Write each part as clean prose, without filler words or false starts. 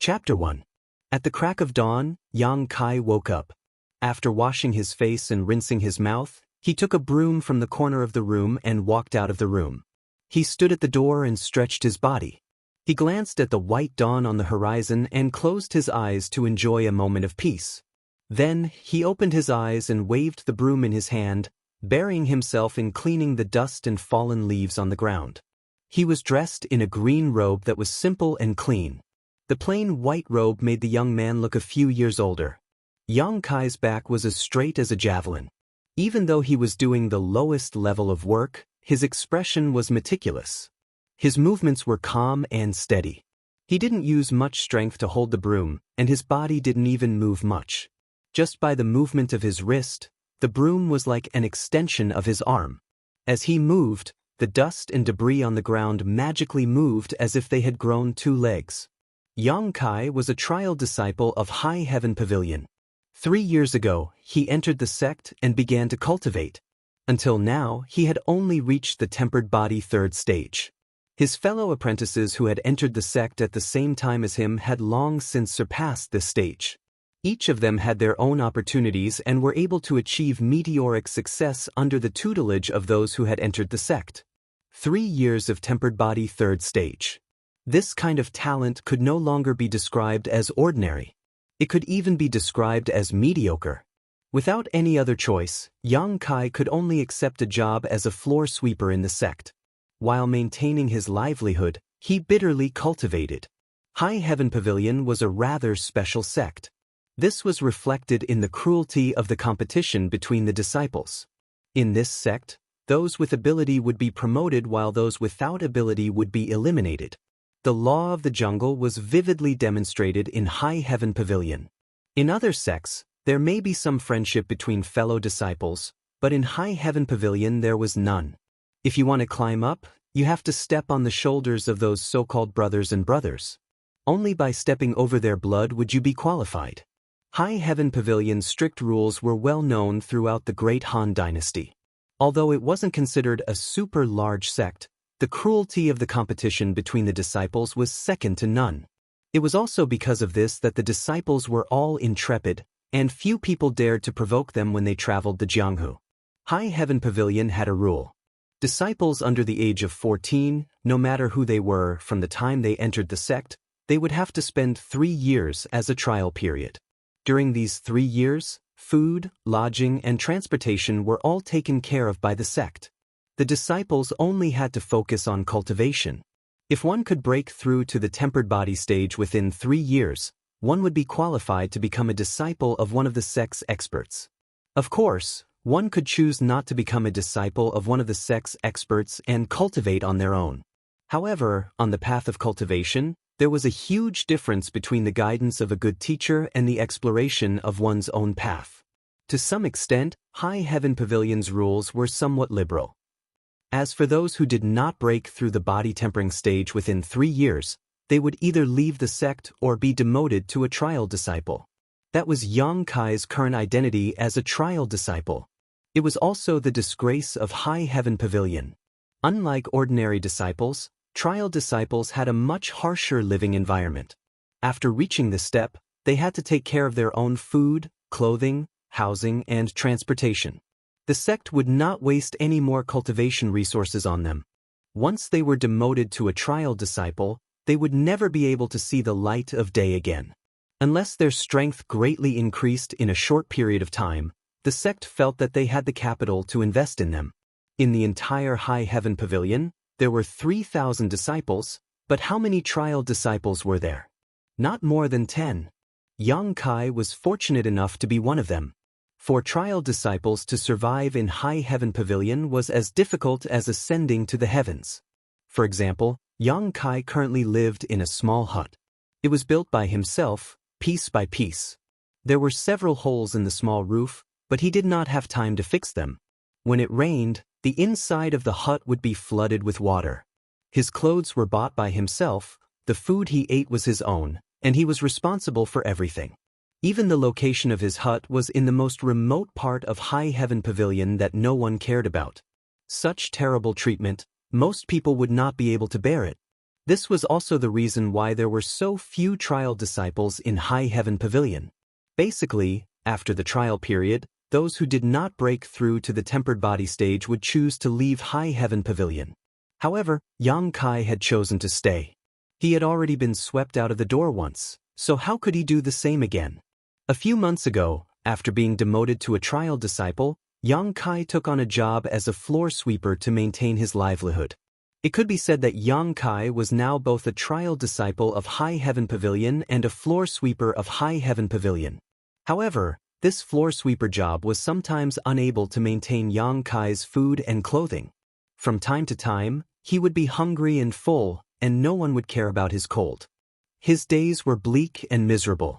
Chapter 1. At the crack of dawn, Yang Kai woke up. After washing his face and rinsing his mouth, he took a broom from the corner of the room and walked out of the room. He stood at the door and stretched his body. He glanced at the white dawn on the horizon and closed his eyes to enjoy a moment of peace. Then, he opened his eyes and waved the broom in his hand, burying himself in cleaning the dust and fallen leaves on the ground. He was dressed in a green robe that was simple and clean. The plain white robe made the young man look a few years older. Yang Kai's back was as straight as a javelin. Even though he was doing the lowest level of work, his expression was meticulous. His movements were calm and steady. He didn't use much strength to hold the broom, and his body didn't even move much. Just by the movement of his wrist, the broom was like an extension of his arm. As he moved, the dust and debris on the ground magically moved as if they had grown 2 legs. Yang Kai was a trial disciple of High Heaven Pavilion. 3 years ago, he entered the sect and began to cultivate. Until now, he had only reached the tempered body 3rd stage. His fellow apprentices who had entered the sect at the same time as him had long since surpassed this stage. Each of them had their own opportunities and were able to achieve meteoric success under the tutelage of those who had entered the sect. 3 years of tempered body 3rd stage. This kind of talent could no longer be described as ordinary. It could even be described as mediocre. Without any other choice, Yang Kai could only accept a job as a floor sweeper in the sect. While maintaining his livelihood, he bitterly cultivated. High Heaven Pavilion was a rather special sect. This was reflected in the cruelty of the competition between the disciples. In this sect, those with ability would be promoted while those without ability would be eliminated. The law of the jungle was vividly demonstrated in High Heaven Pavilion. In other sects, there may be some friendship between fellow disciples, but in High Heaven Pavilion there was none. If you want to climb up, you have to step on the shoulders of those so-called brothers and brothers. Only by stepping over their blood would you be qualified. High Heaven Pavilion's strict rules were well known throughout the Great Han Dynasty. Although it wasn't considered a super large sect, the cruelty of the competition between the disciples was second to none. It was also because of this that the disciples were all intrepid, and few people dared to provoke them when they traveled the Jianghu. High Heaven Pavilion had a rule. Disciples under the age of 14, no matter who they were from the time they entered the sect, they would have to spend 3 years as a trial period. During these 3 years, food, lodging, and transportation were all taken care of by the sect. The disciples only had to focus on cultivation. If one could break through to the tempered body stage within 3 years, one would be qualified to become a disciple of one of the sect's experts. Of course, one could choose not to become a disciple of one of the sect's experts and cultivate on their own. However, on the path of cultivation, there was a huge difference between the guidance of a good teacher and the exploration of one's own path. To some extent, High Heaven Pavilion's rules were somewhat liberal. As for those who did not break through the body tempering stage within 3 years, they would either leave the sect or be demoted to a trial disciple. That was Yang Kai's current identity as a trial disciple. It was also the disgrace of High Heaven Pavilion. Unlike ordinary disciples, trial disciples had a much harsher living environment. After reaching this step, they had to take care of their own food, clothing, housing, and transportation. The sect would not waste any more cultivation resources on them. Once they were demoted to a trial disciple, they would never be able to see the light of day again. Unless their strength greatly increased in a short period of time, the sect felt that they had the capital to invest in them. In the entire High Heaven Pavilion, there were 3,000 disciples, but how many trial disciples were there? Not more than 10. Yang Kai was fortunate enough to be one of them. For trial disciples to survive in High Heaven Pavilion was as difficult as ascending to the heavens. For example, Yang Kai currently lived in a small hut. It was built by himself, piece by piece. There were several holes in the small roof, but he did not have time to fix them. When it rained, the inside of the hut would be flooded with water. His clothes were bought by himself, the food he ate was his own, and he was responsible for everything. Even the location of his hut was in the most remote part of High Heaven Pavilion that no one cared about. Such terrible treatment, most people would not be able to bear it. This was also the reason why there were so few trial disciples in High Heaven Pavilion. Basically, after the trial period, those who did not break through to the tempered body stage would choose to leave High Heaven Pavilion. However, Yang Kai had chosen to stay. He had already been swept out of the door once, so how could he do the same again? A few months ago, after being demoted to a trial disciple, Yang Kai took on a job as a floor sweeper to maintain his livelihood. It could be said that Yang Kai was now both a trial disciple of High Heaven Pavilion and a floor sweeper of High Heaven Pavilion. However, this floor sweeper job was sometimes unable to maintain Yang Kai's food and clothing. From time to time, he would be hungry and full, and no one would care about his cold. His days were bleak and miserable.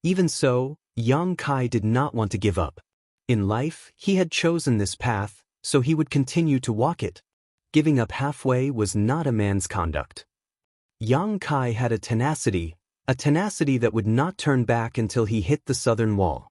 Even so, Yang Kai did not want to give up. In life, he had chosen this path, so he would continue to walk it. Giving up halfway was not a man's conduct. Yang Kai had a tenacity that would not turn back until he hit the southern wall.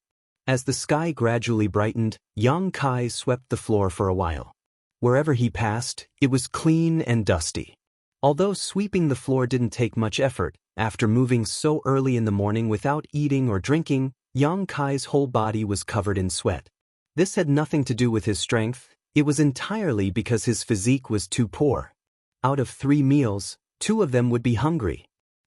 As the sky gradually brightened, Yang Kai swept the floor for a while. Wherever he passed, it was clean and dusty. Although sweeping the floor didn't take much effort, after moving so early in the morning without eating or drinking, Yang Kai's whole body was covered in sweat. This had nothing to do with his strength, it was entirely because his physique was too poor. Out of 3 meals, 2 of them would be hungry.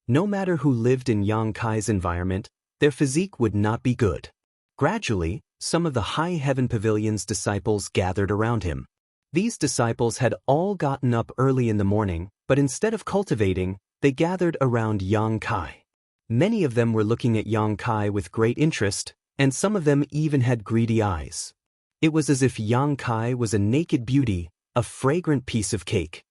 No matter who lived in Yang Kai's environment, their physique would not be good. Gradually, some of the High Heaven Pavilion's disciples gathered around him. These disciples had all gotten up early in the morning, but instead of cultivating, they gathered around Yang Kai. Many of them were looking at Yang Kai with great interest, and some of them even had greedy eyes. It was as if Yang Kai was a naked beauty, a fragrant piece of cake.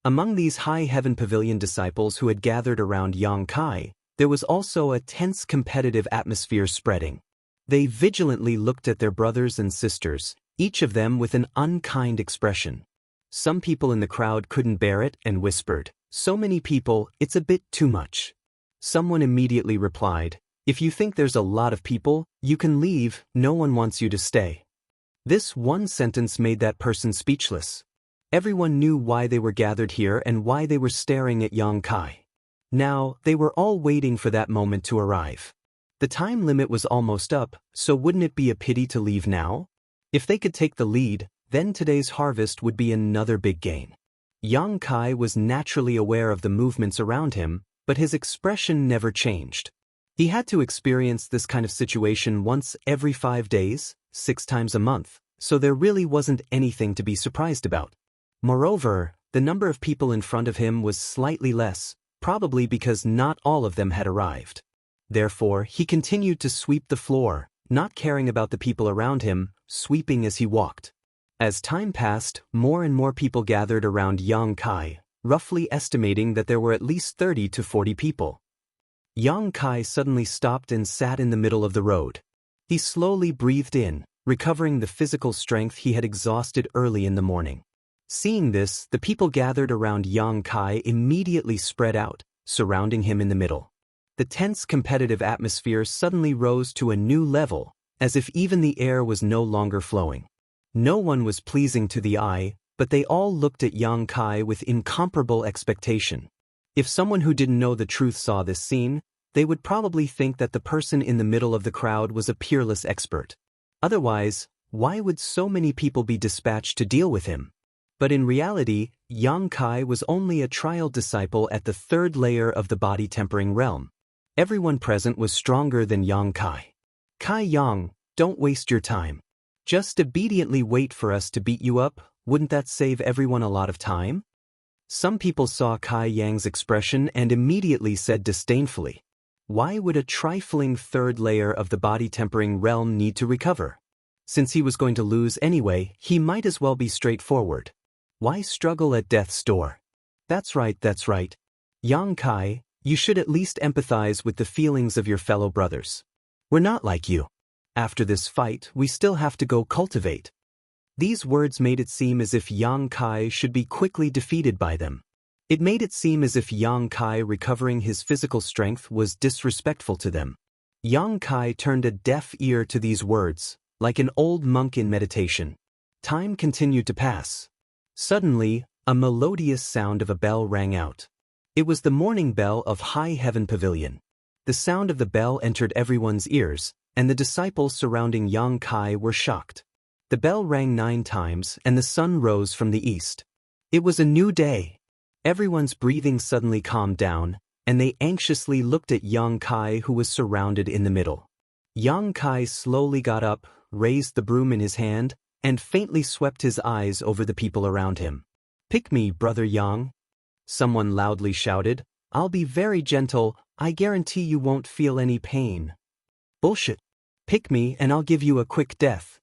Among these High Heaven Pavilion disciples who had gathered around Yang Kai, there was also a tense competitive atmosphere spreading. They vigilantly looked at their brothers and sisters, each of them with an unkind expression. Some people in the crowd couldn't bear it and whispered, "So many people, it's a bit too much." Someone immediately replied, "If you think there's a lot of people, you can leave, no one wants you to stay." This one sentence made that person speechless. Everyone knew why they were gathered here and why they were staring at Yang Kai. Now, they were all waiting for that moment to arrive. The time limit was almost up, so wouldn't it be a pity to leave now? If they could take the lead, then today's harvest would be another big gain. Yang Kai was naturally aware of the movements around him, but his expression never changed. He had to experience this kind of situation once every 5 days, 6 times a month, so there really wasn't anything to be surprised about. Moreover, the number of people in front of him was slightly less, probably because not all of them had arrived. Therefore, he continued to sweep the floor, not caring about the people around him, sweeping as he walked. As time passed, more and more people gathered around Yang Kai, roughly estimating that there were at least 30 to 40 people. Yang Kai suddenly stopped and sat in the middle of the road. He slowly breathed in, recovering the physical strength he had exhausted early in the morning. Seeing this, the people gathered around Yang Kai immediately spread out, surrounding him in the middle. The tense competitive atmosphere suddenly rose to a new level, as if even the air was no longer flowing. No one was pleasing to the eye, but they all looked at Yang Kai with incomparable expectation. If someone who didn't know the truth saw this scene, they would probably think that the person in the middle of the crowd was a peerless expert. Otherwise, why would so many people be dispatched to deal with him? But in reality, Yang Kai was only a trial disciple at the 3rd layer of the body tempering realm. Everyone present was stronger than Yang Kai. "Kai Yang, don't waste your time. Just obediently wait for us to beat you up, wouldn't that save everyone a lot of time?" Some people saw Kai Yang's expression and immediately said disdainfully, "Why would a trifling 3rd layer of the body tempering realm need to recover? Since he was going to lose anyway, he might as well be straightforward. Why struggle at death's door?" That's right. Yang Kai, you should at least empathize with the feelings of your fellow brothers. We're not like you. After this fight, we still have to go cultivate. These words made it seem as if Yang Kai should be quickly defeated by them. It made it seem as if Yang Kai recovering his physical strength was disrespectful to them. Yang Kai turned a deaf ear to these words, like an old monk in meditation. Time continued to pass. Suddenly, a melodious sound of a bell rang out. It was the morning bell of High Heaven Pavilion. The sound of the bell entered everyone's ears, and the disciples surrounding Yang Kai were shocked. The bell rang 9 times, and the sun rose from the east. It was a new day. Everyone's breathing suddenly calmed down, and they anxiously looked at Yang Kai, who was surrounded in the middle. Yang Kai slowly got up, raised the broom in his hand, and faintly swept his eyes over the people around him. "Pick me, brother Yang," someone loudly shouted. "I'll be very gentle, I guarantee you won't feel any pain." "Bullshit. Pick me and I'll give you a quick death.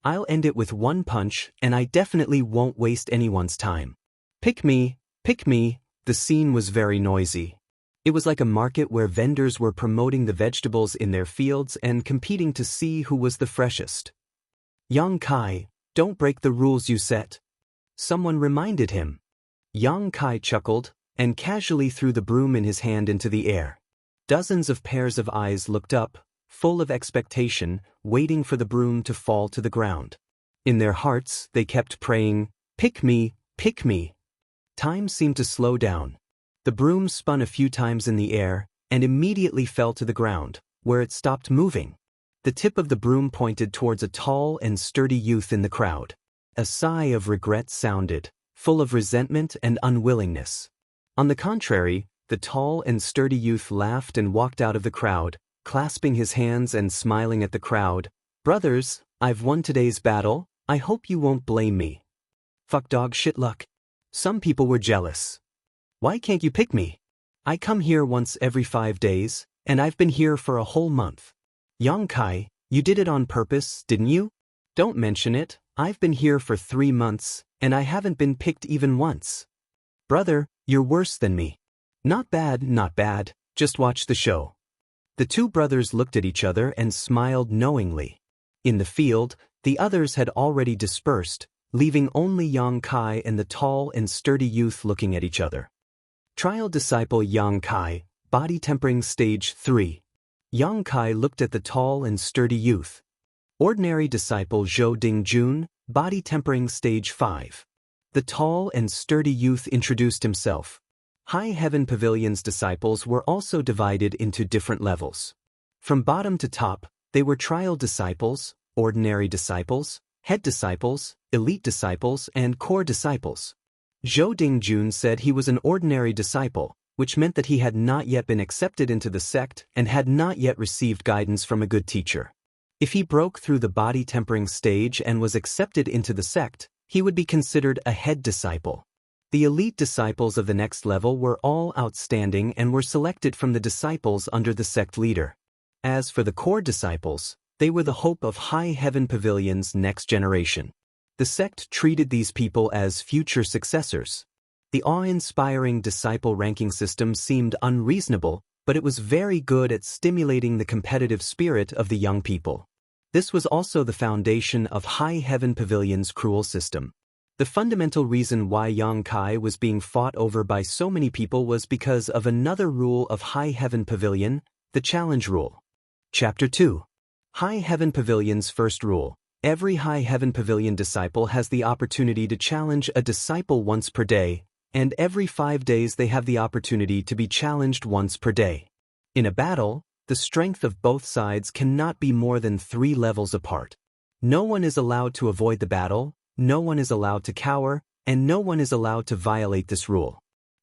I'll end it with one punch, and I definitely won't waste anyone's time. Pick me, pick me." The scene was very noisy. It was like a market where vendors were promoting the vegetables in their fields and competing to see who was the freshest. "Yang Kai, don't break the rules you set," someone reminded him. Yang Kai chuckled and casually threw the broom in his hand into the air. Dozens of pairs of eyes looked up, full of expectation, waiting for the broom to fall to the ground. In their hearts, they kept praying, "Pick me, pick me." Time seemed to slow down. The broom spun a few times in the air and immediately fell to the ground, where it stopped moving. The tip of the broom pointed towards a tall and sturdy youth in the crowd. A sigh of regret sounded, full of resentment and unwillingness. On the contrary, the tall and sturdy youth laughed and walked out of the crowd, clasping his hands and smiling at the crowd. "Brothers, I've won today's battle, I hope you won't blame me." Fuck dog shit luck. Some people were jealous. "Why can't you pick me? I come here once every 5 days, and I've been here for a whole month." "Yang Kai, you did it on purpose, didn't you?" "Don't mention it, I've been here for 3 months, and I haven't been picked even once." "Brother, you're worse than me." Not bad, just watch the show." The two brothers looked at each other and smiled knowingly. In the field, the others had already dispersed, leaving only Yang Kai and the tall and sturdy youth looking at each other. Trial Disciple Yang Kai, Body Tempering Stage 3. Yang Kai looked at the tall and sturdy youth. Ordinary Disciple Zhou Dingjun, Body Tempering Stage 5. The tall and sturdy youth introduced himself. High Heaven Pavilion's disciples were also divided into different levels. From bottom to top, they were Trial Disciples, Ordinary Disciples, Head Disciples, Elite Disciples, and Core Disciples. Zhou Dingjun said he was an ordinary disciple, which meant that he had not yet been accepted into the sect and had not yet received guidance from a good teacher. If he broke through the body tempering stage and was accepted into the sect, he would be considered a head disciple. The elite disciples of the next level were all outstanding and were selected from the disciples under the sect leader. As for the core disciples, they were the hope of High Heaven Pavilion's next generation. The sect treated these people as future successors. The awe-inspiring disciple ranking system seemed unreasonable, but it was very good at stimulating the competitive spirit of the young people. This was also the foundation of High Heaven Pavilion's cruel system. The fundamental reason why Yang Kai was being fought over by so many people was because of another rule of High Heaven Pavilion, the challenge rule. Chapter 2. High Heaven Pavilion's first rule. Every High Heaven Pavilion disciple has the opportunity to challenge a disciple once per day, and every 5 days they have the opportunity to be challenged once per day. In a battle, the strength of both sides cannot be more than 3 levels apart. No one is allowed to avoid the battle, no one is allowed to cower, and no one is allowed to violate this rule.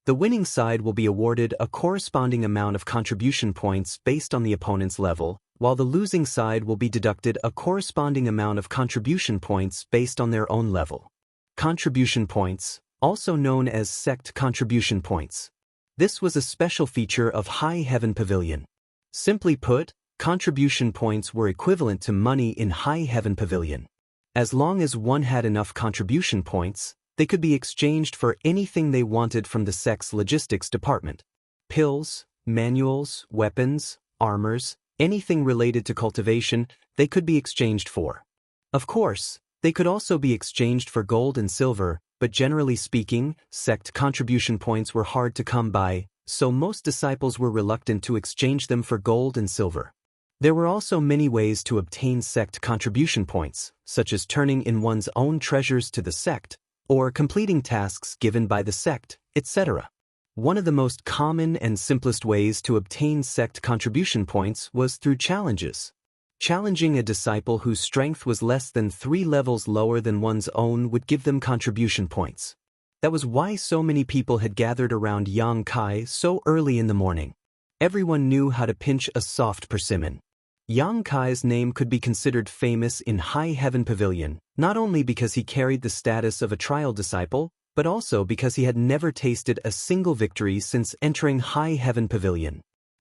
The winning side will be awarded a corresponding amount of contribution points based on the opponent's level, while the losing side will be deducted a corresponding amount of contribution points based on their own level. Contribution points, also known as sect contribution points. This was a special feature of High Heaven Pavilion. Simply put, contribution points were equivalent to money in High Heaven Pavilion. As long as one had enough contribution points, they could be exchanged for anything they wanted from the sect's logistics department. Pills, manuals, weapons, armors, anything related to cultivation, they could be exchanged for. Of course, they could also be exchanged for gold and silver, but generally speaking, sect contribution points were hard to come by, so most disciples were reluctant to exchange them for gold and silver. There were also many ways to obtain sect contribution points, such as turning in one's own treasures to the sect, or completing tasks given by the sect, etc. One of the most common and simplest ways to obtain sect contribution points was through challenges. Challenging a disciple whose strength was less than 3 levels lower than one's own would give them contribution points. That was why so many people had gathered around Yang Kai so early in the morning. Everyone knew how to pinch a soft persimmon. Yang Kai's name could be considered famous in High Heaven Pavilion, not only because he carried the status of a trial disciple, but also because he had never tasted a single victory since entering High Heaven Pavilion.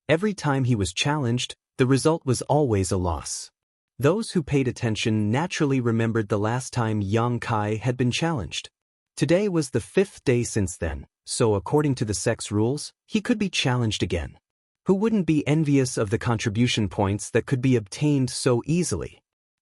Every time he was challenged, the result was always a loss. Those who paid attention naturally remembered the last time Yang Kai had been challenged. Today was the 5th day since then, so according to the sect's rules, he could be challenged again. Who wouldn't be envious of the contribution points that could be obtained so easily?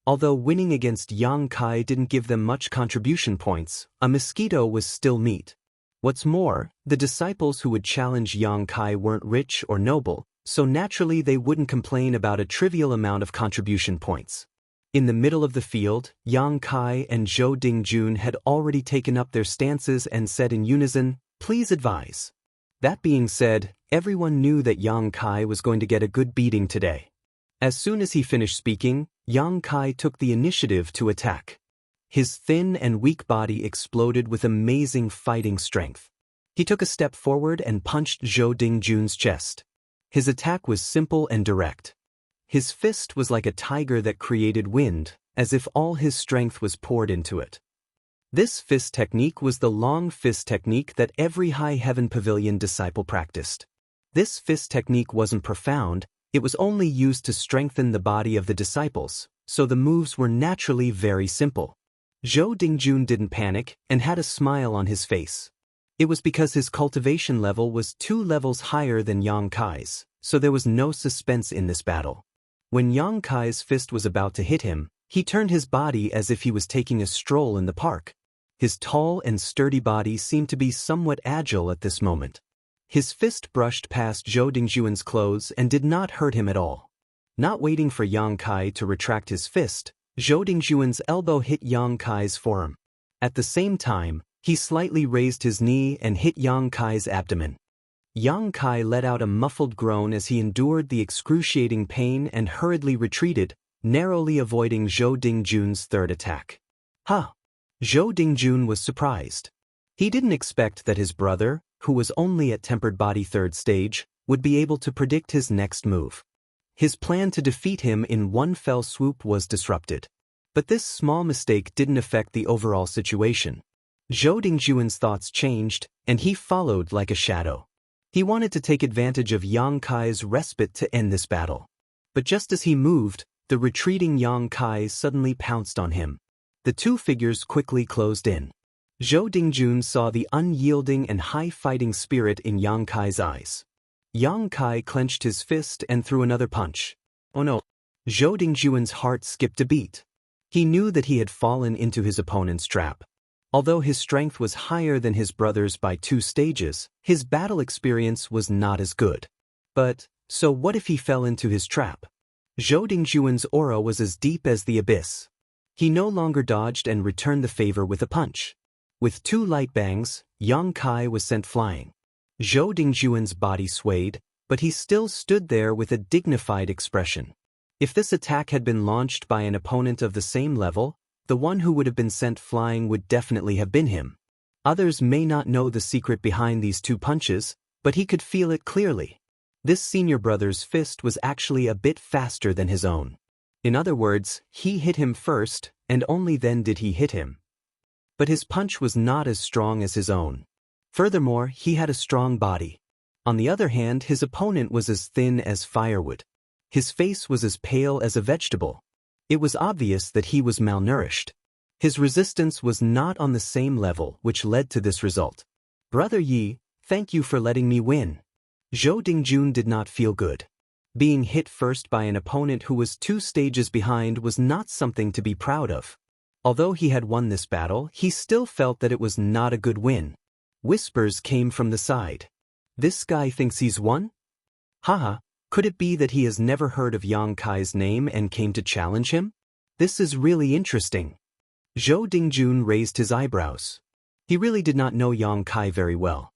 Although winning against Yang Kai didn't give them much contribution points, a mosquito was still meat. What's more, the disciples who would challenge Yang Kai weren't rich or noble, so naturally they wouldn't complain about a trivial amount of contribution points. In the middle of the field, Yang Kai and Zhou Dingjun had already taken up their stances and said in unison, "Please advise." That being said, everyone knew that Yang Kai was going to get a good beating today. As soon as he finished speaking, Yang Kai took the initiative to attack. His thin and weak body exploded with amazing fighting strength. He took a step forward and punched Zhou Dingjun's chest. His attack was simple and direct. His fist was like a tiger that created wind, as if all his strength was poured into it. This fist technique was the long fist technique that every High Heaven Pavilion disciple practiced. This fist technique wasn't profound, it was only used to strengthen the body of the disciples, so the moves were naturally very simple. Zhou Dingjun didn't panic and had a smile on his face. It was because his cultivation level was 2 levels higher than Yang Kai's, so there was no suspense in this battle. When Yang Kai's fist was about to hit him, he turned his body as if he was taking a stroll in the park. His tall and sturdy body seemed to be somewhat agile at this moment. His fist brushed past Zhou Dingjun's clothes and did not hurt him at all. Not waiting for Yang Kai to retract his fist, Zhou Dingjun's elbow hit Yang Kai's forearm. At the same time, he slightly raised his knee and hit Yang Kai's abdomen. Yang Kai let out a muffled groan as he endured the excruciating pain and hurriedly retreated, narrowly avoiding Zhou Dingjun's third attack. Huh! Zhou Dingjun was surprised. He didn't expect that his brother, who was only at tempered body 3rd stage, would be able to predict his next move. His plan to defeat him in one fell swoop was disrupted. But this small mistake didn't affect the overall situation. Zhou Dingjun's thoughts changed, and he followed like a shadow. He wanted to take advantage of Yang Kai's respite to end this battle. But just as he moved, the retreating Yang Kai suddenly pounced on him. The two figures quickly closed in. Zhou Dingjun saw the unyielding and high fighting spirit in Yang Kai's eyes. Yang Kai clenched his fist and threw another punch. Oh no! Zhou Dingjun's heart skipped a beat. He knew that he had fallen into his opponent's trap. Although his strength was higher than his brother's by 2 stages, his battle experience was not as good. But, so what if he fell into his trap? Zhou Dingjun's aura was as deep as the abyss. He no longer dodged and returned the favor with a punch. With 2 light bangs, Yang Kai was sent flying. Zhou Dingjun's body swayed, but he still stood there with a dignified expression. If this attack had been launched by an opponent of the same level, the one who would have been sent flying would definitely have been him. Others may not know the secret behind these 2 punches, but he could feel it clearly. This senior brother's fist was actually a bit faster than his own. In other words, he hit him first, and only then did he hit him. But his punch was not as strong as his own. Furthermore, he had a strong body. On the other hand, his opponent was as thin as firewood. His face was as pale as a vegetable. It was obvious that he was malnourished. His resistance was not on the same level, which led to this result. Brother Yi, thank you for letting me win. Zhou Dingjun did not feel good. Being hit first by an opponent who was 2 stages behind was not something to be proud of. Although he had won this battle, he still felt that it was not a good win. Whispers came from the side. This guy thinks he's won? Haha. Could it be that he has never heard of Yang Kai's name and came to challenge him? This is really interesting. Zhou Dingjun raised his eyebrows. He really did not know Yang Kai very well.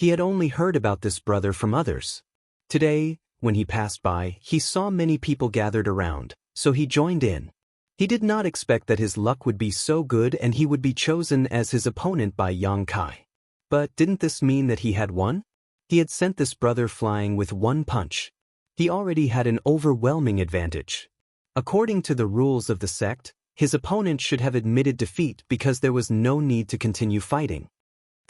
He had only heard about this brother from others. Today, when he passed by, he saw many people gathered around, so he joined in. He did not expect that his luck would be so good and he would be chosen as his opponent by Yang Kai. But didn't this mean that he had won? He had sent this brother flying with one punch. He already had an overwhelming advantage. According to the rules of the sect, his opponent should have admitted defeat because there was no need to continue fighting.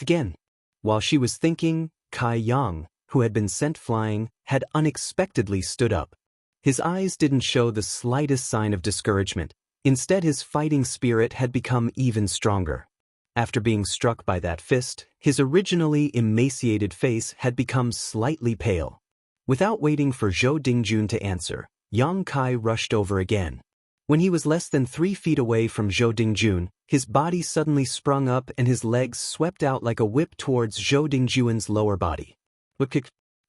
Again, while she was thinking, Kai Yang, who had been sent flying, had unexpectedly stood up. His eyes didn't show the slightest sign of discouragement. Instead, his fighting spirit had become even stronger. After being struck by that fist, his originally emaciated face had become slightly pale. Without waiting for Zhou Dingjun to answer, Yang Kai rushed over again. When he was less than 3 feet away from Zhou Dingjun, his body suddenly sprung up and his legs swept out like a whip towards Zhou Dingjun's lower body.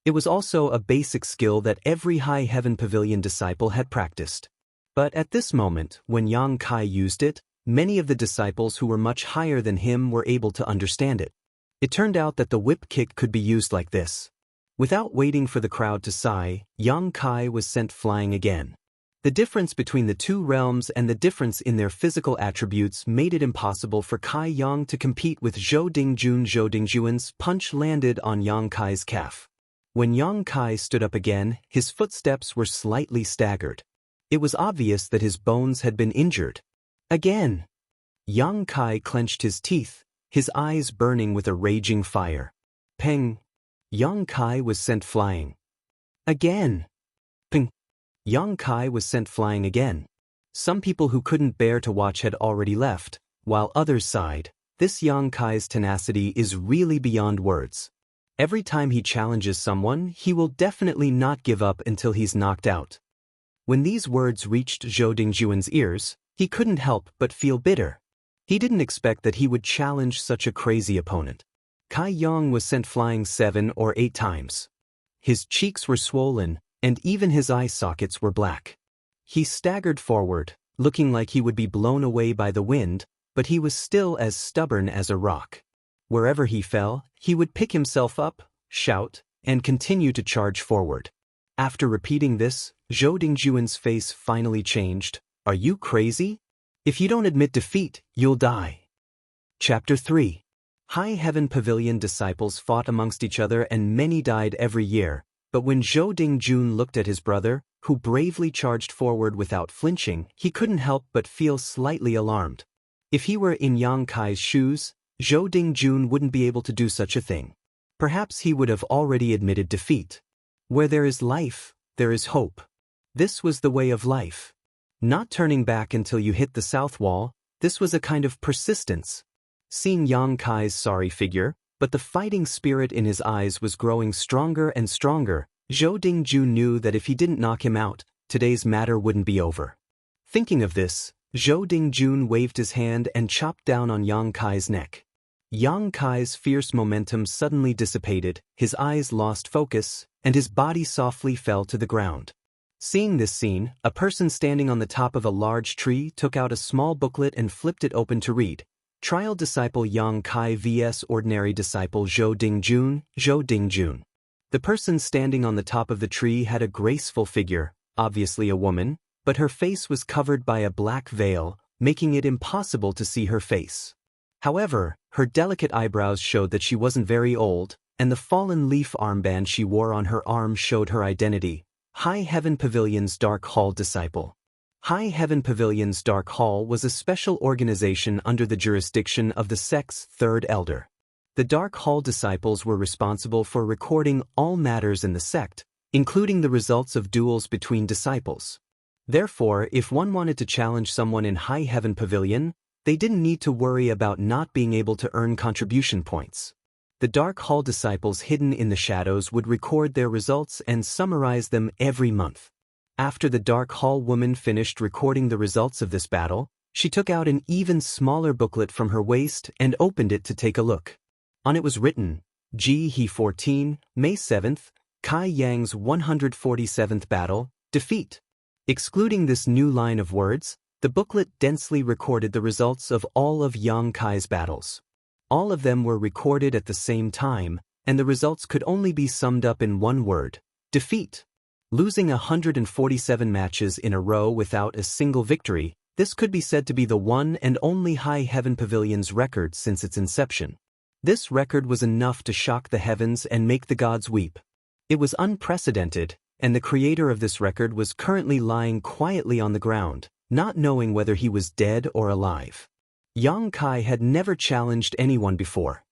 It was also a basic skill that every High Heaven Pavilion disciple had practiced. But at this moment, when Yang Kai used it, many of the disciples who were much higher than him were able to understand it. It turned out that the whip kick could be used like this. Without waiting for the crowd to sigh, Yang Kai was sent flying again. The difference between the two realms and the difference in their physical attributes made it impossible for Kai Yang to compete with Zhou Dingjun. Zhou Dingjun's punch landed on Yang Kai's calf. When Yang Kai stood up again, his footsteps were slightly staggered. It was obvious that his bones had been injured. Again! Yang Kai clenched his teeth, his eyes burning with a raging fire. Peng! Yang Kai was sent flying. Again! Peng! Yang Kai was sent flying again. Some people who couldn't bear to watch had already left, while others sighed. This Yang Kai's tenacity is really beyond words. Every time he challenges someone, he will definitely not give up until he's knocked out. When these words reached Zhou Dingjun's ears, he couldn't help but feel bitter. He didn't expect that he would challenge such a crazy opponent. Kai Yang was sent flying 7 or 8 times. His cheeks were swollen, and even his eye sockets were black. He staggered forward, looking like he would be blown away by the wind, but he was still as stubborn as a rock. Wherever he fell, he would pick himself up, shout, and continue to charge forward. After repeating this, Zhou Dingjun's face finally changed. Are you crazy? If you don't admit defeat, you'll die. Chapter 3. High Heaven Pavilion disciples fought amongst each other and many died every year, but when Zhou Dingjun looked at his brother, who bravely charged forward without flinching, he couldn't help but feel slightly alarmed. If he were in Yang Kai's shoes, Zhou Dingjun wouldn't be able to do such a thing. Perhaps he would have already admitted defeat. Where there is life, there is hope. This was the way of life. Not turning back until you hit the south wall, this was a kind of persistence. Seeing Yang Kai's sorry figure, but the fighting spirit in his eyes was growing stronger and stronger, Zhou Dingjun knew that if he didn't knock him out, today's matter wouldn't be over. Thinking of this, Zhou Dingjun waved his hand and chopped down on Yang Kai's neck. Yang Kai's fierce momentum suddenly dissipated, his eyes lost focus, and his body softly fell to the ground. Seeing this scene, a person standing on the top of a large tree took out a small booklet and flipped it open to read. Trial Disciple Yang Kai vs Ordinary Disciple Zhou Dingjun, Zhou Dingjun. The person standing on the top of the tree had a graceful figure, obviously a woman, but her face was covered by a black veil, making it impossible to see her face. However, her delicate eyebrows showed that she wasn't very old, and the fallen leaf armband she wore on her arm showed her identity. High Heaven Pavilion's Dark Hall Disciple. High Heaven Pavilion's Dark Hall was a special organization under the jurisdiction of the sect's third elder. The Dark Hall disciples were responsible for recording all matters in the sect, including the results of duels between disciples. Therefore, if one wanted to challenge someone in High Heaven Pavilion, they didn't need to worry about not being able to earn contribution points. The Dark Hall disciples hidden in the shadows would record their results and summarize them every month. After the Dark Hall woman finished recording the results of this battle, she took out an even smaller booklet from her waist and opened it to take a look. On it was written, He 14, May 7th, Kai Yang's 147th battle, defeat. Excluding this new line of words, the booklet densely recorded the results of all of Yang Kai's battles. All of them were recorded at the same time, and the results could only be summed up in one word: defeat. Losing 147 matches in a row without a single victory, this could be said to be the one and only High Heaven Pavilion's record since its inception. This record was enough to shock the heavens and make the gods weep. It was unprecedented, and the creator of this record was currently lying quietly on the ground, not knowing whether he was dead or alive. Yang Kai had never challenged anyone before.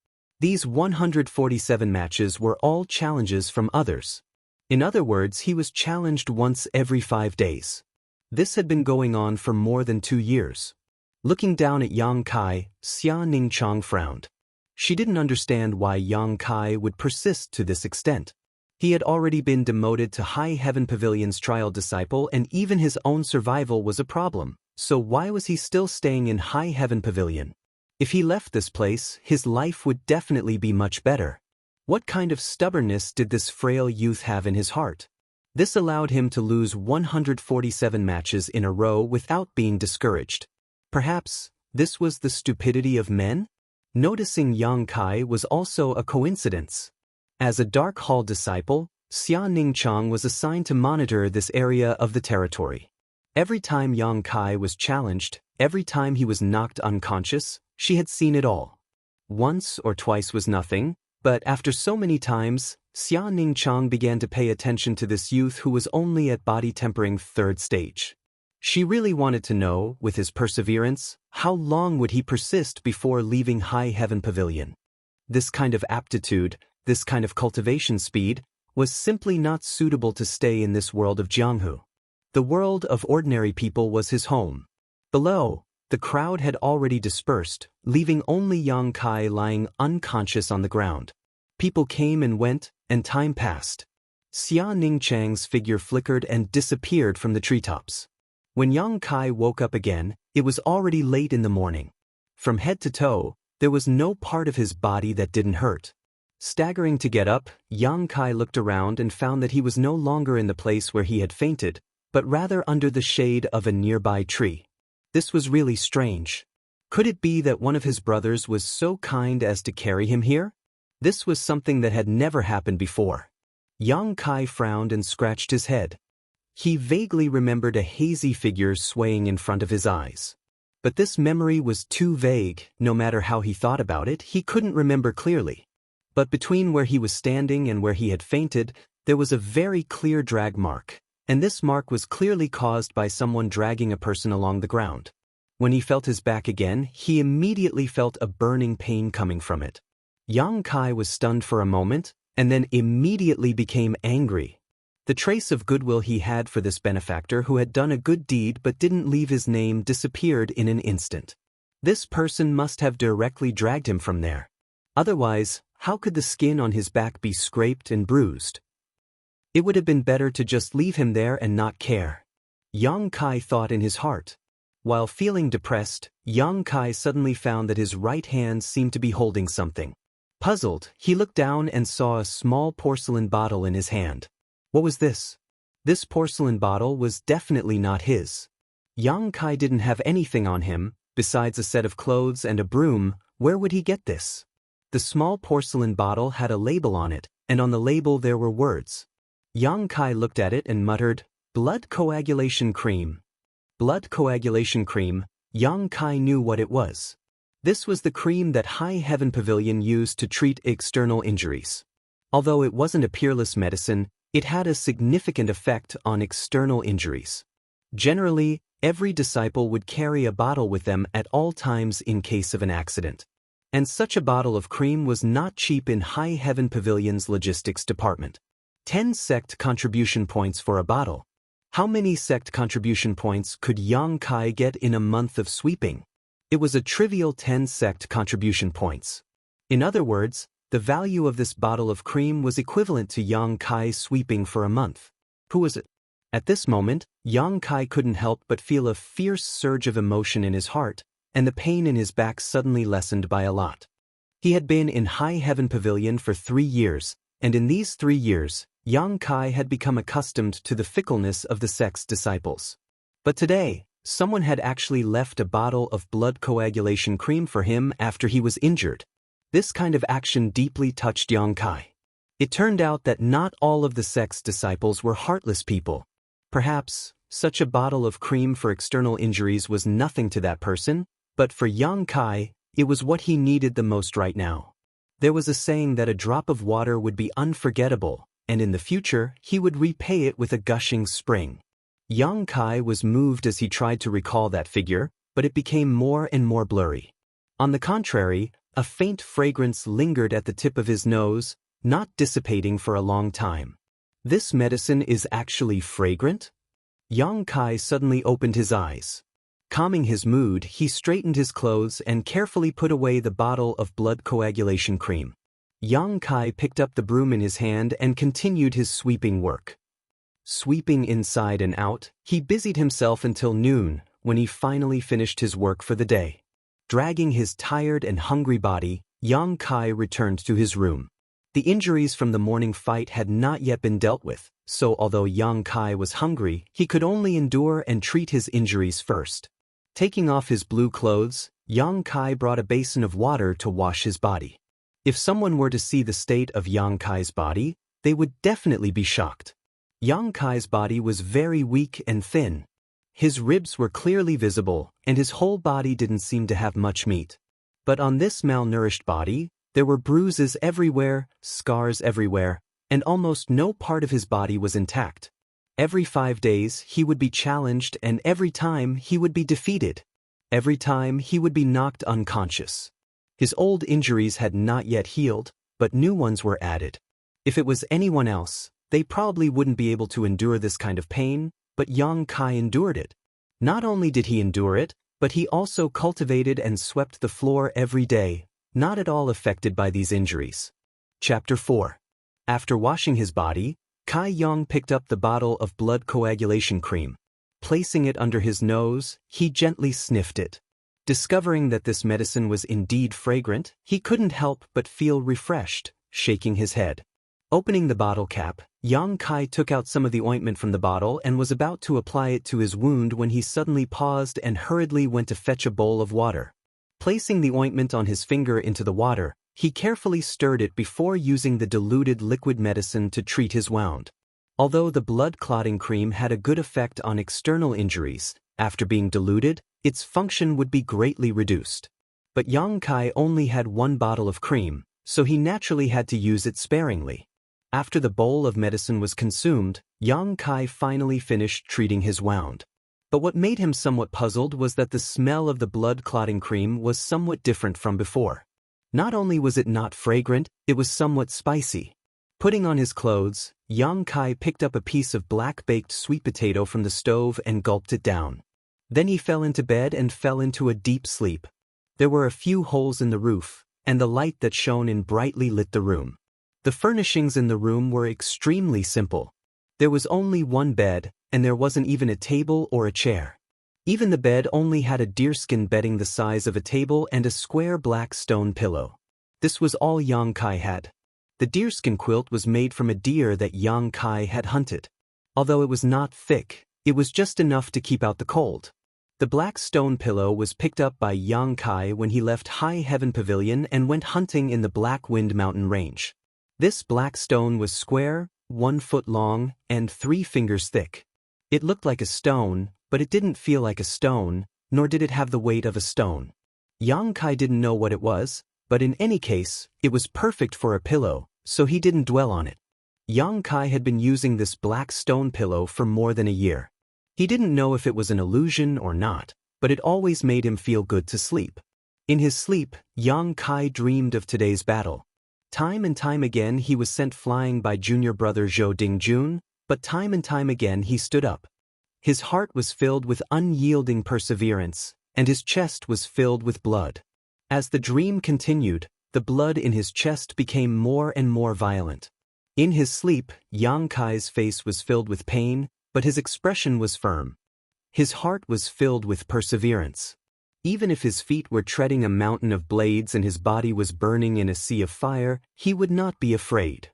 These 147 matches were all challenges from others. In other words, he was challenged once every 5 days. This had been going on for more than 2 years. Looking down at Yang Kai, Xia Ningchang frowned. She didn't understand why Yang Kai would persist to this extent. He had already been demoted to High Heaven Pavilion's trial disciple, and even his own survival was a problem, so why was he still staying in High Heaven Pavilion? If he left this place, his life would definitely be much better. What kind of stubbornness did this frail youth have in his heart? This allowed him to lose 147 matches in a row without being discouraged. Perhaps this was the stupidity of men? Noticing Yang Kai was also a coincidence. As a Dark Hall disciple, Xia Ningchang was assigned to monitor this area of the territory. Every time Yang Kai was challenged, every time he was knocked unconscious, she had seen it all. Once or twice was nothing, but after so many times, Xia Ningchang began to pay attention to this youth who was only at body tempering 3rd stage. She really wanted to know, with his perseverance, how long would he persist before leaving High Heaven Pavilion. This kind of aptitude, this kind of cultivation speed, was simply not suitable to stay in this world of Jianghu. The world of ordinary people was his home. Below, the crowd had already dispersed, leaving only Yang Kai lying unconscious on the ground. People came and went, and time passed. Xia Ningchang's figure flickered and disappeared from the treetops. When Yang Kai woke up again, it was already late in the morning. From head to toe, there was no part of his body that didn't hurt. Staggering to get up, Yang Kai looked around and found that he was no longer in the place where he had fainted, but rather under the shade of a nearby tree. This was really strange. Could it be that one of his brothers was so kind as to carry him here? This was something that had never happened before. Yang Kai frowned and scratched his head. He vaguely remembered a hazy figure swaying in front of his eyes. But this memory was too vague. No matter how he thought about it, he couldn't remember clearly. But between where he was standing and where he had fainted, there was a very clear drag mark, and this mark was clearly caused by someone dragging a person along the ground. When he felt his back again, he immediately felt a burning pain coming from it. Yang Kai was stunned for a moment, and then immediately became angry. The trace of goodwill he had for this benefactor who had done a good deed but didn't leave his name disappeared in an instant. This person must have directly dragged him from there. Otherwise, how could the skin on his back be scraped and bruised? It would have been better to just leave him there and not care. Yang Kai thought in his heart. While feeling depressed, Yang Kai suddenly found that his right hand seemed to be holding something. Puzzled, he looked down and saw a small porcelain bottle in his hand. What was this? This porcelain bottle was definitely not his. Yang Kai didn't have anything on him, besides a set of clothes and a broom. Where would he get this? The small porcelain bottle had a label on it, and on the label there were words. Yang Kai looked at it and muttered, "Blood coagulation cream." Blood coagulation cream. Yang Kai knew what it was. This was the cream that High Heaven Pavilion used to treat external injuries. Although it wasn't a peerless medicine, it had a significant effect on external injuries. Generally, every disciple would carry a bottle with them at all times in case of an accident. And such a bottle of cream was not cheap in High Heaven Pavilion's logistics department. 10 sect contribution points for a bottle. How many sect contribution points could Yang Kai get in a month of sweeping? It was a trivial 10 sect contribution points. In other words, the value of this bottle of cream was equivalent to Yang Kai sweeping for a month. Who was it? At this moment, Yang Kai couldn't help but feel a fierce surge of emotion in his heart, and the pain in his back suddenly lessened by a lot. He had been in High Heaven Pavilion for 3 years, and in these 3 years, Yang Kai had become accustomed to the fickleness of the sect's disciples. But today, someone had actually left a bottle of blood coagulation cream for him after he was injured. This kind of action deeply touched Yang Kai. It turned out that not all of the sect's disciples were heartless people. Perhaps, such a bottle of cream for external injuries was nothing to that person, but for Yang Kai, it was what he needed the most right now. There was a saying that a drop of water would be unforgettable, and in the future, he would repay it with a gushing spring. Yang Kai was moved as he tried to recall that figure, but it became more and more blurry. On the contrary, a faint fragrance lingered at the tip of his nose, not dissipating for a long time. This medicine is actually fragrant? Yang Kai suddenly opened his eyes. Calming his mood, he straightened his clothes and carefully put away the bottle of blood coagulation cream. Yang Kai picked up the broom in his hand and continued his sweeping work. Sweeping inside and out, he busied himself until noon, when he finally finished his work for the day. Dragging his tired and hungry body, Yang Kai returned to his room. The injuries from the morning fight had not yet been dealt with, so although Yang Kai was hungry, he could only endure and treat his injuries first. Taking off his blue clothes, Yang Kai brought a basin of water to wash his body. If someone were to see the state of Yang Kai's body, they would definitely be shocked. Yang Kai's body was very weak and thin. His ribs were clearly visible, and his whole body didn't seem to have much meat. But on this malnourished body, there were bruises everywhere, scars everywhere, and almost no part of his body was intact. Every 5 days he would be challenged, and every time he would be defeated. Every time he would be knocked unconscious. His old injuries had not yet healed, but new ones were added. If it was anyone else, they probably wouldn't be able to endure this kind of pain, but Yang Kai endured it. Not only did he endure it, but he also cultivated and swept the floor every day, not at all affected by these injuries. Chapter 4. After washing his body, Kai Yang picked up the bottle of blood coagulation cream. Placing it under his nose, he gently sniffed it. Discovering that this medicine was indeed fragrant, he couldn't help but feel refreshed, shaking his head. Opening the bottle cap, Yang Kai took out some of the ointment from the bottle and was about to apply it to his wound when he suddenly paused and hurriedly went to fetch a bowl of water. Placing the ointment on his finger into the water, he carefully stirred it before using the diluted liquid medicine to treat his wound. Although the blood clotting cream had a good effect on external injuries, after being diluted, its function would be greatly reduced. But Yang Kai only had one bottle of cream, so he naturally had to use it sparingly. After the bowl of medicine was consumed, Yang Kai finally finished treating his wound. But what made him somewhat puzzled was that the smell of the blood-clotting cream was somewhat different from before. Not only was it not fragrant, it was somewhat spicy. Putting on his clothes, Yang Kai picked up a piece of black-baked sweet potato from the stove and gulped it down. Then he fell into bed and fell into a deep sleep. There were a few holes in the roof, and the light that shone in brightly lit the room. The furnishings in the room were extremely simple. There was only one bed, and there wasn't even a table or a chair. Even the bed only had a deerskin bedding the size of a table and a square black stone pillow. This was all Yang Kai had. The deerskin quilt was made from a deer that Yang Kai had hunted. Although it was not thick, it was just enough to keep out the cold. The black stone pillow was picked up by Yang Kai when he left High Heaven Pavilion and went hunting in the Black Wind Mountain Range. This black stone was square, 1 foot long, and 3 fingers thick. It looked like a stone, but it didn't feel like a stone, nor did it have the weight of a stone. Yang Kai didn't know what it was, but in any case, it was perfect for a pillow, so he didn't dwell on it. Yang Kai had been using this black stone pillow for more than a year. He didn't know if it was an illusion or not, but it always made him feel good to sleep. In his sleep, Yang Kai dreamed of today's battle. Time and time again he was sent flying by junior brother Zhou Dingjun, but time and time again he stood up. His heart was filled with unyielding perseverance, and his chest was filled with blood. As the dream continued, the blood in his chest became more and more violent. In his sleep, Yang Kai's face was filled with pain, but his expression was firm. His heart was filled with perseverance. Even if his feet were treading a mountain of blades and his body was burning in a sea of fire, he would not be afraid.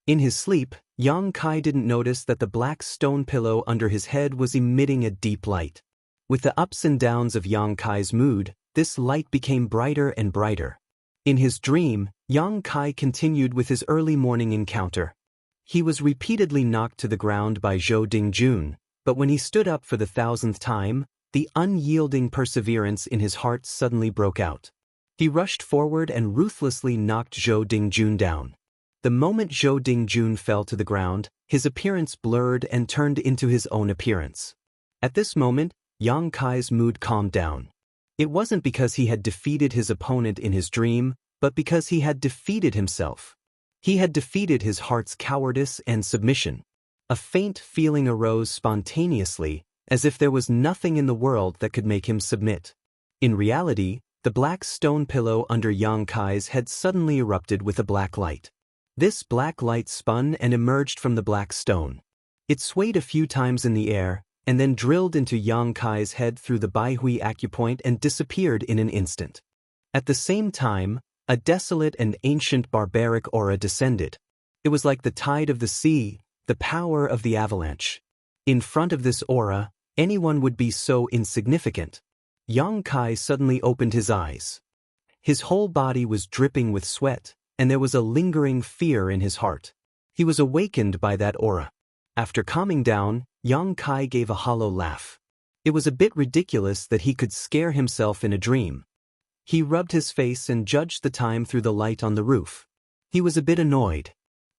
In his sleep, Yang Kai didn't notice that the black stone pillow under his head was emitting a deep light. With the ups and downs of Yang Kai's mood, this light became brighter and brighter. In his dream, Yang Kai continued with his early morning encounter. He was repeatedly knocked to the ground by Zhou Dingjun, but when he stood up for the 1000th time, the unyielding perseverance in his heart suddenly broke out. He rushed forward and ruthlessly knocked Zhou Dingjun down. The moment Zhou Dingjun fell to the ground, his appearance blurred and turned into his own appearance. At this moment, Yang Kai's mood calmed down. It wasn't because he had defeated his opponent in his dream, but because he had defeated himself. He had defeated his heart's cowardice and submission. A faint feeling arose spontaneously, as if there was nothing in the world that could make him submit. In reality, the black stone pillow under Yang Kai's head suddenly erupted with a black light. This black light spun and emerged from the black stone. It swayed a few times in the air, and then drilled into Yang Kai's head through the Baihui acupoint and disappeared in an instant. At the same time, a desolate and ancient barbaric aura descended. It was like the tide of the sea, the power of the avalanche. In front of this aura, anyone would be so insignificant. Yang Kai suddenly opened his eyes. His whole body was dripping with sweat, and there was a lingering fear in his heart. He was awakened by that aura. After calming down, Yang Kai gave a hollow laugh. It was a bit ridiculous that he could scare himself in a dream. He rubbed his face and judged the time through the light on the roof. He was a bit annoyed.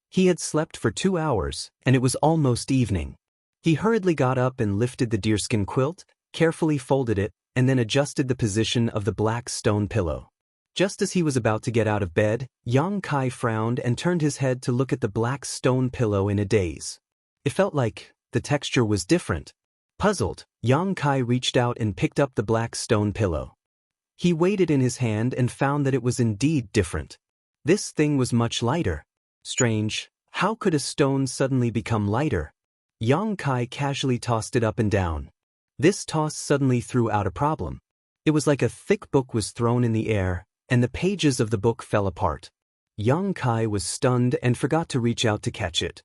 He had slept for 2 hours, and it was almost evening. He hurriedly got up and lifted the deerskin quilt, carefully folded it, and then adjusted the position of the black stone pillow. Just as he was about to get out of bed, Yang Kai frowned and turned his head to look at the black stone pillow in a daze. It felt like the texture was different. Puzzled, Yang Kai reached out and picked up the black stone pillow. He weighed it in his hand and found that it was indeed different. This thing was much lighter. Strange, how could a stone suddenly become lighter? Yang Kai casually tossed it up and down. This toss suddenly threw out a problem. It was like a thick book was thrown in the air, and the pages of the book fell apart. Yang Kai was stunned and forgot to reach out to catch it.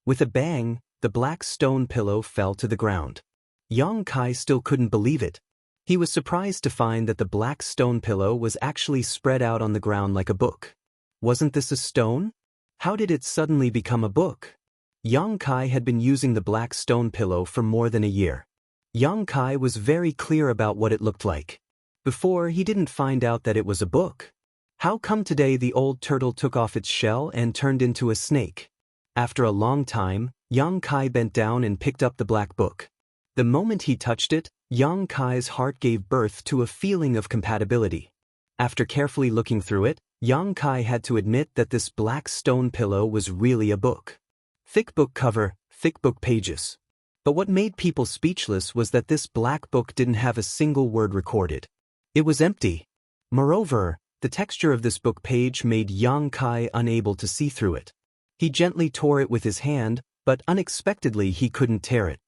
With a bang, the black stone pillow fell to the ground. Yang Kai still couldn't believe it. He was surprised to find that the black stone pillow was actually spread out on the ground like a book. Wasn't this a stone? How did it suddenly become a book? Yang Kai had been using the black stone pillow for more than a year. Yang Kai was very clear about what it looked like. Before, he didn't find out that it was a book. How come today the old turtle took off its shell and turned into a snake? After a long time, Yang Kai bent down and picked up the black book. The moment he touched it, Yang Kai's heart gave birth to a feeling of compatibility. After carefully looking through it, Yang Kai had to admit that this black stone pillow was really a book. Thick book cover, thick book pages. But what made people speechless was that this black book didn't have a single word recorded. It was empty. Moreover, the texture of this book page made Yang Kai unable to see through it. He gently tore it with his hand, but unexpectedly he couldn't tear it.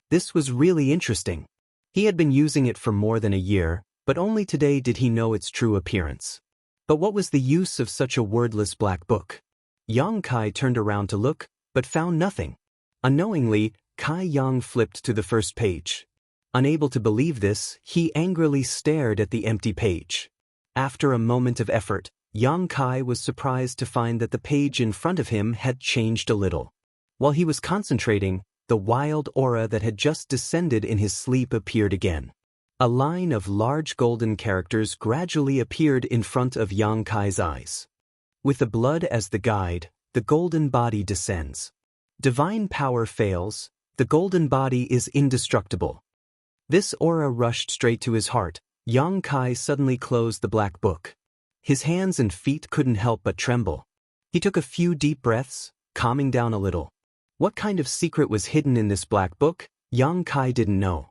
This was really interesting. He had been using it for more than a year, but only today did he know its true appearance. But what was the use of such a wordless black book? Yang Kai turned around to look, but found nothing. Unknowingly, Kai Yang flipped to the first page. Unable to believe this, he angrily stared at the empty page. After a moment of effort, Yang Kai was surprised to find that the page in front of him had changed a little. While he was concentrating, the wild aura that had just descended in his sleep appeared again. A line of large golden characters gradually appeared in front of Yang Kai's eyes. With the blood as the guide, the golden body descends. Divine power fails, the golden body is indestructible. This aura rushed straight to his heart. Yang Kai suddenly closed the black book. His hands and feet couldn't help but tremble. He took a few deep breaths, calming down a little. What kind of secret was hidden in this black book? Yang Kai didn't know.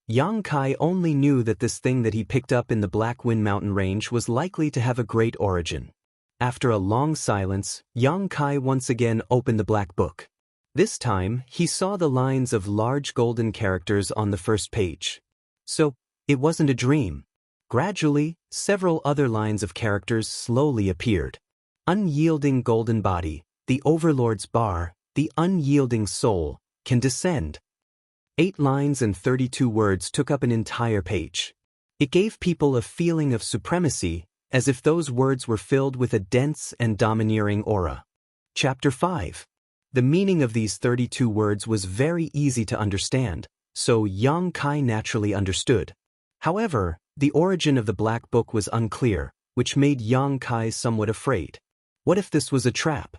Yang Kai only knew that this thing that he picked up in the Black Wind Mountain range was likely to have a great origin. After a long silence, Yang Kai once again opened the black book. This time, he saw the lines of large golden characters on the first page. So, it wasn't a dream. Gradually, several other lines of characters slowly appeared. Unyielding golden body, the overlord's bar, the unyielding soul, can descend. 8 lines and 32 words took up an entire page. It gave people a feeling of supremacy, as if those words were filled with a dense and domineering aura. Chapter 5. The meaning of these 32 words was very easy to understand, so Yang Kai naturally understood. However, the origin of the Black Book was unclear, which made Yang Kai somewhat afraid. What if this was a trap?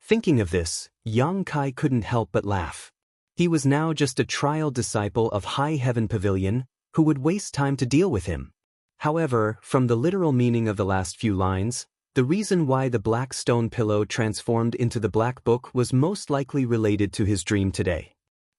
Thinking of this, Yang Kai couldn't help but laugh. He was now just a trial disciple of High Heaven Pavilion, who would waste time to deal with him. However, from the literal meaning of the last few lines, the reason why the black stone pillow transformed into the Black Book was most likely related to his dream today.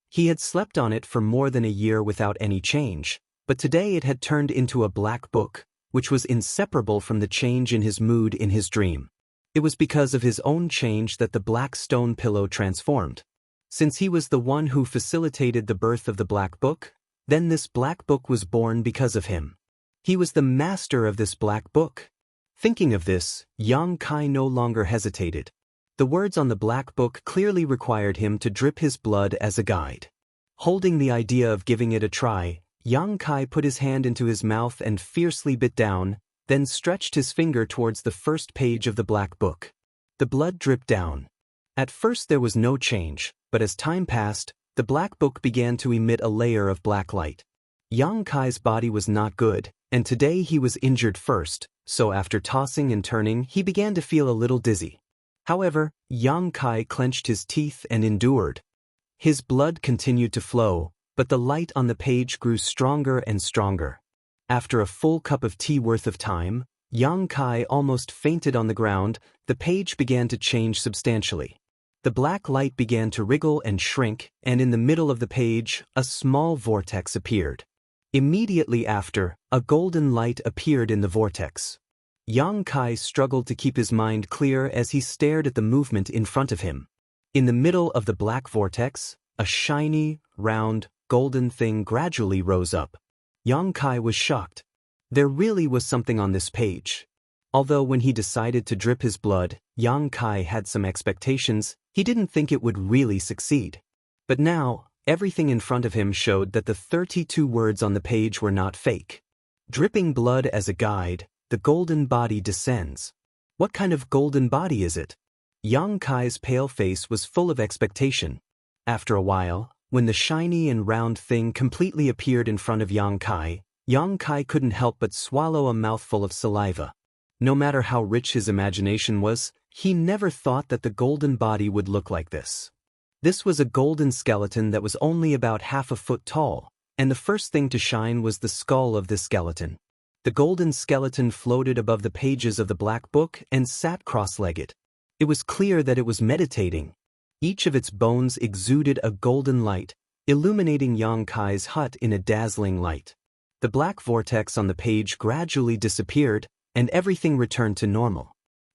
He had slept on it for more than a year without any change, but today it had turned into a Black Book, which was inseparable from the change in his mood in his dream. It was because of his own change that the black stone pillow transformed. Since he was the one who facilitated the birth of the Black Book, then this Black Book was born because of him. He was the master of this Black Book. Thinking of this, Yang Kai no longer hesitated. The words on the Black Book clearly required him to drip his blood as a guide. Holding the idea of giving it a try, Yang Kai put his hand into his mouth and fiercely bit down, then stretched his finger towards the first page of the Black Book. The blood dripped down. At first there was no change, but as time passed, the Black Book began to emit a layer of black light. Yang Kai's body was not good, and today he was injured first, so after tossing and turning he began to feel a little dizzy. However, Yang Kai clenched his teeth and endured. His blood continued to flow, but the light on the page grew stronger and stronger. After a full cup of tea worth of time, Yang Kai almost fainted on the ground. The page began to change substantially. The black light began to wriggle and shrink, and in the middle of the page, a small vortex appeared. Immediately after, a golden light appeared in the vortex. Yang Kai struggled to keep his mind clear as he stared at the movement in front of him. In the middle of the black vortex, a shiny, round, golden thing gradually rose up. Yang Kai was shocked. There really was something on this page. Although when he decided to drip his blood, Yang Kai had some expectations, he didn't think it would really succeed. But now, everything in front of him showed that the 32 words on the page were not fake. Dripping blood as a guide, the golden body descends. What kind of golden body is it? Yang Kai's pale face was full of expectation. After a while, when the shiny and round thing completely appeared in front of Yang Kai couldn't help but swallow a mouthful of saliva. No matter how rich his imagination was, he never thought that the golden body would look like this. This was a golden skeleton that was only about half a foot tall, and the first thing to shine was the skull of this skeleton. The golden skeleton floated above the pages of the Black Book and sat cross-legged. It was clear that it was meditating. Each of its bones exuded a golden light, illuminating Yang Kai's hut in a dazzling light. The black vortex on the page gradually disappeared, and everything returned to normal.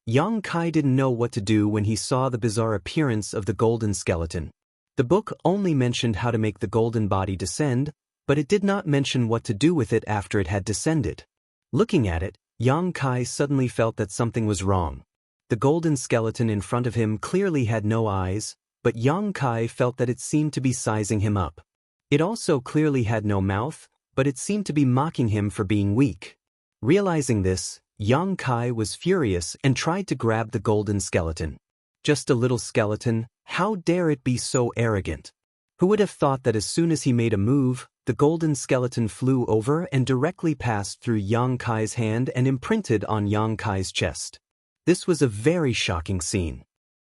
Yang Kai didn't know what to do when he saw the bizarre appearance of the golden skeleton. The book only mentioned how to make the golden body descend, but it did not mention what to do with it after it had descended. Looking at it, Yang Kai suddenly felt that something was wrong. The golden skeleton in front of him clearly had no eyes, but Yang Kai felt that it seemed to be sizing him up. It also clearly had no mouth, but it seemed to be mocking him for being weak. Realizing this, Yang Kai was furious and tried to grab the golden skeleton. Just a little skeleton, how dare it be so arrogant? Who would have thought that as soon as he made a move, the golden skeleton flew over and directly passed through Yang Kai's hand and imprinted on Yang Kai's chest. This was a very shocking scene.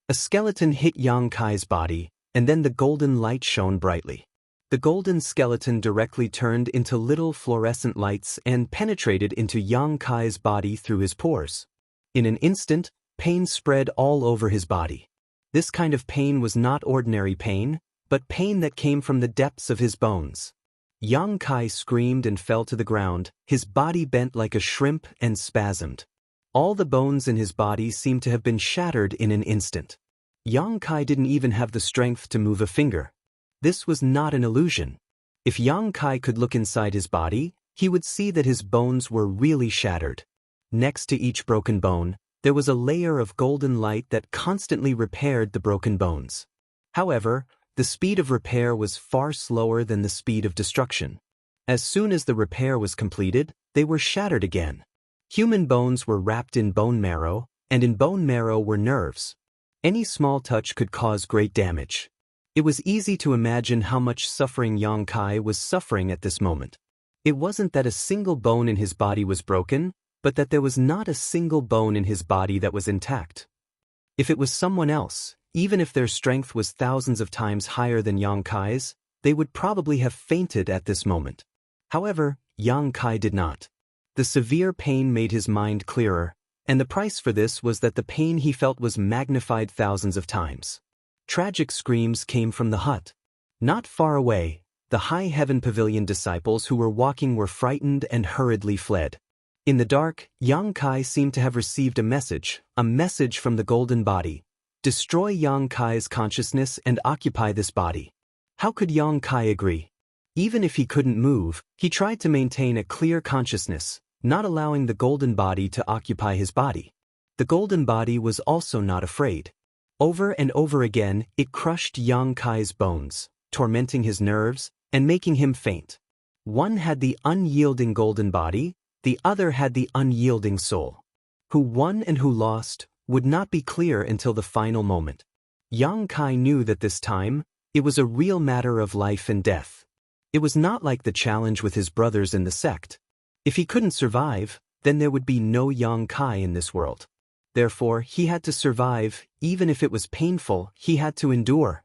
A skeleton hit Yang Kai's body, and then the golden light shone brightly. The golden skeleton directly turned into little fluorescent lights and penetrated into Yang Kai's body through his pores. In an instant, pain spread all over his body. This kind of pain was not ordinary pain, but pain that came from the depths of his bones. Yang Kai screamed and fell to the ground, his body bent like a shrimp and spasmed. All the bones in his body seemed to have been shattered in an instant. Yang Kai didn't even have the strength to move a finger. This was not an illusion. If Yang Kai could look inside his body, he would see that his bones were really shattered. Next to each broken bone, there was a layer of golden light that constantly repaired the broken bones. However, the speed of repair was far slower than the speed of destruction. As soon as the repair was completed, they were shattered again. Human bones were wrapped in bone marrow, and in bone marrow were nerves. Any small touch could cause great damage. It was easy to imagine how much suffering Yang Kai was suffering at this moment. It wasn't that a single bone in his body was broken, but that there was not a single bone in his body that was intact. If it was someone else, even if their strength was thousands of times higher than Yang Kai's, they would probably have fainted at this moment. However, Yang Kai did not. The severe pain made his mind clearer, and the price for this was that the pain he felt was magnified thousands of times. Tragic screams came from the hut. Not far away, the High Heaven Pavilion disciples who were walking were frightened and hurriedly fled. In the dark, Yang Kai seemed to have received a message from the golden body. Destroy Yang Kai's consciousness and occupy this body. How could Yang Kai agree? Even if he couldn't move, he tried to maintain a clear consciousness, not allowing the golden body to occupy his body. The golden body was also not afraid. Over and over again, it crushed Yang Kai's bones, tormenting his nerves, and making him faint. One had the unyielding golden body, the other had the unyielding soul. Who won and who lost would not be clear until the final moment. Yang Kai knew that this time, it was a real matter of life and death. It was not like the challenge with his brothers in the sect. If he couldn't survive, then there would be no Yang Kai in this world. Therefore, he had to survive, even if it was painful, he had to endure.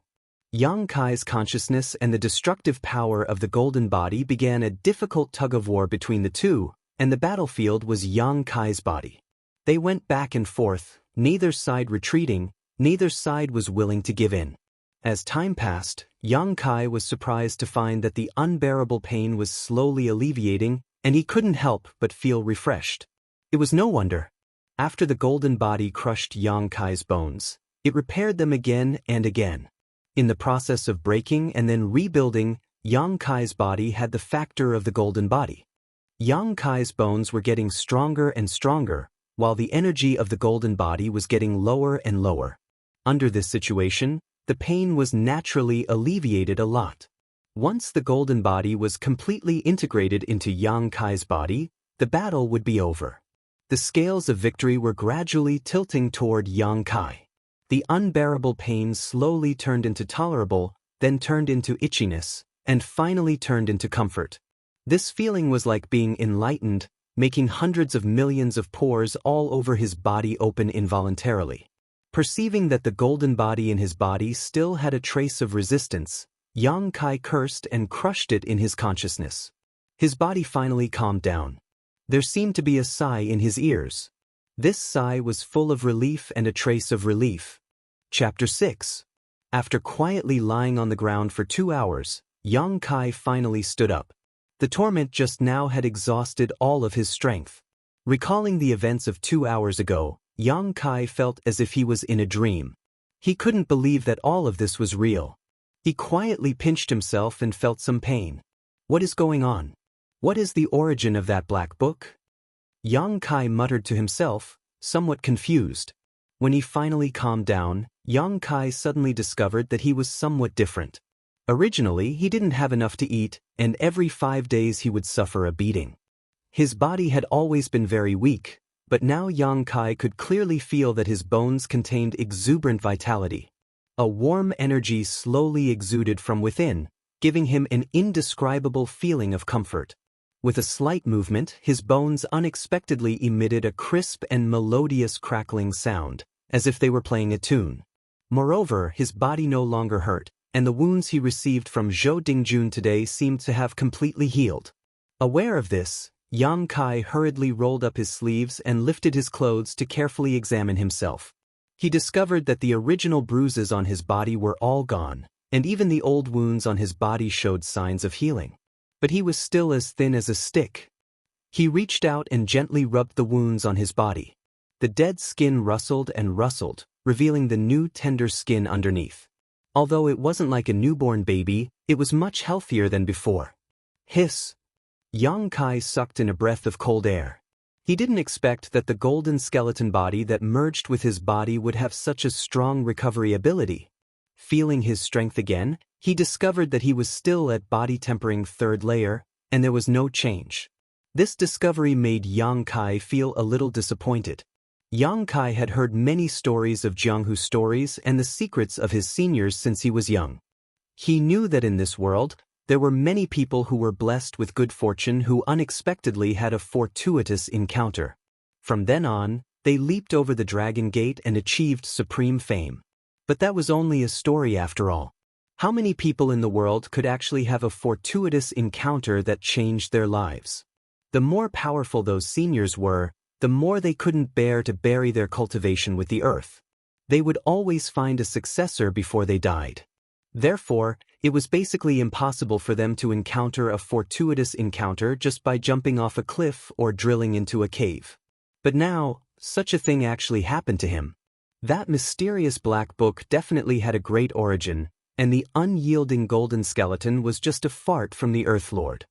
Yang Kai's consciousness and the destructive power of the golden body began a difficult tug-of-war between the two, and the battlefield was Yang Kai's body. They went back and forth, neither side retreating, neither side was willing to give in. As time passed, Yang Kai was surprised to find that the unbearable pain was slowly alleviating, and he couldn't help but feel refreshed. It was no wonder. After the golden body crushed Yang Kai's bones, it repaired them again and again. In the process of breaking and then rebuilding, Yang Kai's body had the factor of the golden body. Yang Kai's bones were getting stronger and stronger, while the energy of the golden body was getting lower and lower. Under this situation, the pain was naturally alleviated a lot. Once the golden body was completely integrated into Yang Kai's body, the battle would be over. The scales of victory were gradually tilting toward Yang Kai. The unbearable pain slowly turned into tolerable, then turned into itchiness, and finally turned into comfort. This feeling was like being enlightened, making hundreds of millions of pores all over his body open involuntarily. Perceiving that the golden body in his body still had a trace of resistance, Yang Kai cursed and crushed it in his consciousness. His body finally calmed down. There seemed to be a sigh in his ears. This sigh was full of relief and a trace of relief. Chapter 6. After quietly lying on the ground for 2 hours, Yang Kai finally stood up. The torment just now had exhausted all of his strength. Recalling the events of 2 hours ago, Yang Kai felt as if he was in a dream. He couldn't believe that all of this was real. He quietly pinched himself and felt some pain. What is going on? What is the origin of that black book? Yang Kai muttered to himself, somewhat confused. When he finally calmed down, Yang Kai suddenly discovered that he was somewhat different. Originally, he didn't have enough to eat, and every 5 days he would suffer a beating. His body had always been very weak, but now Yang Kai could clearly feel that his bones contained exuberant vitality. A warm energy slowly exuded from within, giving him an indescribable feeling of comfort. With a slight movement, his bones unexpectedly emitted a crisp and melodious crackling sound, as if they were playing a tune. Moreover, his body no longer hurt, and the wounds he received from Zhou Dingjun today seemed to have completely healed. Aware of this, Yang Kai hurriedly rolled up his sleeves and lifted his clothes to carefully examine himself. He discovered that the original bruises on his body were all gone, and even the old wounds on his body showed signs of healing. But he was still as thin as a stick. He reached out and gently rubbed the wounds on his body. The dead skin rustled and rustled, revealing the new tender skin underneath. Although it wasn't like a newborn baby, it was much healthier than before. Hiss! Yang Kai sucked in a breath of cold air. He didn't expect that the golden skeleton body that merged with his body would have such a strong recovery ability. Feeling his strength again, he discovered that he was still at body tempering 3rd layer, and there was no change. This discovery made Yang Kai feel a little disappointed. Yang Kai had heard many stories of Jianghu stories and the secrets of his seniors since he was young. He knew that in this world, there were many people who were blessed with good fortune who unexpectedly had a fortuitous encounter. From then on, they leaped over the Dragon Gate and achieved supreme fame. But that was only a story after all. How many people in the world could actually have a fortuitous encounter that changed their lives? The more powerful those seniors were, the more they couldn't bear to bury their cultivation with the earth. They would always find a successor before they died. Therefore, it was basically impossible for them to encounter a fortuitous encounter just by jumping off a cliff or drilling into a cave. But now, such a thing actually happened to him. That mysterious black book definitely had a great origin, and the unyielding golden skeleton was just a fart from the Earth Lord.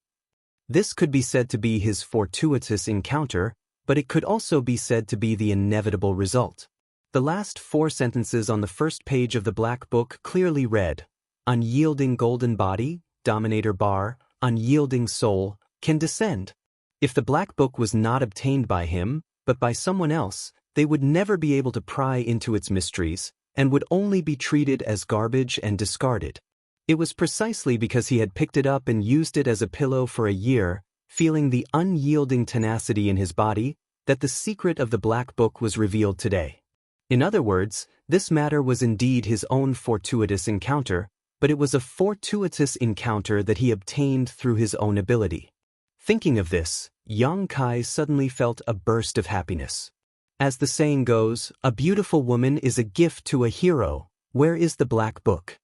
This could be said to be his fortuitous encounter, but it could also be said to be the inevitable result. The last 4 sentences on the first page of the black book clearly read, "Unyielding golden body, dominator bar, unyielding soul, can descend." If the black book was not obtained by him, but by someone else, they would never be able to pry into its mysteries, and would only be treated as garbage and discarded. It was precisely because he had picked it up and used it as a pillow for a year, feeling the unyielding tenacity in his body, that the secret of the black book was revealed today. In other words, this matter was indeed his own fortuitous encounter, but it was a fortuitous encounter that he obtained through his own ability. Thinking of this, Yang Kai suddenly felt a burst of happiness. As the saying goes, a beautiful woman is a gift to a hero. Where is the black book?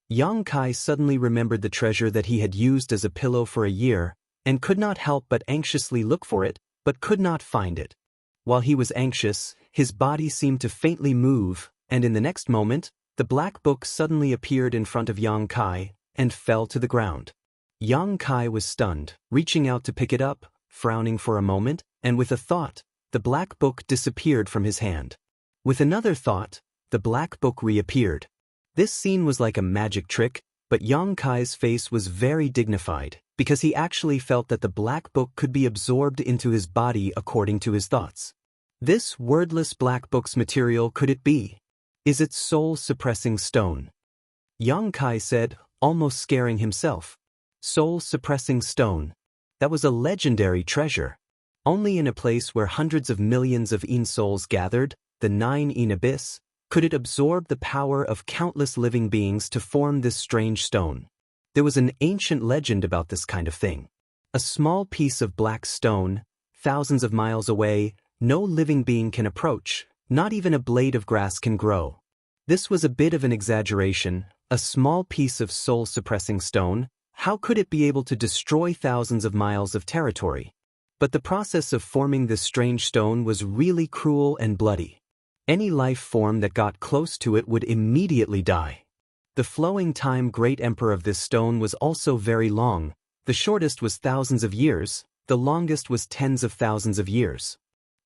Yang Kai suddenly remembered the treasure that he had used as a pillow for a year, and could not help but anxiously look for it, but could not find it. While he was anxious, his body seemed to faintly move, and in the next moment, the black book suddenly appeared in front of Yang Kai, and fell to the ground. Yang Kai was stunned, reaching out to pick it up, frowning for a moment, and with a thought, the black book disappeared from his hand. With another thought, the black book reappeared. This scene was like a magic trick, but Yang Kai's face was very dignified, because he actually felt that the black book could be absorbed into his body according to his thoughts. This wordless black book's material could it be? Is it soul-suppressing stone? Yang Kai said, almost scaring himself. Soul-suppressing stone. That was a legendary treasure. Only in a place where hundreds of millions of Yin souls gathered, the 9 Yin abyss, could it absorb the power of countless living beings to form this strange stone. There was an ancient legend about this kind of thing. A small piece of black stone, thousands of miles away, no living being can approach, not even a blade of grass can grow. This was a bit of an exaggeration, a small piece of soul-suppressing stone. How could it be able to destroy thousands of miles of territory? But the process of forming this strange stone was really cruel and bloody. Any life form that got close to it would immediately die. The flowing time great emperor of this stone was also very long. The shortest was thousands of years, the longest was tens of thousands of years.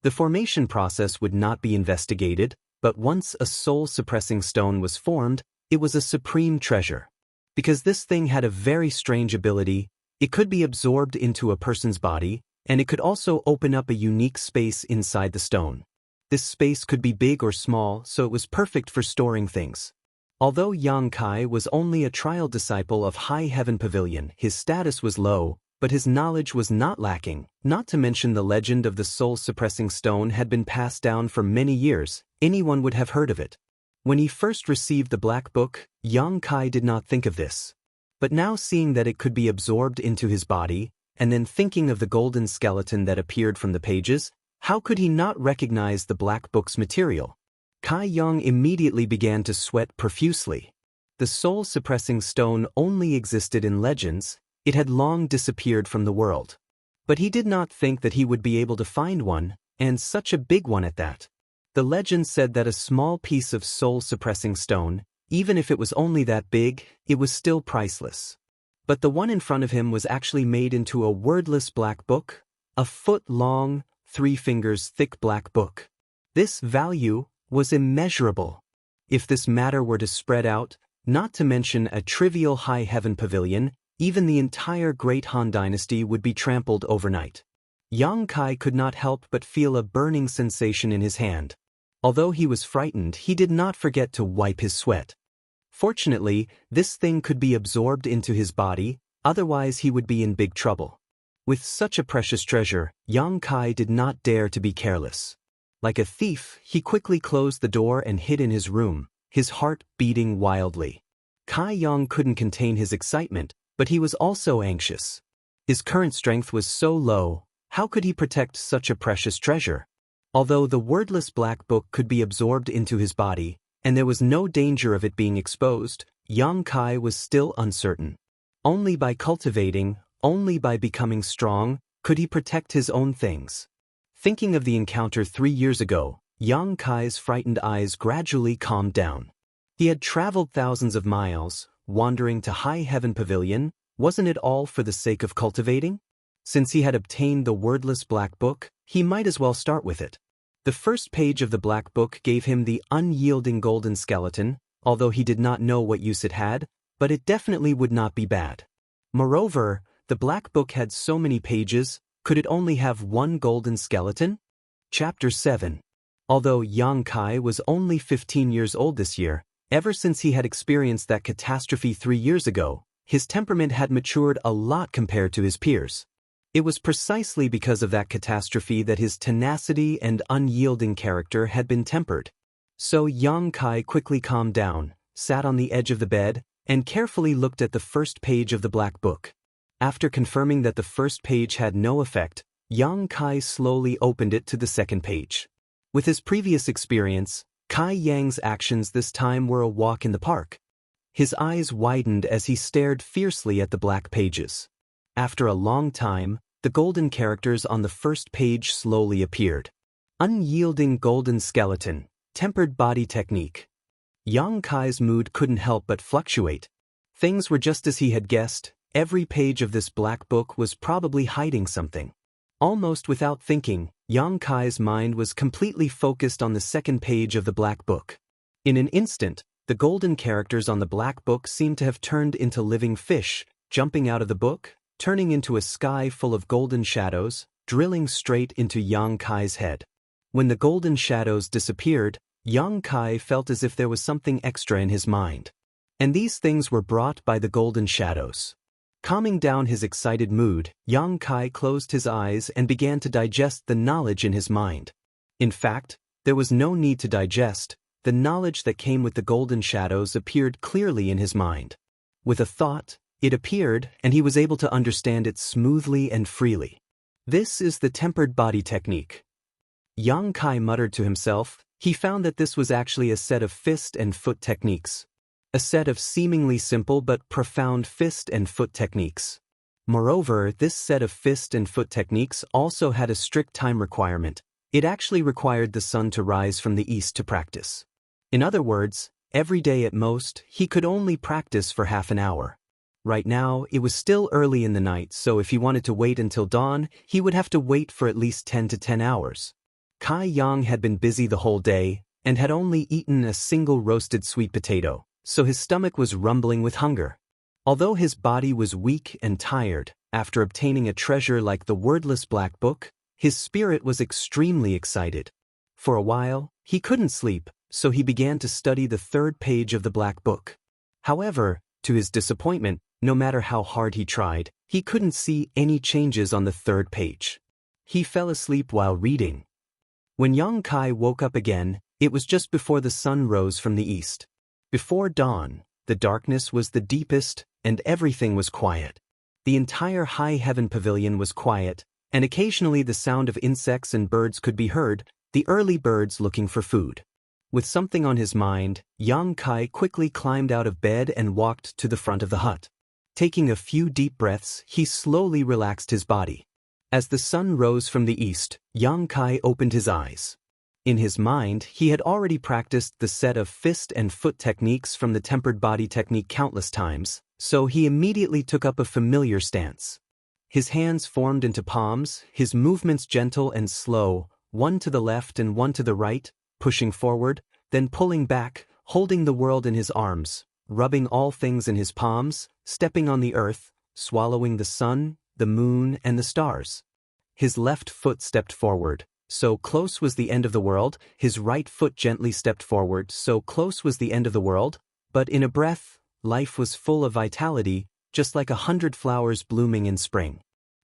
The formation process would not be investigated, but once a soul-suppressing stone was formed, it was a supreme treasure. Because this thing had a very strange ability, it could be absorbed into a person's body, and it could also open up a unique space inside the stone. This space could be big or small, so it was perfect for storing things. Although Yang Kai was only a trial disciple of High Heaven Pavilion, his status was low, but his knowledge was not lacking, not to mention the legend of the soul-suppressing stone had been passed down for many years. Anyone would have heard of it. When he first received the black book, Yang Kai did not think of this. But now seeing that it could be absorbed into his body, and then thinking of the golden skeleton that appeared from the pages, how could he not recognize the black book's material? Kai Yang immediately began to sweat profusely. The soul-suppressing stone only existed in legends. It had long disappeared from the world. But he did not think that he would be able to find one, and such a big one at that. The legend said that a small piece of soul-suppressing stone, even if it was only that big, it was still priceless. But the one in front of him was actually made into a wordless black book, a foot-long, 3 fingers thick black book. This value was immeasurable. If this matter were to spread out, not to mention a trivial High Heaven Pavilion, even the entire Great Han Dynasty would be trampled overnight. Yang Kai could not help but feel a burning sensation in his hand. Although he was frightened, he did not forget to wipe his sweat. Fortunately, this thing could be absorbed into his body, otherwise he would be in big trouble. With such a precious treasure, Yang Kai did not dare to be careless. Like a thief, he quickly closed the door and hid in his room, his heart beating wildly. Kai Yang couldn't contain his excitement, but he was also anxious. His current strength was so low, how could he protect such a precious treasure? Although the wordless black book could be absorbed into his body, and there was no danger of it being exposed, Yang Kai was still uncertain. Only by cultivating, only by becoming strong, could he protect his own things. Thinking of the encounter 3 years ago, Yang Kai's frightened eyes gradually calmed down. He had traveled thousands of miles, wandering to High Heaven Pavilion. Wasn't it all for the sake of cultivating? Since he had obtained the wordless black book, he might as well start with it. The first page of the black book gave him the unyielding golden skeleton, although he did not know what use it had, but it definitely would not be bad. Moreover, the black book had so many pages, could it only have one golden skeleton? Chapter 7. Although Yang Kai was only 15 years old this year, ever since he had experienced that catastrophe 3 years ago, his temperament had matured a lot compared to his peers. It was precisely because of that catastrophe that his tenacity and unyielding character had been tempered. So Yang Kai quickly calmed down, sat on the edge of the bed, and carefully looked at the first page of the black book. After confirming that the first page had no effect, Yang Kai slowly opened it to the second page. With his previous experience, Kai Yang's actions this time were a walk in the park. His eyes widened as he stared fiercely at the black pages. After a long time, the golden characters on the first page slowly appeared. Unyielding golden skeleton, tempered body technique. Yang Kai's mood couldn't help but fluctuate. Things were just as he had guessed. Every page of this black book was probably hiding something. Almost without thinking, Yang Kai's mind was completely focused on the second page of the black book. In an instant, the golden characters on the black book seemed to have turned into living fish, jumping out of the book, turning into a sky full of golden shadows, drilling straight into Yang Kai's head. When the golden shadows disappeared, Yang Kai felt as if there was something extra in his mind. And these things were brought by the golden shadows. Calming down his excited mood, Yang Kai closed his eyes and began to digest the knowledge in his mind. In fact, there was no need to digest. The knowledge that came with the golden shadows appeared clearly in his mind. With a thought, it appeared, and he was able to understand it smoothly and freely. This is the tempered body technique. Yang Kai muttered to himself. He found that this was actually a set of fist and foot techniques. A set of seemingly simple but profound fist and foot techniques. Moreover, this set of fist and foot techniques also had a strict time requirement. It actually required the sun to rise from the east to practice. In other words, every day at most, he could only practice for half an hour. Right now, it was still early in the night, so if he wanted to wait until dawn, he would have to wait for at least 10 to 10 hours. Kai Yang had been busy the whole day, and had only eaten a single roasted sweet potato, so his stomach was rumbling with hunger. Although his body was weak and tired, after obtaining a treasure like the wordless black book, his spirit was extremely excited. For a while, he couldn't sleep, so he began to study the third page of the black book. However, to his disappointment, no matter how hard he tried, he couldn't see any changes on the third page. He fell asleep while reading. When Yang Kai woke up again, it was just before the sun rose from the east. Before dawn, the darkness was the deepest, and everything was quiet. The entire High Heaven Pavilion was quiet, and occasionally the sound of insects and birds could be heard, the early birds looking for food. With something on his mind, Yang Kai quickly climbed out of bed and walked to the front of the hut. Taking a few deep breaths, he slowly relaxed his body. As the sun rose from the east, Yang Kai opened his eyes. In his mind, he had already practiced the set of fist and foot techniques from the tempered body technique countless times, so he immediately took up a familiar stance. His hands formed into palms, his movements gentle and slow, one to the left and one to the right, pushing forward, then pulling back, holding the world in his arms, rubbing all things in his palms, stepping on the earth, swallowing the sun, the moon, and the stars. his left foot stepped forward. So close was the end of the world, his right foot gently stepped forward, so close was the end of the world, but in a breath, life was full of vitality, just like 100 flowers blooming in spring.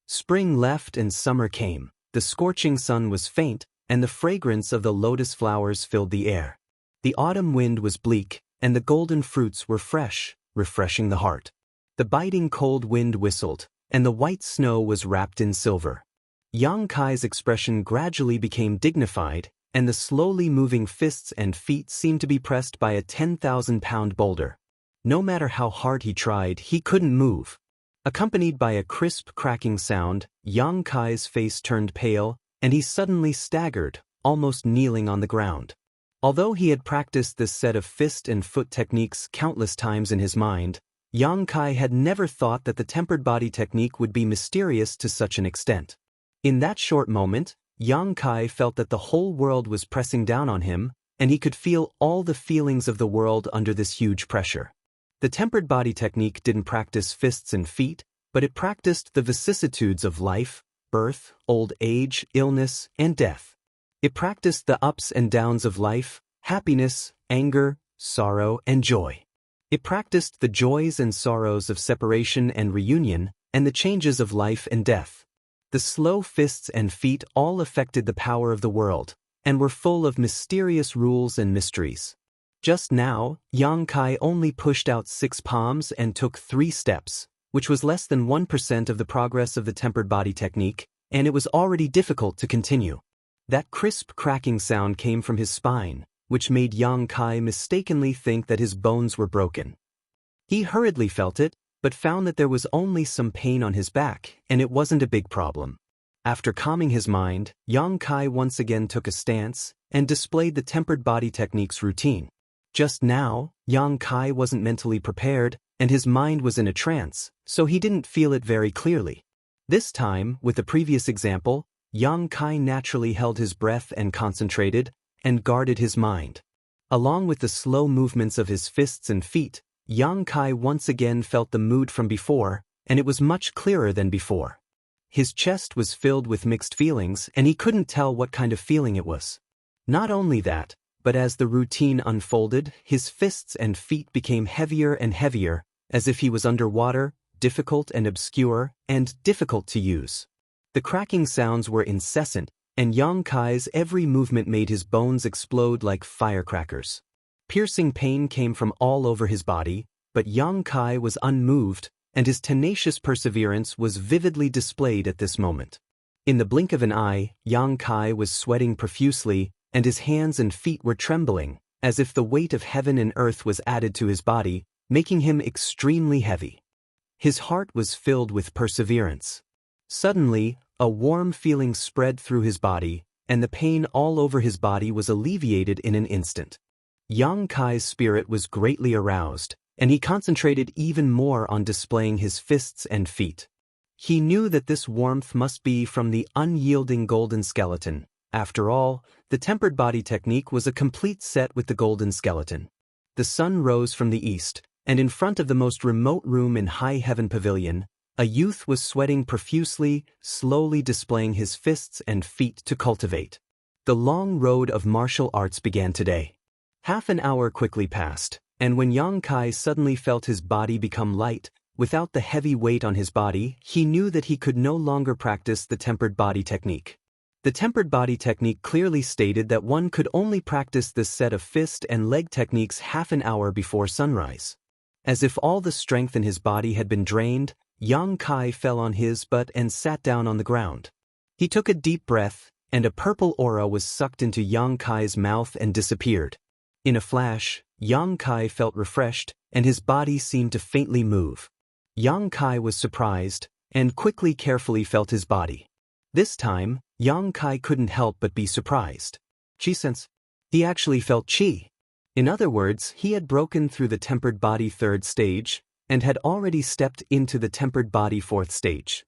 Spring left and summer came, the scorching sun was faint, and the fragrance of the lotus flowers filled the air. The autumn wind was bleak, and the golden fruits were fresh, refreshing the heart. The biting cold wind whistled, and the white snow was wrapped in silver. Yang Kai's expression gradually became dignified, and the slowly moving fists and feet seemed to be pressed by a 10,000-pound boulder. No matter how hard he tried, he couldn't move. Accompanied by a crisp cracking sound, Yang Kai's face turned pale, and he suddenly staggered, almost kneeling on the ground. Although he had practiced this set of fist and foot techniques countless times in his mind, Yang Kai had never thought that the tempered body technique would be mysterious to such an extent. In that short moment, Yang Kai felt that the whole world was pressing down on him, and he could feel all the feelings of the world under this huge pressure. The tempered body technique didn't practice fists and feet, but it practiced the vicissitudes of life, birth, old age, illness, and death. It practiced the ups and downs of life, happiness, anger, sorrow, and joy. It practiced the joys and sorrows of separation and reunion, and the changes of life and death. The slow fists and feet all affected the power of the world, and were full of mysterious rules and mysteries. Just now, Yang Kai only pushed out 6 palms and took 3 steps, which was less than 1% of the progress of the tempered body technique, and it was already difficult to continue. That crisp cracking sound came from his spine, which made Yang Kai mistakenly think that his bones were broken. He hurriedly felt it, but found that there was only some pain on his back, and it wasn't a big problem. After calming his mind, Yang Kai once again took a stance and displayed the tempered body technique's routine. Just now, Yang Kai wasn't mentally prepared, and his mind was in a trance, so he didn't feel it very clearly. This time, with the previous example, Yang Kai naturally held his breath and concentrated, and guarded his mind. Along with the slow movements of his fists and feet, Yang Kai once again felt the mood from before, and it was much clearer than before. His chest was filled with mixed feelings, and he couldn't tell what kind of feeling it was. Not only that, but as the routine unfolded, his fists and feet became heavier and heavier, as if he was underwater, difficult and obscure, and difficult to use. The cracking sounds were incessant, and Yang Kai's every movement made his bones explode like firecrackers. Piercing pain came from all over his body, but Yang Kai was unmoved, and his tenacious perseverance was vividly displayed at this moment. In the blink of an eye, Yang Kai was sweating profusely, and his hands and feet were trembling, as if the weight of heaven and earth was added to his body, making him extremely heavy. His heart was filled with perseverance. Suddenly, a warm feeling spread through his body, and the pain all over his body was alleviated in an instant. Yang Kai's spirit was greatly aroused, and he concentrated even more on displaying his fists and feet. He knew that this warmth must be from the unyielding golden skeleton. After all, the tempered body technique was a complete set with the golden skeleton. The sun rose from the east, and in front of the most remote room in High Heaven Pavilion, a youth was sweating profusely, slowly displaying his fists and feet to cultivate. The long road of martial arts began today. Half an hour quickly passed, and when Yang Kai suddenly felt his body become light, without the heavy weight on his body, he knew that he could no longer practice the tempered body technique. The tempered body technique clearly stated that one could only practice this set of fist and leg techniques half an hour before sunrise. As if all the strength in his body had been drained, Yang Kai fell on his butt and sat down on the ground. He took a deep breath, and a purple aura was sucked into Yang Kai's mouth and disappeared. In a flash, Yang Kai felt refreshed, and his body seemed to faintly move. Yang Kai was surprised, and quickly carefully felt his body. This time, Yang Kai couldn't help but be surprised. Qi sense. He actually felt qi. In other words, he had broken through the tempered body 3rd stage, and had already stepped into the tempered body 4th stage.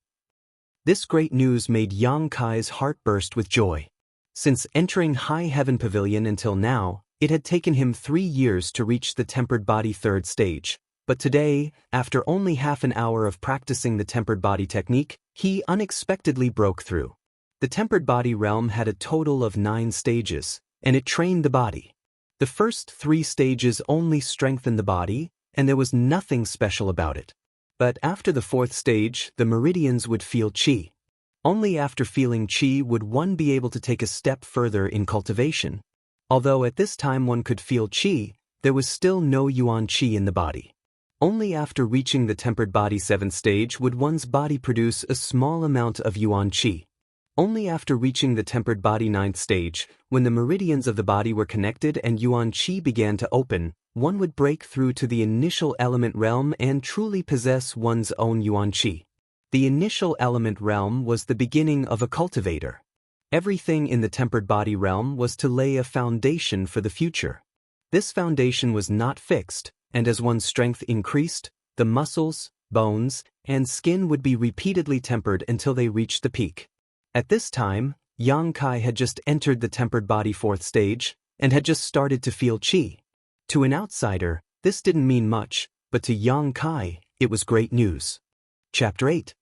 This great news made Yang Kai's heart burst with joy. Since entering High Heaven Pavilion until now, it had taken him 3 years to reach the tempered body 3rd stage, but today, after only half an hour of practicing the tempered body technique, he unexpectedly broke through. The tempered body realm had a total of 9 stages, and it trained the body. The first 3 stages only strengthened the body, and there was nothing special about it. But after the 4th stage, the meridians would feel qi. Only after feeling qi would one be able to take a step further in cultivation. Although at this time one could feel qi, there was still no yuan qi in the body. Only after reaching the tempered body 7th stage would one's body produce a small amount of yuan qi. Only after reaching the tempered body 9th stage, when the meridians of the body were connected and yuan qi began to open, one would break through to the initial element realm and truly possess one's own yuan qi. The initial element realm was the beginning of a cultivator. Everything in the tempered body realm was to lay a foundation for the future. This foundation was not fixed, and as one's strength increased, the muscles, bones, and skin would be repeatedly tempered until they reached the peak. At this time, Yang Kai had just entered the tempered body 4th stage, and had just started to feel qi. To an outsider, this didn't mean much, but to Yang Kai, it was great news. Chapter 8.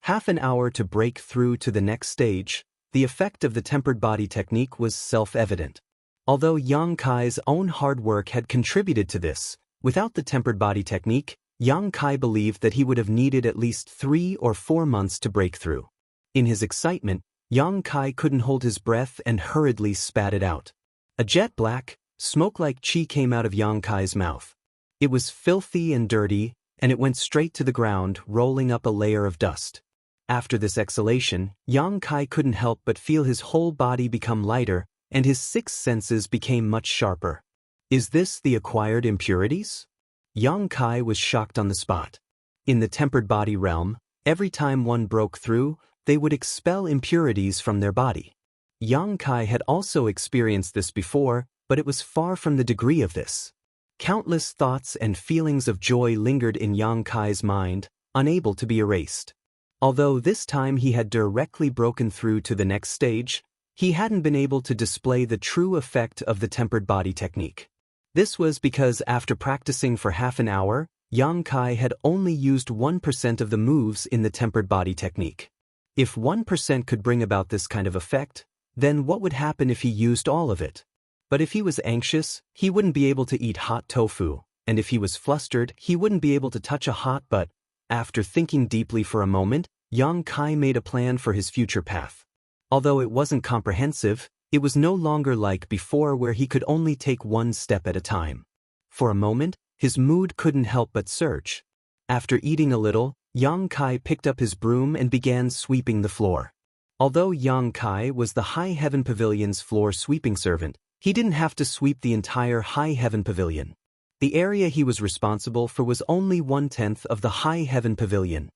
Half an hour to break through to the next stage. The effect of the tempered body technique was self-evident. Although Yang Kai's own hard work had contributed to this, without the tempered body technique, Yang Kai believed that he would have needed at least 3 or 4 months to break through. In his excitement, Yang Kai couldn't hold his breath and hurriedly spat it out. A jet black, smoke-like qi came out of Yang Kai's mouth. It was filthy and dirty, and it went straight to the ground, rolling up a layer of dust. After this exhalation, Yang Kai couldn't help but feel his whole body become lighter, and his 6 senses became much sharper. Is this the acquired impurities? Yang Kai was shocked on the spot. In the tempered body realm, every time one broke through, they would expel impurities from their body. Yang Kai had also experienced this before, but it was far from the degree of this. Countless thoughts and feelings of joy lingered in Yang Kai's mind, unable to be erased. Although this time he had directly broken through to the next stage, he hadn't been able to display the true effect of the tempered body technique. This was because after practicing for half an hour, Yang Kai had only used 1% of the moves in the tempered body technique. If 1% could bring about this kind of effect, then what would happen if he used all of it? But if he was anxious, he wouldn't be able to eat hot tofu, and if he was flustered, he wouldn't be able to touch a hot butt. After thinking deeply for a moment, Yang Kai made a plan for his future path. Although it wasn't comprehensive, it was no longer like before where he could only take 1 step at a time. For a moment, his mood couldn't help but surge. After eating a little, Yang Kai picked up his broom and began sweeping the floor. Although Yang Kai was the High Heaven Pavilion's floor sweeping servant, he didn't have to sweep the entire High Heaven Pavilion. The area he was responsible for was only 1/10 of the High Heaven Pavilion.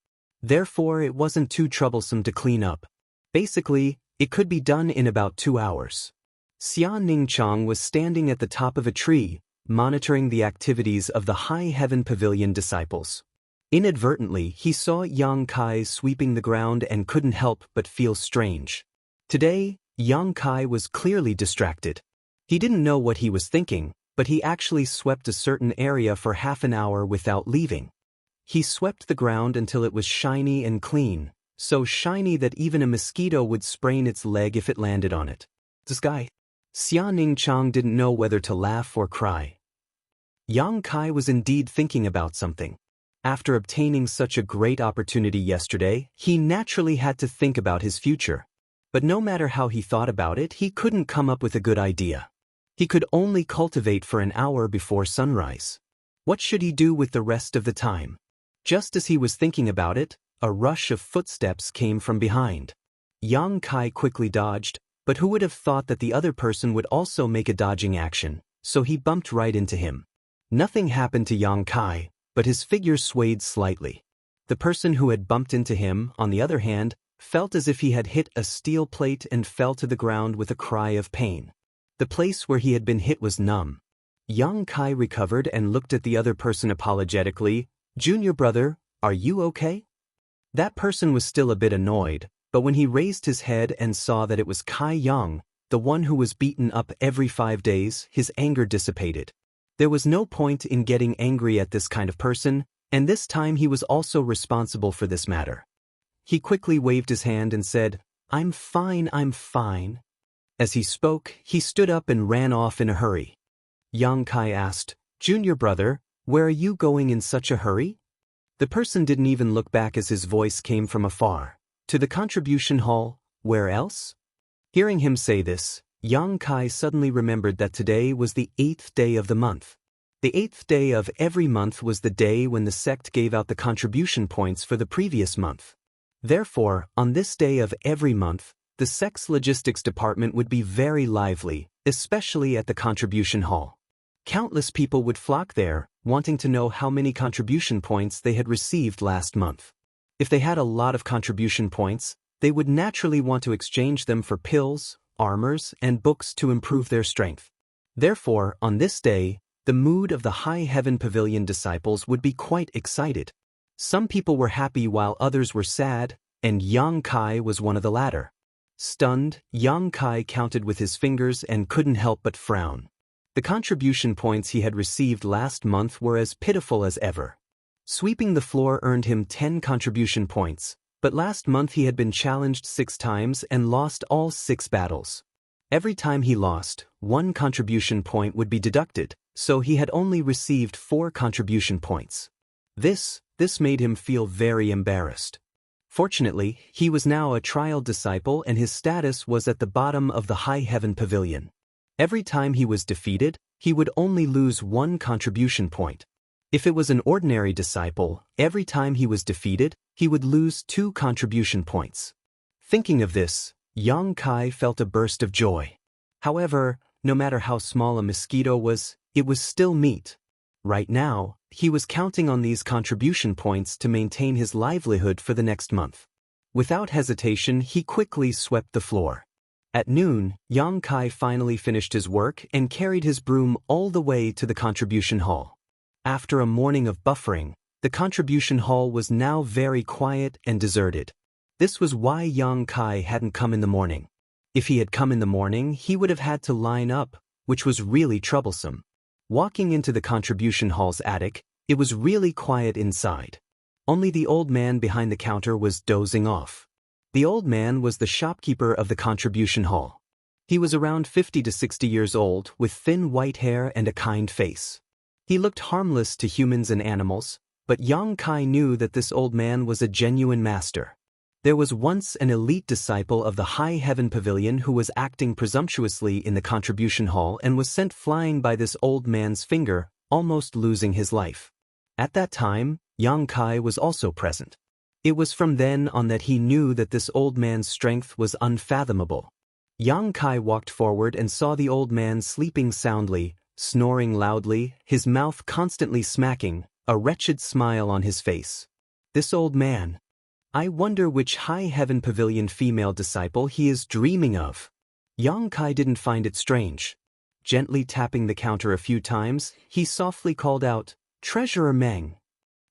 Therefore, it wasn't too troublesome to clean up. Basically, it could be done in about 2 hours. Xia Ningchang was standing at the top of a tree, monitoring the activities of the High Heaven Pavilion disciples. Inadvertently, he saw Yang Kai sweeping the ground and couldn't help but feel strange. Today, Yang Kai was clearly distracted. He didn't know what he was thinking, but he actually swept a certain area for half an hour without leaving. He swept the ground until it was shiny and clean, so shiny that even a mosquito would sprain its leg if it landed on it. This guy. Xia Ningchang didn't know whether to laugh or cry. Yang Kai was indeed thinking about something. After obtaining such a great opportunity yesterday, he naturally had to think about his future. But no matter how he thought about it, he couldn't come up with a good idea. He could only cultivate for an hour before sunrise. What should he do with the rest of the time? Just as he was thinking about it, a rush of footsteps came from behind. Yang Kai quickly dodged, but who would have thought that the other person would also make a dodging action, so he bumped right into him. Nothing happened to Yang Kai, but his figure swayed slightly. The person who had bumped into him, on the other hand, felt as if he had hit a steel plate and fell to the ground with a cry of pain. The place where he had been hit was numb. Yang Kai recovered and looked at the other person apologetically. "Junior brother, are you okay?" That person was still a bit annoyed, but when he raised his head and saw that it was Kai Yang, the one who was beaten up every 5 days, his anger dissipated. There was no point in getting angry at this kind of person, and this time he was also responsible for this matter. He quickly waved his hand and said, I'm fine, I'm fine. As he spoke, he stood up and ran off in a hurry. Yang Kai asked, Junior brother, where are you going in such a hurry? The person didn't even look back as his voice came from afar. To the contribution hall, where else? Hearing him say this, Yang Kai suddenly remembered that today was the 8th day of the month. The 8th day of every month was the day when the sect gave out the contribution points for the previous month. Therefore, on this day of every month, the sect's logistics department would be very lively, especially at the contribution hall. Countless people would flock there, wanting to know how many contribution points they had received last month. If they had a lot of contribution points, they would naturally want to exchange them for pills, armors, and books to improve their strength. Therefore, on this day, the mood of the High Heaven Pavilion disciples would be quite excited. Some people were happy while others were sad, and Yang Kai was one of the latter. Stunned, Yang Kai counted with his fingers and couldn't help but frown. The contribution points he had received last month were as pitiful as ever. Sweeping the floor earned him 10 contribution points, but last month he had been challenged 6 times and lost all 6 battles. Every time he lost, 1 contribution point would be deducted, so he had only received 4 contribution points. This made him feel very embarrassed. Fortunately, he was now a trial disciple and his status was at the bottom of the High Heaven Pavilion. Every time he was defeated, he would only lose 1 contribution point. If it was an ordinary disciple, every time he was defeated, he would lose 2 contribution points. Thinking of this, Yang Kai felt a burst of joy. However, no matter how small a mosquito was, it was still meat. Right now, he was counting on these contribution points to maintain his livelihood for the next month. Without hesitation, he quickly swept the floor. At noon, Yang Kai finally finished his work and carried his broom all the way to the contribution hall. After a morning of buffering, the contribution hall was now very quiet and deserted. This was why Yang Kai hadn't come in the morning. If he had come in the morning, he would have had to line up, which was really troublesome. Walking into the contribution hall's attic, it was really quiet inside. Only the old man behind the counter was dozing off. The old man was the shopkeeper of the contribution hall. He was around 50 to 60 years old, with thin white hair and a kind face. He looked harmless to humans and animals, but Yang Kai knew that this old man was a genuine master. There was once an elite disciple of the High Heaven Pavilion who was acting presumptuously in the contribution hall and was sent flying by this old man's finger, almost losing his life. At that time, Yang Kai was also present. It was from then on that he knew that this old man's strength was unfathomable. Yang Kai walked forward and saw the old man sleeping soundly, snoring loudly, his mouth constantly smacking, a wretched smile on his face. This old man. I wonder which High Heaven Pavilion female disciple he is dreaming of. Yang Kai didn't find it strange. Gently tapping the counter a few times, he softly called out, Treasurer Meng.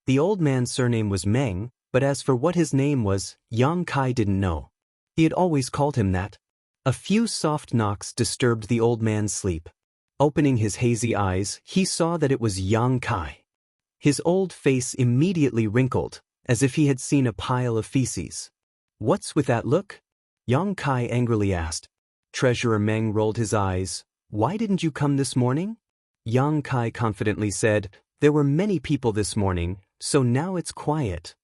The old man's surname was Meng, but as for what his name was, Yang Kai didn't know. He had always called him that. A few soft knocks disturbed the old man's sleep. Opening his hazy eyes, he saw that it was Yang Kai. His old face immediately wrinkled, as if he had seen a pile of feces. What's with that look? Yang Kai angrily asked. Treasurer Meng rolled his eyes. Why didn't you come this morning? Yang Kai confidently said, There were many people this morning, so now it's quiet.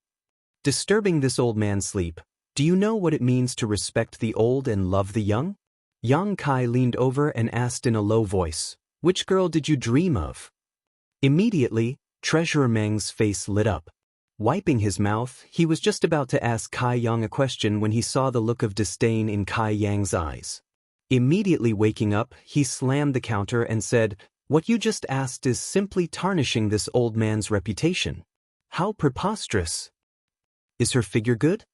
Disturbing this old man's sleep, do you know what it means to respect the old and love the young? Yang Kai leaned over and asked in a low voice, Which girl did you dream of? Immediately, Treasurer Meng's face lit up. Wiping his mouth, he was just about to ask Kai Yang a question when he saw the look of disdain in Kai Yang's eyes. Immediately waking up, he slammed the counter and said, What you just asked is simply tarnishing this old man's reputation. How preposterous! Is her figure good?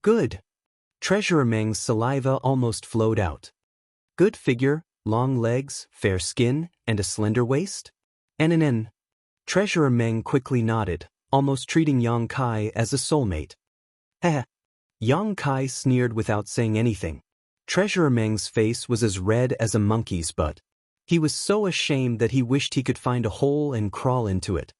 Good. Treasurer Meng's saliva almost flowed out. Good figure, long legs, fair skin, and a slender waist? NNN. Treasurer Meng quickly nodded, almost treating Yang Kai as a soulmate. Heh. Yang Kai sneered without saying anything. Treasurer Meng's face was as red as a monkey's butt. He was so ashamed that he wished he could find a hole and crawl into it.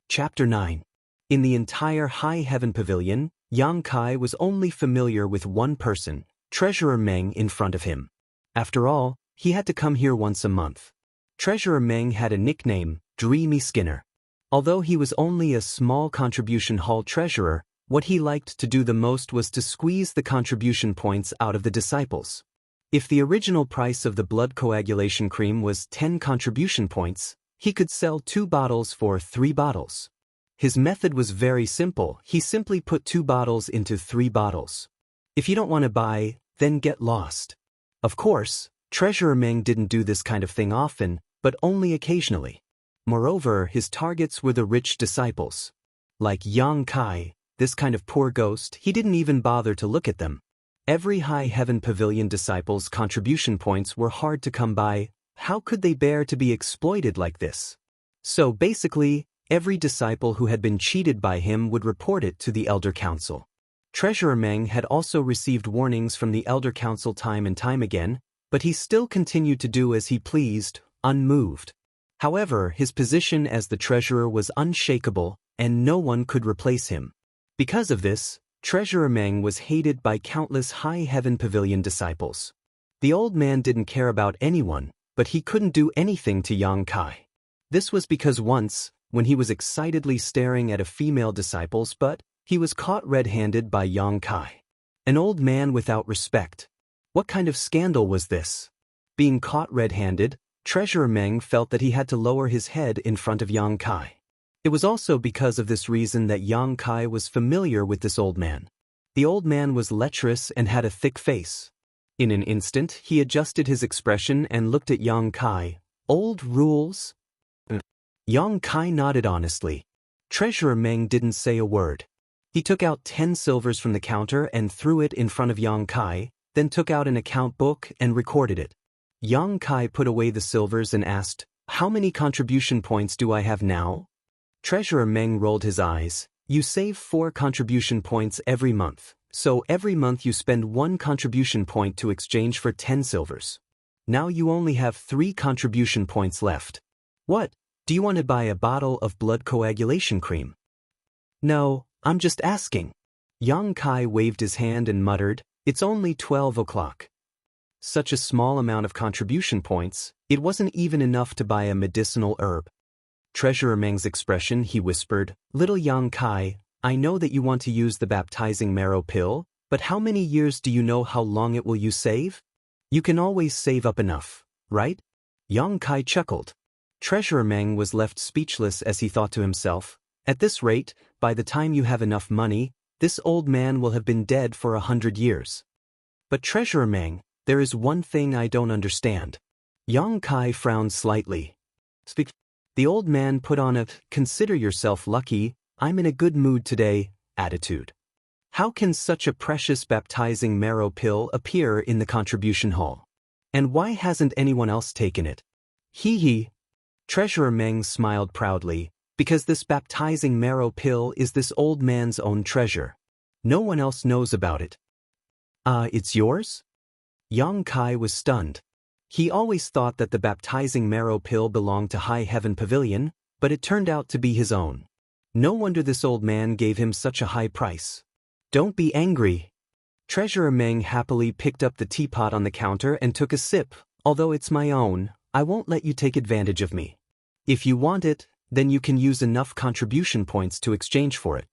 Chapter 9. In the entire High Heaven Pavilion, Yang Kai was only familiar with one person, Treasurer Meng in front of him. After all, he had to come here once a month. Treasurer Meng had a nickname, Dreamy Skinner. Although he was only a small contribution hall treasurer, what he liked to do the most was to squeeze the contribution points out of the disciples. If the original price of the blood coagulation cream was 10 contribution points, he could sell 2 bottles for 3 bottles. His method was very simple. He simply put 2 bottles into 3 bottles. If you don't want to buy, then get lost. Of course, Treasurer Meng didn't do this kind of thing often, but only occasionally. Moreover, his targets were the rich disciples. Like Yang Kai, this kind of poor ghost, he didn't even bother to look at them. Every High Heaven Pavilion disciples' contribution points were hard to come by. How could they bear to be exploited like this? So basically, every disciple who had been cheated by him would report it to the Elder Council. Treasurer Meng had also received warnings from the Elder Council time and time again, but he still continued to do as he pleased, unmoved. However, his position as the treasurer was unshakable, and no one could replace him. Because of this, Treasurer Meng was hated by countless High Heaven Pavilion disciples. The old man didn't care about anyone, but he couldn't do anything to Yang Kai. This was because once, when he was excitedly staring at a female disciple's butt, he was caught red-handed by Yang Kai. An old man without respect. What kind of scandal was this? Being caught red-handed, Treasurer Meng felt that he had to lower his head in front of Yang Kai. It was also because of this reason that Yang Kai was familiar with this old man. The old man was lecherous and had a thick face. In an instant, he adjusted his expression and looked at Yang Kai. Old rules? Yang Kai nodded honestly. Treasurer Meng didn't say a word. He took out 10 silvers from the counter and threw it in front of Yang Kai, then took out an account book and recorded it. Yang Kai put away the silvers and asked, "How many contribution points do I have now?" Treasurer Meng rolled his eyes. "You save 4 contribution points every month, so every month you spend 1 contribution point to exchange for 10 silvers. Now you only have 3 contribution points left. What? Do you want to buy a bottle of blood coagulation cream?" "No, I'm just asking." Yang Kai waved his hand and muttered, "It's only 12 o'clock. Such a small amount of contribution points, it wasn't even enough to buy a medicinal herb. Treasurer Meng's expression, he whispered, "Little Yang Kai, I know that you want to use the baptizing marrow pill, but how many years do you know how long it will you save? You can always save up enough, right?" Yang Kai chuckled. Treasurer Meng was left speechless as he thought to himself, "At this rate, by the time you have enough money, this old man will have been dead for 100 years. But Treasurer Meng, there is one thing I don't understand." Yang Kai frowned slightly. The old man put on a "consider yourself lucky, I'm in a good mood today" attitude. How can such a precious baptizing marrow pill appear in the contribution hall? And why hasn't anyone else taken it? Hee. Treasurer Meng smiled proudly, because this baptizing marrow pill is this old man's own treasure. No one else knows about it. It's yours? Yang Kai was stunned. He always thought that the baptizing marrow pill belonged to High Heaven Pavilion, but it turned out to be his own. No wonder this old man gave him such a high price. Don't be angry. Treasurer Meng happily picked up the teapot on the counter and took a sip. Although it's my own, I won't let you take advantage of me. If you want it, then you can use enough contribution points to exchange for it.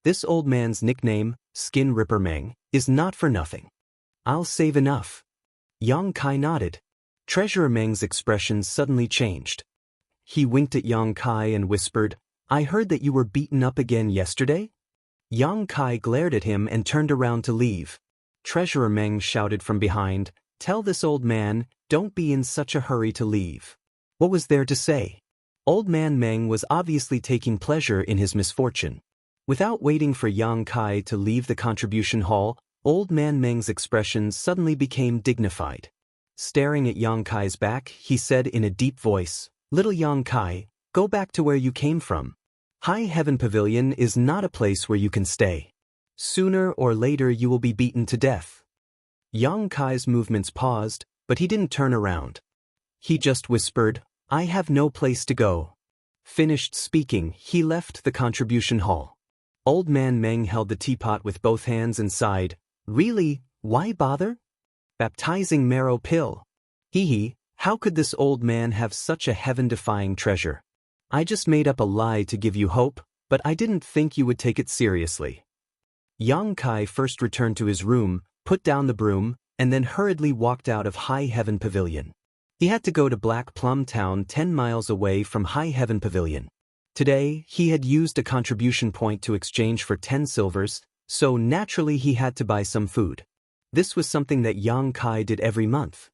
This old man's nickname, Skin Ripper Meng, is not for nothing. I'll save enough. Yang Kai nodded. Treasurer Meng's expression suddenly changed. He winked at Yang Kai and whispered, "I heard that you were beaten up again yesterday?" Yang Kai glared at him and turned around to leave. Treasurer Meng shouted from behind, "Tell this old man, don't be in such a hurry to leave." What was there to say? Old man Meng was obviously taking pleasure in his misfortune. Without waiting for Yang Kai to leave the contribution hall, old man Meng's expression suddenly became dignified. Staring at Yang Kai's back, he said in a deep voice, "Little Yang Kai, go back to where you came from. High Heaven Pavilion is not a place where you can stay. Sooner or later you will be beaten to death." Yang Kai's movements paused, but he didn't turn around. He just whispered, "I have no place to go." Finished speaking, he left the contribution hall. Old man Meng held the teapot with both hands and sighed, "Really, why bother? Baptizing marrow pill. Hee hee, how could this old man have such a heaven-defying treasure? I just made up a lie to give you hope, but I didn't think you would take it seriously. Yang Kai first returned to his room, put down the broom, and then hurriedly walked out of High Heaven Pavilion. He had to go to Black Plum Town 10 miles away from High Heaven Pavilion. Today, he had used a contribution point to exchange for 10 silvers, so naturally he had to buy some food. This was something that Yang Kai did every month.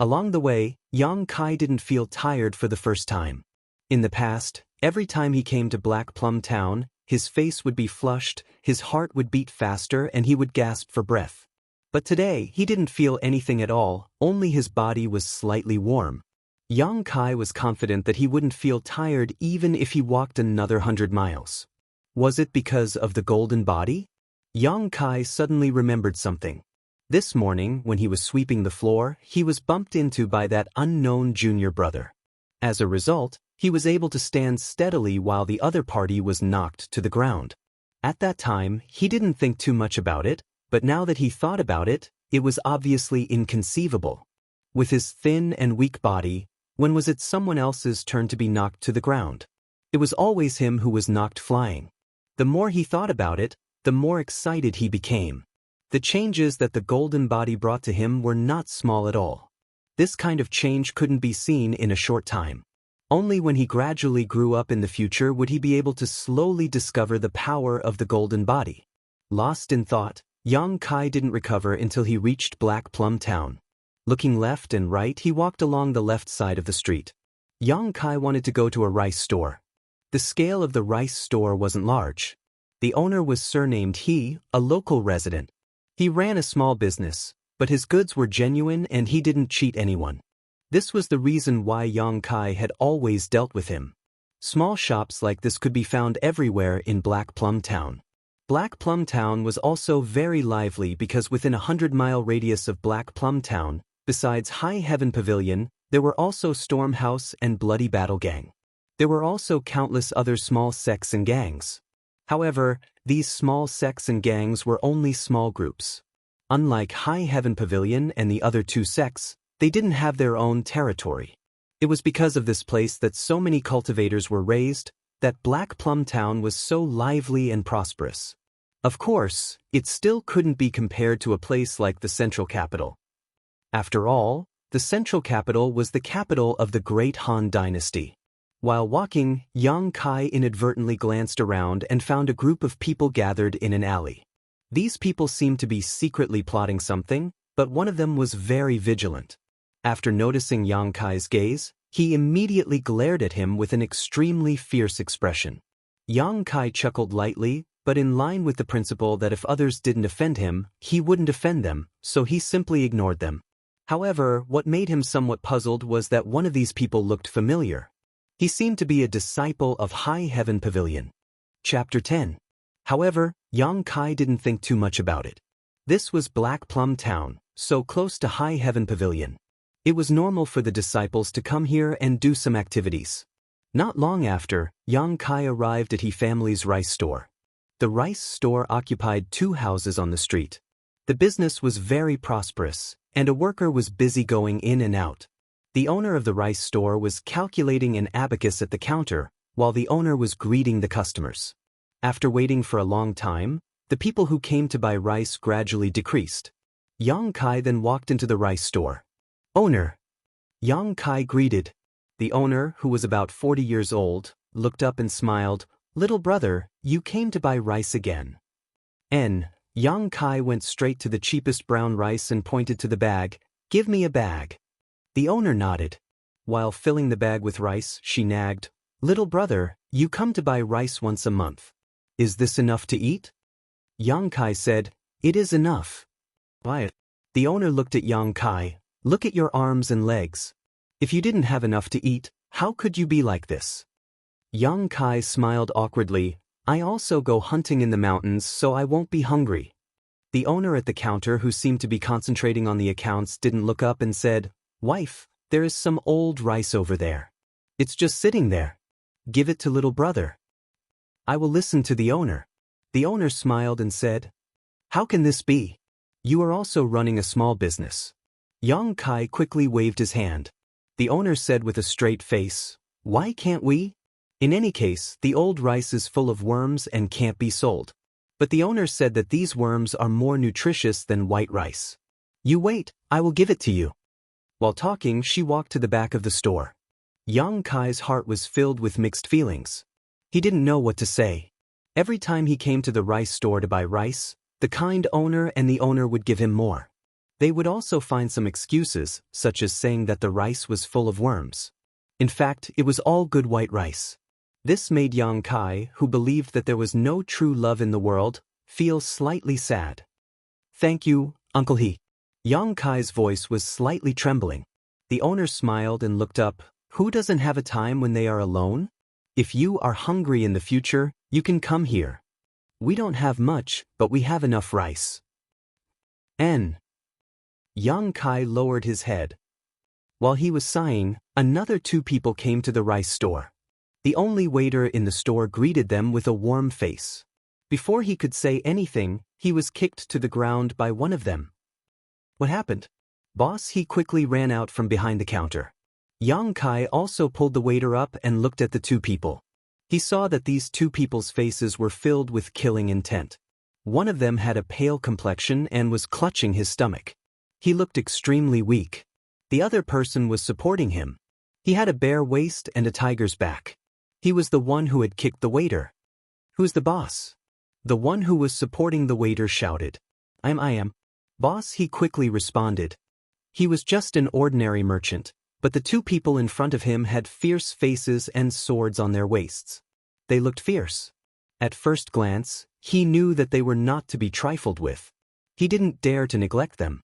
Along the way, Yang Kai didn't feel tired for the first time. In the past, every time he came to Black Plum Town, his face would be flushed, his heart would beat faster, and he would gasp for breath. But today, he didn't feel anything at all, only his body was slightly warm. Yang Kai was confident that he wouldn't feel tired even if he walked another 100 miles. Was it because of the golden body? Yang Kai suddenly remembered something. This morning, when he was sweeping the floor, he was bumped into by that unknown junior brother. As a result, he was able to stand steadily while the other party was knocked to the ground. At that time, he didn't think too much about it, but now that he thought about it, it was obviously inconceivable. With his thin and weak body, when was it someone else's turn to be knocked to the ground? It was always him who was knocked flying. The more he thought about it, the more excited he became. The changes that the golden body brought to him were not small at all. This kind of change couldn't be seen in a short time. Only when he gradually grew up in the future would he be able to slowly discover the power of the golden body. Lost in thought, Yang Kai didn't recover until he reached Black Plum Town. Looking left and right, he walked along the left side of the street. Yang Kai wanted to go to a rice store. The scale of the rice store wasn't large. The owner was surnamed He, a local resident. He ran a small business, but his goods were genuine and he didn't cheat anyone. This was the reason why Yang Kai had always dealt with him. Small shops like this could be found everywhere in Black Plum Town. Black Plum Town was also very lively because within a 100-mile radius of Black Plum Town, besides High Heaven Pavilion, there were also Storm House and Bloody Battle Gang. There were also countless other small sects and gangs. However, these small sects and gangs were only small groups. Unlike High Heaven Pavilion and the other two sects, they didn't have their own territory. It was because of this place that so many cultivators were raised, that Black Plum Town was so lively and prosperous. Of course, it still couldn't be compared to a place like the Central Capital. After all, the Central Capital was the capital of the Great Han Dynasty. While walking, Yang Kai inadvertently glanced around and found a group of people gathered in an alley. These people seemed to be secretly plotting something, but one of them was very vigilant. After noticing Yang Kai's gaze, he immediately glared at him with an extremely fierce expression. Yang Kai chuckled lightly, but in line with the principle that if others didn't offend him, he wouldn't offend them, so he simply ignored them. However, what made him somewhat puzzled was that one of these people looked familiar. He seemed to be a disciple of High Heaven Pavilion. Chapter 10. However, Yang Kai didn't think too much about it. This was Black Plum Town, so close to High Heaven Pavilion. It was normal for the disciples to come here and do some activities. Not long after, Yang Kai arrived at He family's rice store. The rice store occupied 2 houses on the street. The business was very prosperous, and a worker was busy going in and out. The owner of the rice store was calculating an abacus at the counter, while the owner was greeting the customers. After waiting for a long time, the people who came to buy rice gradually decreased. Yang Kai then walked into the rice store. "Owner." Yang Kai greeted. The owner, who was about 40 years old, looked up and smiled. "Little brother, you came to buy rice again." Yang Kai went straight to the cheapest brown rice and pointed to the bag. "Give me a bag." The owner nodded. While filling the bag with rice, she nagged, "Little brother, you come to buy rice once a month. Is this enough to eat?" Yang Kai said, "It is enough." "Buy it." The owner looked at Yang Kai. "Look at your arms and legs. If you didn't have enough to eat, how could you be like this?" Yang Kai smiled awkwardly. "I also go hunting in the mountains, so I won't be hungry." The owner at the counter, who seemed to be concentrating on the accounts, didn't look up and said, "Wife, there is some old rice over there. It's just sitting there. Give it to little brother." "I will listen to the owner." The owner smiled and said, "How can this be? You are also running a small business. Yang Kai quickly waved his hand. The owner said with a straight face, "Why can't we?" In any case, the old rice is full of worms and can't be sold. But the owner said that these worms are more nutritious than white rice. "You wait, I will give it to you." While talking, she walked to the back of the store. Yang Kai's heart was filled with mixed feelings. He didn't know what to say. Every time he came to the rice store to buy rice, the kind owner and the owner would give him more. They would also find some excuses, such as saying that the rice was full of worms. In fact, it was all good white rice. This made Yang Kai, who believed that there was no true love in the world, feel slightly sad. "Thank you, Uncle He." Yang Kai's voice was slightly trembling. The owner smiled and looked up. "Who doesn't have a time when they are alone? If you are hungry in the future, you can come here. We don't have much, but we have enough rice." Yang Kai lowered his head. While he was sighing, another two people came to the rice store. The only waiter in the store greeted them with a warm face. Before he could say anything, he was kicked to the ground by one of them. "What happened?" "Boss," he quickly ran out from behind the counter. Yang Kai also pulled the waiter up and looked at the two people. He saw that these two people's faces were filled with killing intent. One of them had a pale complexion and was clutching his stomach. He looked extremely weak. The other person was supporting him. He had a bare waist and a tiger's back. He was the one who had kicked the waiter. "Who's the boss?" The one who was supporting the waiter shouted. I am. "Boss," he quickly responded. He was just an ordinary merchant, but the two people in front of him had fierce faces and swords on their waists. They looked fierce. At first glance, he knew that they were not to be trifled with. He didn't dare to neglect them.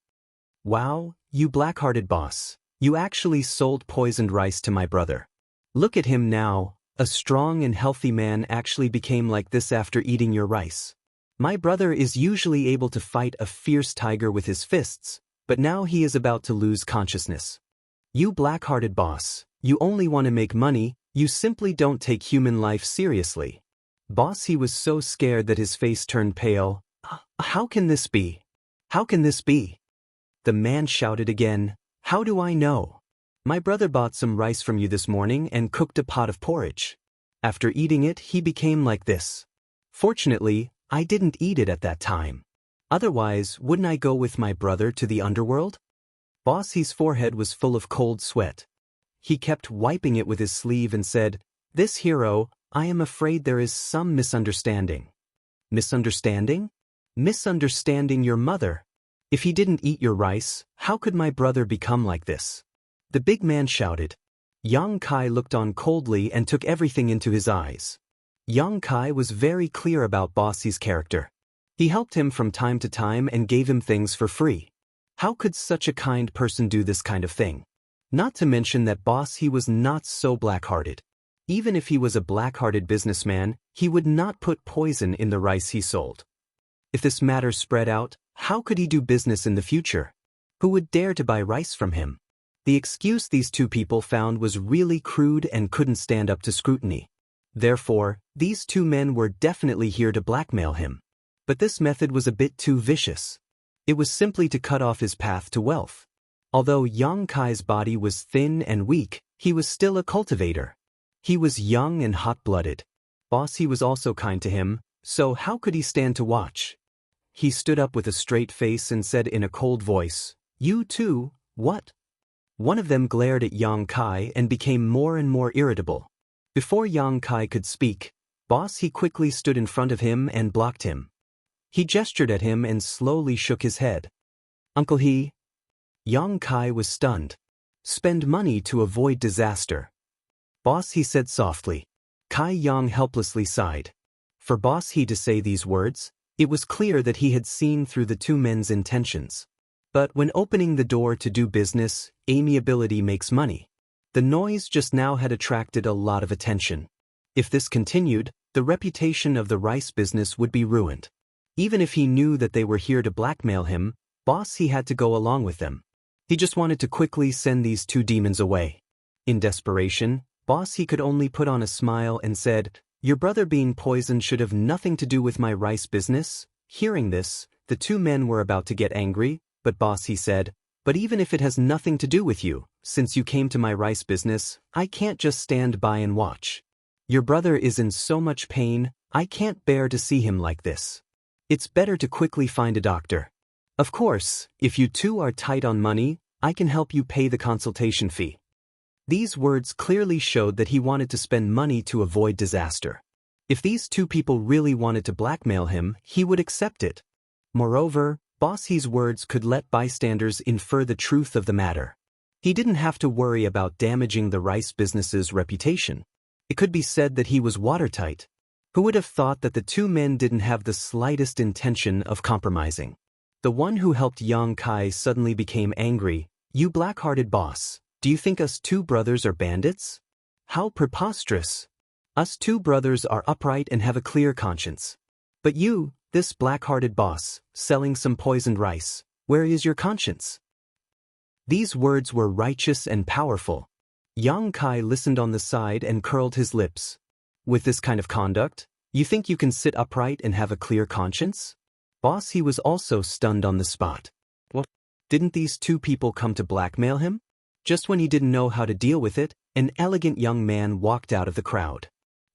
"Wow, you black-hearted boss, you actually sold poisoned rice to my brother. Look at him now, a strong and healthy man actually became like this after eating your rice. My brother is usually able to fight a fierce tiger with his fists, but now he is about to lose consciousness. You black-hearted boss, you only want to make money, you simply don't take human life seriously." Boss, he was so scared that his face turned pale. How can this be? How can this be?" The man shouted again, "How do I know? My brother bought some rice from you this morning and cooked a pot of porridge. After eating it, he became like this. Fortunately, I didn't eat it at that time. Otherwise, wouldn't I go with my brother to the underworld?" Bossy's forehead was full of cold sweat. He kept wiping it with his sleeve and said, "This hero, I am afraid there is some misunderstanding." "Misunderstanding? Misunderstanding your mother. If he didn't eat your rice, how could my brother become like this?" The big man shouted. Yang Kai looked on coldly and took everything into his eyes. Yang Kai was very clear about Bossy's character. He helped him from time to time and gave him things for free. How could such a kind person do this kind of thing? Not to mention that Bossy was not so black-hearted. Even if he was a black-hearted businessman, he would not put poison in the rice he sold. If this matter spread out, how could he do business in the future? Who would dare to buy rice from him? The excuse these two people found was really crude and couldn't stand up to scrutiny. Therefore, these two men were definitely here to blackmail him. But this method was a bit too vicious. It was simply to cut off his path to wealth. Although Yang Kai's body was thin and weak, he was still a cultivator. He was young and hot-blooded. Bossy was also kind to him, so how could he stand to watch? He stood up with a straight face and said in a cold voice, "You too, what?" One of them glared at Yang Kai and became more and more irritable. Before Yang Kai could speak, Bossy quickly stood in front of him and blocked him. He gestured at him and slowly shook his head. "Uncle He." Yang Kai was stunned. "Spend money to avoid disaster." "Boss," he said softly. Kai Yang helplessly sighed. For Boss He to say these words, it was clear that he had seen through the two men's intentions. But when opening the door to do business, amiability makes money. The noise just now had attracted a lot of attention. If this continued, the reputation of the rice business would be ruined. Even if he knew that they were here to blackmail him, Boss He had to go along with them. He just wanted to quickly send these two demons away. In desperation, Boss He could only put on a smile and said, "Your brother being poisoned should have nothing to do with my rice business." Hearing this, the two men were about to get angry, but Boss He said, But even if it has nothing to do with you, since you came to my rice business, I can't just stand by and watch. Your brother is in so much pain, I can't bear to see him like this. It's better to quickly find a doctor. Of course, if you two are tight on money, I can help you pay the consultation fee. These words clearly showed that he wanted to spend money to avoid disaster. If these two people really wanted to blackmail him, he would accept it. Moreover, Boss He's words could let bystanders infer the truth of the matter. He didn't have to worry about damaging the rice business's reputation. It could be said that he was watertight. Who would have thought that the two men didn't have the slightest intention of compromising? The one who helped Yang Kai suddenly became angry. You black-hearted boss, do you think us two brothers are bandits? How preposterous! Us two brothers are upright and have a clear conscience. But you, this black-hearted boss, selling some poisoned rice, where is your conscience? These words were righteous and powerful. Yang Kai listened on the side and curled his lips. With this kind of conduct, you think you can sit upright and have a clear conscience? Boss He was also stunned on the spot. What? Didn't these two people come to blackmail him? Just when he didn't know how to deal with it, an elegant young man walked out of the crowd.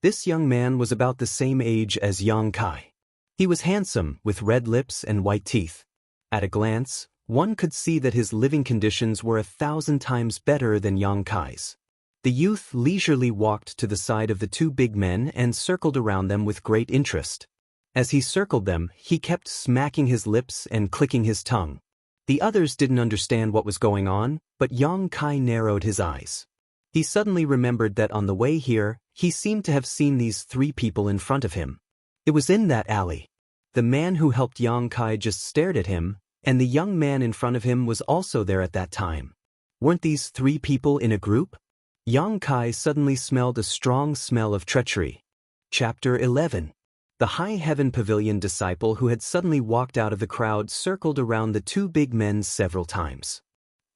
This young man was about the same age as Yang Kai. He was handsome, with red lips and white teeth. At a glance, one could see that his living conditions were 1,000 times better than Yang Kai's. The youth leisurely walked to the side of the two big men and circled around them with great interest. As he circled them, he kept smacking his lips and clicking his tongue. The others didn't understand what was going on, but Yang Kai narrowed his eyes. He suddenly remembered that on the way here, he seemed to have seen these three people in front of him. It was in that alley. The man who helped Yang Kai just stared at him, and the young man in front of him was also there at that time. Weren't these three people in a group? Yang Kai suddenly smelled a strong smell of treachery. Chapter 11. The High Heaven Pavilion disciple who had suddenly walked out of the crowd circled around the two big men several times.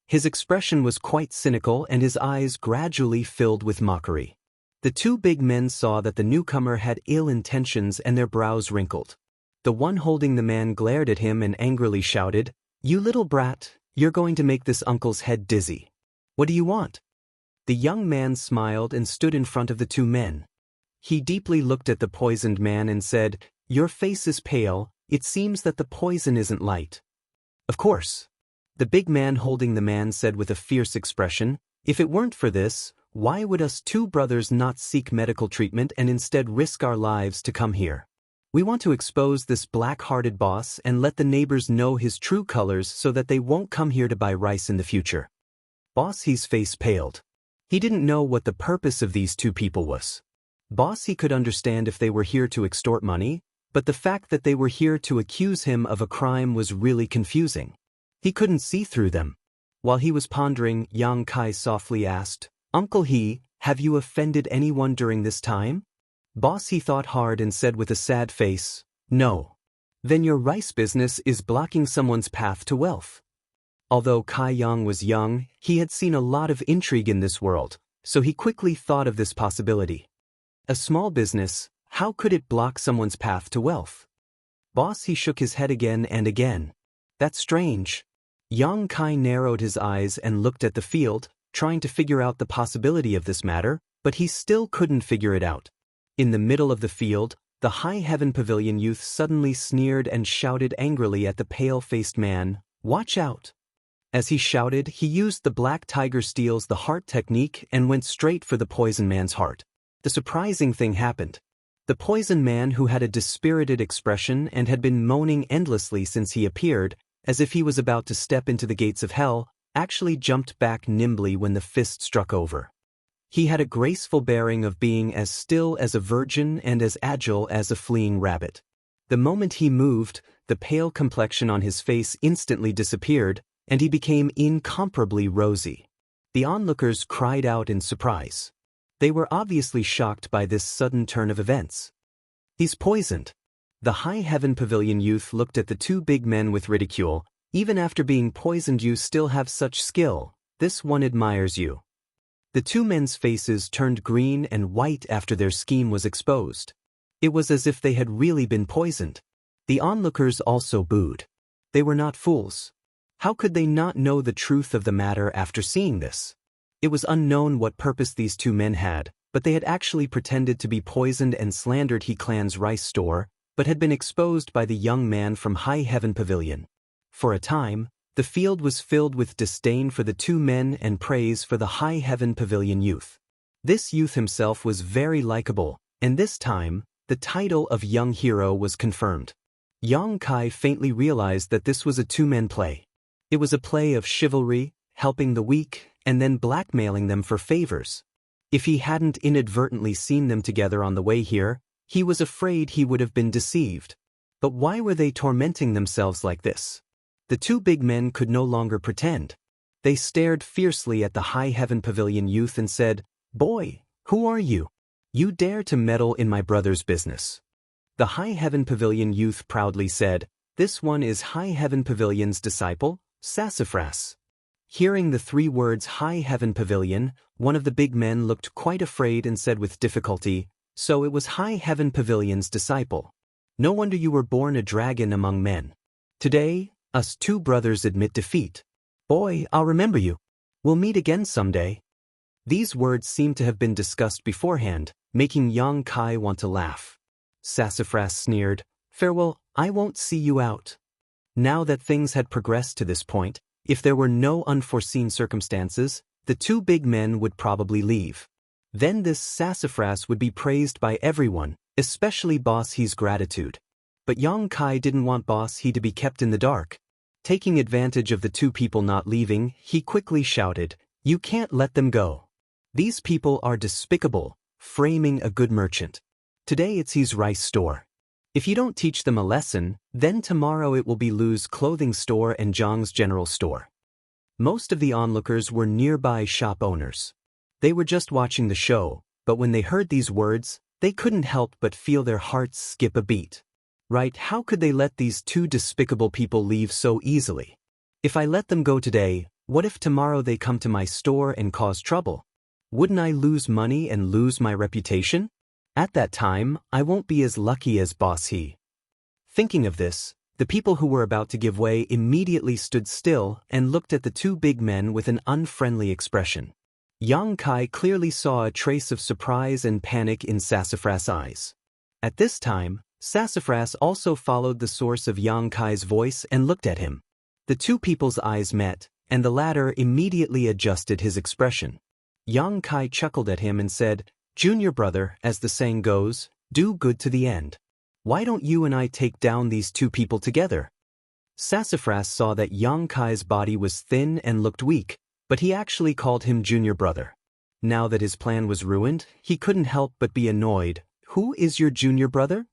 His expression was quite cynical and his eyes gradually filled with mockery. The two big men saw that the newcomer had ill intentions and their brows wrinkled. The one holding the man glared at him and angrily shouted, "You little brat, you're going to make this uncle's head dizzy. What do you want?" The young man smiled and stood in front of the two men. He deeply looked at the poisoned man and said, "Your face is pale, it seems that the poison isn't light." "Of course." The big man holding the man said with a fierce expression, "If it weren't for this, why would us two brothers not seek medical treatment and instead risk our lives to come here? We want to expose this black-hearted boss and let the neighbors know his true colors so that they won't come here to buy rice in the future." Boss He's face paled. He didn't know what the purpose of these two people was. Boss He could understand if they were here to extort money, but the fact that they were here to accuse him of a crime was really confusing. He couldn't see through them. While he was pondering, Yang Kai softly asked, "Uncle He, have you offended anyone during this time?" Boss He thought hard and said with a sad face, "No." "Then your rice business is blocking someone's path to wealth." Although Kai Yang was young, he had seen a lot of intrigue in this world, so he quickly thought of this possibility. A small business, how could it block someone's path to wealth? Boss He shook his head again and again. "That's strange." Yang Kai narrowed his eyes and looked at the field, trying to figure out the possibility of this matter, but he still couldn't figure it out. In the middle of the field, the High Heaven Pavilion youth suddenly sneered and shouted angrily at the pale-faced man, "Watch out!" As he shouted, he used the Black Tiger Steals the Heart technique and went straight for the poison man's heart. The surprising thing happened. The poison man, who had a dispirited expression and had been moaning endlessly since he appeared, as if he was about to step into the gates of hell, actually jumped back nimbly when the fist struck over. He had a graceful bearing of being as still as a virgin and as agile as a fleeing rabbit. The moment he moved, the pale complexion on his face instantly disappeared, and he became incomparably rosy. The onlookers cried out in surprise. They were obviously shocked by this sudden turn of events. "He's poisoned." The High Heaven Pavilion youth looked at the two big men with ridicule. "Even after being poisoned you still have such skill. This one admires you." The two men's faces turned green and white after their scheme was exposed. It was as if they had really been poisoned. The onlookers also booed. They were not fools. How could they not know the truth of the matter after seeing this? It was unknown what purpose these two men had, but they had actually pretended to be poisoned and slandered He Clan's rice store, but had been exposed by the young man from High Heaven Pavilion. For a time, the field was filled with disdain for the two men and praise for the High Heaven Pavilion youth. This youth himself was very likable, and this time, the title of young hero was confirmed. Yang Kai faintly realized that this was a two-man play. It was a play of chivalry, helping the weak, and then blackmailing them for favors. If he hadn't inadvertently seen them together on the way here, he was afraid he would have been deceived. But why were they tormenting themselves like this? The two big men could no longer pretend. They stared fiercely at the High Heaven Pavilion youth and said, "Boy, who are you? You dare to meddle in my brother's business." The High Heaven Pavilion youth proudly said, "This one is High Heaven Pavilion's disciple, Sassafras." Hearing the three words High Heaven Pavilion, one of the big men looked quite afraid and said with difficulty, "So it was High Heaven Pavilion's disciple. No wonder you were born a dragon among men. Today, us two brothers admit defeat. Boy, I'll remember you. We'll meet again someday." These words seemed to have been discussed beforehand, making Yang Kai want to laugh. Sassafras sneered, "Farewell, I won't see you out." Now that things had progressed to this point, if there were no unforeseen circumstances, the two big men would probably leave. Then this Sassafras would be praised by everyone, especially Boss He's gratitude. But Yang Kai didn't want Boss He to be kept in the dark. Taking advantage of the two people not leaving, he quickly shouted, "You can't let them go. These people are despicable, framing a good merchant. Today it's his rice store. If you don't teach them a lesson, then tomorrow it will be Lu's clothing store and Zhang's general store." Most of the onlookers were nearby shop owners. They were just watching the show, but when they heard these words, they couldn't help but feel their hearts skip a beat. Right, how could they let these two despicable people leave so easily? If I let them go today, what if tomorrow they come to my store and cause trouble? Wouldn't I lose money and lose my reputation? At that time, I won't be as lucky as Boss He. Thinking of this, the people who were about to give way immediately stood still and looked at the two big men with an unfriendly expression. Yang Kai clearly saw a trace of surprise and panic in Sassafras' eyes. At this time, Sassafras also followed the source of Yang Kai's voice and looked at him. The two people's eyes met, and the latter immediately adjusted his expression. Yang Kai chuckled at him and said, "Junior brother, as the saying goes, do good to the end. Why don't you and I take down these two people together?" Sassafras saw that Yang Kai's body was thin and looked weak, but he actually called him junior brother. Now that his plan was ruined, he couldn't help but be annoyed. "Who is your junior brother?"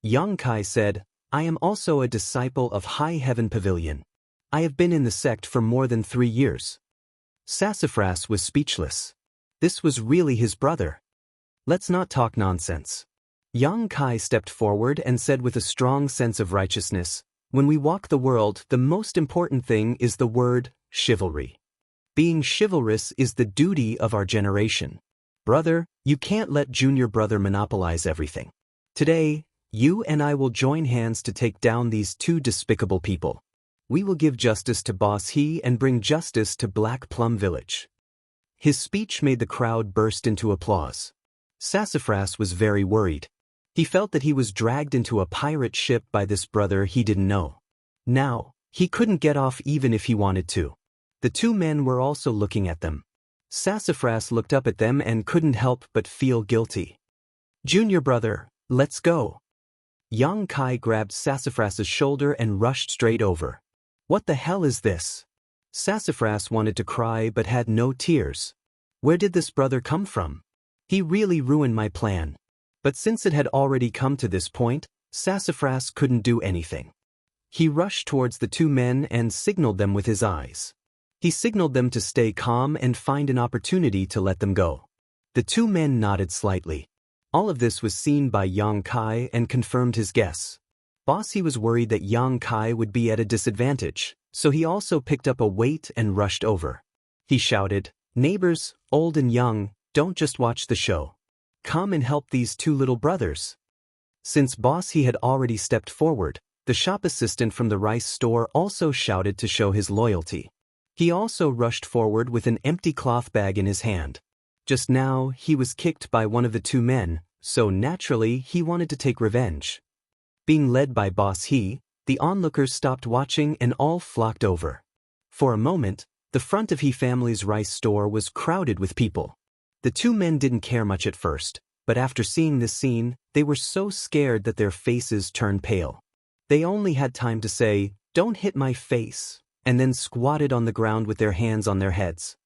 Yang Kai said, "I am also a disciple of High Heaven Pavilion. I have been in the sect for more than 3 years." Sassafras was speechless. This was really his brother. "Let's not talk nonsense." Yang Kai stepped forward and said with a strong sense of righteousness, "When we walk the world, the most important thing is the word chivalry. Being chivalrous is the duty of our generation. Brother, you can't let junior brother monopolize everything. Today, you and I will join hands to take down these two despicable people. We will give justice to Boss He and bring justice to Black Plum Village." His speech made the crowd burst into applause. Sassafras was very worried. He felt that he was dragged into a pirate ship by this brother he didn't know. Now, he couldn't get off even if he wanted to. The two men were also looking at them. Sassafras looked up at them and couldn't help but feel guilty. "Junior brother, let's go." Yang Kai grabbed Sassafras's shoulder and rushed straight over. "What the hell is this?" Sassafras wanted to cry but had no tears. Where did this brother come from? He really ruined my plan. But since it had already come to this point, Sassafras couldn't do anything. He rushed towards the two men and signaled them with his eyes. He signaled them to stay calm and find an opportunity to let them go. The two men nodded slightly. All of this was seen by Yang Kai and confirmed his guess. Boss He was worried that Yang Kai would be at a disadvantage, so he also picked up a weight and rushed over. He shouted, "Neighbors, old and young, don't just watch the show. Come and help these two little brothers." Since Boss He had already stepped forward, The shop assistant from the rice store also shouted to show his loyalty. He also rushed forward with an empty cloth bag in his hand. Just now, he was kicked by one of the two men, so naturally he wanted to take revenge. Being led by Boss He, the onlookers stopped watching and all flocked over. For a moment, the front of He family's rice store was crowded with people. The two men didn't care much at first, but after seeing this scene, they were so scared that their faces turned pale. They only had time to say, "Don't hit my face," and then squatted on the ground with their hands on their heads.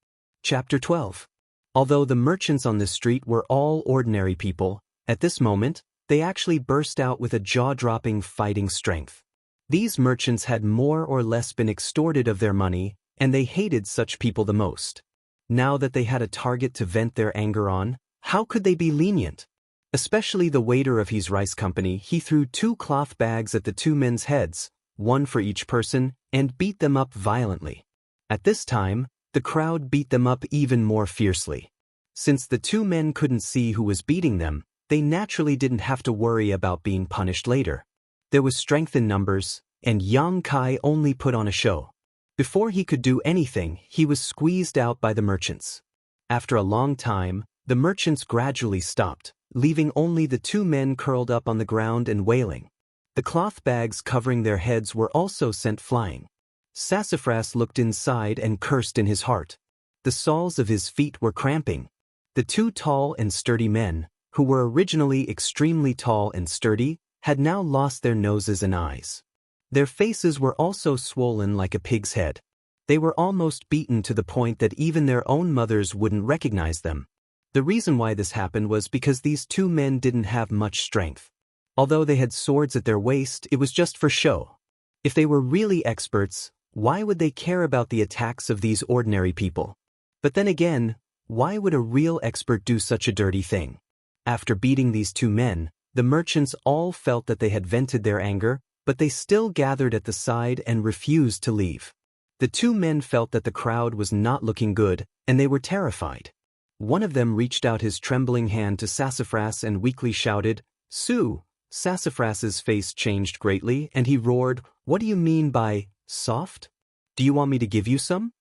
Chapter 12. Although the merchants on this street were all ordinary people, at this moment, they actually burst out with a jaw-dropping fighting strength. These merchants had more or less been extorted of their money, and they hated such people the most. Now that they had a target to vent their anger on, how could they be lenient? Especially the waiter of his rice company, he threw 2 cloth bags at the two men's heads, one for each person, and beat them up violently. At this time, the crowd beat them up even more fiercely. Since the two men couldn't see who was beating them, they naturally didn't have to worry about being punished later. There was strength in numbers, and Yang Kai only put on a show. Before he could do anything, he was squeezed out by the merchants. After a long time, the merchants gradually stopped, leaving only the two men curled up on the ground and wailing. The cloth bags covering their heads were also sent flying. Sassafras looked inside and cursed in his heart. The soles of his feet were cramping. The two tall and sturdy men, who were originally extremely tall and sturdy, had now lost their noses and eyes. Their faces were also swollen like a pig's head. They were almost beaten to the point that even their own mothers wouldn't recognize them. The reason why this happened was because these two men didn't have much strength. Although they had swords at their waist, it was just for show. If they were really experts, why would they care about the attacks of these ordinary people? But then again, why would a real expert do such a dirty thing? After beating these two men, the merchants all felt that they had vented their anger, but they still gathered at the side and refused to leave. The two men felt that the crowd was not looking good, and they were terrified. One of them reached out his trembling hand to Sassafras and weakly shouted, "Sue!" Sassafras's face changed greatly, and he roared, "What do you mean by soft? Do you want me to give you some?"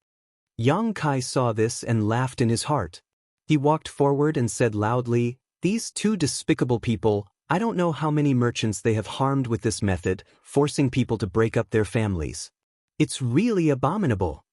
Yang Kai saw this and laughed in his heart. He walked forward and said loudly, "These two despicable people, I don't know how many merchants they have harmed with this method, forcing people to break up their families. It's really abominable."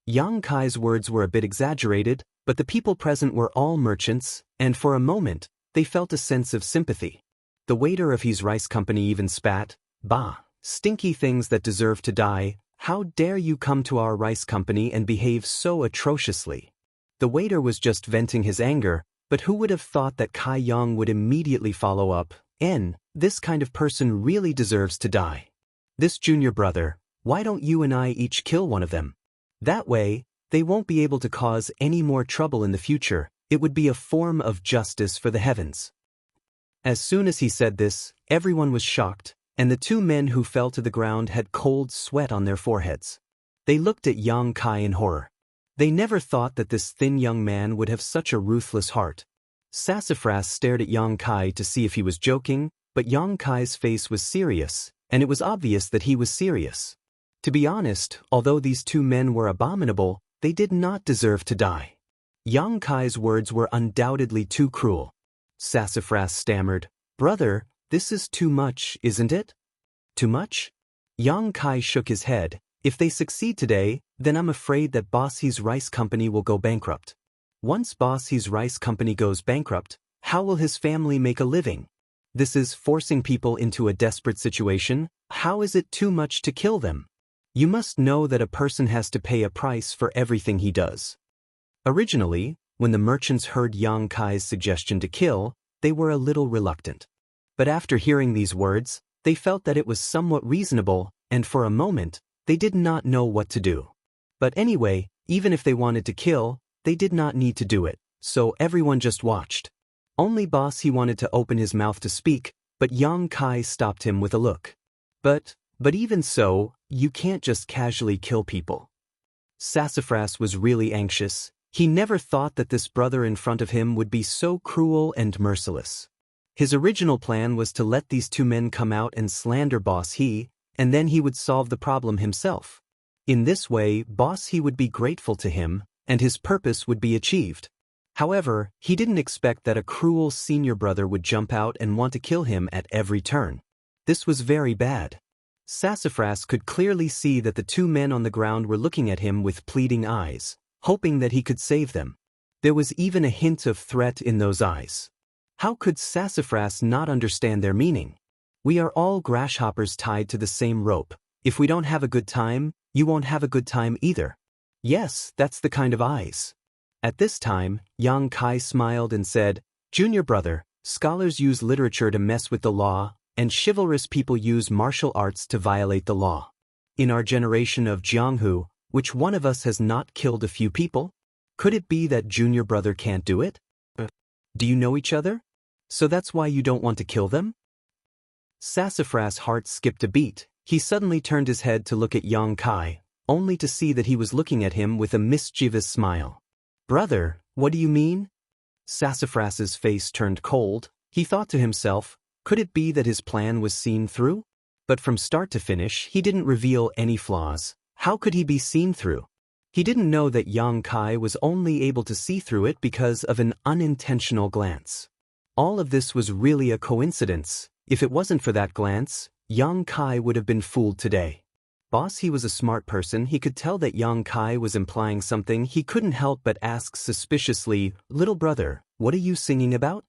Yang Kai's words were a bit exaggerated, but the people present were all merchants, and for a moment, they felt a sense of sympathy. The waiter of his rice company even spat, "Bah, stinky things that deserve to die, how dare you come to our rice company and behave so atrociously?" The waiter was just venting his anger, but who would have thought that Kai Yang would immediately follow up, "This kind of person really deserves to die. This junior brother, why don't you and I each kill one of them? That way, they won't be able to cause any more trouble in the future. It would be a form of justice for the heavens." As soon as he said this, everyone was shocked, and the two men who fell to the ground had cold sweat on their foreheads. They looked at Yang Kai in horror. They never thought that this thin young man would have such a ruthless heart. Sassafras stared at Yang Kai to see if he was joking, but Yang Kai's face was serious, and it was obvious that he was serious. To be honest, although these two men were abominable, they did not deserve to die. Yang Kai's words were undoubtedly too cruel. Sassafras stammered, "Brother, this is too much, isn't it?" "Too much?" Yang Kai shook his head. "If they succeed today, then I'm afraid that Boss He's rice company will go bankrupt. Once Boss He's rice company goes bankrupt, how will his family make a living? This is forcing people into a desperate situation. How is it too much to kill them? You must know that a person has to pay a price for everything he does." Originally, when the merchants heard Yang Kai's suggestion to kill, they were a little reluctant. But after hearing these words, they felt that it was somewhat reasonable, and for a moment, they did not know what to do. But anyway, even if they wanted to kill, they did not need to do it, so everyone just watched. Only Boss He wanted to open his mouth to speak, but Yang Kai stopped him with a look. But even so, you can't just casually kill people." Sassafras was really anxious. He never thought that this brother in front of him would be so cruel and merciless. His original plan was to let these two men come out and slander Boss He, and then he would solve the problem himself. In this way, boss he would be grateful to him, and his purpose would be achieved. However, he didn't expect that a cruel senior brother would jump out and want to kill him at every turn. This was very bad. Sassafras could clearly see that the two men on the ground were looking at him with pleading eyes, hoping that he could save them. There was even a hint of threat in those eyes. How could Sassafras not understand their meaning? We are all grasshoppers tied to the same rope. If we don't have a good time, you won't have a good time either. Yes, that's the kind of eyes. At this time, Yang Kai smiled and said, "Junior brother, scholars use literature to mess with the law, and chivalrous people use martial arts to violate the law. In our generation of Jianghu, which one of us has not killed a few people? Could it be that junior brother can't do it? Do you know each other? So that's why you don't want to kill them?" Sassafras' heart skipped a beat. He suddenly turned his head to look at Yang Kai, only to see that he was looking at him with a mischievous smile. "Brother, what do you mean?" Sassafras's face turned cold. He thought to himself, could it be that his plan was seen through? But from start to finish, he didn't reveal any flaws. How could he be seen through? He didn't know that Yang Kai was only able to see through it because of an unintentional glance. All of this was really a coincidence. If it wasn't for that glance, Yang Kai would have been fooled today. Boss, he was a smart person. He could tell that Yang Kai was implying something. He couldn't help but ask suspiciously, "Little brother, what are you singing about?"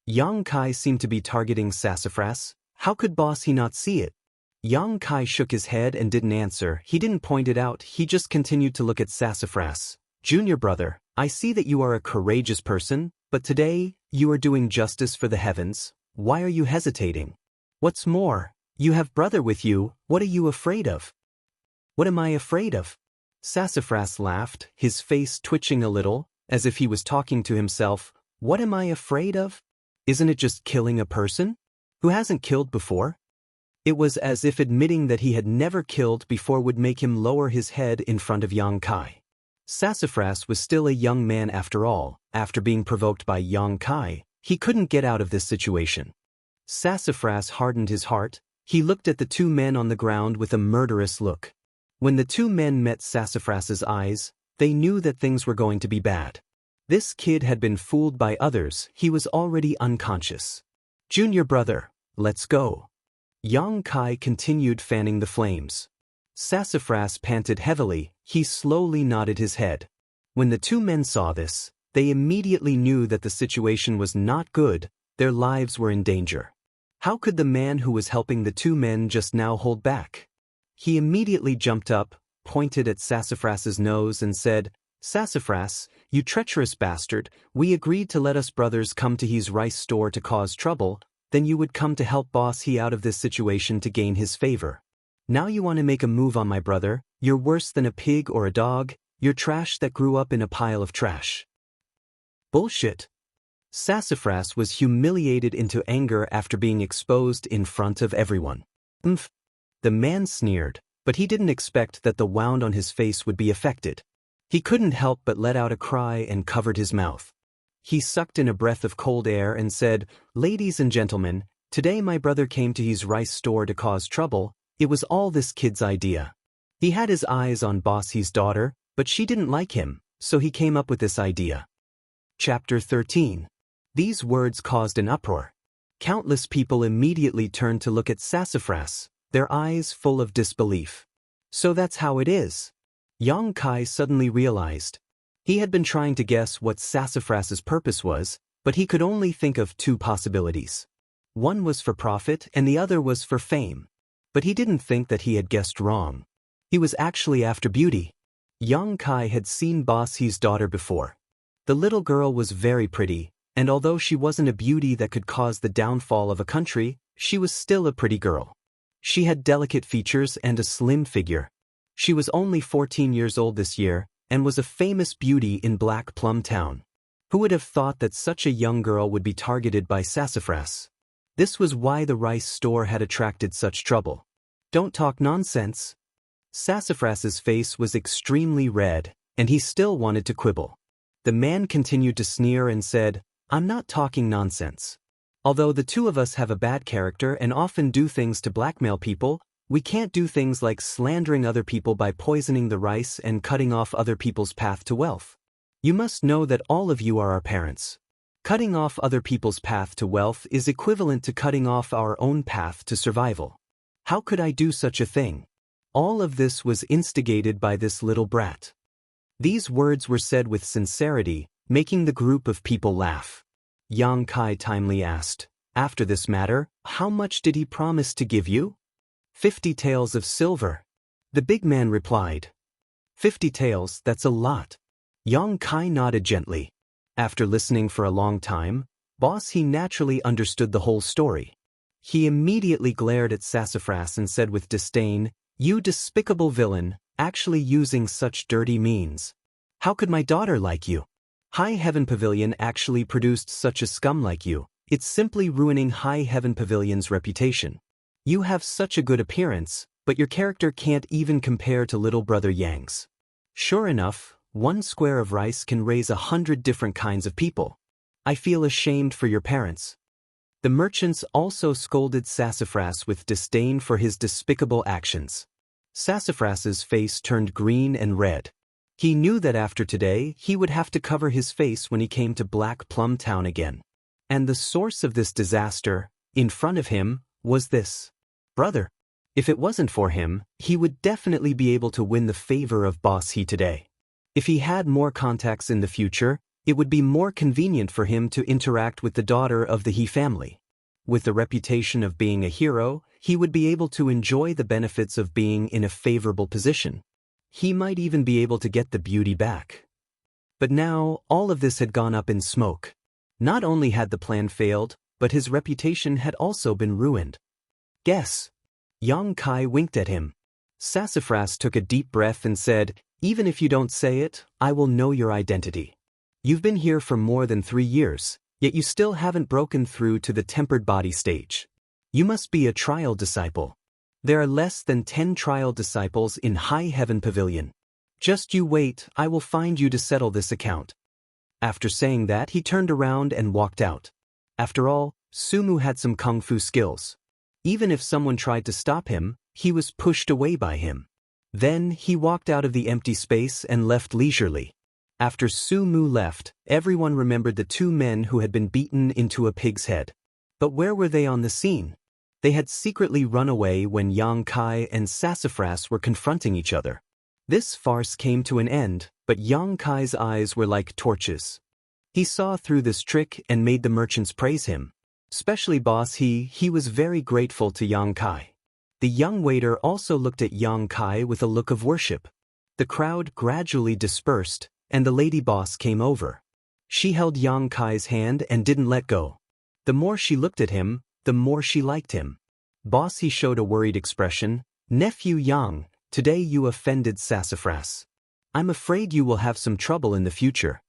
Yang Kai seemed to be targeting Sassafras. How could boss he not see it? Yang Kai shook his head and didn't answer. He didn't point it out. He just continued to look at Sassafras. "Junior brother, I see that you are a courageous person, but today, you are doing justice for the heavens. Why are you hesitating? What's more, you have brother with you. What are you afraid of?" "What am I afraid of?" Sassafras laughed, his face twitching a little, as if he was talking to himself. "What am I afraid of? Isn't it just killing a person? Who hasn't killed before?" It was as if admitting that he had never killed before would make him lower his head in front of Yang Kai. Sassafras was still a young man after all. After being provoked by Yang Kai, he couldn't get out of this situation. Sassafras hardened his heart. He looked at the two men on the ground with a murderous look. When the two men met Sassafras's eyes, they knew that things were going to be bad. This kid had been fooled by others. He was already unconscious. "Junior brother, let's go." Yang Kai continued fanning the flames. Sassafras panted heavily. He slowly nodded his head. When the two men saw this, they immediately knew that the situation was not good. Their lives were in danger. How could the man who was helping the two men just now hold back? He immediately jumped up, pointed at Sassafras's nose and said, "Sassafras, you treacherous bastard, we agreed to let us brothers come to his rice store to cause trouble, then you would come to help boss he out of this situation to gain his favor. Now you want to make a move on my brother. You're worse than a pig or a dog. You're trash that grew up in a pile of trash." Bullshit. Sassafras was humiliated into anger after being exposed in front of everyone. "Umph." The man sneered, but he didn't expect that the wound on his face would be affected. He couldn't help but let out a cry and covered his mouth. He sucked in a breath of cold air and said, "Ladies and gentlemen, today my brother came to his rice store to cause trouble. It was all this kid's idea. He had his eyes on Bossy's daughter, but she didn't like him, so he came up with this idea." Chapter 13. These words caused an uproar. Countless people immediately turned to look at Sassafras, their eyes full of disbelief. "So that's how it is." Yang Kai suddenly realized. He had been trying to guess what Sassafras's purpose was, but he could only think of two possibilities. One was for profit and the other was for fame. But he didn't think that he had guessed wrong. He was actually after beauty. Yang Kai had seen Bossy's daughter before. The little girl was very pretty, and although she wasn't a beauty that could cause the downfall of a country, she was still a pretty girl. She had delicate features and a slim figure. She was only 14 years old this year, and was a famous beauty in Black Plum Town. Who would have thought that such a young girl would be targeted by Sassafras? This was why the rice store had attracted such trouble. "Don't talk nonsense." Sassafras's face was extremely red, and he still wanted to quibble. The man continued to sneer and said, "I'm not talking nonsense. Although the two of us have a bad character and often do things to blackmail people, We can't do things like slandering other people by poisoning the rice and cutting off other people's path to wealth. You must know that all of you are our parents. Cutting off other people's path to wealth is equivalent to cutting off our own path to survival. How could I do such a thing? All of this was instigated by this little brat. These words were said with sincerity, making the group of people laugh. Yang Kai timely asked, "After this matter, how much did he promise to give you?" 50 taels of silver. The big man replied. 50 taels, that's a lot. Yang Kai nodded gently. After listening for a long time, boss he naturally understood the whole story. He immediately glared at Sassafras and said with disdain, "You despicable villain, actually using such dirty means. How could my daughter like you? High Heaven Pavilion actually produced such a scum like you. It's simply ruining High Heaven Pavilion's reputation. You have such a good appearance, but your character can't even compare to little brother Yang's. Sure enough, one square of rice can raise 100 different kinds of people. I feel ashamed for your parents." The merchants also scolded Sassafras with disdain for his despicable actions. Sassafras's face turned green and red. He knew that after today he would have to cover his face when he came to Black Plum Town again. And the source of this disaster, in front of him, was this brother. If it wasn't for him, he would definitely be able to win the favor of Boss He today. If he had more contacts in the future, it would be more convenient for him to interact with the daughter of the He family. With the reputation of being a hero, he would be able to enjoy the benefits of being in a favorable position. He might even be able to get the beauty back. But now, all of this had gone up in smoke. Not only had the plan failed, but his reputation had also been ruined. "Guess." Yang Kai winked at him. Sassafras took a deep breath and said, "Even if you don't say it, I will know your identity. You've been here for more than 3 years, yet you still haven't broken through to the tempered body stage. You must be a trial disciple. There are less than 10 trial disciples in High Heaven Pavilion. Just you wait, I will find you to settle this account." After saying that, he turned around and walked out. After all, Sumu had some kung fu skills. Even if someone tried to stop him, he was pushed away by him. Then he walked out of the empty space and left leisurely. After Sumu left, everyone remembered the 2 men who had been beaten into a pig's head. But where were they on the scene? They had secretly run away when Yang Kai and Sassafras were confronting each other. This farce came to an end, but Yang Kai's eyes were like torches. He saw through this trick and made the merchants praise him. Especially Boss He was very grateful to Yang Kai. The young waiter also looked at Yang Kai with a look of worship. The crowd gradually dispersed, and the lady boss came over. She held Yang Kai's hand and didn't let go. The more she looked at him, the more she liked him. Boss He showed a worried expression. "Nephew Yang, today you offended Sassafras. I'm afraid you will have some trouble in the future."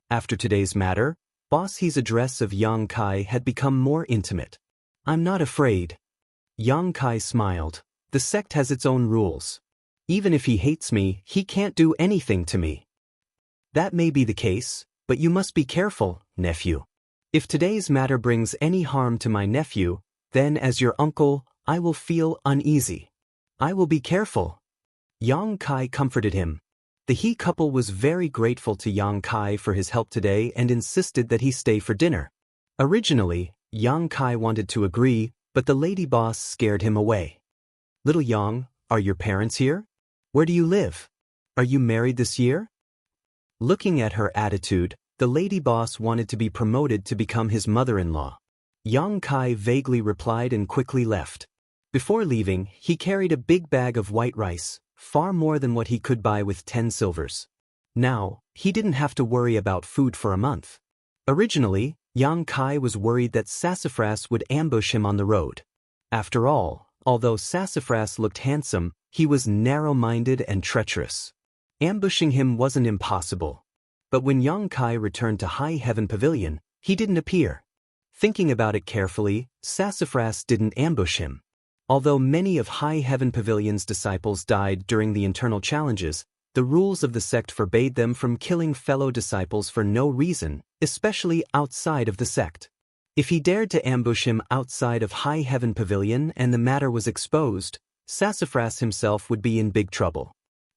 After today's matter, Boss He's address of Yang Kai had become more intimate. "I'm not afraid." Yang Kai smiled. "The sect has its own rules. Even if he hates me, he can't do anything to me." "That may be the case, but you must be careful, nephew. If today's matter brings any harm to my nephew, then as your uncle, I will feel uneasy. I will be careful." Yang Kai comforted him. The He couple was very grateful to Yang Kai for his help today and insisted that he stay for dinner. Originally, Yang Kai wanted to agree, but the lady boss scared him away. "Little Yang, are your parents here? Where do you live? Are you married this year?" Looking at her attitude, the lady boss wanted to be promoted to become his mother-in-law. Yang Kai vaguely replied and quickly left. Before leaving, he carried a big bag of white rice, far more than what he could buy with 10 silvers. Now, he didn't have to worry about food for a month. Originally, Yang Kai was worried that Sassafras would ambush him on the road. After all, although Sassafras looked handsome, he was narrow-minded and treacherous. Ambushing him wasn't impossible. But when Yang Kai returned to High Heaven Pavilion, he didn't appear. Thinking about it carefully, Sassafras didn't ambush him. Although many of High Heaven Pavilion's disciples died during the internal challenges, the rules of the sect forbade them from killing fellow disciples for no reason, especially outside of the sect. If he dared to ambush him outside of High Heaven Pavilion and the matter was exposed, Sassafras himself would be in big trouble.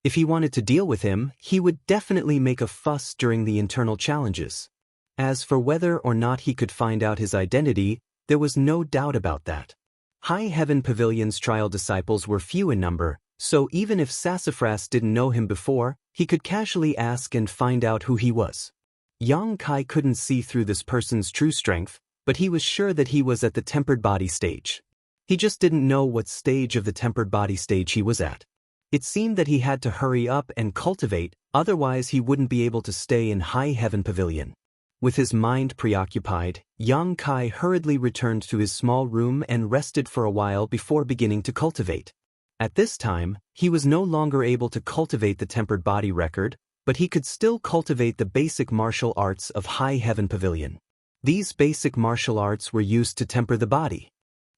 If he wanted to deal with him, he would definitely make a fuss during the internal challenges. As for whether or not he could find out his identity, there was no doubt about that. High Heaven Pavilion's trial disciples were few in number, so even if Sassafras didn't know him before, he could casually ask and find out who he was. Yang Kai couldn't see through this person's true strength, but he was sure that he was at the tempered body stage. He just didn't know what stage of the tempered body stage he was at. It seemed that he had to hurry up and cultivate, otherwise he wouldn't be able to stay in High Heaven Pavilion. With his mind preoccupied, Yang Kai hurriedly returned to his small room and rested for a while before beginning to cultivate. At this time, he was no longer able to cultivate the tempered body record, but he could still cultivate the basic martial arts of High Heaven Pavilion. These basic martial arts were used to temper the body.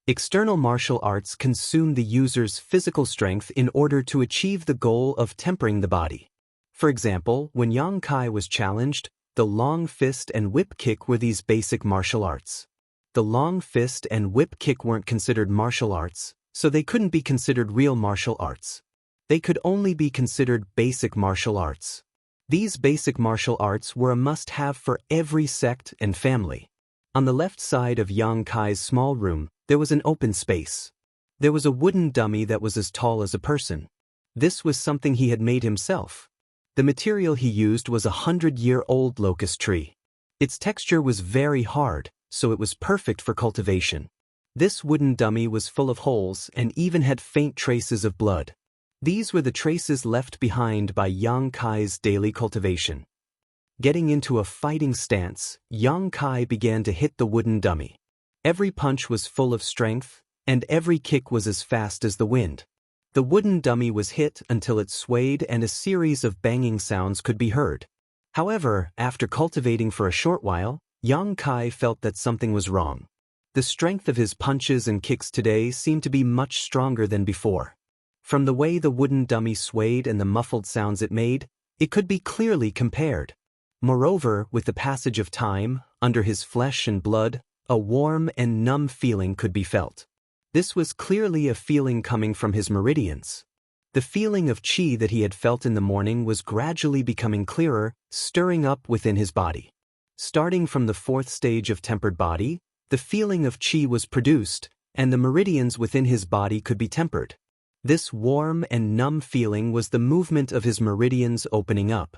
External martial arts consume the user's physical strength in order to achieve the goal of tempering the body. For example, when Yang Kai was challenged, the long fist and whip kick were these basic martial arts. The long fist and whip kick weren't considered martial arts, so they couldn't be considered real martial arts. They could only be considered basic martial arts. These basic martial arts were a must-have for every sect and family. On the left side of Yang Kai's small room, there was an open space. There was a wooden dummy that was as tall as a person. This was something he had made himself. The material he used was a 100-year-old locust tree. Its texture was very hard, so it was perfect for cultivation. This wooden dummy was full of holes and even had faint traces of blood. These were the traces left behind by Yang Kai's daily cultivation. Getting into a fighting stance, Yang Kai began to hit the wooden dummy. Every punch was full of strength, and every kick was as fast as the wind. The wooden dummy was hit until it swayed and a series of banging sounds could be heard. However, after cultivating for a short while, Yang Kai felt that something was wrong. The strength of his punches and kicks today seemed to be much stronger than before. From the way the wooden dummy swayed and the muffled sounds it made, it could be clearly compared. Moreover, with the passage of time, under his flesh and blood, a warm and numb feeling could be felt. This was clearly a feeling coming from his meridians. The feeling of qi that he had felt in the morning was gradually becoming clearer, stirring up within his body. Starting from the fourth stage of tempered body, the feeling of qi was produced, and the meridians within his body could be tempered. This warm and numb feeling was the movement of his meridians opening up.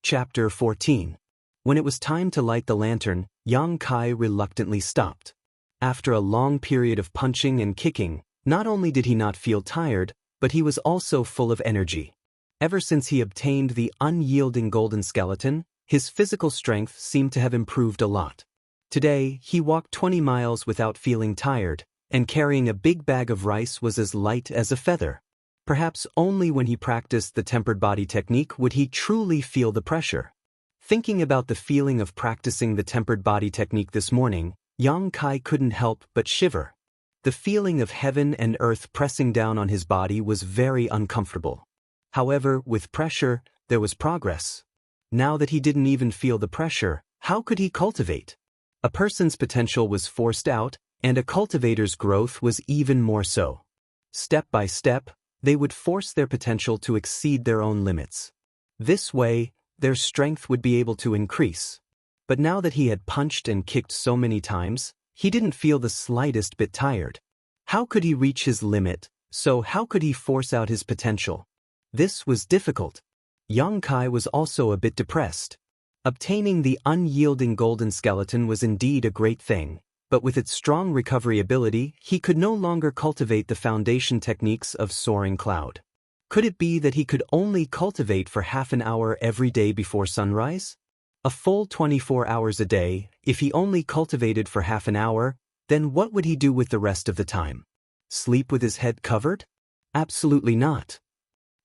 Chapter 14. When it was time to light the lantern, Yang Kai reluctantly stopped. After a long period of punching and kicking, not only did he not feel tired, but he was also full of energy. Ever since he obtained the unyielding golden skeleton, his physical strength seemed to have improved a lot. Today, he walked 20 miles without feeling tired, and carrying a big bag of rice was as light as a feather. Perhaps only when he practiced the tempered body technique would he truly feel the pressure. Thinking about the feeling of practicing the tempered body technique this morning, Yang Kai couldn't help but shiver. The feeling of heaven and earth pressing down on his body was very uncomfortable. However, with pressure, there was progress. Now that he didn't even feel the pressure, how could he cultivate? A person's potential was forced out, and a cultivator's growth was even more so. Step by step, they would force their potential to exceed their own limits. This way, their strength would be able to increase. But now that he had punched and kicked so many times, he didn't feel the slightest bit tired. How could he reach his limit, so how could he force out his potential? This was difficult. Yang Kai was also a bit depressed. Obtaining the unyielding golden skeleton was indeed a great thing, but with its strong recovery ability, he could no longer cultivate the foundation techniques of soaring cloud. Could it be that he could only cultivate for half an hour every day before sunrise? A full 24 hours a day, if he only cultivated for half an hour, then what would he do with the rest of the time? Sleep with his head covered? Absolutely not.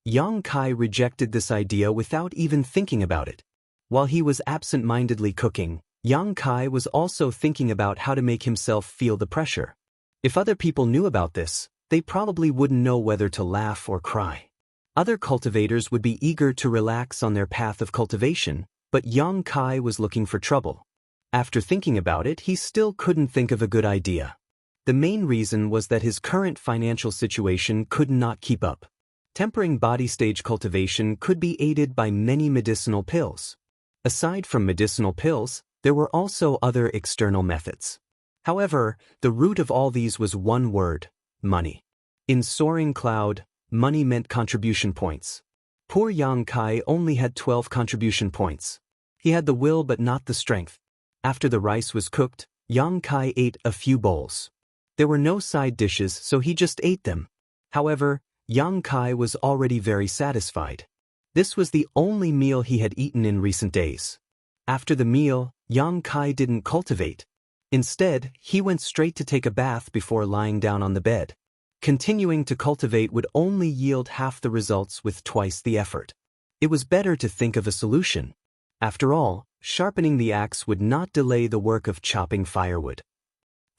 Yang Kai rejected this idea without even thinking about it. While he was absent-mindedly cooking, Yang Kai was also thinking about how to make himself feel the pressure. If other people knew about this, they probably wouldn't know whether to laugh or cry. Other cultivators would be eager to relax on their path of cultivation, but Yang Kai was looking for trouble. After thinking about it, he still couldn't think of a good idea. The main reason was that his current financial situation could not keep up. Tempering body stage cultivation could be aided by many medicinal pills. Aside from medicinal pills, there were also other external methods. However, the root of all these was one word: money. In Soaring Cloud, money meant contribution points. Poor Yang Kai only had 12 contribution points. He had the will but not the strength. After the rice was cooked, Yang Kai ate a few bowls. There were no side dishes, so he just ate them. However, Yang Kai was already very satisfied. This was the only meal he had eaten in recent days. After the meal, Yang Kai didn't cultivate. Instead, he went straight to take a bath before lying down on the bed. Continuing to cultivate would only yield half the results with twice the effort. It was better to think of a solution. After all, sharpening the axe would not delay the work of chopping firewood.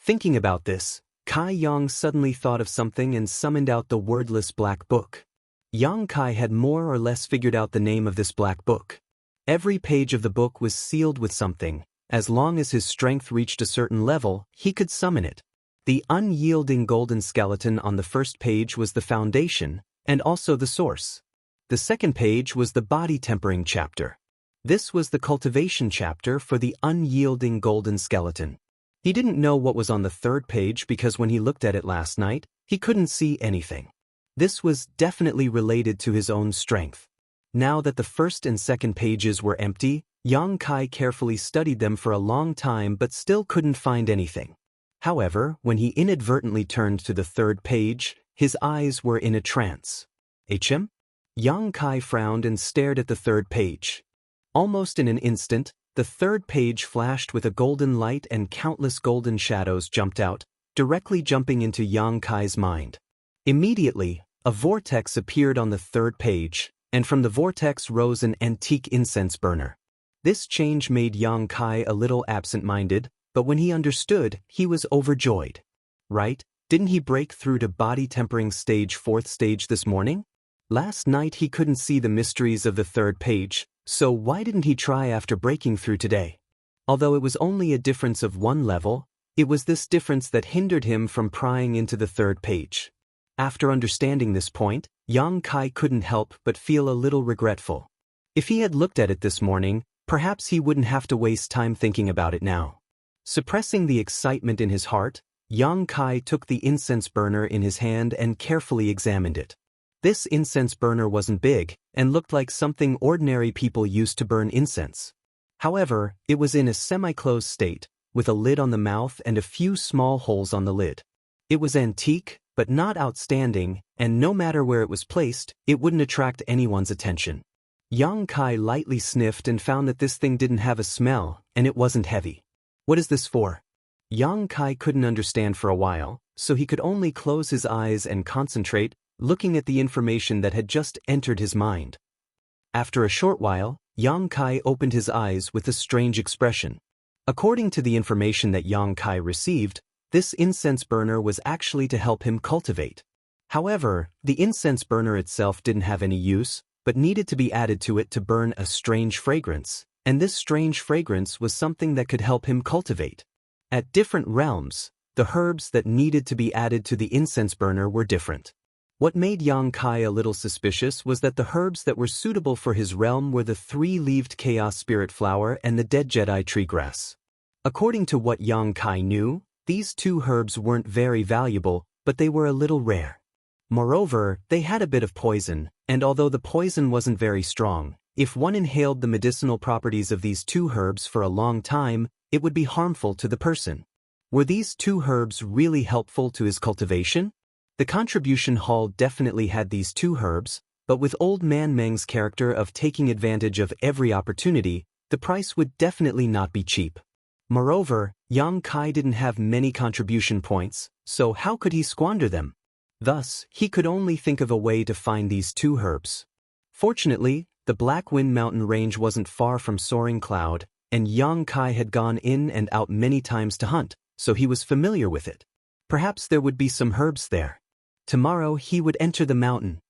Thinking about this, Kai Yang suddenly thought of something and summoned out the wordless black book. Yang Kai had more or less figured out the name of this black book. Every page of the book was sealed with something. As long as his strength reached a certain level, he could summon it. The unyielding golden skeleton on the first page was the foundation, and also the source. The second page was the body tempering chapter. This was the cultivation chapter for the unyielding golden skeleton. He didn't know what was on the third page because when he looked at it last night, he couldn't see anything. This was definitely related to his own strength. Now that the first and second pages were empty, Yang Kai carefully studied them for a long time but still couldn't find anything. However, when he inadvertently turned to the third page, his eyes were in a trance. HM? Yang Kai frowned and stared at the third page. Almost in an instant, the third page flashed with a golden light and countless golden shadows jumped out, directly jumping into Yang Kai's mind. Immediately, a vortex appeared on the third page, and from the vortex rose an antique incense burner. This change made Yang Kai a little absent-minded, but when he understood, he was overjoyed. Right? Didn't he break through to body tempering stage 4th stage this morning? Last night he couldn't see the mysteries of the third page, so why didn't he try after breaking through today? Although it was only a difference of one level, it was this difference that hindered him from prying into the third page. After understanding this point, Yang Kai couldn't help but feel a little regretful. If he had looked at it this morning, perhaps he wouldn't have to waste time thinking about it now. Suppressing the excitement in his heart, Yang Kai took the incense burner in his hand and carefully examined it. This incense burner wasn't big, and looked like something ordinary people used to burn incense. However, it was in a semi-closed state, with a lid on the mouth and a few small holes on the lid. It was antique, but not outstanding, and no matter where it was placed, it wouldn't attract anyone's attention. Yang Kai lightly sniffed and found that this thing didn't have a smell, and it wasn't heavy. What is this for? Yang Kai couldn't understand for a while, so he could only close his eyes and concentrate, looking at the information that had just entered his mind. After a short while, Yang Kai opened his eyes with a strange expression. According to the information that Yang Kai received, this incense burner was actually to help him cultivate. However, the incense burner itself didn't have any use, but needed to be added to it to burn a strange fragrance, and this strange fragrance was something that could help him cultivate. At different realms, the herbs that needed to be added to the incense burner were different. What made Yang Kai a little suspicious was that the herbs that were suitable for his realm were the 3-leaved Chaos Spirit Flower and the Dead Jedi Tree Grass. According to what Yang Kai knew, these two herbs weren't very valuable, but they were a little rare. Moreover, they had a bit of poison, and although the poison wasn't very strong, if one inhaled the medicinal properties of these two herbs for a long time, it would be harmful to the person. Were these two herbs really helpful to his cultivation? The contribution hall definitely had these two herbs, but with Old Man Meng's character of taking advantage of every opportunity, the price would definitely not be cheap. Moreover, Yang Kai didn't have many contribution points, so how could he squander them? Thus, he could only think of a way to find these two herbs. Fortunately, the Black Wind Mountain range wasn't far from Soaring Cloud, and Yang Kai had gone in and out many times to hunt, so he was familiar with it. Perhaps there would be some herbs there. Tomorrow he would enter the mountain.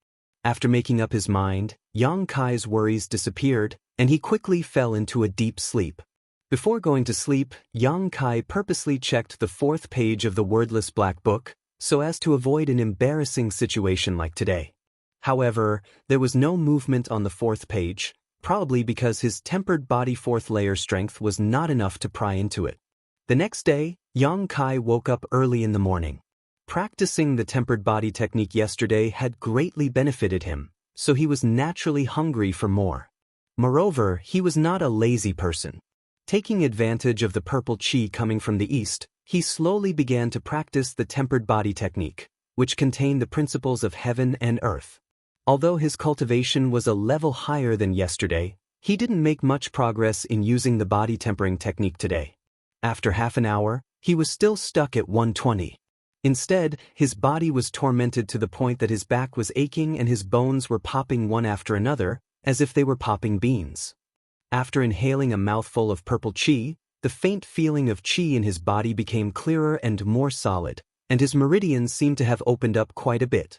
After making up his mind, Yang Kai's worries disappeared, and he quickly fell into a deep sleep. Before going to sleep, Yang Kai purposely checked the 4th page of the wordless black book, so as to avoid an embarrassing situation like today. However, there was no movement on the 4th page, probably because his tempered body 4th layer strength was not enough to pry into it. The next day, Yang Kai woke up early in the morning. Practicing the tempered body technique yesterday had greatly benefited him, so he was naturally hungry for more. Moreover, he was not a lazy person. Taking advantage of the purple chi coming from the east, he slowly began to practice the tempered body technique, which contained the principles of heaven and earth. Although his cultivation was a level higher than yesterday, he didn't make much progress in using the body tempering technique today. After half an hour, he was still stuck at 120. Instead, his body was tormented to the point that his back was aching and his bones were popping one after another, as if they were popping beans. After inhaling a mouthful of purple chi, the faint feeling of chi in his body became clearer and more solid, and his meridians seemed to have opened up quite a bit.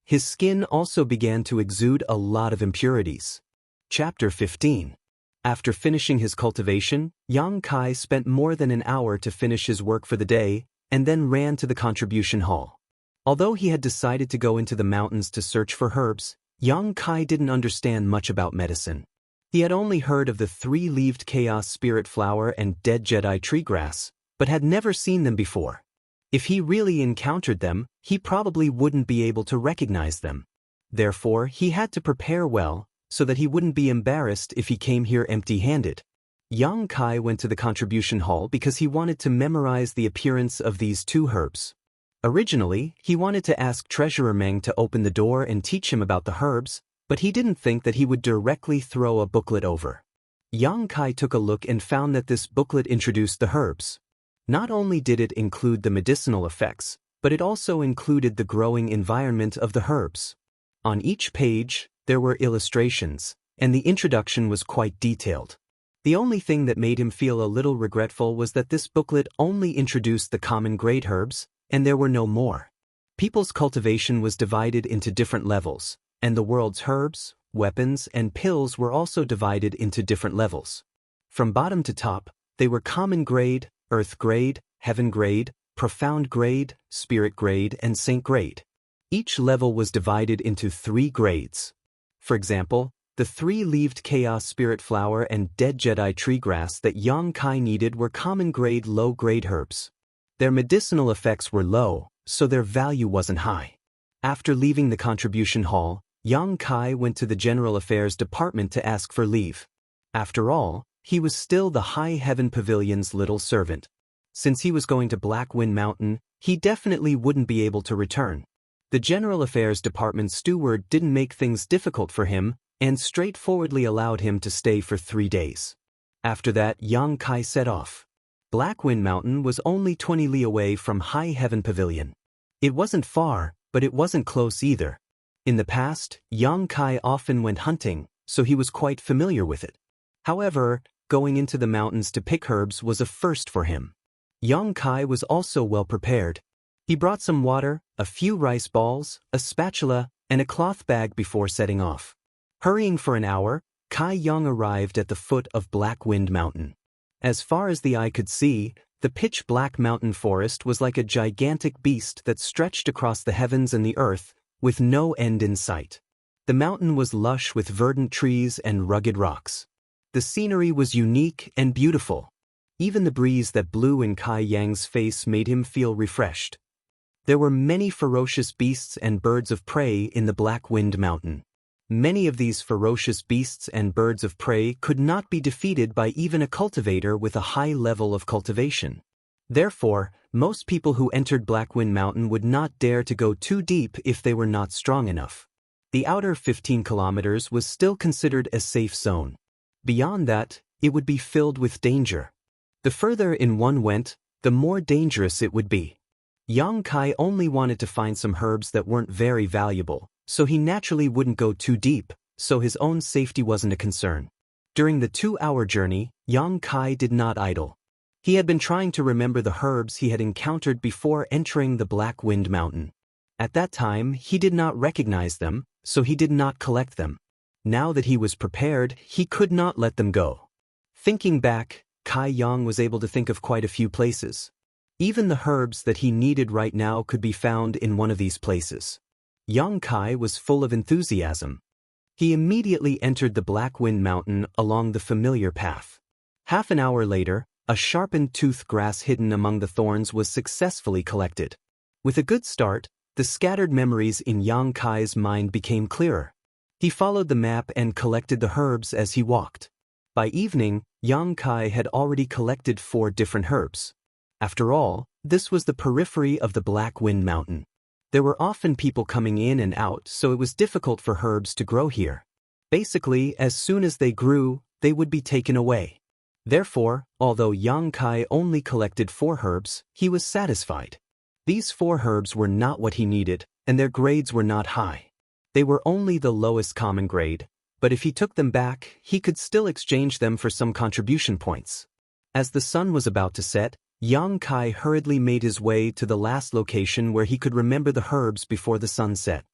His skin also began to exude a lot of impurities. Chapter 15. After finishing his cultivation, Yang Kai spent more than an hour to finish his work for the day, and then ran to the contribution hall. Although he had decided to go into the mountains to search for herbs, Yang Kai didn't understand much about medicine. He had only heard of the 3-leaved chaos spirit flower and dead Jedi tree grass, but had never seen them before. If he really encountered them, he probably wouldn't be able to recognize them. Therefore, he had to prepare well, so that he wouldn't be embarrassed if he came here empty-handed. Yang Kai went to the contribution hall because he wanted to memorize the appearance of these 2 herbs. Originally, he wanted to ask Treasurer Meng to open the door and teach him about the herbs, but he didn't think that he would directly throw a booklet over. Yang Kai took a look and found that this booklet introduced the herbs. Not only did it include the medicinal effects, but it also included the growing environment of the herbs. On each page, there were illustrations, and the introduction was quite detailed. The only thing that made him feel a little regretful was that this booklet only introduced the common grade herbs, and there were no more. People's cultivation was divided into different levels, and the world's herbs, weapons, and pills were also divided into different levels. From bottom to top, they were common grade, earth grade, heaven grade, profound grade, spirit grade, and saint grade. Each level was divided into 3 grades. For example, the 3-leaved chaos spirit flower and dead Jedi tree grass that Yang Kai needed were common grade low-grade herbs. Their medicinal effects were low, so their value wasn't high. After leaving the contribution hall, Yang Kai went to the General Affairs Department to ask for leave. After all, he was still the High Heaven Pavilion's little servant. Since he was going to Black Wind Mountain, he definitely wouldn't be able to return. The General Affairs Department steward didn't make things difficult for him, and straightforwardly allowed him to stay for 3 days. After that, Yang Kai set off. Black Wind Mountain was only 20 li away from High Heaven Pavilion. It wasn't far, but it wasn't close either. In the past, Yang Kai often went hunting, so he was quite familiar with it. However, going into the mountains to pick herbs was a first for him. Yang Kai was also well prepared. He brought some water, a few rice balls, a spatula, and a cloth bag before setting off. Hurrying for an hour, Kai Yang arrived at the foot of Black Wind Mountain. As far as the eye could see, the pitch-black mountain forest was like a gigantic beast that stretched across the heavens and the earth, with no end in sight. The mountain was lush with verdant trees and rugged rocks. The scenery was unique and beautiful. Even the breeze that blew in Kai Yang's face made him feel refreshed. There were many ferocious beasts and birds of prey in the Black Wind Mountain. Many of these ferocious beasts and birds of prey could not be defeated by even a cultivator with a high level of cultivation. Therefore, most people who entered Black Wind Mountain would not dare to go too deep if they were not strong enough. The outer 15 kilometers was still considered a safe zone. Beyond that, it would be filled with danger. The further in one went, the more dangerous it would be. Yang Kai only wanted to find some herbs that weren't very valuable, so he naturally wouldn't go too deep, so his own safety wasn't a concern. During the 2-hour journey, Yang Kai did not idle. He had been trying to remember the herbs he had encountered before entering the Black Wind Mountain. At that time, he did not recognize them, so he did not collect them. Now that he was prepared, he could not let them go. Thinking back, Kai Yang was able to think of quite a few places. Even the herbs that he needed right now could be found in one of these places. Yang Kai was full of enthusiasm. He immediately entered the Black Wind Mountain along the familiar path. Half an hour later, a sharpened tooth grass hidden among the thorns was successfully collected. With a good start, the scattered memories in Yang Kai's mind became clearer. He followed the map and collected the herbs as he walked. By evening, Yang Kai had already collected 4 different herbs. After all, this was the periphery of the Black Wind Mountain. There were often people coming in and out, so it was difficult for herbs to grow here. Basically, as soon as they grew, they would be taken away. Therefore, although Yang Kai only collected 4 herbs, he was satisfied. These 4 herbs were not what he needed, and their grades were not high. They were only the lowest common grade, but if he took them back, he could still exchange them for some contribution points. As the sun was about to set, Yang Kai hurriedly made his way to the last location where he could remember the herbs before the sun set.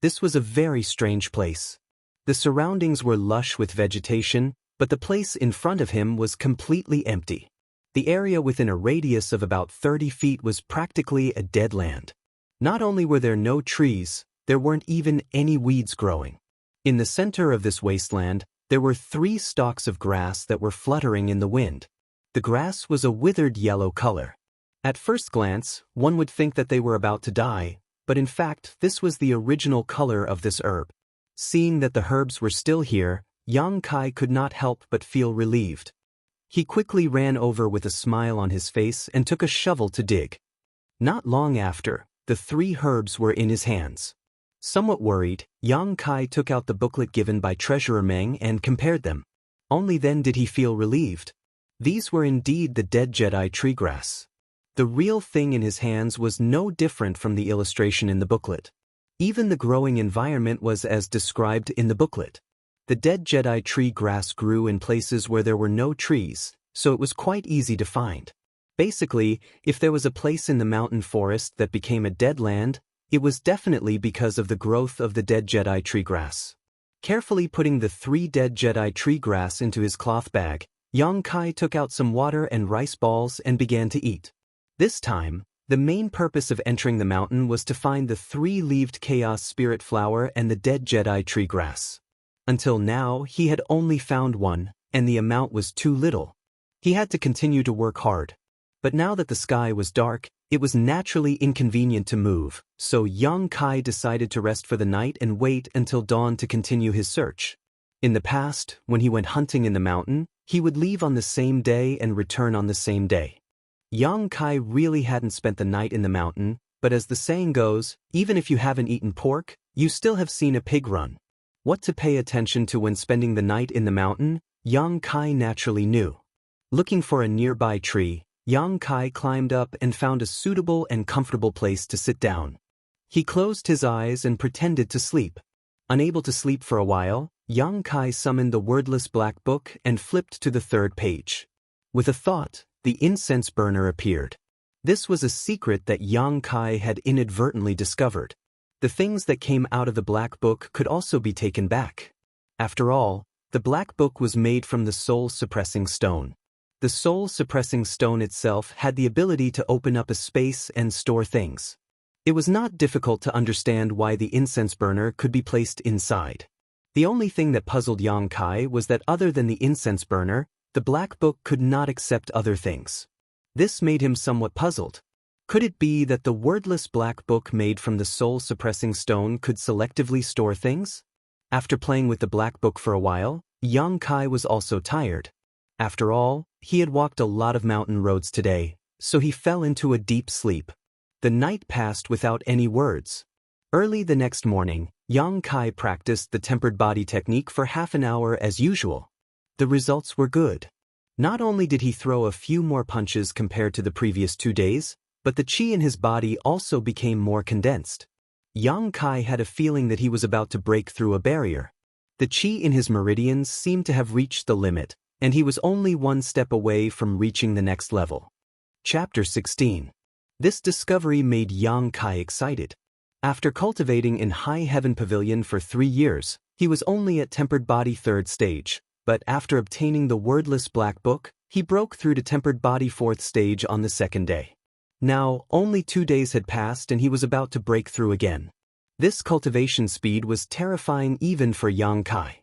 This was a very strange place. The surroundings were lush with vegetation, but the place in front of him was completely empty. The area within a radius of about 30 feet was practically a dead land. Not only were there no trees, there weren't even any weeds growing. In the center of this wasteland, there were 3 stalks of grass that were fluttering in the wind. The grass was a withered yellow color. At first glance, one would think that they were about to die, but in fact, this was the original color of this herb. Seeing that the herbs were still here, Yang Kai could not help but feel relieved. He quickly ran over with a smile on his face and took a shovel to dig. Not long after, the 3 herbs were in his hands. Somewhat worried, Yang Kai took out the booklet given by Treasurer Meng and compared them. Only then did he feel relieved. These were indeed the dead Jedi tree grass. The real thing in his hands was no different from the illustration in the booklet. Even the growing environment was as described in the booklet. The dead Jedi tree grass grew in places where there were no trees, so it was quite easy to find. Basically, if there was a place in the mountain forest that became a dead land, it was definitely because of the growth of the dead Jedi tree grass. Carefully putting the 3 dead Jedi tree grass into his cloth bag, Yang Kai took out some water and rice balls and began to eat. This time, the main purpose of entering the mountain was to find the 3-leaved Chaos Spirit flower and the dead Jedi tree grass. Until now, he had only found one, and the amount was too little. He had to continue to work hard. But now that the sky was dark, it was naturally inconvenient to move, so Yang Kai decided to rest for the night and wait until dawn to continue his search. In the past, when he went hunting in the mountain, he would leave on the same day and return on the same day. Yang Kai really hadn't spent the night in the mountain, but as the saying goes, even if you haven't eaten pork, you still have seen a pig run. What to pay attention to when spending the night in the mountain, Yang Kai naturally knew. Looking for a nearby tree, Yang Kai climbed up and found a suitable and comfortable place to sit down. He closed his eyes and pretended to sleep. Unable to sleep for a while, Yang Kai summoned the wordless black book and flipped to the 3rd page. With a thought, the incense burner appeared. This was a secret that Yang Kai had inadvertently discovered. The things that came out of the black book could also be taken back. After all, the black book was made from the soul-suppressing stone. The soul-suppressing stone itself had the ability to open up a space and store things. It was not difficult to understand why the incense burner could be placed inside. The only thing that puzzled Yang Kai was that other than the incense burner, the black book could not accept other things. This made him somewhat puzzled. Could it be that the wordless black book made from the soul-suppressing stone could selectively store things? After playing with the black book for a while, Yang Kai was also tired. After all, he had walked a lot of mountain roads today, so he fell into a deep sleep. The night passed without any words. Early the next morning, Yang Kai practiced the tempered body technique for half an hour as usual. The results were good. Not only did he throw a few more punches compared to the previous 2 days, but the qi in his body also became more condensed. Yang Kai had a feeling that he was about to break through a barrier. The qi in his meridians seemed to have reached the limit, and he was only 1 step away from reaching the next level. Chapter 16. This discovery made Yang Kai excited. After cultivating in High Heaven Pavilion for 3 years, he was only at Tempered Body 3rd stage, but after obtaining the wordless black book, He broke through to tempered body 4th stage on the 2nd day. Now, only 2 days had passed and he was about to break through again. This cultivation speed was terrifying even for Yang Kai.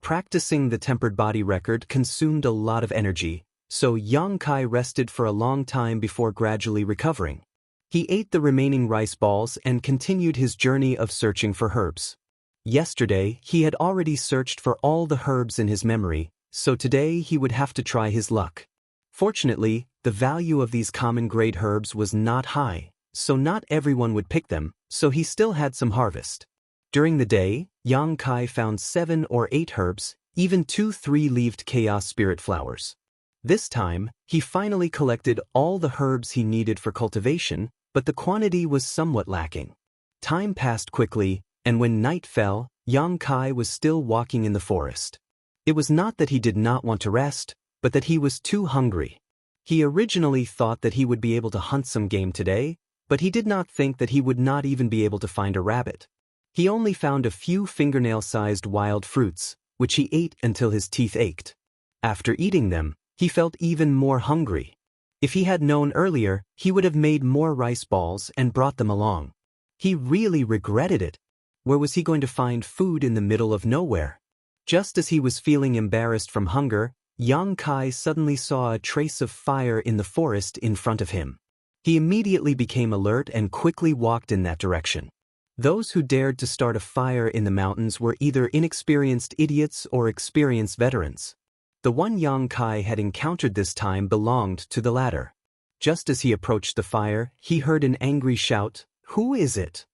Practicing the tempered body record consumed a lot of energy, so Yang Kai rested for a long time before gradually recovering. He ate the remaining rice balls and continued his journey of searching for herbs. Yesterday, he had already searched for all the herbs in his memory, so today he would have to try his luck. Fortunately, the value of these common grade herbs was not high, so not everyone would pick them, so he still had some harvest. During the day, Yang Kai found 7 or 8 herbs, even 2 3-leaved chaos spirit flowers. This time, he finally collected all the herbs he needed for cultivation, but the quantity was somewhat lacking. Time passed quickly, and when night fell, Yang Kai was still walking in the forest. It was not that he did not want to rest, but that he was too hungry. He originally thought that he would be able to hunt some game today, but he did not think that he would not even be able to find a rabbit. He only found a few fingernail-sized wild fruits, which he ate until his teeth ached. After eating them, he felt even more hungry. If he had known earlier, he would have made more rice balls and brought them along. He really regretted it. Where was he going to find food in the middle of nowhere? Just as he was feeling embarrassed from hunger, Yang Kai suddenly saw a trace of fire in the forest in front of him. He immediately became alert and quickly walked in that direction. Those who dared to start a fire in the mountains were either inexperienced idiots or experienced veterans. The one Yang Kai had encountered this time belonged to the latter. Just as he approached the fire, he heard an angry shout, "Who is it?"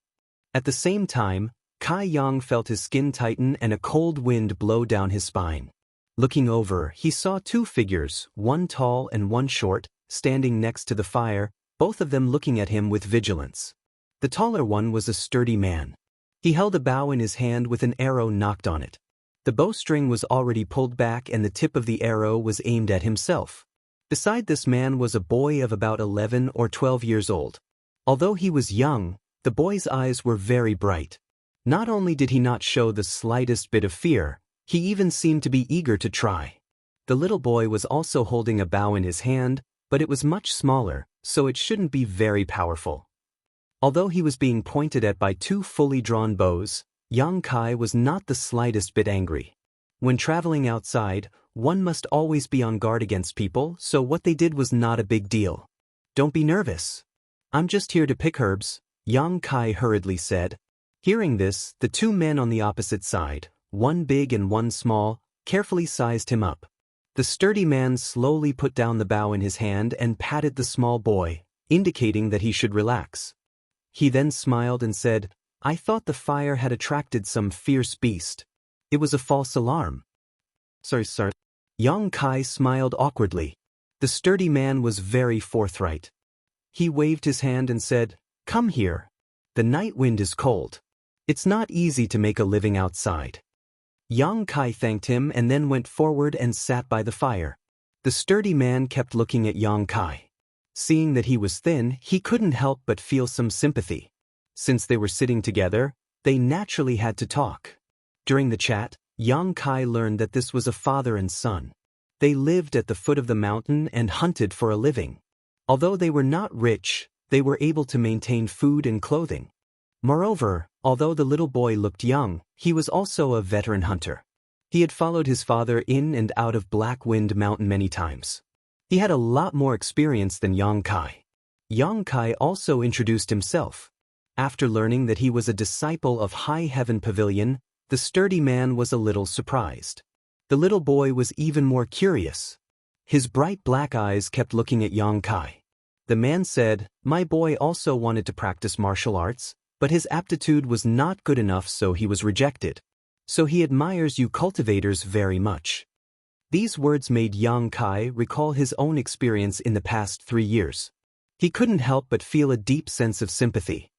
At the same time, Kai Yang felt his skin tighten and a cold wind blow down his spine. Looking over, he saw 2 figures, one tall and one short, standing next to the fire, both of them looking at him with vigilance. The taller one was a sturdy man. He held a bow in his hand with an arrow knocked on it. The bowstring was already pulled back and the tip of the arrow was aimed at himself. Beside this man was a boy of about 11 or 12 years old. Although he was young, the boy's eyes were very bright. Not only did he not show the slightest bit of fear, he even seemed to be eager to try. The little boy was also holding a bow in his hand, but it was much smaller, so it shouldn't be very powerful. Although he was being pointed at by 2 fully drawn bows, Yang Kai was not the slightest bit angry. When traveling outside, one must always be on guard against people, so what they did was not a big deal. "Don't be nervous. I'm just here to pick herbs," Yang Kai hurriedly said. Hearing this, the 2 men on the opposite side, one big and one small, carefully sized him up. The sturdy man slowly put down the bow in his hand and patted the small boy, indicating that he should relax. He then smiled and said, "I thought the fire had attracted some fierce beast. It was a false alarm." Sorry, sir. Yang Kai smiled awkwardly. The sturdy man was very forthright. He waved his hand and said, "Come here. The night wind is cold. It's not easy to make a living outside." Yang Kai thanked him and then went forward and sat by the fire. The sturdy man kept looking at Yang Kai. Seeing that he was thin, he couldn't help but feel some sympathy. Since they were sitting together, they naturally had to talk. During the chat, Yang Kai learned that this was a father and son. They lived at the foot of the mountain and hunted for a living. Although they were not rich, they were able to maintain food and clothing. Moreover, although the little boy looked young, he was also a veteran hunter. He had followed his father in and out of Black Wind Mountain many times. He had a lot more experience than Yang Kai. Yang Kai also introduced himself. After learning that he was a disciple of High Heaven Pavilion, the sturdy man was a little surprised. The little boy was even more curious. His bright black eyes kept looking at Yang Kai. The man said, "My boy also wanted to practice martial arts, but his aptitude was not good enough, so he was rejected. So he admires you cultivators very much." These words made Yang Kai recall his own experience in the past 3 years. He couldn't help but feel a deep sense of sympathy.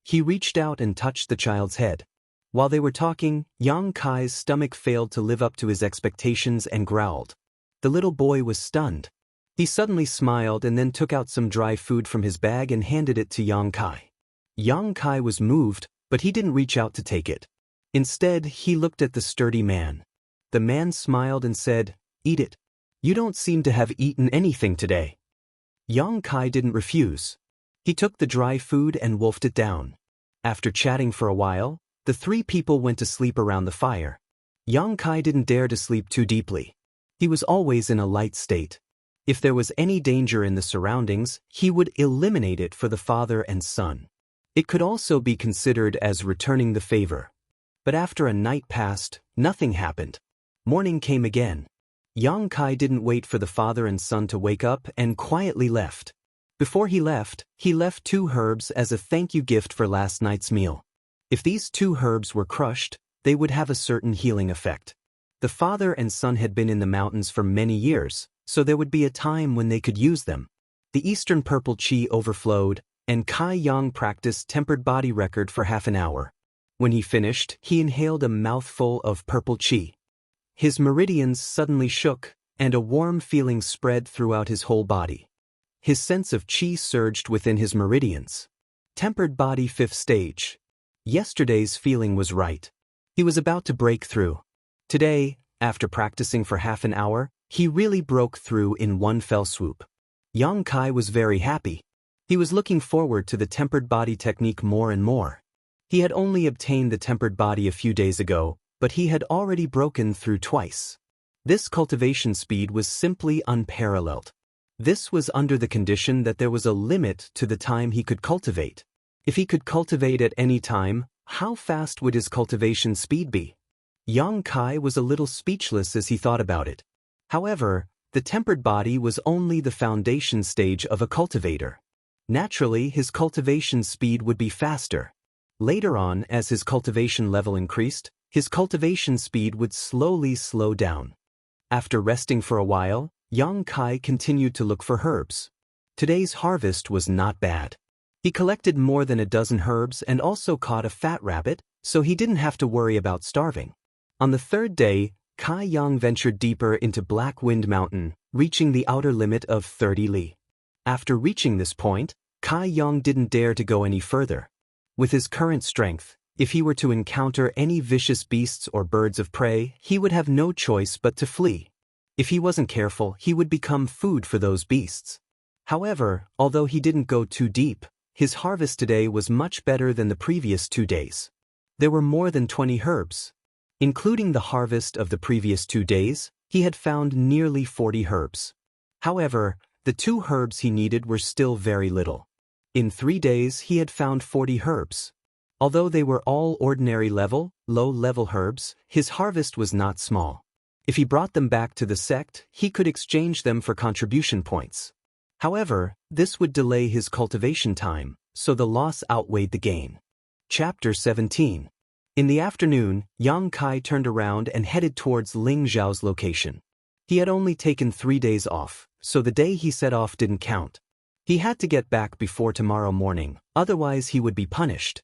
He reached out and touched the child's head. While they were talking, Yang Kai's stomach failed to live up to his expectations and growled. The little boy was stunned. He suddenly smiled and then took out some dry food from his bag and handed it to Yang Kai. Yang Kai was moved, but he didn't reach out to take it. Instead, he looked at the sturdy man. The man smiled and said, "Eat it." You don't seem to have eaten anything today. Yang Kai didn't refuse. He took the dry food and wolfed it down. After chatting for a while, the three people went to sleep around the fire. Yang Kai didn't dare to sleep too deeply. He was always in a light state. If there was any danger in the surroundings, he would eliminate it for the father and son. It could also be considered as returning the favor. But after a night passed, nothing happened. Morning came again. Yang Kai didn't wait for the father and son to wake up and quietly left. Before he left 2 herbs as a thank you gift for last night's meal. If these 2 herbs were crushed, they would have a certain healing effect. The father and son had been in the mountains for many years, so there would be a time when they could use them. The Eastern Purple Qi overflowed, and Kai Yang practiced tempered body record for half an hour. When he finished, he inhaled a mouthful of purple Qi. His meridians suddenly shook, and a warm feeling spread throughout his whole body. His sense of Qi surged within his meridians. Tempered body 5th stage. Yesterday's feeling was right. He was about to break through. Today, after practicing for half an hour, he really broke through in one fell swoop. Yang Kai was very happy. He was looking forward to the tempered body technique more and more. He had only obtained the tempered body a few days ago, but he had already broken through twice. This cultivation speed was simply unparalleled. This was under the condition that there was a limit to the time he could cultivate. If he could cultivate at any time, how fast would his cultivation speed be? Yang Kai was a little speechless as he thought about it. However, the tempered body was only the foundation stage of a cultivator. Naturally, his cultivation speed would be faster. Later on, as his cultivation level increased, his cultivation speed would slowly slow down. After resting for a while, Yang Kai continued to look for herbs. Today's harvest was not bad. He collected more than a dozen herbs and also caught a fat rabbit, so he didn't have to worry about starving. On the 3rd day, Kai Yang ventured deeper into Black Wind Mountain, reaching the outer limit of 30 li. After reaching this point, Kai Yang didn't dare to go any further. With his current strength, if he were to encounter any vicious beasts or birds of prey, he would have no choice but to flee. If he wasn't careful, he would become food for those beasts. However, although he didn't go too deep, his harvest today was much better than the previous 2 days. There were more than 20 herbs. Including the harvest of the previous 2 days, he had found nearly 40 herbs. However, the 2 herbs he needed were still very little. In 3 days he had found 40 herbs. Although they were all ordinary level, low-level herbs, his harvest was not small. If he brought them back to the sect, he could exchange them for contribution points. However, this would delay his cultivation time, so the loss outweighed the gain. Chapter 17. In the afternoon, Yang Kai turned around and headed towards Ling Zhao's location. He had only taken 3 days off, so the day he set off didn't count. He had to get back before tomorrow morning, otherwise he would be punished.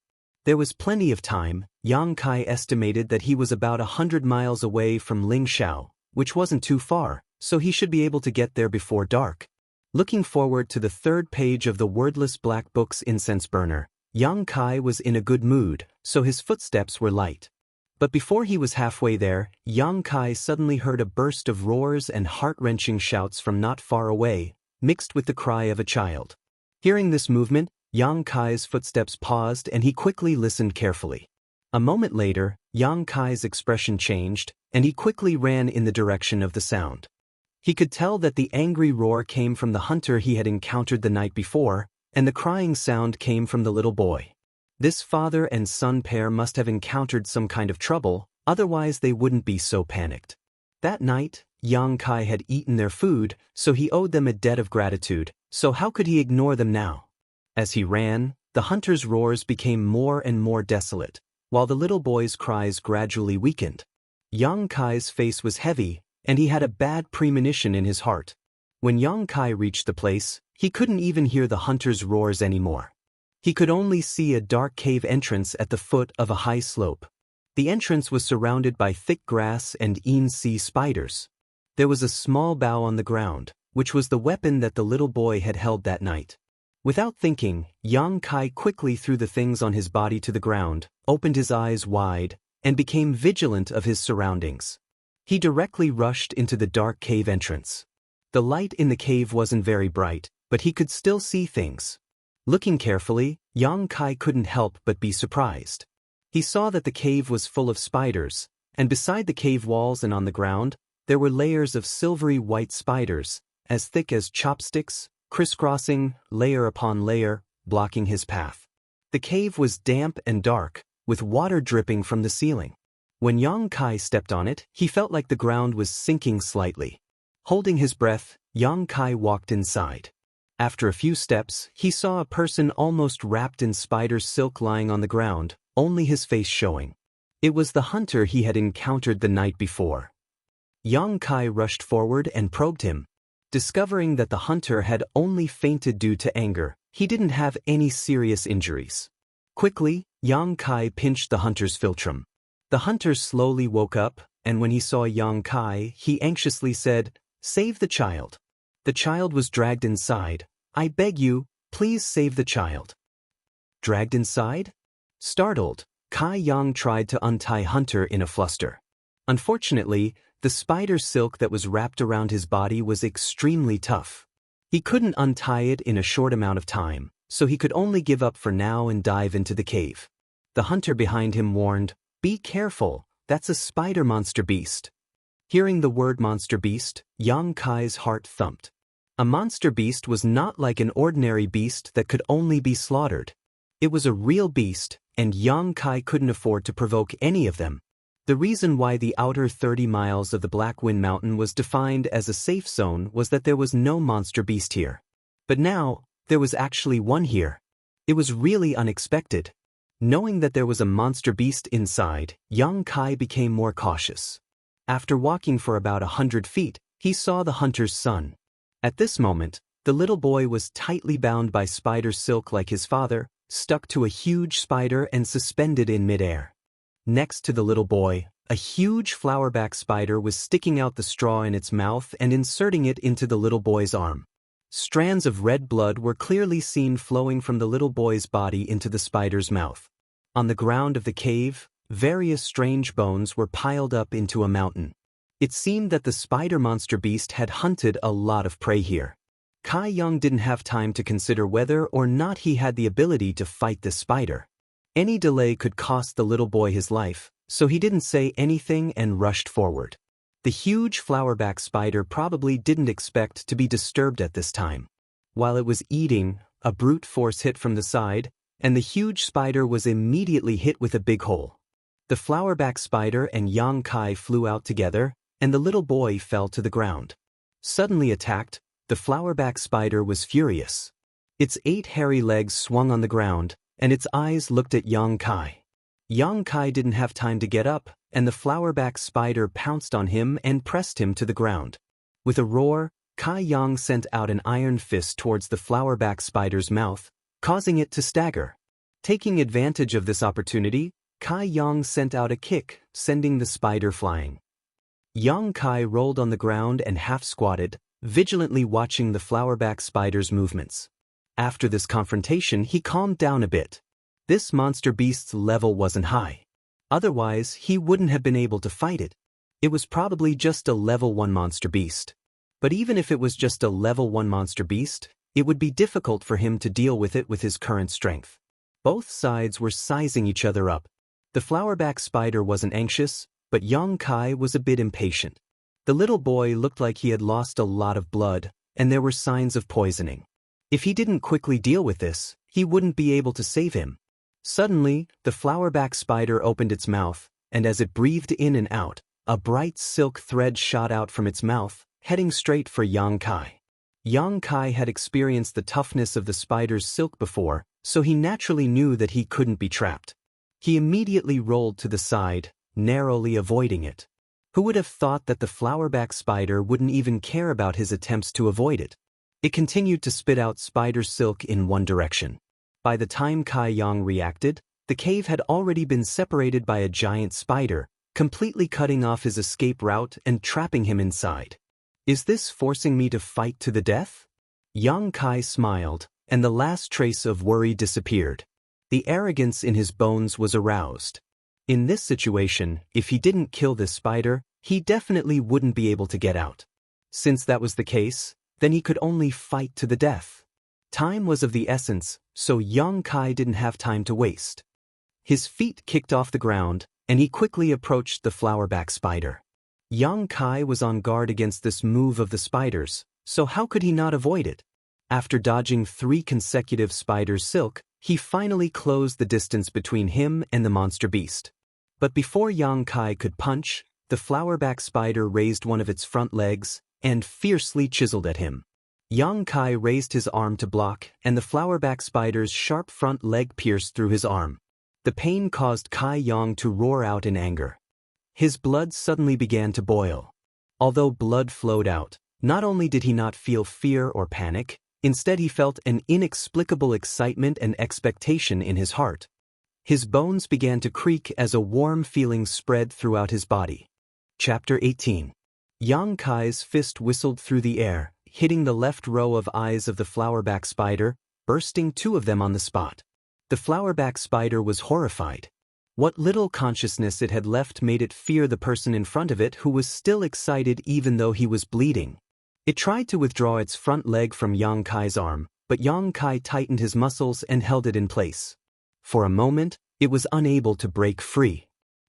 There was plenty of time. Yang Kai estimated that he was about 100 miles away from Ling Zhao, which wasn't too far, so he should be able to get there before dark. Looking forward to the 3rd page of the wordless black book's incense burner, Yang Kai was in a good mood, so his footsteps were light. But before he was halfway there, Yang Kai suddenly heard a burst of roars and heart-wrenching shouts from not far away, mixed with the cry of a child. Hearing this movement, Yang Kai's footsteps paused and he quickly listened carefully. A moment later, Yang Kai's expression changed, and he quickly ran in the direction of the sound. He could tell that the angry roar came from the hunter he had encountered the night before, and the crying sound came from the little boy. This father and son pair must have encountered some kind of trouble, otherwise they wouldn't be so panicked. That night, Yang Kai had eaten their food, so he owed them a debt of gratitude, so how could he ignore them now? As he ran, the hunter's roars became more and more desolate, while the little boy's cries gradually weakened. Yang Kai's face was heavy, and he had a bad premonition in his heart. When Yang Kai reached the place, he couldn't even hear the hunter's roars anymore. He could only see a dark cave entrance at the foot of a high slope. The entrance was surrounded by thick grass and sea spiders. There was a small bough on the ground, which was the weapon that the little boy had held that night. Without thinking, Yang Kai quickly threw the things on his body to the ground, opened his eyes wide, and became vigilant of his surroundings. He directly rushed into the dark cave entrance. The light in the cave wasn't very bright, but he could still see things. Looking carefully, Yang Kai couldn't help but be surprised. He saw that the cave was full of spiders, and beside the cave walls and on the ground, there were layers of silvery white spiders, as thick as chopsticks, crisscrossing, layer upon layer, blocking his path. The cave was damp and dark, with water dripping from the ceiling. When Yang Kai stepped on it, he felt like the ground was sinking slightly. Holding his breath, Yang Kai walked inside. After a few steps, he saw a person almost wrapped in spider silk lying on the ground, only his face showing. It was the hunter he had encountered the night before. Yang Kai rushed forward and probed him. Discovering that the hunter had only fainted due to anger, he didn't have any serious injuries. Quickly, Yang Kai pinched the hunter's philtrum. The hunter slowly woke up, and when he saw Yang Kai, he anxiously said, "Save the child." The child was dragged inside. "I beg you, please save the child." Dragged inside? Startled, Kai Yang tried to untie Hunter in a fluster. Unfortunately, the spider silk that was wrapped around his body was extremely tough. He couldn't untie it in a short amount of time, so he could only give up for now and dive into the cave. The hunter behind him warned, "Be careful, that's a spider monster beast." Hearing the word monster beast, Yang Kai's heart thumped. A monster beast was not like an ordinary beast that could only be slaughtered. It was a real beast, and Yang Kai couldn't afford to provoke any of them. The reason why the outer 30 miles of the Black Wind Mountain was defined as a safe zone was that there was no monster beast here. But now, there was actually one here. It was really unexpected. Knowing that there was a monster beast inside, Yang Kai became more cautious. After walking for about 100 feet, he saw the hunter's son. At this moment, the little boy was tightly bound by spider silk like his father, stuck to a huge spider and suspended in midair. Next to the little boy, a huge flowerback spider was sticking out the straw in its mouth and inserting it into the little boy's arm. Strands of red blood were clearly seen flowing from the little boy's body into the spider's mouth. On the ground of the cave, various strange bones were piled up into a mountain. It seemed that the spider monster beast had hunted a lot of prey here. Kai Yang didn't have time to consider whether or not he had the ability to fight this spider. Any delay could cost the little boy his life, so he didn't say anything and rushed forward. The huge flowerback spider probably didn't expect to be disturbed at this time. While it was eating, a brute force hit from the side, and the huge spider was immediately hit with a big hole. The flowerback spider and Yang Kai flew out together, and the little boy fell to the ground. Suddenly attacked, the flowerback spider was furious. Its 8 hairy legs swung on the ground, and its eyes looked at Yang Kai. Yang Kai didn't have time to get up, and the flowerback spider pounced on him and pressed him to the ground. With a roar, Kai Yang sent out an iron fist towards the flowerback spider's mouth, causing it to stagger. Taking advantage of this opportunity, Kai Yang sent out a kick, sending the spider flying. Yang Kai rolled on the ground and half-squatted, vigilantly watching the flowerback spider's movements. After this confrontation, he calmed down a bit. This monster beast's level wasn't high. Otherwise, he wouldn't have been able to fight it. It was probably just a level 1 monster beast. But even if it was just a level 1 monster beast, it would be difficult for him to deal with it with his current strength. Both sides were sizing each other up. The flowerback spider wasn't anxious, but Yang Kai was a bit impatient. The little boy looked like he had lost a lot of blood, and there were signs of poisoning. If he didn't quickly deal with this, he wouldn't be able to save him. Suddenly, the flowerback spider opened its mouth, and as it breathed in and out, a bright silk thread shot out from its mouth, heading straight for Yang Kai. Yang Kai had experienced the toughness of the spider's silk before, so he naturally knew that he couldn't be trapped. He immediately rolled to the side, narrowly avoiding it. Who would have thought that the flowerback spider wouldn't even care about his attempts to avoid it? It continued to spit out spider silk in one direction. By the time Kai Yang reacted, the cave had already been separated by a giant spider, completely cutting off his escape route and trapping him inside. Is this forcing me to fight to the death? Yang Kai smiled, and the last trace of worry disappeared. The arrogance in his bones was aroused. In this situation, if he didn't kill this spider, he definitely wouldn't be able to get out. Since that was the case, then he could only fight to the death. Time was of the essence, so Yang Kai didn't have time to waste. His feet kicked off the ground, and he quickly approached the flowerback spider. Yang Kai was on guard against this move of the spiders, so how could he not avoid it? After dodging 3 consecutive spiders' silk, he finally closed the distance between him and the monster beast. But before Yang Kai could punch, the flowerback spider raised one of its front legs and fiercely chiseled at him. Yang Kai raised his arm to block, and the flowerback spider's sharp front leg pierced through his arm. The pain caused Kai Yang to roar out in anger. His blood suddenly began to boil. Although blood flowed out, not only did he not feel fear or panic, instead he felt an inexplicable excitement and expectation in his heart. His bones began to creak as a warm feeling spread throughout his body. Chapter 18. Yang Kai's fist whistled through the air, hitting the left row of eyes of the flowerback spider, bursting 2 of them on the spot. The flowerback spider was horrified. What little consciousness it had left made it fear the person in front of it, who was still excited even though he was bleeding. It tried to withdraw its front leg from Yang Kai's arm, but Yang Kai tightened his muscles and held it in place. For a moment, it was unable to break free.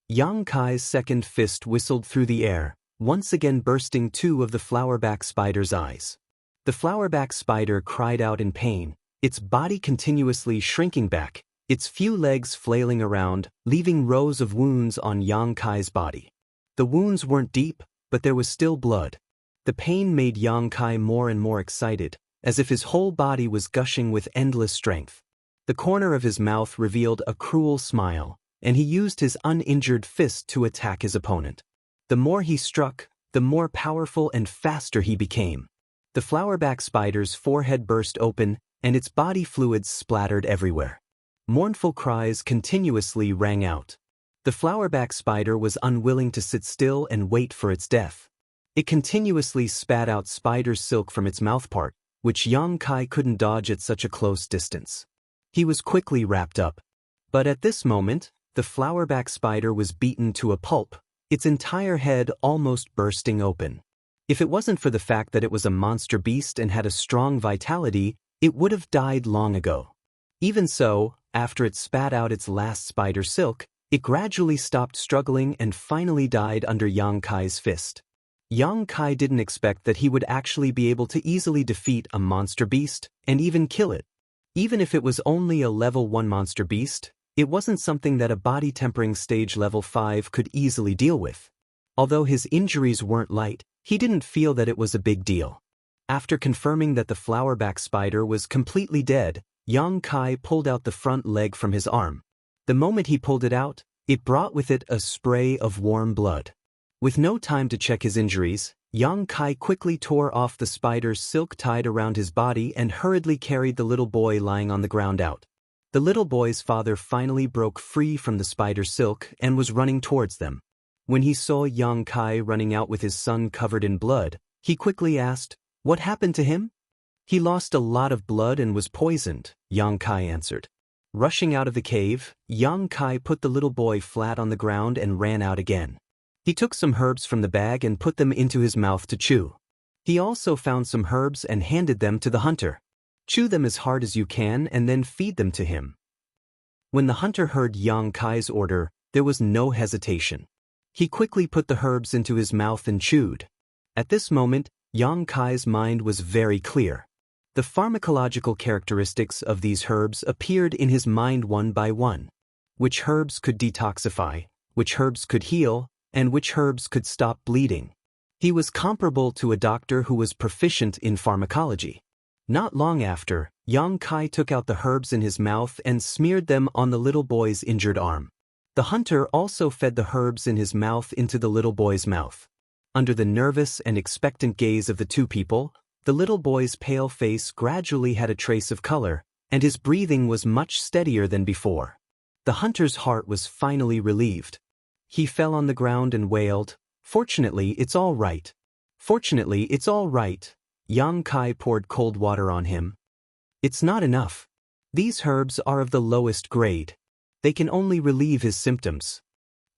Yang Kai's second fist whistled through the air, once again bursting 2 of the flowerback spider's eyes. The flowerback spider cried out in pain, its body continuously shrinking back, its few legs flailing around, leaving rows of wounds on Yang Kai's body. The wounds weren't deep, but there was still blood. The pain made Yang Kai more and more excited, as if his whole body was gushing with endless strength. The corner of his mouth revealed a cruel smile, and he used his uninjured fist to attack his opponent. The more he struck, the more powerful and faster he became. The flowerback spider's forehead burst open, and its body fluids splattered everywhere. Mournful cries continuously rang out. The flowerback spider was unwilling to sit still and wait for its death. It continuously spat out spider silk from its mouthpart, which Yang Kai couldn't dodge at such a close distance. He was quickly wrapped up. But at this moment, the flowerback spider was beaten to a pulp, its entire head almost bursting open. If it wasn't for the fact that it was a monster beast and had a strong vitality, it would have died long ago. Even so, after it spat out its last spider silk, it gradually stopped struggling and finally died under Yang Kai's fist. Yang Kai didn't expect that he would actually be able to easily defeat a monster beast and even kill it. Even if it was only a level 1 monster beast, it wasn't something that a body tempering stage level 5 could easily deal with. Although his injuries weren't light, he didn't feel that it was a big deal. After confirming that the flowerback spider was completely dead, Yang Kai pulled out the front leg from his arm. The moment he pulled it out, it brought with it a spray of warm blood. With no time to check his injuries, Yang Kai quickly tore off the spider's silk tied around his body and hurriedly carried the little boy lying on the ground out. The little boy's father finally broke free from the spider silk and was running towards them. When he saw Yang Kai running out with his son covered in blood, he quickly asked, "What happened to him?" "He lost a lot of blood and was poisoned," Yang Kai answered. Rushing out of the cave, Yang Kai put the little boy flat on the ground and ran out again. He took some herbs from the bag and put them into his mouth to chew. He also found some herbs and handed them to the hunter. "Chew them as hard as you can and then feed them to him." When the hunter heard Yang Kai's order, there was no hesitation. He quickly put the herbs into his mouth and chewed. At this moment, Yang Kai's mind was very clear. The pharmacological characteristics of these herbs appeared in his mind one by one. Which herbs could detoxify, which herbs could heal, and which herbs could stop bleeding. He was comparable to a doctor who was proficient in pharmacology. Not long after, Yang Kai took out the herbs in his mouth and smeared them on the little boy's injured arm. The hunter also fed the herbs in his mouth into the little boy's mouth. Under the nervous and expectant gaze of the 2 people, the little boy's pale face gradually had a trace of color, and his breathing was much steadier than before. The hunter's heart was finally relieved. He fell on the ground and wailed, "Fortunately, it's all right. Fortunately, it's all right." Yang Kai poured cold water on him. "It's not enough. These herbs are of the lowest grade. They can only relieve his symptoms.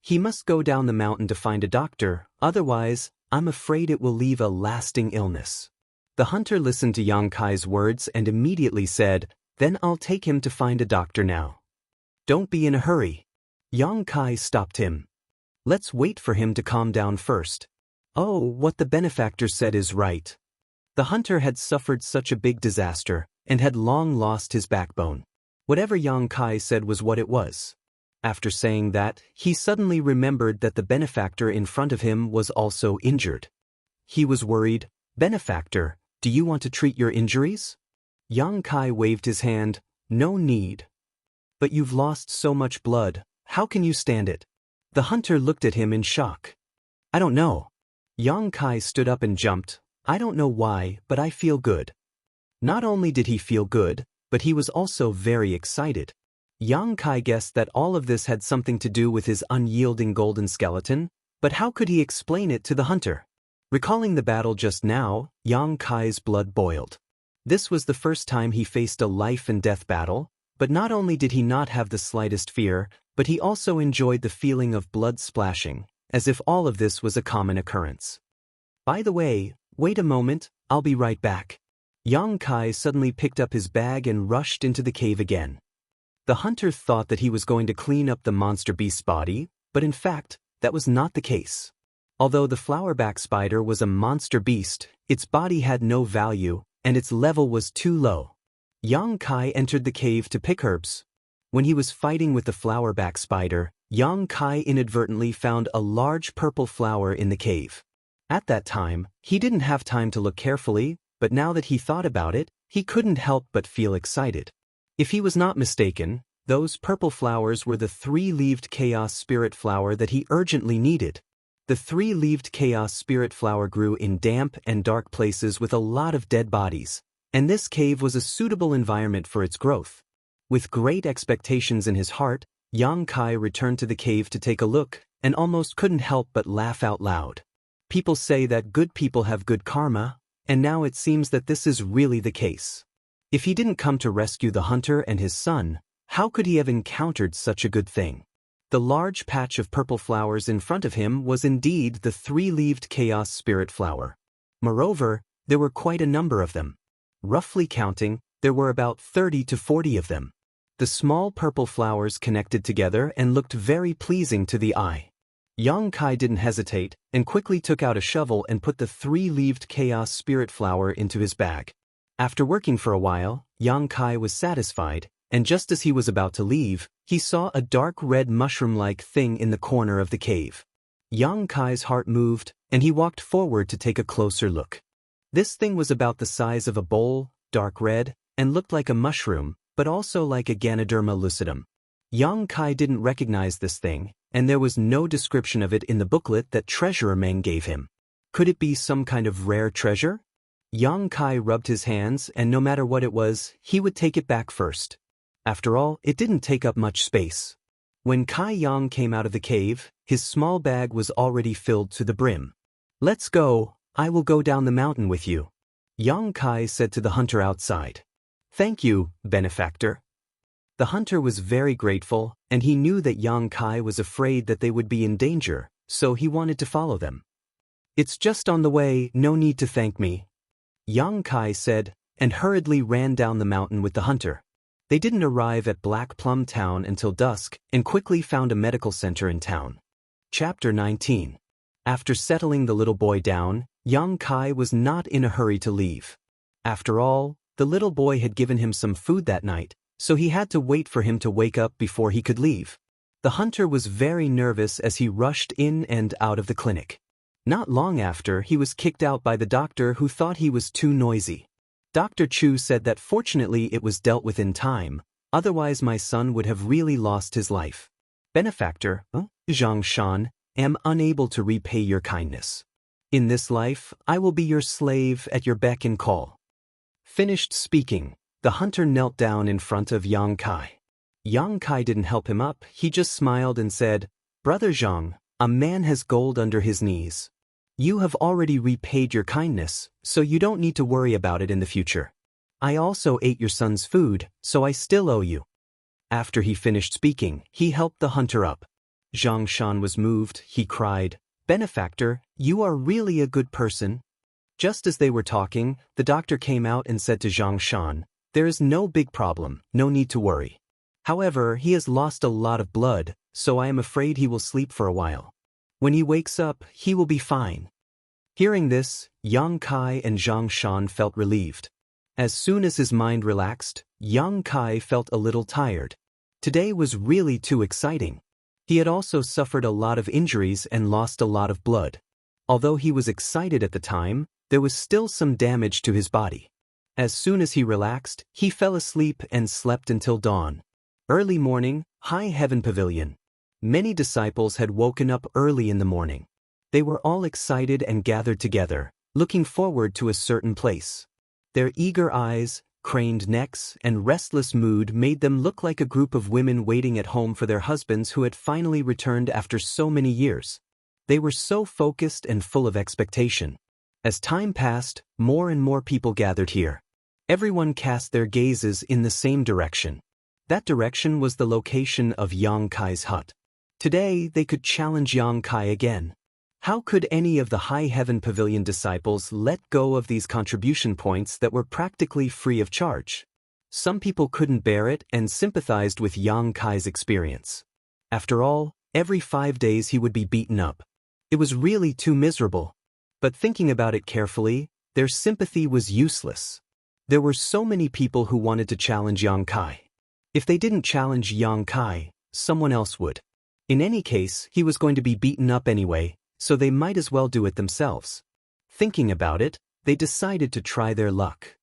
He must go down the mountain to find a doctor, otherwise, I'm afraid it will leave a lasting illness. The hunter listened to Yang Kai's words and immediately said, then I'll take him to find a doctor now. Don't be in a hurry. Yang Kai stopped him. Let's wait for him to calm down first. Oh, what the benefactor said is right. The hunter had suffered such a big disaster, and had long lost his backbone. Whatever Yang Kai said was what it was. After saying that, he suddenly remembered that the benefactor in front of him was also injured. He was worried. Benefactor, do you want to treat your injuries? Yang Kai waved his hand. No need. But you've lost so much blood, how can you stand it? The hunter looked at him in shock. I don't know. Yang Kai stood up and jumped. I don't know why, but I feel good. Not only did he feel good, but he was also very excited. Yang Kai guessed that all of this had something to do with his unyielding golden skeleton, but how could he explain it to the hunter? Recalling the battle just now, Yang Kai's blood boiled. This was the first time he faced a life-and-death battle, but not only did he not have the slightest fear, but he also enjoyed the feeling of blood splashing, as if all of this was a common occurrence. By the way, wait a moment, I'll be right back. Yang Kai suddenly picked up his bag and rushed into the cave again. The hunter thought that he was going to clean up the monster beast's body, but in fact, that was not the case. Although the flowerback spider was a monster beast, its body had no value, and its level was too low. Yang Kai entered the cave to pick herbs. When he was fighting with the flowerback spider, Yang Kai inadvertently found a large purple flower in the cave. At that time, he didn't have time to look carefully, but now that he thought about it, he couldn't help but feel excited. If he was not mistaken, those purple flowers were the three-leaved chaos spirit flower that he urgently needed. The three-leaved chaos spirit flower grew in damp and dark places with a lot of dead bodies, and this cave was a suitable environment for its growth. With great expectations in his heart, Yang Kai returned to the cave to take a look, and almost couldn't help but laugh out loud. People say that good people have good karma, and now it seems that this is really the case. If he didn't come to rescue the hunter and his son, how could he have encountered such a good thing? The large patch of purple flowers in front of him was indeed the three-leaved chaos spirit flower. Moreover, there were quite a number of them. Roughly counting, there were about 30 to 40 of them. The small purple flowers connected together and looked very pleasing to the eye. Yang Kai didn't hesitate, and quickly took out a shovel and put the three-leaved chaos spirit flower into his bag. After working for a while, Yang Kai was satisfied, and just as he was about to leave, he saw a dark red mushroom-like thing in the corner of the cave. Yang Kai's heart moved, and he walked forward to take a closer look. This thing was about the size of a bowl, dark red, and looked like a mushroom, but also like a Ganoderma lucidum. Yang Kai didn't recognize this thing, and there was no description of it in the booklet that Treasurer Meng gave him. Could it be some kind of rare treasure? Yang Kai rubbed his hands, and no matter what it was, he would take it back first. After all, it didn't take up much space. When Kai Yang came out of the cave, his small bag was already filled to the brim. Let's go, I will go down the mountain with you. Yang Kai said to the hunter outside. Thank you, benefactor. The hunter was very grateful, and he knew that Yang Kai was afraid that they would be in danger, so he wanted to follow them. It's just on the way, no need to thank me. Yang Kai said, and hurriedly ran down the mountain with the hunter. They didn't arrive at Black Plum Town until dusk, and quickly found a medical center in town. Chapter 19. After settling the little boy down, Yang Kai was not in a hurry to leave. After all, the little boy had given him some food that night, so he had to wait for him to wake up before he could leave. The hunter was very nervous as he rushed in and out of the clinic. Not long after, he was kicked out by the doctor who thought he was too noisy. Dr. Chu said that fortunately it was dealt with in time, otherwise my son would have really lost his life. Benefactor, Zhang Shan, am unable to repay your kindness. In this life, I will be your slave at your beck and call. Finished speaking, the hunter knelt down in front of Yang Kai. Yang Kai didn't help him up, he just smiled and said, Brother Zhang, a man has gold under his knees. You have already repaid your kindness, so you don't need to worry about it in the future. I also ate your son's food, so I still owe you. After he finished speaking, he helped the hunter up. Zhang Shan was moved, he cried, "Benefactor, you are really a good person." Just as they were talking, the doctor came out and said to Zhang Shan, "There is no big problem, no need to worry. However, he has lost a lot of blood, so I am afraid he will sleep for a while. When he wakes up, he will be fine." Hearing this, Yang Kai and Zhang Shan felt relieved. As soon as his mind relaxed, Yang Kai felt a little tired. Today was really too exciting. He had also suffered a lot of injuries and lost a lot of blood. Although he was excited at the time, there was still some damage to his body. As soon as he relaxed, he fell asleep and slept until dawn. Early morning, High Heaven Pavilion. Many disciples had woken up early in the morning. They were all excited and gathered together, looking forward to a certain place. Their eager eyes, craned necks, and restless mood made them look like a group of women waiting at home for their husbands who had finally returned after so many years. They were so focused and full of expectation. As time passed, more and more people gathered here. Everyone cast their gazes in the same direction. That direction was the location of Yang Kai's hut. Today, they could challenge Yang Kai again. How could any of the High Heaven Pavilion disciples let go of these contribution points that were practically free of charge? Some people couldn't bear it and sympathized with Yang Kai's experience. After all, every 5 days he would be beaten up. It was really too miserable. But thinking about it carefully, their sympathy was useless. There were so many people who wanted to challenge Yang Kai. If they didn't challenge Yang Kai, someone else would. In any case, he was going to be beaten up anyway, so they might as well do it themselves. Thinking about it, they decided to try their luck.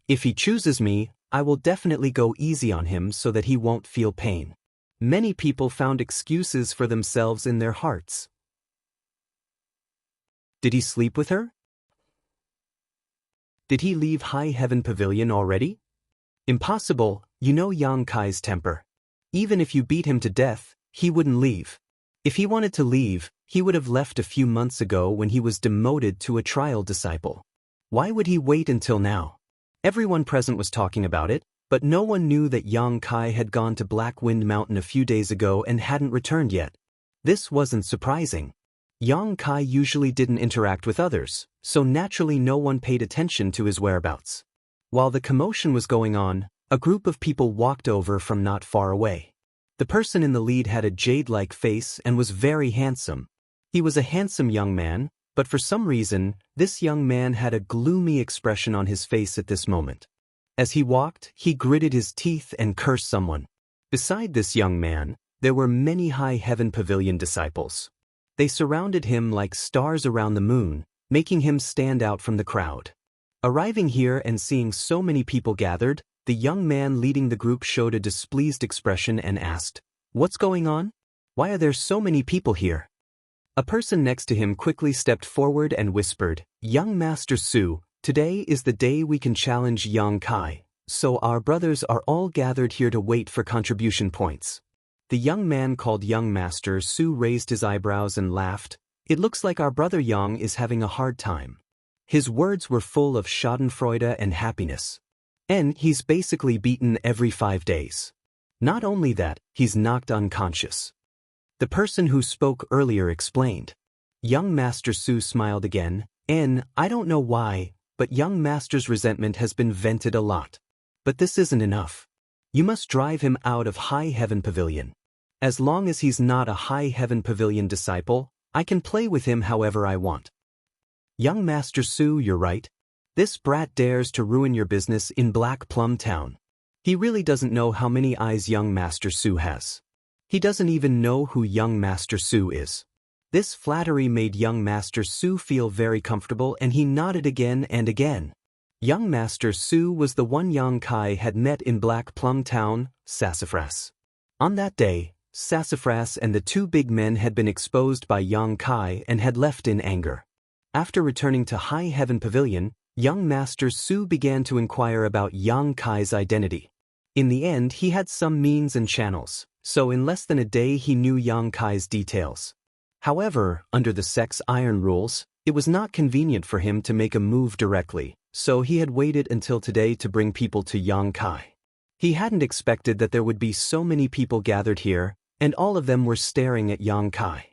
If he chooses me, I will definitely go easy on him so that he won't feel pain. Many people found excuses for themselves in their hearts. Did he sleep with her? Did he leave High Heaven Pavilion already? Impossible, you know Yang Kai's temper. Even if you beat him to death, he wouldn't leave. If he wanted to leave, he would have left a few months ago when he was demoted to a trial disciple. Why would he wait until now? Everyone present was talking about it, but no one knew that Yang Kai had gone to Black Wind Mountain a few days ago and hadn't returned yet. This wasn't surprising. Yang Kai usually didn't interact with others, so naturally no one paid attention to his whereabouts. While the commotion was going on, a group of people walked over from not far away. The person in the lead had a jade-like face and was very handsome. He was a handsome young man, but for some reason, this young man had a gloomy expression on his face at this moment. As he walked, he gritted his teeth and cursed someone. Beside this young man, there were many High Heaven Pavilion disciples. They surrounded him like stars around the moon, making him stand out from the crowd. Arriving here and seeing so many people gathered, the young man leading the group showed a displeased expression and asked, "What's going on? Why are there so many people here?" A person next to him quickly stepped forward and whispered, "Young Master Su, today is the day we can challenge Yang Kai, so our brothers are all gathered here to wait for contribution points." The young man called Young Master Su raised his eyebrows and laughed. "It looks like our brother Yang is having a hard time." His words were full of schadenfreude and happiness. And he's basically beaten every 5 days. Not only that, he's knocked unconscious. The person who spoke earlier explained. Young Master Su smiled again, and I don't know why, but Young Master's resentment has been vented a lot. But this isn't enough. You must drive him out of High Heaven Pavilion. As long as he's not a High Heaven Pavilion disciple, I can play with him however I want. Young Master Su, you're right. This brat dares to ruin your business in Black Plum Town. He really doesn't know how many eyes Young Master Su has. He doesn't even know who Young Master Su is. This flattery made Young Master Su feel very comfortable and he nodded again and again. Young Master Su was the one Yang Kai had met in Black Plum Town, Sassafras. On that day, Sassafras and the two big men had been exposed by Yang Kai and had left in anger. After returning to High Heaven Pavilion, Young Master Su began to inquire about Yang Kai's identity. In the end, he had some means and channels, so in less than a day he knew Yang Kai's details. However, under the Sex Iron rules, it was not convenient for him to make a move directly, so he had waited until today to bring people to Yang Kai. He hadn't expected that there would be so many people gathered here, and all of them were staring at Yang Kai.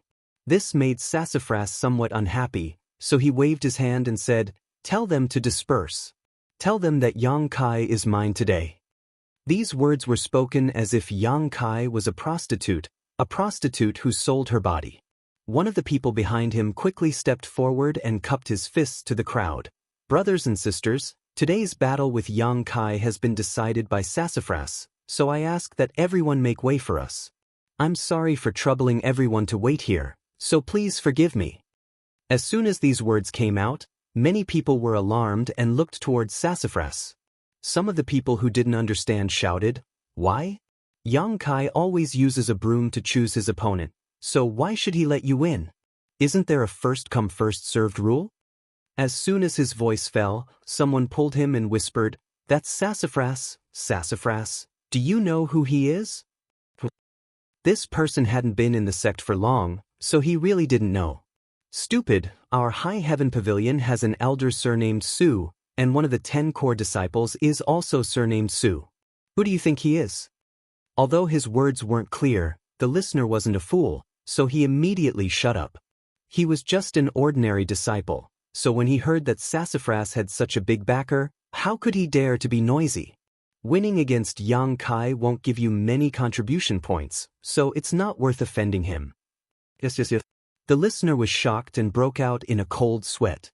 This made Sassafras somewhat unhappy, so he waved his hand and said, "Tell them to disperse. Tell them that Yang Kai is mine today." These words were spoken as if Yang Kai was a prostitute who sold her body. One of the people behind him quickly stepped forward and cupped his fists to the crowd. "Brothers and sisters, today's battle with Yang Kai has been decided by Sassafras, so I ask that everyone make way for us. I'm sorry for troubling everyone to wait here, so please forgive me." As soon as these words came out, many people were alarmed and looked towards Sassafras. Some of the people who didn't understand shouted, "Why? Yang Kai always uses a broom to choose his opponent, so why should he let you win? Isn't there a first-come first-served rule?" As soon as his voice fell, someone pulled him and whispered, "That's Sassafras. Sassafras, do you know who he is?" This person hadn't been in the sect for long, so he really didn't know. "Stupid, our High Heaven Pavilion has an elder surnamed Su, and one of the 10 core disciples is also surnamed Su. Who do you think he is?" Although his words weren't clear, the listener wasn't a fool, so he immediately shut up. He was just an ordinary disciple, so when he heard that Sassafras had such a big backer, how could he dare to be noisy? Winning against Yang Kai won't give you many contribution points, so it's not worth offending him. Yes. The listener was shocked and broke out in a cold sweat.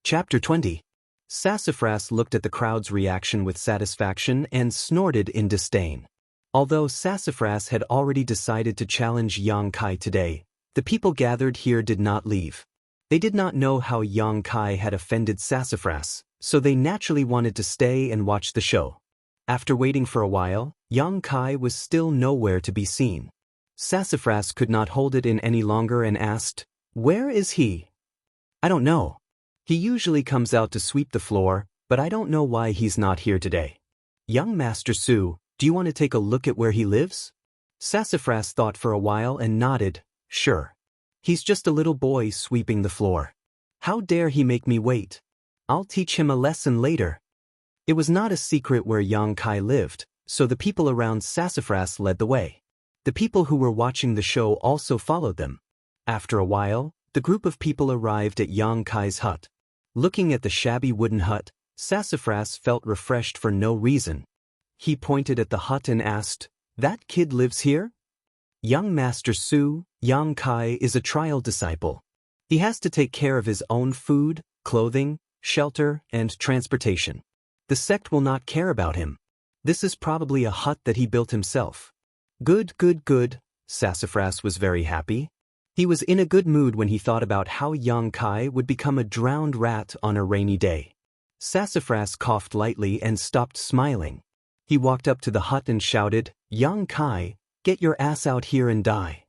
Chapter 20. Sassafras looked at the crowd's reaction with satisfaction and snorted in disdain. Although Sassafras had already decided to challenge Yang Kai today, the people gathered here did not leave. They did not know how Yang Kai had offended Sassafras, so they naturally wanted to stay and watch the show. After waiting for a while, Yang Kai was still nowhere to be seen. Sassafras could not hold it in any longer and asked, "Where is he?" "I don't know. He usually comes out to sweep the floor, but I don't know why he's not here today. Young Master Su, do you want to take a look at where he lives?" Sassafras thought for a while and nodded, "Sure. He's just a little boy sweeping the floor. How dare he make me wait? I'll teach him a lesson later." It was not a secret where Yang Kai lived, so the people around Sassafras led the way. The people who were watching the show also followed them. After a while, the group of people arrived at Yang Kai's hut. Looking at the shabby wooden hut, Sassafras felt refreshed for no reason. He pointed at the hut and asked, "That kid lives here?" "Young Master Su, Yang Kai is a trial disciple. He has to take care of his own food, clothing, shelter, and transportation. The sect will not care about him. This is probably a hut that he built himself." Good. Sassafras was very happy. He was in a good mood when he thought about how Yang Kai would become a drowned rat on a rainy day. Sassafras coughed lightly and stopped smiling. He walked up to the hut and shouted, "Yang Kai, get your ass out here and die."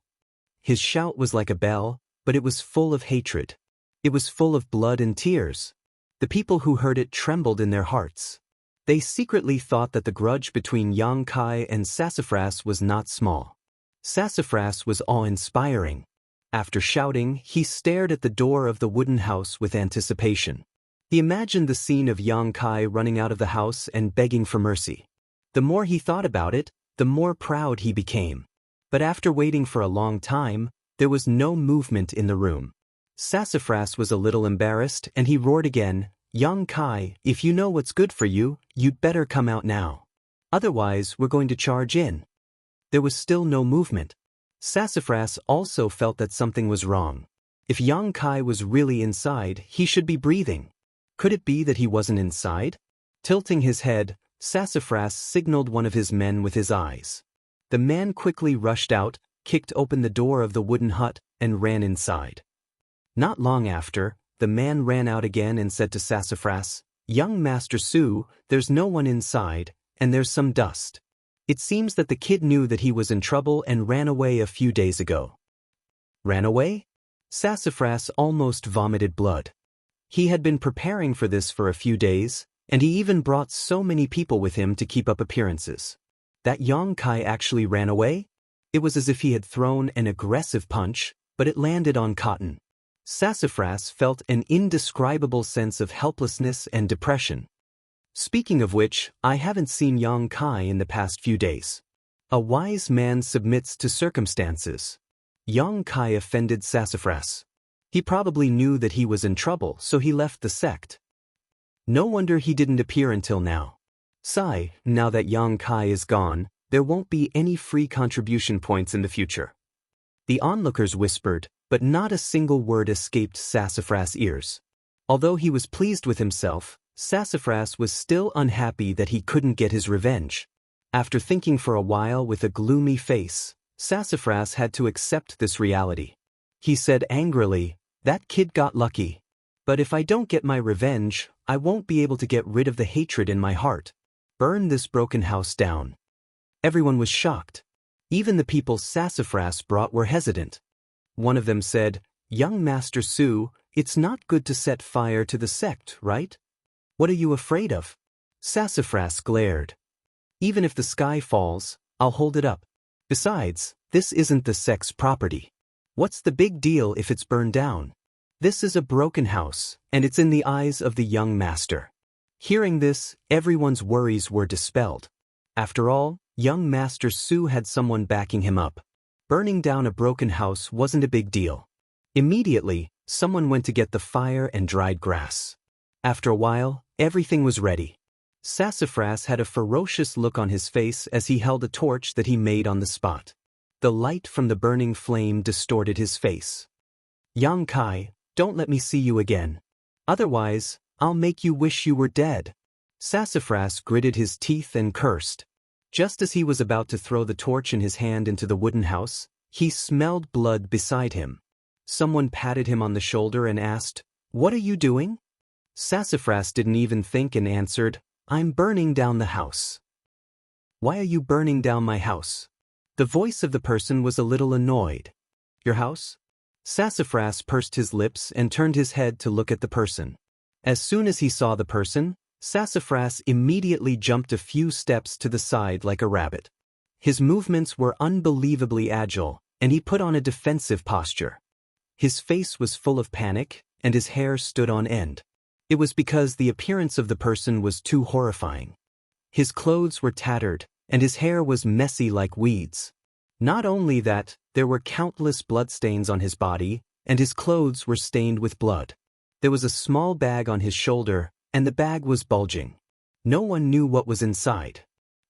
His shout was like a bell, but it was full of hatred. It was full of blood and tears. The people who heard it trembled in their hearts. They secretly thought that the grudge between Yang Kai and Sassafras was not small. Sassafras was awe-inspiring. After shouting, he stared at the door of the wooden house with anticipation. He imagined the scene of Yang Kai running out of the house and begging for mercy. The more he thought about it, the more proud he became. But after waiting for a long time, there was no movement in the room. Sassafras was a little embarrassed and he roared again, "Yang Kai, if you know what's good for you, you'd better come out now. Otherwise, we're going to charge in." There was still no movement. Sassafras also felt that something was wrong. If Yang Kai was really inside, he should be breathing. Could it be that he wasn't inside? Tilting his head, Sassafras signaled one of his men with his eyes. The man quickly rushed out, kicked open the door of the wooden hut, and ran inside. Not long after, the man ran out again and said to Sassafras, "Young Master Su, there's no one inside, and there's some dust. It seems that the kid knew that he was in trouble and ran away a few days ago." Ran away? Sassafras almost vomited blood. He had been preparing for this for a few days, and he even brought so many people with him to keep up appearances. That Yang Kai actually ran away? It was as if he had thrown an aggressive punch, but it landed on cotton. Sassafras felt an indescribable sense of helplessness and depression. Speaking of which, I haven't seen Yang Kai in the past few days. A wise man submits to circumstances. Yang Kai offended Sassafras. He probably knew that he was in trouble, so he left the sect. No wonder he didn't appear until now. Sigh, now that Yang Kai is gone, there won't be any free contribution points in the future. The onlookers whispered, but not a single word escaped Sassafras' ears. Although he was pleased with himself, Sassafras was still unhappy that he couldn't get his revenge. After thinking for a while with a gloomy face, Sassafras had to accept this reality. He said angrily, "That kid got lucky. But if I don't get my revenge, I won't be able to get rid of the hatred in my heart. Burn this broken house down." Everyone was shocked. Even the people Sassafras brought were hesitant. One of them said, "Young Master Su, it's not good to set fire to the sect, right? What are you afraid of?" Sassafras glared. "Even if the sky falls, I'll hold it up. Besides, this isn't the sect's property. What's the big deal if it's burned down? This is a broken house, and it's in the eyes of the young master." Hearing this, everyone's worries were dispelled. After all, young Master Su had someone backing him up. Burning down a broken house wasn't a big deal. Immediately, someone went to get the fire and dried grass. After a while, everything was ready. Sassafras had a ferocious look on his face as he held a torch that he made on the spot. The light from the burning flame distorted his face. "Yang Kai, don't let me see you again. Otherwise, I'll make you wish you were dead." Sassafras gritted his teeth and cursed. Just as he was about to throw the torch in his hand into the wooden house, he smelled blood beside him. Someone patted him on the shoulder and asked, "What are you doing?" Sassafras didn't even think and answered, "I'm burning down the house." "Why are you burning down my house?" The voice of the person was a little annoyed. "Your house?" Sassafras pursed his lips and turned his head to look at the person. As soon as he saw the person, Sassafras immediately jumped a few steps to the side like a rabbit. His movements were unbelievably agile, and he put on a defensive posture. His face was full of panic, and his hair stood on end. It was because the appearance of the person was too horrifying. His clothes were tattered, and his hair was messy like weeds. Not only that, there were countless bloodstains on his body, and his clothes were stained with blood. There was a small bag on his shoulder, and the bag was bulging. No one knew what was inside.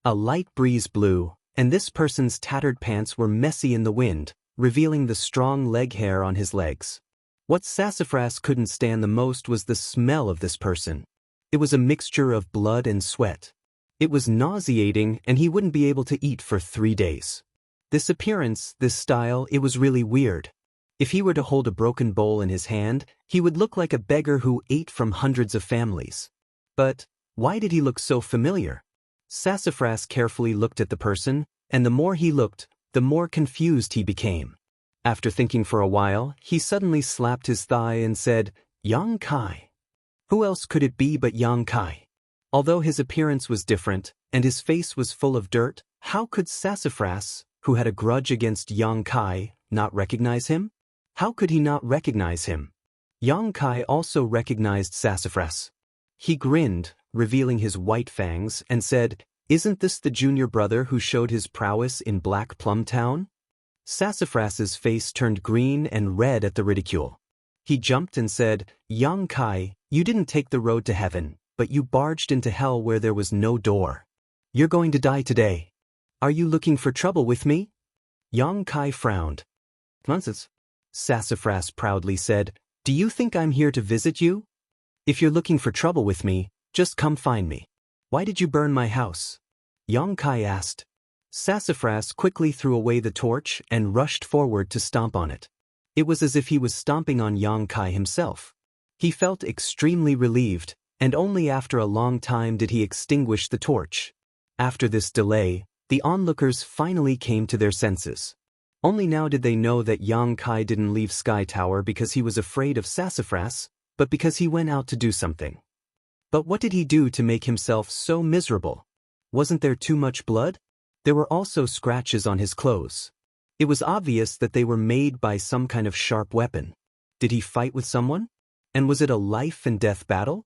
A light breeze blew, and this person's tattered pants were messy in the wind, revealing the strong leg hair on his legs. What Sassafras couldn't stand the most was the smell of this person. It was a mixture of blood and sweat. It was nauseating, and he wouldn't be able to eat for 3 days. This appearance, this style, it was really weird. If he were to hold a broken bowl in his hand, he would look like a beggar who ate from hundreds of families. But why did he look so familiar? Sassafras carefully looked at the person, and the more he looked, the more confused he became. After thinking for a while, he suddenly slapped his thigh and said, "Yang Kai. Who else could it be but Yang Kai?" Although his appearance was different, and his face was full of dirt, how could Sassafras, who had a grudge against Yang Kai, not recognize him? How could he not recognize him? Yang Kai also recognized Sassafras. He grinned, revealing his white fangs, and said, "Isn't this the junior brother who showed his prowess in Black Plum Town?" Sassafras's face turned green and red at the ridicule. He jumped and said, "Yang Kai, you didn't take the road to heaven, but you barged into hell where there was no door. You're going to die today. Are you looking for trouble with me?" Yang Kai frowned. "Nonsense," Sassafras proudly said. "Do you think I'm here to visit you? If you're looking for trouble with me, just come find me." "Why did you burn my house?" Yang Kai asked. Sassafras quickly threw away the torch and rushed forward to stomp on it. It was as if he was stomping on Yang Kai himself. He felt extremely relieved, and only after a long time did he extinguish the torch. After this delay, the onlookers finally came to their senses. Only now did they know that Yang Kai didn't leave Sky Tower because he was afraid of Sassafras, but because he went out to do something. But what did he do to make himself so miserable? Wasn't there too much blood? There were also scratches on his clothes. It was obvious that they were made by some kind of sharp weapon. Did he fight with someone? And was it a life and death battle?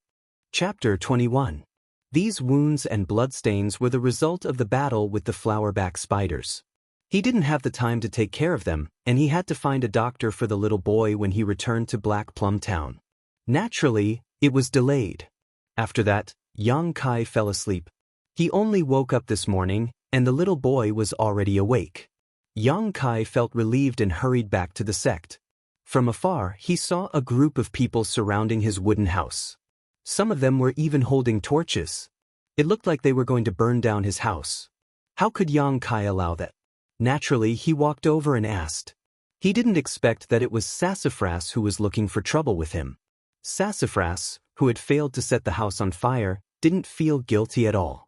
Chapter 21. These wounds and bloodstains were the result of the battle with the flowerback spiders. He didn't have the time to take care of them, and he had to find a doctor for the little boy when he returned to Black Plum Town. Naturally, it was delayed. After that, young Kai fell asleep. He only woke up this morning, and the little boy was already awake. Young Kai felt relieved and hurried back to the sect. From afar, he saw a group of people surrounding his wooden house. Some of them were even holding torches. It looked like they were going to burn down his house. How could young Kai allow that? Naturally, he walked over and asked. He didn't expect that it was Sassafras who was looking for trouble with him. Sassafras, who had failed to set the house on fire, didn't feel guilty at all.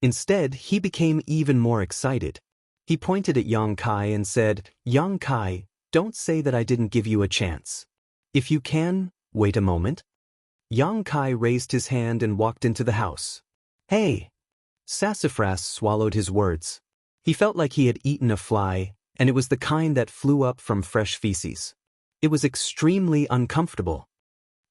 Instead, he became even more excited. He pointed at young Kai and said, "Young Kai, don't say that I didn't give you a chance. If you can, wait a moment." Young Kai raised his hand and walked into the house. "Hey!" Sassafras swallowed his words. He felt like he had eaten a fly, and it was the kind that flew up from fresh feces. It was extremely uncomfortable.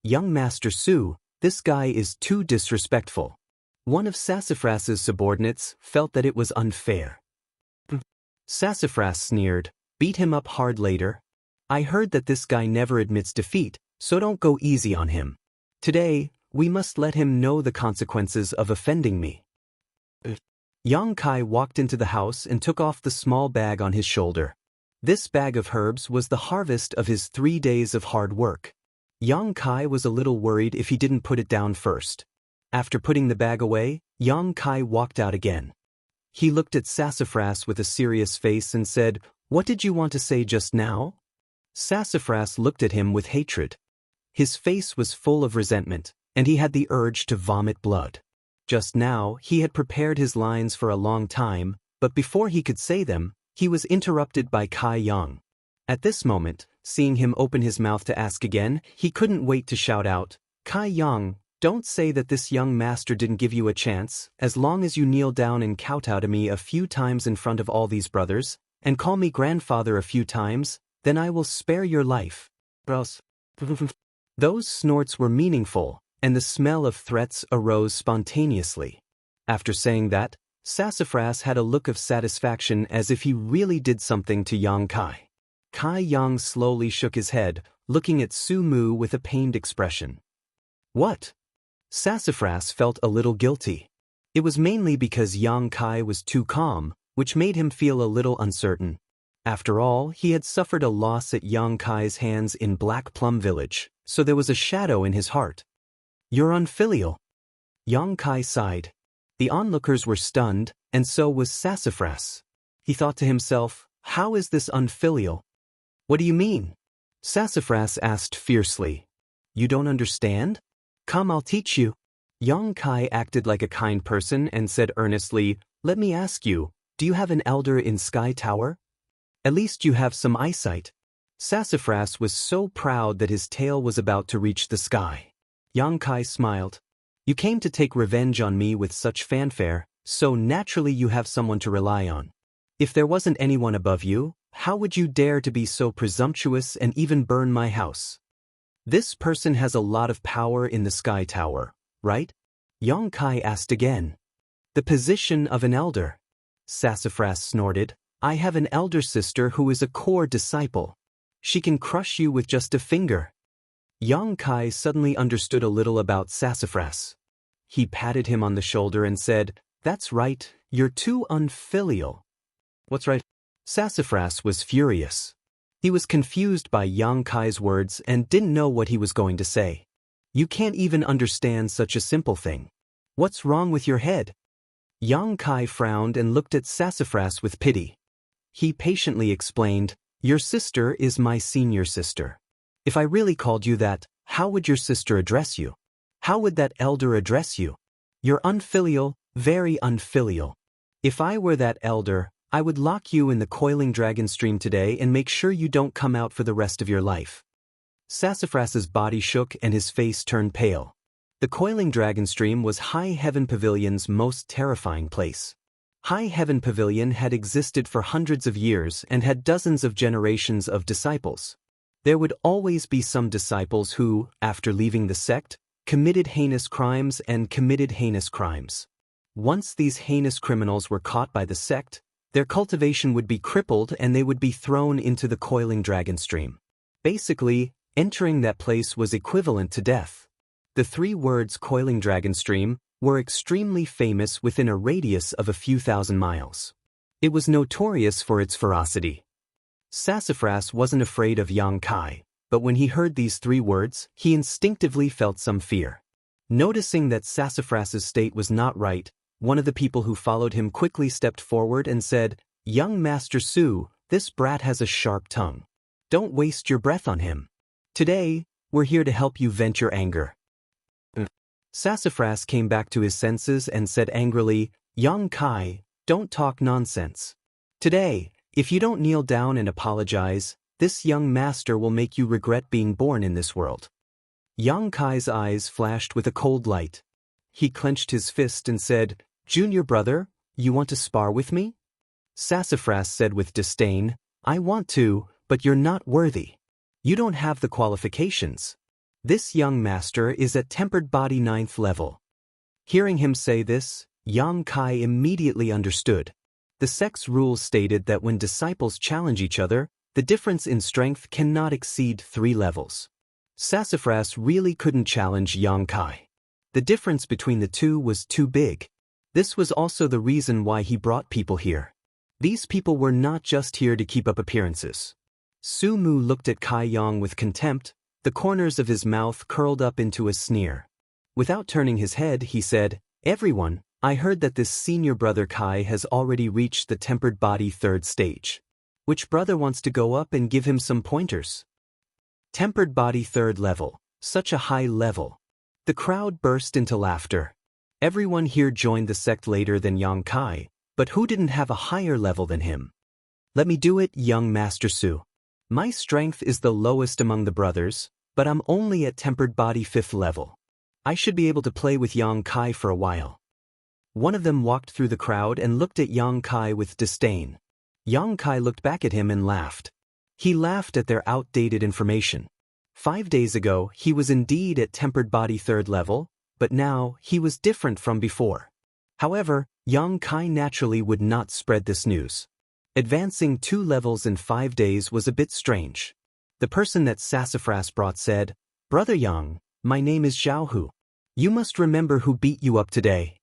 "Young Master Su, this guy is too disrespectful." One of Sassafras's subordinates felt that it was unfair. Sassafras sneered, "Beat him up hard later. I heard that this guy never admits defeat, so don't go easy on him. Today, we must let him know the consequences of offending me." Young Kai walked into the house and took off the small bag on his shoulder. This bag of herbs was the harvest of his 3 days of hard work. Young Kai was a little worried if he didn't put it down first. After putting the bag away, Young Kai walked out again. He looked at Sassafras with a serious face and said, "What did you want to say just now?" Sassafras looked at him with hatred. His face was full of resentment, and he had the urge to vomit blood. Just now, he had prepared his lines for a long time, but before he could say them, he was interrupted by Kai Young. At this moment, seeing him open his mouth to ask again, he couldn't wait to shout out, "Kai Young, don't say that this young master didn't give you a chance. As long as you kneel down and kowtow to me a few times in front of all these brothers, and call me grandfather a few times, then I will spare your life." Those snorts were meaningful, and the smell of threats arose spontaneously. After saying that, Sassafras had a look of satisfaction as if he really did something to young Kai. Kai Young slowly shook his head, looking at Su Mu with a pained expression. "What?" Sassafras felt a little guilty. It was mainly because young Kai was too calm, which made him feel a little uncertain. After all, he had suffered a loss at young Kai's hands in Black Plum Village, so there was a shadow in his heart. "You're unfilial." Young Kai sighed. The onlookers were stunned, and so was Sassafras. He thought to himself, "How is this unfilial?" "What do you mean?" Sassafras asked fiercely. "You don't understand? Come, I'll teach you." Young Kai acted like a kind person and said earnestly, "Let me ask you, do you have an elder in Sky Tower? At least you have some eyesight." Sassafras was so proud that his tail was about to reach the sky. Young Kai smiled. "You came to take revenge on me with such fanfare, so naturally you have someone to rely on. If there wasn't anyone above you, how would you dare to be so presumptuous and even burn my house? This person has a lot of power in the Sky Tower, right?" Young Kai asked again. "The position of an elder." Sassafras snorted. "I have an elder sister who is a core disciple. She can crush you with just a finger." Young Kai suddenly understood a little about Sassafras. He patted him on the shoulder and said, "That's right, you're too unfilial." "What's right?" Sassafras was furious. He was confused by young Kai's words and didn't know what he was going to say. "You can't even understand such a simple thing. What's wrong with your head?" Young Kai frowned and looked at Sassafras with pity. He patiently explained, "Your sister is my senior sister. If I really called you that, how would your sister address you? How would that elder address you? You're unfilial, very unfilial. If I were that elder, I would lock you in the coiling dragon stream today and make sure you don't come out for the rest of your life." Sassafras's body shook and his face turned pale. The coiling dragon stream was High Heaven Pavilion's most terrifying place. High Heaven Pavilion had existed for hundreds of years and had dozens of generations of disciples. There would always be some disciples who, after leaving the sect, committed heinous crimes. Once these heinous criminals were caught by the sect, Their cultivation would be crippled and they would be thrown into the coiling dragon stream. Basically, entering that place was equivalent to death. The 3 words coiling dragon stream were extremely famous within a radius of a few thousand miles. It was notorious for its ferocity. Sassafras wasn't afraid of Yang Kai, but when he heard these 3 words, he instinctively felt some fear. Noticing that Sassafras's state was not right, one of the people who followed him quickly stepped forward and said, "Young Master Su, this brat has a sharp tongue. Don't waste your breath on him. Today, we're here to help you vent your anger." Sassafras came back to his senses and said angrily, "Yang Kai, don't talk nonsense. Today, if you don't kneel down and apologize, this young master will make you regret being born in this world." Yang Kai's eyes flashed with a cold light. He clenched his fist and said, "Junior brother, you want to spar with me?" Sassafras said with disdain, "I want to, but you're not worthy. You don't have the qualifications. This young master is at tempered body 9th level." Hearing him say this, Yang Kai immediately understood. The sect's rules stated that when disciples challenge each other, the difference in strength cannot exceed 3 levels. Sassafras really couldn't challenge Yang Kai. The difference between the two was too big. This was also the reason why he brought people here. These people were not just here to keep up appearances. Su Mu looked at Kai Yang with contempt, the corners of his mouth curled up into a sneer. Without turning his head, he said, "Everyone, I heard that this senior brother Kai has already reached the tempered body 3rd stage. Which brother wants to go up and give him some pointers?" Tempered body 3rd level, such a high level. The crowd burst into laughter. Everyone here joined the sect later than Yang Kai, but who didn't have a higher level than him? "Let me do it, young Master Su. My strength is the lowest among the brothers, but I'm only at tempered body 5th level. I should be able to play with Yang Kai for a while." One of them walked through the crowd and looked at Yang Kai with disdain. Yang Kai looked back at him and laughed. He laughed at their outdated information. 5 days ago, he was indeed at tempered body 3rd level, but now he was different from before. However, Yang Kai naturally would not spread this news. Advancing 2 levels in 5 days was a bit strange. The person that Sassafras brought said, "Brother Yang, my name is Zhao Hu. You must remember who beat you up today."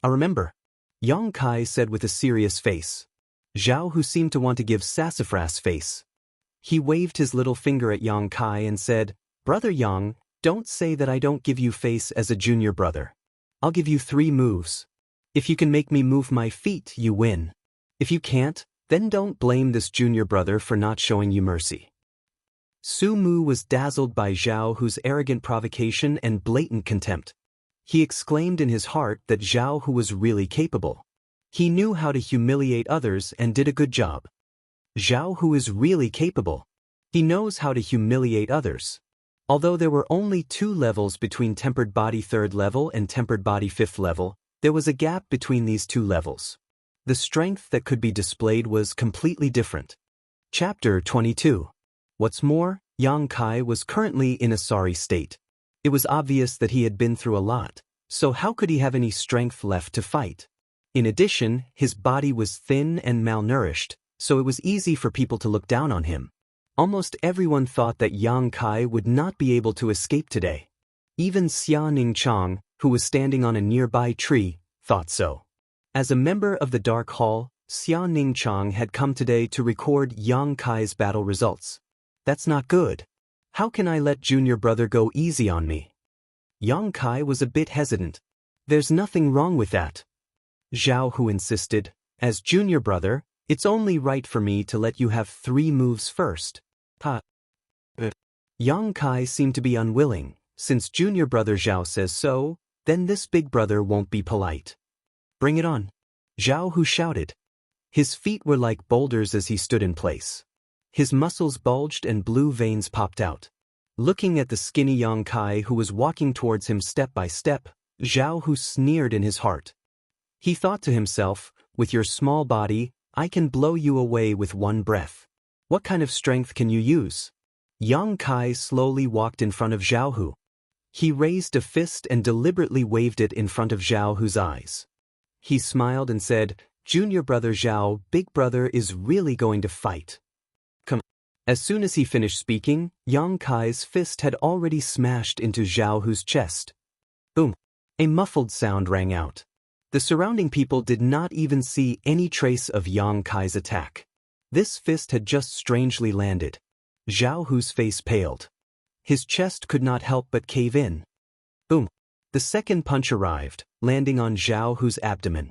"I remember," Yang Kai said with a serious face. Zhao Hu seemed to want to give Sassafras face. He waved his little finger at Yang Kai and said, "Brother Yang, don't say that I don't give you face as a junior brother. I'll give you 3 moves. If you can make me move my feet, you win. If you can't, then don't blame this junior brother for not showing you mercy." Su Mu was dazzled by Zhao Hu's arrogant provocation and blatant contempt. He exclaimed in his heart that Zhao Hu was really capable. He knew how to humiliate others and did a good job. Zhao Hu is really capable. He knows how to humiliate others. Although there were only 2 levels between tempered body 3rd level and tempered body 5th level, there was a gap between these 2 levels. The strength that could be displayed was completely different. Chapter 22. What's more, Yang Kai was currently in a sorry state. It was obvious that he had been through a lot, so how could he have any strength left to fight? In addition, his body was thin and malnourished, so it was easy for people to look down on him. Almost everyone thought that Yang Kai would not be able to escape today. Even Xia Ningchang, who was standing on a nearby tree, thought so. As a member of the Dark Hall, Xia Ningchang had come today to record Yang Kai's battle results. That's not good. How can I let junior brother go easy on me? Yang Kai was a bit hesitant. There's nothing wrong with that. Zhao Hu insisted, as junior brother, it's only right for me to let you have 3 moves first. Yang Kai seemed to be unwilling. Since junior brother Zhao says so, then this big brother won't be polite. "Bring it on," Zhao Hu shouted. His feet were like boulders as he stood in place. His muscles bulged and blue veins popped out. Looking at the skinny Yang Kai who was walking towards him step by step, Zhao Hu sneered in his heart. He thought to himself, "With your small body, I can blow you away with 1 breath. What kind of strength can you use?" Yang Kai slowly walked in front of Zhao Hu. He raised a fist and deliberately waved it in front of Zhao Hu's eyes. He smiled and said, Junior brother Zhao, big brother is really going to fight. Come. As soon as he finished speaking, Yang Kai's fist had already smashed into Zhao Hu's chest. Boom. A muffled sound rang out. The surrounding people did not even see any trace of Yang Kai's attack. This fist had just strangely landed. Zhao Hu's face paled. His chest could not help but cave in. Boom. The second punch arrived, landing on Zhao Hu's abdomen.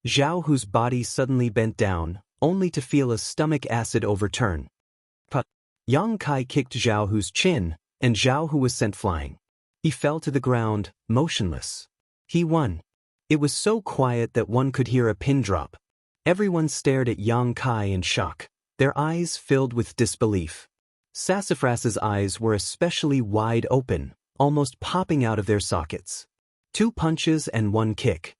Zhao Hu's body suddenly bent down, only to feel a stomach acid overturn. Yang Kai kicked Zhao Hu's chin, and Zhao Hu was sent flying. He fell to the ground, motionless. He won. It was so quiet that one could hear a pin drop. Everyone stared at Yang Kai in shock, their eyes filled with disbelief. Sassafras's eyes were especially wide open, almost popping out of their sockets. 2 punches and 1 kick.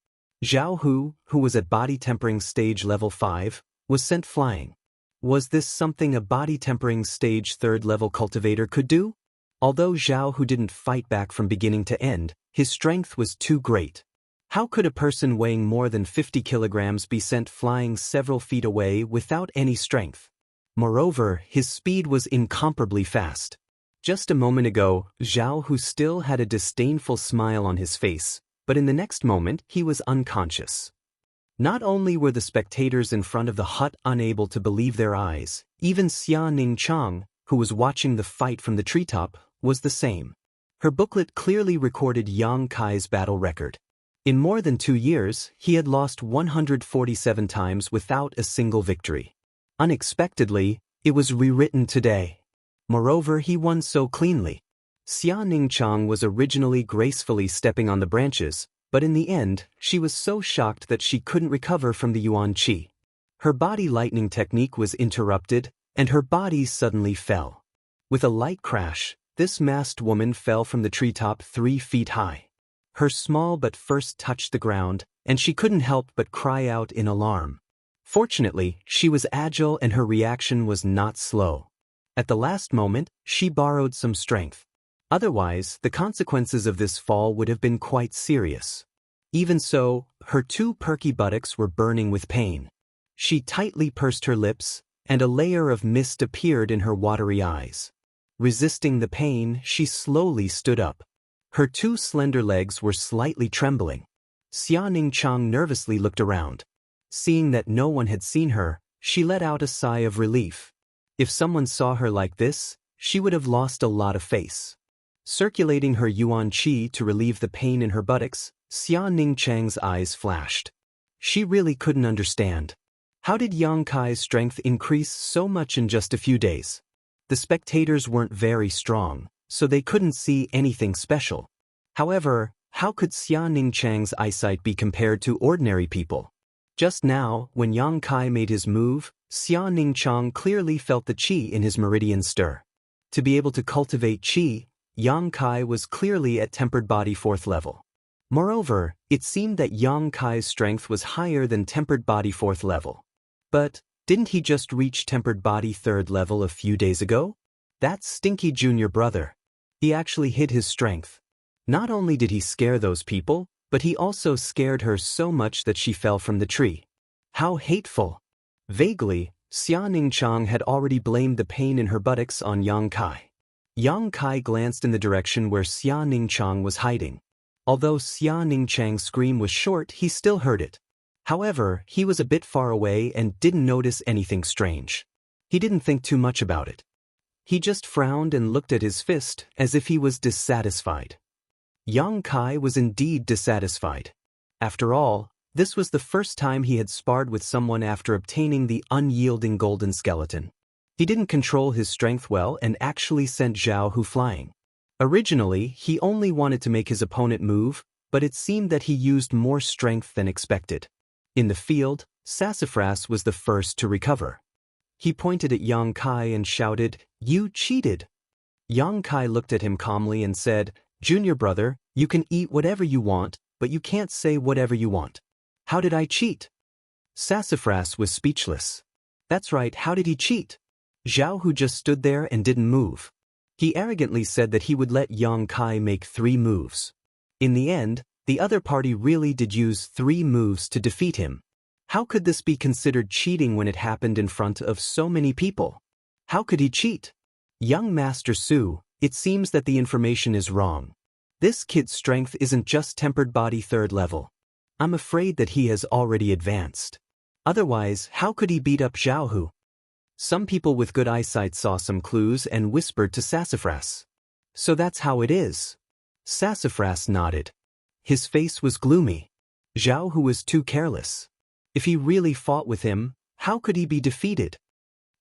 Zhao Hu, who was at body tempering stage level 5, was sent flying. Was this something a body tempering stage 3rd level cultivator could do? Although Zhao Hu didn't fight back from beginning to end, his strength was too great. How could a person weighing more than 50 kilograms be sent flying several feet away without any strength? Moreover, his speed was incomparably fast. Just a moment ago, Zhao Hu still had a disdainful smile on his face, but in the next moment he was unconscious. Not only were the spectators in front of the hut unable to believe their eyes, even Xia Ningchang, who was watching the fight from the treetop, was the same. Her booklet clearly recorded Yang Kai's battle record. In more than 2 years, he had lost 147 times without a single victory. Unexpectedly, it was rewritten today. Moreover, he won so cleanly. Xia Ningchang was originally gracefully stepping on the branches, but in the end, she was so shocked that she couldn't recover from the Yuan Qi. Her body lightning technique was interrupted, and her body suddenly fell. With a light crash, this masked woman fell from the treetop 3 feet high. Her small butt first touched the ground, and she couldn't help but cry out in alarm. Fortunately, she was agile and her reaction was not slow. At the last moment, she borrowed some strength. Otherwise, the consequences of this fall would have been quite serious. Even so, her 2 perky buttocks were burning with pain. She tightly pursed her lips, and a layer of mist appeared in her watery eyes. Resisting the pain, she slowly stood up. Her 2 slender legs were slightly trembling. Xia Ningchang nervously looked around. Seeing that no one had seen her, she let out a sigh of relief. If someone saw her like this, she would have lost a lot of face. Circulating her Yuan Qi to relieve the pain in her buttocks, Xia Ningchang's eyes flashed. She really couldn't understand. How did Yang Kai's strength increase so much in just a few days? The spectators weren't very strong, so they couldn't see anything special. However, how could Xia Ningchang's eyesight be compared to ordinary people? Just now, when Yang Kai made his move, Xia Ningchang clearly felt the qi in his meridian stir. To be able to cultivate qi, Yang Kai was clearly at tempered body 4th level. Moreover, it seemed that Yang Kai's strength was higher than tempered body 4th level. But, didn't he just reach tempered body 3rd level a few days ago? That stinky junior brother. He actually hid his strength. Not only did he scare those people, but he also scared her so much that she fell from the tree. How hateful! Vaguely, Xia Ningchang had already blamed the pain in her buttocks on Yang Kai. Yang Kai glanced in the direction where Xia Ningchang was hiding. Although Xia Ningchang's scream was short, he still heard it. However, he was a bit far away and didn't notice anything strange. He didn't think too much about it. He just frowned and looked at his fist as if he was dissatisfied. Yang Kai was indeed dissatisfied. After all, this was the first time he had sparred with someone after obtaining the unyielding golden skeleton. He didn't control his strength well and actually sent Zhao Hu flying. Originally, he only wanted to make his opponent move, but it seemed that he used more strength than expected. In the field, Sassafras was the first to recover. He pointed at Yang Kai and shouted, "You cheated!" Yang Kai looked at him calmly and said, "Junior brother, you can eat whatever you want, but you can't say whatever you want." "How did I cheat?" Sassafras was speechless. That's right, how did he cheat? Zhao Hu just stood there and didn't move. He arrogantly said that he would let Yang Kai make 3 moves. In the end, the other party really did use 3 moves to defeat him. How could this be considered cheating when it happened in front of so many people? How could he cheat? Young Master Su, it seems that the information is wrong. This kid's strength isn't just tempered body 3rd level. I'm afraid that he has already advanced. Otherwise, how could he beat up Zhao Hu? Some people with good eyesight saw some clues and whispered to Sassafras. So that's how it is. Sassafras nodded. His face was gloomy. Zhao Hu was too careless. If he really fought with him, how could he be defeated?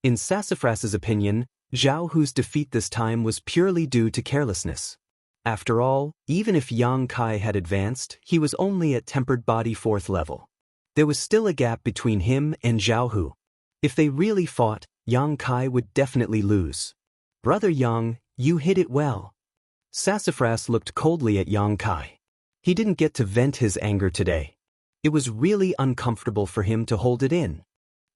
In Sassafras's opinion, Zhao Hu's defeat this time was purely due to carelessness. After all, even if Yang Kai had advanced, he was only at tempered body 4th level. There was still a gap between him and Zhao Hu. If they really fought, Yang Kai would definitely lose. Brother Yang, you hit it well. Sassafras looked coldly at Yang Kai. He didn't get to vent his anger today. It was really uncomfortable for him to hold it in.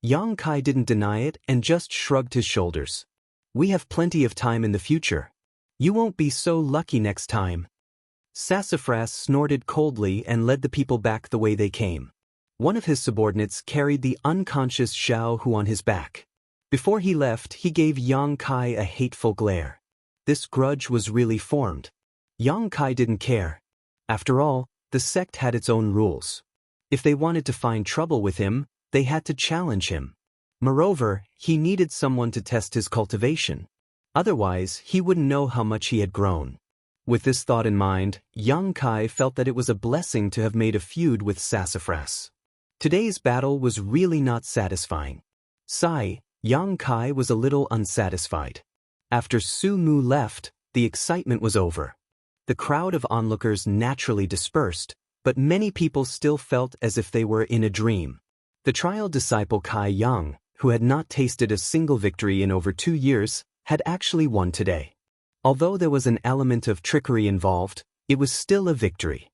Yang Kai didn't deny it and just shrugged his shoulders. We have plenty of time in the future. You won't be so lucky next time. Sassafras snorted coldly and led the people back the way they came. One of his subordinates carried the unconscious Zhao Hu on his back. Before he left, he gave Yang Kai a hateful glare. This grudge was really formed. Yang Kai didn't care. After all, the sect had its own rules. If they wanted to find trouble with him, they had to challenge him. Moreover, he needed someone to test his cultivation. Otherwise, he wouldn't know how much he had grown. With this thought in mind, Yang Kai felt that it was a blessing to have made a feud with Sassafras. Today's battle was really not satisfying. Sigh, Yang Kai was a little unsatisfied. After Su Mu left, the excitement was over. The crowd of onlookers naturally dispersed, but many people still felt as if they were in a dream. The trial disciple Kai Yang, who had not tasted a single victory in over 2 years, had actually won today. Although there was an element of trickery involved, it was still a victory.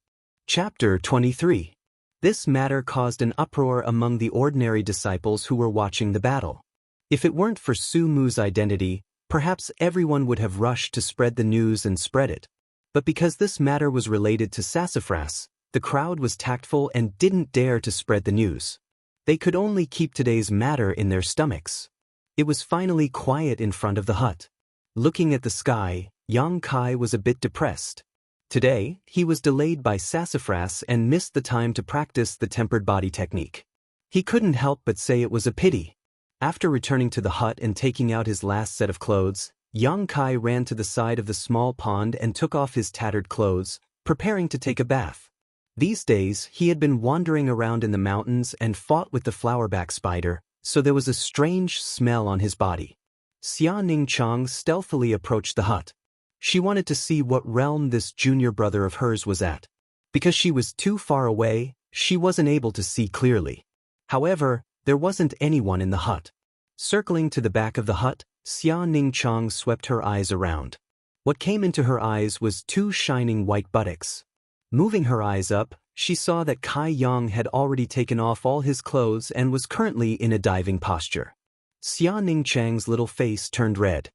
Chapter 23. This matter caused an uproar among the ordinary disciples who were watching the battle. If it weren't for Su Mu's identity, perhaps everyone would have rushed to spread the news and spread it. But because this matter was related to Sassafras, the crowd was tactful and didn't dare to spread the news. They could only keep today's matter in their stomachs. It was finally quiet in front of the hut. Looking at the sky, Yang Kai was a bit depressed. Today, he was delayed by Sassafras and missed the time to practice the tempered body technique. He couldn't help but say it was a pity. After returning to the hut and taking out his last set of clothes, Yang Kai ran to the side of the small pond and took off his tattered clothes, preparing to take a bath. These days, he had been wandering around in the mountains and fought with the flowerback spider, so there was a strange smell on his body. Xia Ningchang stealthily approached the hut. She wanted to see what realm this junior brother of hers was at. Because she was too far away, she wasn't able to see clearly. However, there wasn't anyone in the hut. Circling to the back of the hut, Xia Ningchang swept her eyes around. What came into her eyes was 2 shining white buttocks. Moving her eyes up, she saw that Kai Yang had already taken off all his clothes and was currently in a diving posture. Xia Ningchang's little face turned red.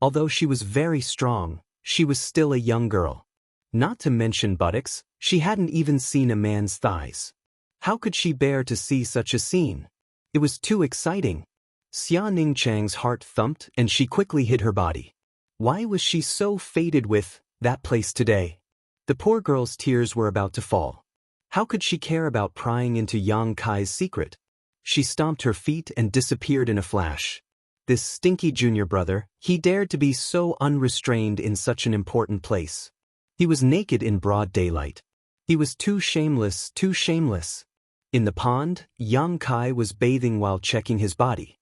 Although she was very strong, she was still a young girl. Not to mention buttocks, she hadn't even seen a man's thighs. How could she bear to see such a scene? It was too exciting. Xia Ningchang's heart thumped and she quickly hid her body. Why was she so fated with that place today? The poor girl's tears were about to fall. How could she care about prying into Yang Kai's secret? She stomped her feet and disappeared in a flash. This stinky junior brother, he dared to be so unrestrained in such an important place. He was naked in broad daylight. He was too shameless, too shameless. In the pond, Yang Kai was bathing while checking his body.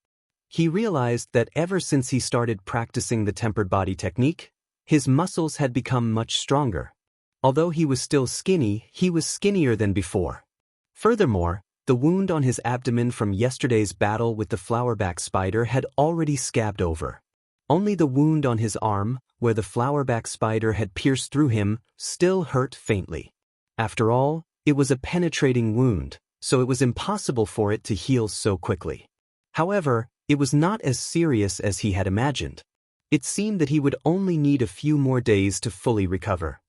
He realized that ever since he started practicing the tempered body technique, his muscles had become much stronger. Although he was still skinny, he was skinnier than before. Furthermore, the wound on his abdomen from yesterday's battle with the flowerback spider had already scabbed over. Only the wound on his arm, where the flowerback spider had pierced through him, still hurt faintly. After all, it was a penetrating wound, so it was impossible for it to heal so quickly. However, it was not as serious as he had imagined. It seemed that he would only need a few more days to fully recover.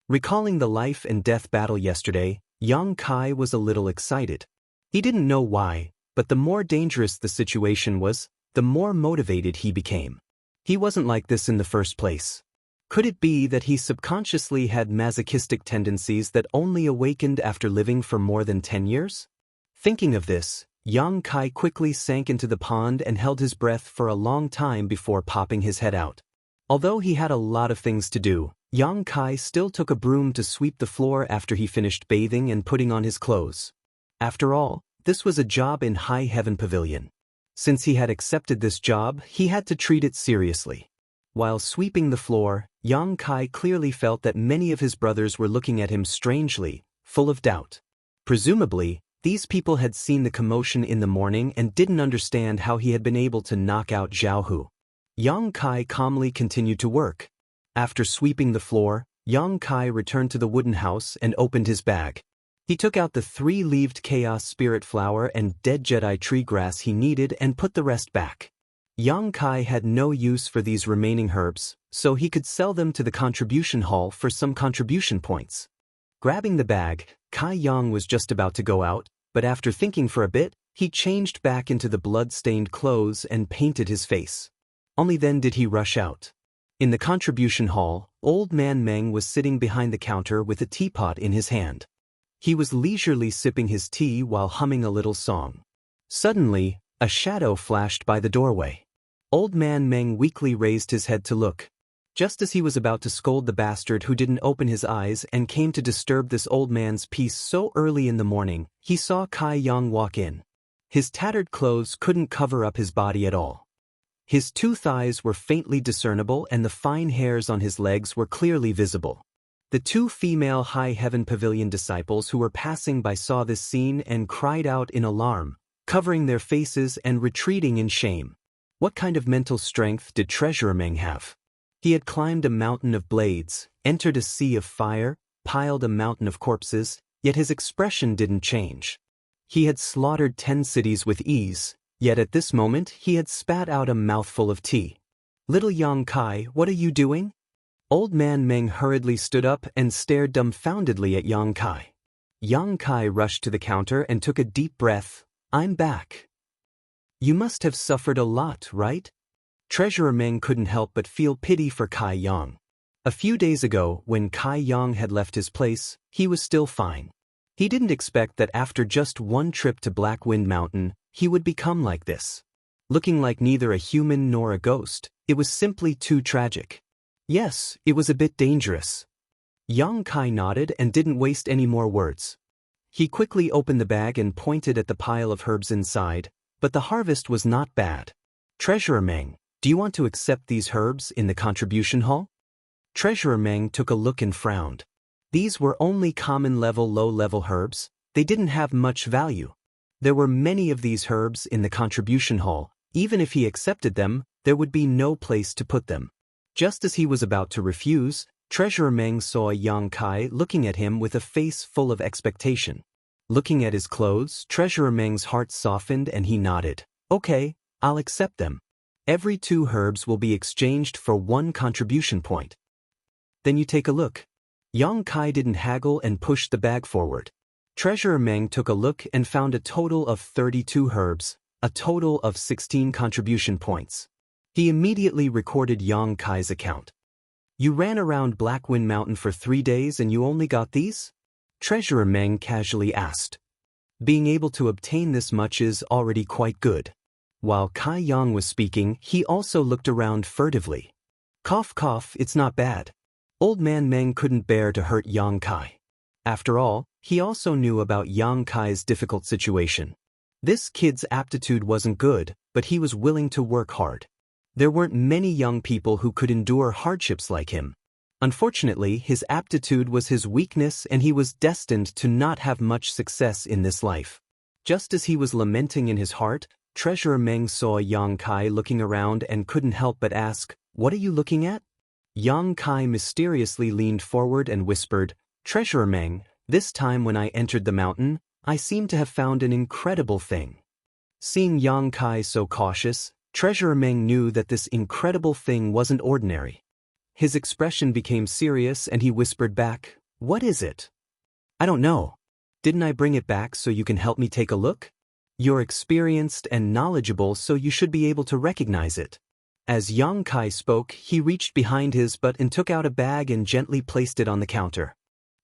Recalling the life and death battle yesterday, Yang Kai was a little excited. He didn't know why, but the more dangerous the situation was, the more motivated he became. He wasn't like this in the first place. Could it be that he subconsciously had masochistic tendencies that only awakened after living for more than 10 years? Thinking of this, Yang Kai quickly sank into the pond and held his breath for a long time before popping his head out. Although he had a lot of things to do, Yang Kai still took a broom to sweep the floor after he finished bathing and putting on his clothes. After all, this was a job in High Heaven Pavilion. Since he had accepted this job, he had to treat it seriously. While sweeping the floor, Yang Kai clearly felt that many of his brothers were looking at him strangely, full of doubt. Presumably, these people had seen the commotion in the morning and didn't understand how he had been able to knock out Zhao Hu. Yang Kai calmly continued to work. After sweeping the floor, Yang Kai returned to the wooden house and opened his bag. He took out the 3-leaved Chaos Spirit Flower and dead Jedi tree grass he needed and put the rest back. Yang Kai had no use for these remaining herbs, so he could sell them to the contribution hall for some contribution points. Grabbing the bag, Kai Yang was just about to go out, but after thinking for a bit, he changed back into the blood-stained clothes and painted his face. Only then did he rush out. In the contribution hall, Old Man Meng was sitting behind the counter with a teapot in his hand. He was leisurely sipping his tea while humming a little song. Suddenly, a shadow flashed by the doorway. Old Man Meng weakly raised his head to look. Just as he was about to scold the bastard who didn't open his eyes and came to disturb this old man's peace so early in the morning, he saw Kai Yang walk in. His tattered clothes couldn't cover up his body at all. His 2 thighs were faintly discernible and the fine hairs on his legs were clearly visible. The 2 female High Heaven Pavilion disciples who were passing by saw this scene and cried out in alarm, covering their faces and retreating in shame. What kind of mental strength did Treasurer Meng have? He had climbed a mountain of blades, entered a sea of fire, piled a mountain of corpses, yet his expression didn't change. He had slaughtered 10 cities with ease, yet at this moment he had spat out a mouthful of tea. Little Yang Kai, what are you doing? Old Man Meng hurriedly stood up and stared dumbfoundedly at Yang Kai. Yang Kai rushed to the counter and took a deep breath. I'm back. You must have suffered a lot, right? Treasurer Meng couldn't help but feel pity for Kai Yang. A few days ago, when Kai Yang had left his place, he was still fine. He didn't expect that after just one trip to Black Wind Mountain, he would become like this. Looking like neither a human nor a ghost, it was simply too tragic. Yes, it was a bit dangerous. Yang Kai nodded and didn't waste any more words. He quickly opened the bag and pointed at the pile of herbs inside, but the harvest was not bad. Treasurer Meng, do you want to accept these herbs in the contribution hall? Treasurer Meng took a look and frowned. These were only common-level low-level herbs. They didn't have much value. There were many of these herbs in the contribution hall. Even if he accepted them, there would be no place to put them. Just as he was about to refuse, Treasurer Meng saw Yang Kai looking at him with a face full of expectation. Looking at his clothes, Treasurer Meng's heart softened and he nodded. Okay, I'll accept them. Every 2 herbs will be exchanged for 1 contribution point. Then you take a look. Yang Kai didn't haggle and pushed the bag forward. Treasurer Meng took a look and found a total of 32 herbs, a total of 16 contribution points. He immediately recorded Yang Kai's account. You ran around Blackwind Mountain for 3 days and you only got these? Treasurer Meng casually asked. Being able to obtain this much is already quite good. While Kai Yang was speaking, he also looked around furtively. Cough cough, it's not bad. Old Man Meng couldn't bear to hurt Yang Kai. After all, he also knew about Yang Kai's difficult situation. This kid's aptitude wasn't good, but he was willing to work hard. There weren't many young people who could endure hardships like him. Unfortunately, his aptitude was his weakness and he was destined to not have much success in this life. Just as he was lamenting in his heart, Treasurer Meng saw Yang Kai looking around and couldn't help but ask, "What are you looking at?" Yang Kai mysteriously leaned forward and whispered, "Treasurer Meng, this time when I entered the mountain, I seem to have found an incredible thing." Seeing Yang Kai so cautious, Treasurer Meng knew that this incredible thing wasn't ordinary. His expression became serious and he whispered back, "What is it?" "I don't know. Didn't I bring it back so you can help me take a look? You're experienced and knowledgeable, so you should be able to recognize it. As Yang Kai spoke, he reached behind his butt and took out a bag and gently placed it on the counter.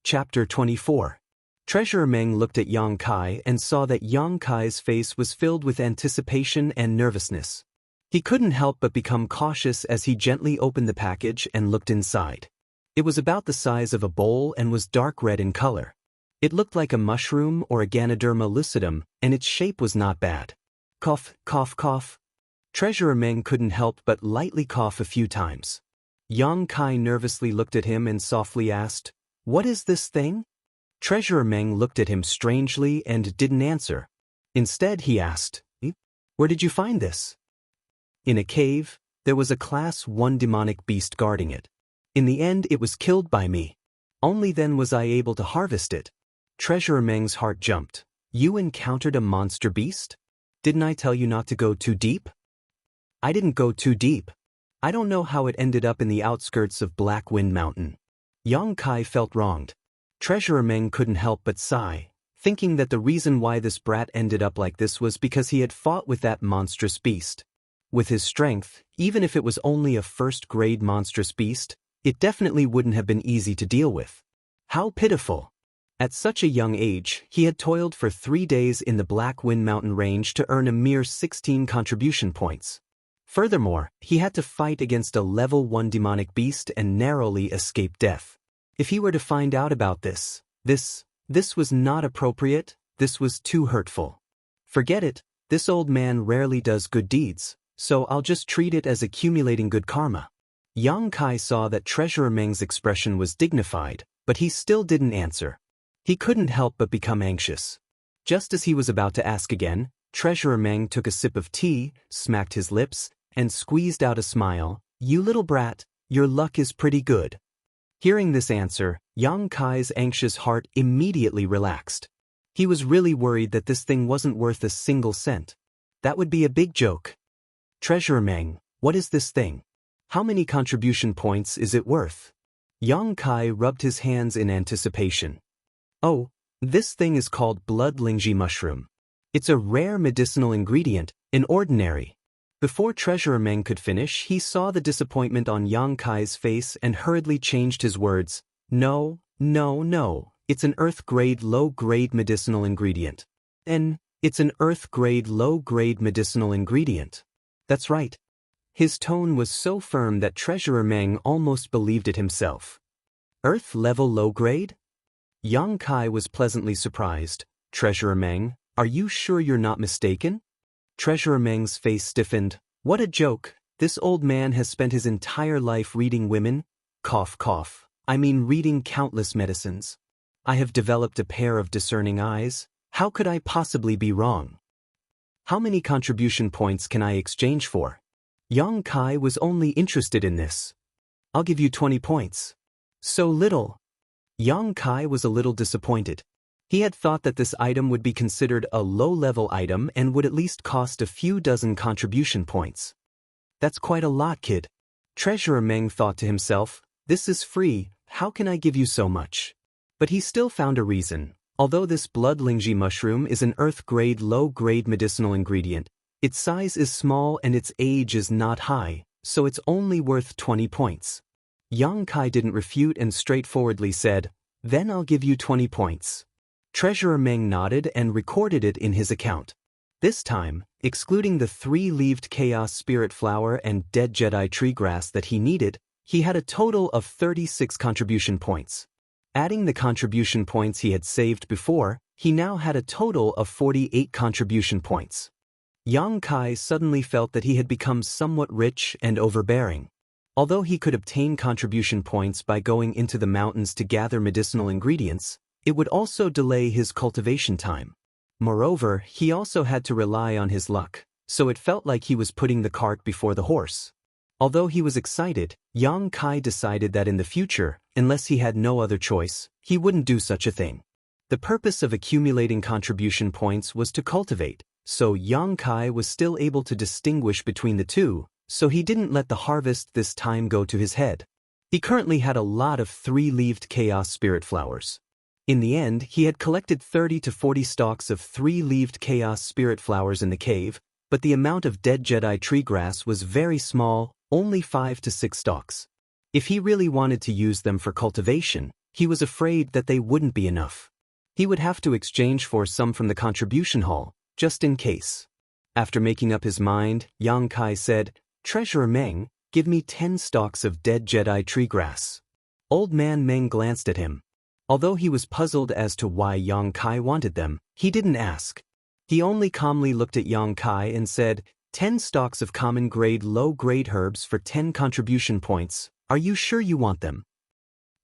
Chapter 24. Treasurer Meng looked at Yang Kai and saw that Yang Kai's face was filled with anticipation and nervousness. He couldn't help but become cautious as he gently opened the package and looked inside. It was about the size of a bowl and was dark red in color. It looked like a mushroom or a Ganoderma lucidum, and its shape was not bad. Cough, cough, cough. Treasurer Meng couldn't help but lightly cough a few times. Yang Kai nervously looked at him and softly asked, "What is this thing?" Treasurer Meng looked at him strangely and didn't answer. Instead, he asked, "Where did you find this?" "In a cave. There was a Class 1 demonic beast guarding it. In the end, it was killed by me. Only then was I able to harvest it." Treasurer Meng's heart jumped. "You encountered a monster beast? Didn't I tell you not to go too deep?" "I didn't go too deep. I don't know how it ended up in the outskirts of Black Wind Mountain." Yang Kai felt wronged. Treasurer Meng couldn't help but sigh, thinking that the reason why this brat ended up like this was because he had fought with that monstrous beast. With his strength, even if it was only a first-grade monstrous beast, it definitely wouldn't have been easy to deal with. How pitiful! At such a young age, he had toiled for 3 days in the Black Wind Mountain range to earn a mere 16 contribution points. Furthermore, he had to fight against a level 1 demonic beast and narrowly escape death. If he were to find out about this was not appropriate, this was too hurtful. Forget it, this old man rarely does good deeds, so I'll just treat it as accumulating good karma. Yang Kai saw that Treasurer Meng's expression was dignified, but he still didn't answer. He couldn't help but become anxious. Just as he was about to ask again, Treasurer Meng took a sip of tea, smacked his lips, and squeezed out a smile. "You little brat, your luck is pretty good." Hearing this answer, Yang Kai's anxious heart immediately relaxed. He was really worried that this thing wasn't worth a single cent. That would be a big joke. "Treasurer Meng, what is this thing? How many contribution points is it worth?" Yang Kai rubbed his hands in anticipation. "Oh, this thing is called blood lingji mushroom. It's a rare medicinal ingredient, an ordinary." Before Treasurer Meng could finish, he saw the disappointment on Yang Kai's face and hurriedly changed his words. "No, no, no, it's an earth-grade low-grade medicinal ingredient. It's an earth-grade low-grade medicinal ingredient. That's right." His tone was so firm that Treasurer Meng almost believed it himself. "Earth-level low-grade?" Yang Kai was pleasantly surprised. "Treasurer Meng, are you sure you're not mistaken?" Treasurer Meng's face stiffened. What a joke! This old man has spent his entire life reading women. Cough, cough. I mean reading countless medicines. I have developed a pair of discerning eyes. How could I possibly be wrong? How many contribution points can I exchange for? Yang Kai was only interested in this. "I'll give you 20 points. So little." Yang Kai was a little disappointed. He had thought that this item would be considered a low-level item and would at least cost a few dozen contribution points. "That's quite a lot, kid." Treasurer Meng thought to himself, "This is free, how can I give you so much?" But he still found a reason. Although this blood lingji mushroom is an earth-grade low-grade medicinal ingredient, its size is small and its age is not high, so it's only worth 20 points. Yang Kai didn't refute and straightforwardly said, "Then I'll give you 20 points." Treasurer Meng nodded and recorded it in his account. This time, excluding the 3-leaved Chaos Spirit Flower and Dead Jedi Tree Grass that he needed, he had a total of 36 contribution points. Adding the contribution points he had saved before, he now had a total of 48 contribution points. Yang Kai suddenly felt that he had become somewhat rich and overbearing. Although he could obtain contribution points by going into the mountains to gather medicinal ingredients, it would also delay his cultivation time. Moreover, he also had to rely on his luck, so it felt like he was putting the cart before the horse. Although he was excited, Yang Kai decided that in the future, unless he had no other choice, he wouldn't do such a thing. The purpose of accumulating contribution points was to cultivate, so Yang Kai was still able to distinguish between the two, so he didn't let the harvest this time go to his head. He currently had a lot of 3-leaved Chaos Spirit Flowers. In the end, he had collected 30 to 40 stalks of 3-leaved chaos spirit flowers in the cave, but the amount of dead Jedi tree grass was very small, only 5 to 6 stalks. If he really wanted to use them for cultivation, he was afraid that they wouldn't be enough. He would have to exchange for some from the contribution hall, just in case. After making up his mind, Yang Kai said, "Treasurer Meng, give me 10 stalks of dead Jedi tree grass." Old Man Meng glanced at him. Although he was puzzled as to why Yang Kai wanted them, he didn't ask. He only calmly looked at Yang Kai and said, 10 stalks of common-grade low-grade herbs for 10 contribution points. Are you sure you want them?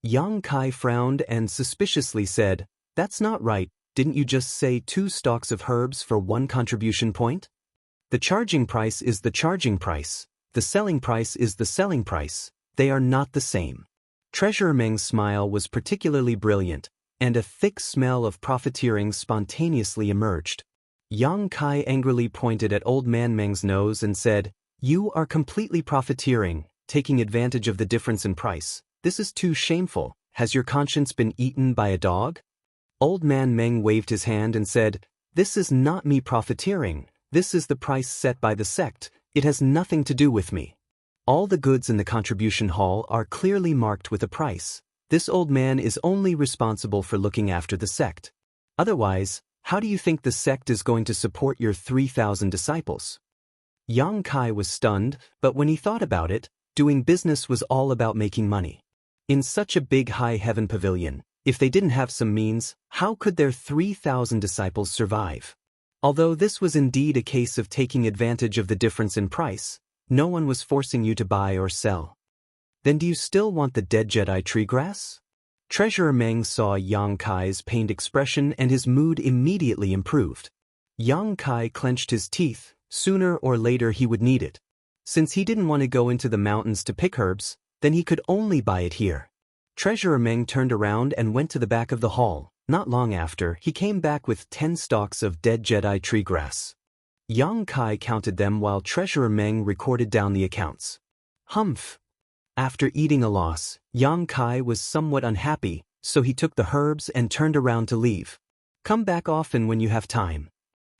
Yang Kai frowned and suspiciously said, "That's not right, didn't you just say 2 stalks of herbs for 1 contribution point? The charging price is the charging price, the selling price is the selling price, they are not the same." Treasurer Meng's smile was particularly brilliant, and a thick smell of profiteering spontaneously emerged. Yang Kai angrily pointed at Old Man Meng's nose and said, "You are completely profiteering, taking advantage of the difference in price. This is too shameful. Has your conscience been eaten by a dog?" Old Man Meng waved his hand and said, "This is not me profiteering. This is the price set by the sect. It has nothing to do with me. All the goods in the contribution hall are clearly marked with a price. This old man is only responsible for looking after the sect. Otherwise, how do you think the sect is going to support your 3,000 disciples?" Yang Kai was stunned, but when he thought about it, doing business was all about making money. In such a big high heaven pavilion, if they didn't have some means, how could their 3,000 disciples survive? Although this was indeed a case of taking advantage of the difference in price, no one was forcing you to buy or sell. Then do you still want the dead Jedi tree grass? Treasurer Meng saw Yang Kai's pained expression and his mood immediately improved. Yang Kai clenched his teeth. Sooner or later he would need it. Since he didn't want to go into the mountains to pick herbs, then he could only buy it here. Treasurer Meng turned around and went to the back of the hall. Not long after, he came back with 10 stalks of dead Jedi tree grass. Yang Kai counted them while Treasurer Meng recorded down the accounts. Humph. After eating a loss, Yang Kai was somewhat unhappy, so he took the herbs and turned around to leave. "Come back often when you have time."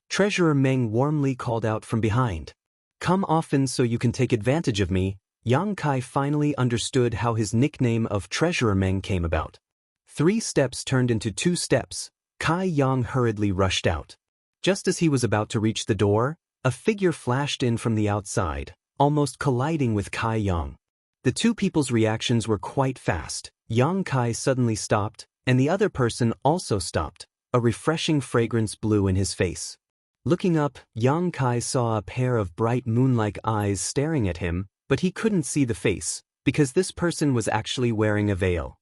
Treasurer Meng warmly called out from behind. "Come often so you can take advantage of me." Yang Kai finally understood how his nickname of Treasurer Meng came about. 3 steps turned into 2 steps. Kai Yang hurriedly rushed out. Just as he was about to reach the door, a figure flashed in from the outside, almost colliding with Kai Yang. The two people's reactions were quite fast. Yang Kai suddenly stopped, and the other person also stopped. A refreshing fragrance blew in his face. Looking up, Yang Kai saw a pair of bright moon-like eyes staring at him, but he couldn't see the face, because this person was actually wearing a veil.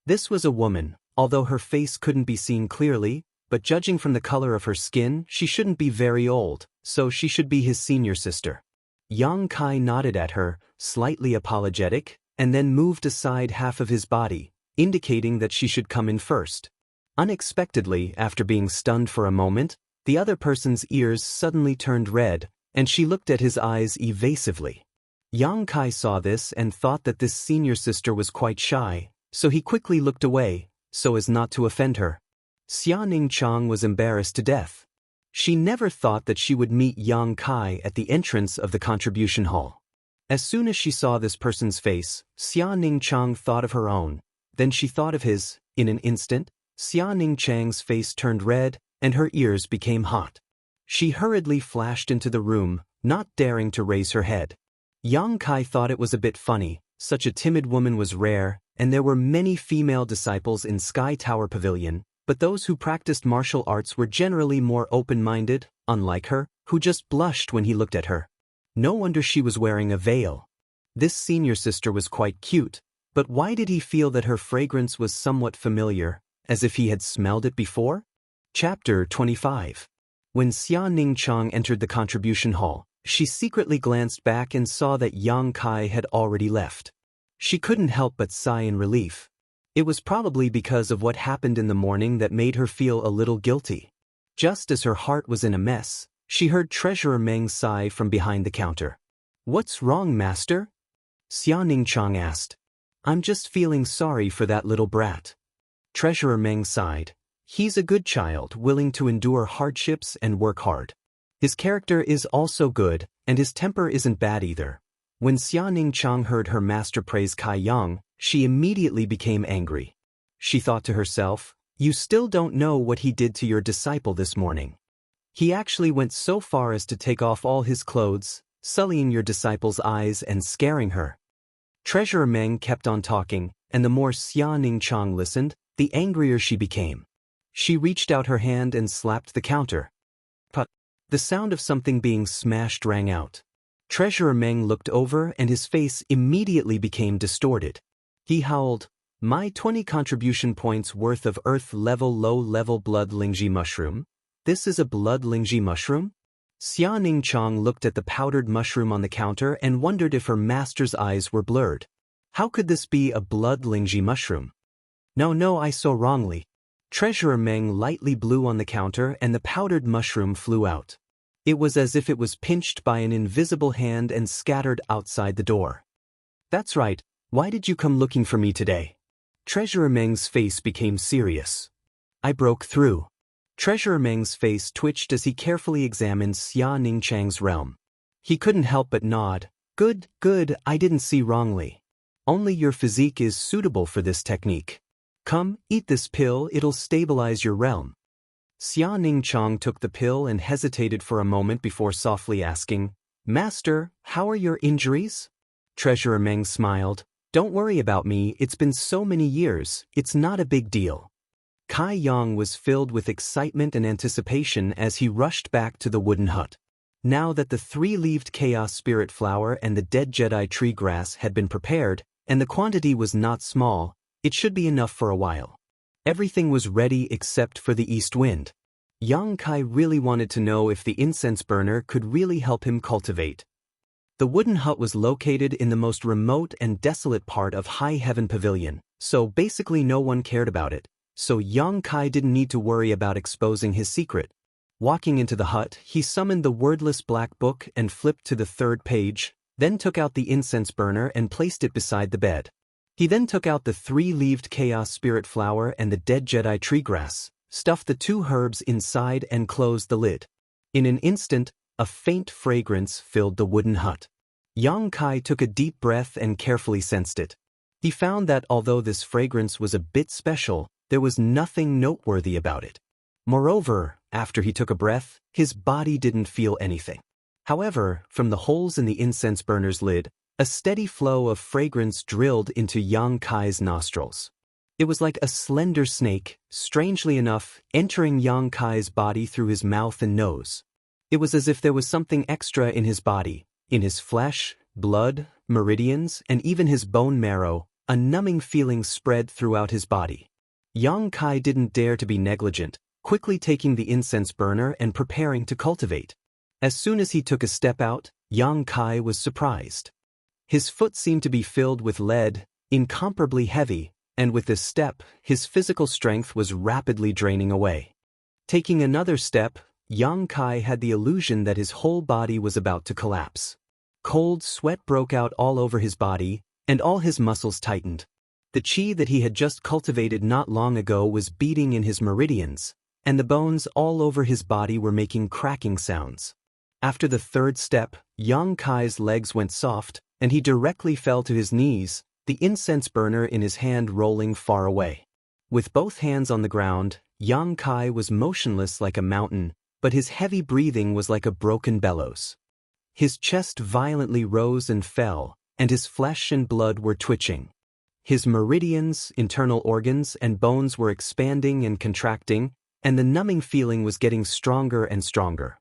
This was a woman, although her face couldn't be seen clearly, but judging from the color of her skin, she shouldn't be very old, so she should be his senior sister. Yang Kai nodded at her, slightly apologetic, and then moved aside half of his body, indicating that she should come in first. Unexpectedly, after being stunned for a moment, the other person's ears suddenly turned red, and she looked at his eyes evasively. Yang Kai saw this and thought that this senior sister was quite shy, so he quickly looked away, so as not to offend her. Xia Ningchang was embarrassed to death. She never thought that she would meet Yang Kai at the entrance of the contribution hall. As soon as she saw this person's face, Xia Ningchang thought of her own. Then she thought of his. In an instant, Xia Ningchang's face turned red, and her ears became hot. She hurriedly flashed into the room, not daring to raise her head. Yang Kai thought it was a bit funny. Such a timid woman was rare, and there were many female disciples in Sky Tower Pavilion, but those who practiced martial arts were generally more open-minded, unlike her, who just blushed when he looked at her. No wonder she was wearing a veil. This senior sister was quite cute, but why did he feel that her fragrance was somewhat familiar, as if he had smelled it before? Chapter 25. When Xia Ningchang entered the contribution hall, she secretly glanced back and saw that Yang Kai had already left. She couldn't help but sigh in relief. It was probably because of what happened in the morning that made her feel a little guilty. Just as her heart was in a mess, she heard Treasurer Meng sigh from behind the counter. "What's wrong, master?" Xia Ningchang asked. "I'm just feeling sorry for that little brat." Treasurer Meng sighed. He's a good child, willing to endure hardships and work hard. His character is also good, and his temper isn't bad either. When Xia Ningqiang heard her master praise Kai Yang, she immediately became angry. She thought to herself, "You still don't know what he did to your disciple this morning. He actually went so far as to take off all his clothes, sullying your disciple's eyes and scaring her." Treasurer Meng kept on talking, and the more Xia Ningqiang listened, the angrier she became. She reached out her hand and slapped the counter. But the sound of something being smashed rang out. Treasurer Meng looked over and his face immediately became distorted. He howled, "My 20 contribution points worth of Earth-level low-level blood Lingji mushroom? This is a blood Lingji mushroom?" Xia Ningqiang looked at the powdered mushroom on the counter and wondered if her master's eyes were blurred. How could this be a blood Lingji mushroom? No, I saw wrongly. Treasurer Meng lightly blew on the counter and the powdered mushroom flew out. It was as if it was pinched by an invisible hand and scattered outside the door. "That's right, why did you come looking for me today?" Treasurer Meng's face became serious. "I broke through." Treasurer Meng's face twitched as he carefully examined Xia Ningqiang's realm. He couldn't help but nod. Good, I didn't see wrongly. Only your physique is suitable for this technique. Come, eat this pill, it'll stabilize your realm." Xia Ningqiang took the pill and hesitated for a moment before softly asking, "Master, how are your injuries?" Treasurer Meng smiled. "Don't worry about me, it's been so many years, it's not a big deal." Kai Yang was filled with excitement and anticipation as he rushed back to the wooden hut. Now that the 3-leaved Chaos Spirit Flower and the dead Jedi tree grass had been prepared, and the quantity was not small, it should be enough for a while. Everything was ready except for the east wind. Yang Kai really wanted to know if the incense burner could really help him cultivate. The wooden hut was located in the most remote and desolate part of High Heaven Pavilion, so basically no one cared about it, so Yang Kai didn't need to worry about exposing his secret. Walking into the hut, he summoned the wordless black book and flipped to the 3rd page, then took out the incense burner and placed it beside the bed. He then took out the 3-leaved Chaos Spirit Flower and the dead Jedi tree grass, stuffed the 2 herbs inside and closed the lid. In an instant, a faint fragrance filled the wooden hut. Yang Kai took a deep breath and carefully sensed it. He found that although this fragrance was a bit special, there was nothing noteworthy about it. Moreover, after he took a breath, his body didn't feel anything. However, from the holes in the incense burner's lid, a steady flow of fragrance drilled into Yang Kai's nostrils. It was like a slender snake, strangely enough, entering Yang Kai's body through his mouth and nose. It was as if there was something extra in his body, in his flesh, blood, meridians, and even his bone marrow. A numbing feeling spread throughout his body. Yang Kai didn't dare to be negligent, quickly taking the incense burner and preparing to cultivate. As soon as he took a step out, Yang Kai was surprised. His foot seemed to be filled with lead, incomparably heavy, and with this step, his physical strength was rapidly draining away. Taking another step, Yang Kai had the illusion that his whole body was about to collapse. Cold sweat broke out all over his body, and all his muscles tightened. The chi that he had just cultivated not long ago was beating in his meridians, and the bones all over his body were making cracking sounds. After the 3rd step, Yang Kai's legs went soft, and he directly fell to his knees, the incense burner in his hand rolling far away. With both hands on the ground, Yang Kai was motionless like a mountain, but his heavy breathing was like a broken bellows. His chest violently rose and fell, and his flesh and blood were twitching. His meridians, internal organs, and bones were expanding and contracting, and the numbing feeling was getting stronger and stronger.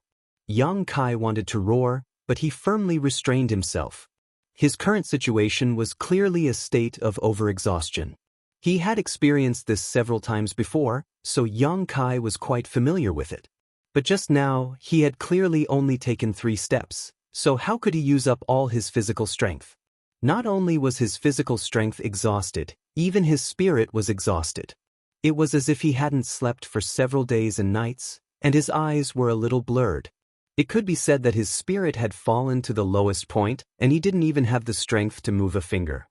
Yang Kai wanted to roar, but he firmly restrained himself. His current situation was clearly a state of overexhaustion. He had experienced this several times before, so Yang Kai was quite familiar with it. But just now, he had clearly only taken 3 steps, so how could he use up all his physical strength? Not only was his physical strength exhausted, even his spirit was exhausted. It was as if he hadn't slept for several days and nights, and his eyes were a little blurred. It could be said that his spirit had fallen to the lowest point, and he didn't even have the strength to move a finger.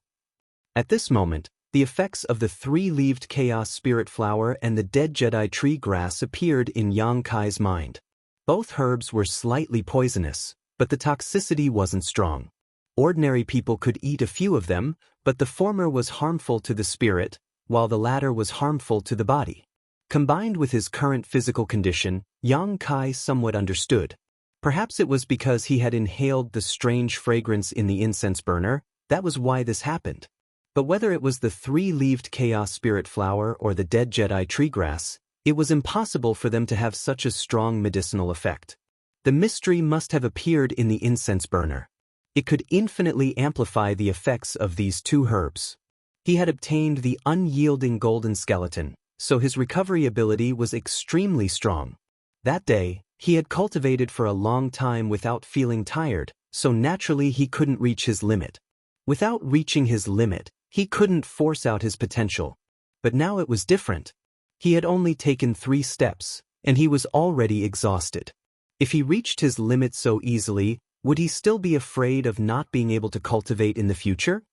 At this moment, The effects of the three-leaved chaos spirit flower and the dead Jedi tree grass appeared in Yang Kai's mind. Both herbs were slightly poisonous, but the toxicity wasn't strong. Ordinary people could eat a few of them, but the former was harmful to the spirit, while the latter was harmful to the body. Combined with his current physical condition, Yang Kai somewhat understood. Perhaps it was because he had inhaled the strange fragrance in the incense burner, that was why this happened. But whether it was the three-leaved chaos spirit flower or the dead Jedi tree grass, it was impossible for them to have such a strong medicinal effect. The mystery must have appeared in the incense burner. It could infinitely amplify the effects of these two herbs. He had obtained the unyielding golden skeleton, so his recovery ability was extremely strong. That day, he had cultivated for a long time without feeling tired, so naturally he couldn't reach his limit. Without reaching his limit, he couldn't force out his potential. But now it was different. He had only taken 3 steps, and he was already exhausted. If he reached his limit so easily, would he still be afraid of not being able to cultivate in the future?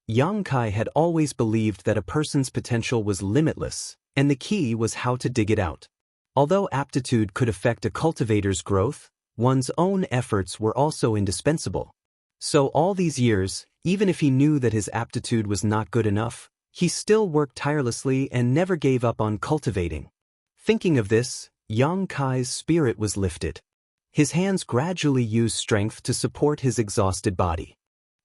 Yang Kai had always believed that a person's potential was limitless, and the key was how to dig it out. Although aptitude could affect a cultivator's growth, one's own efforts were also indispensable. So all these years, even if he knew that his aptitude was not good enough, he still worked tirelessly and never gave up on cultivating. Thinking of this, Yang Kai's spirit was lifted. His hands gradually used strength to support his exhausted body.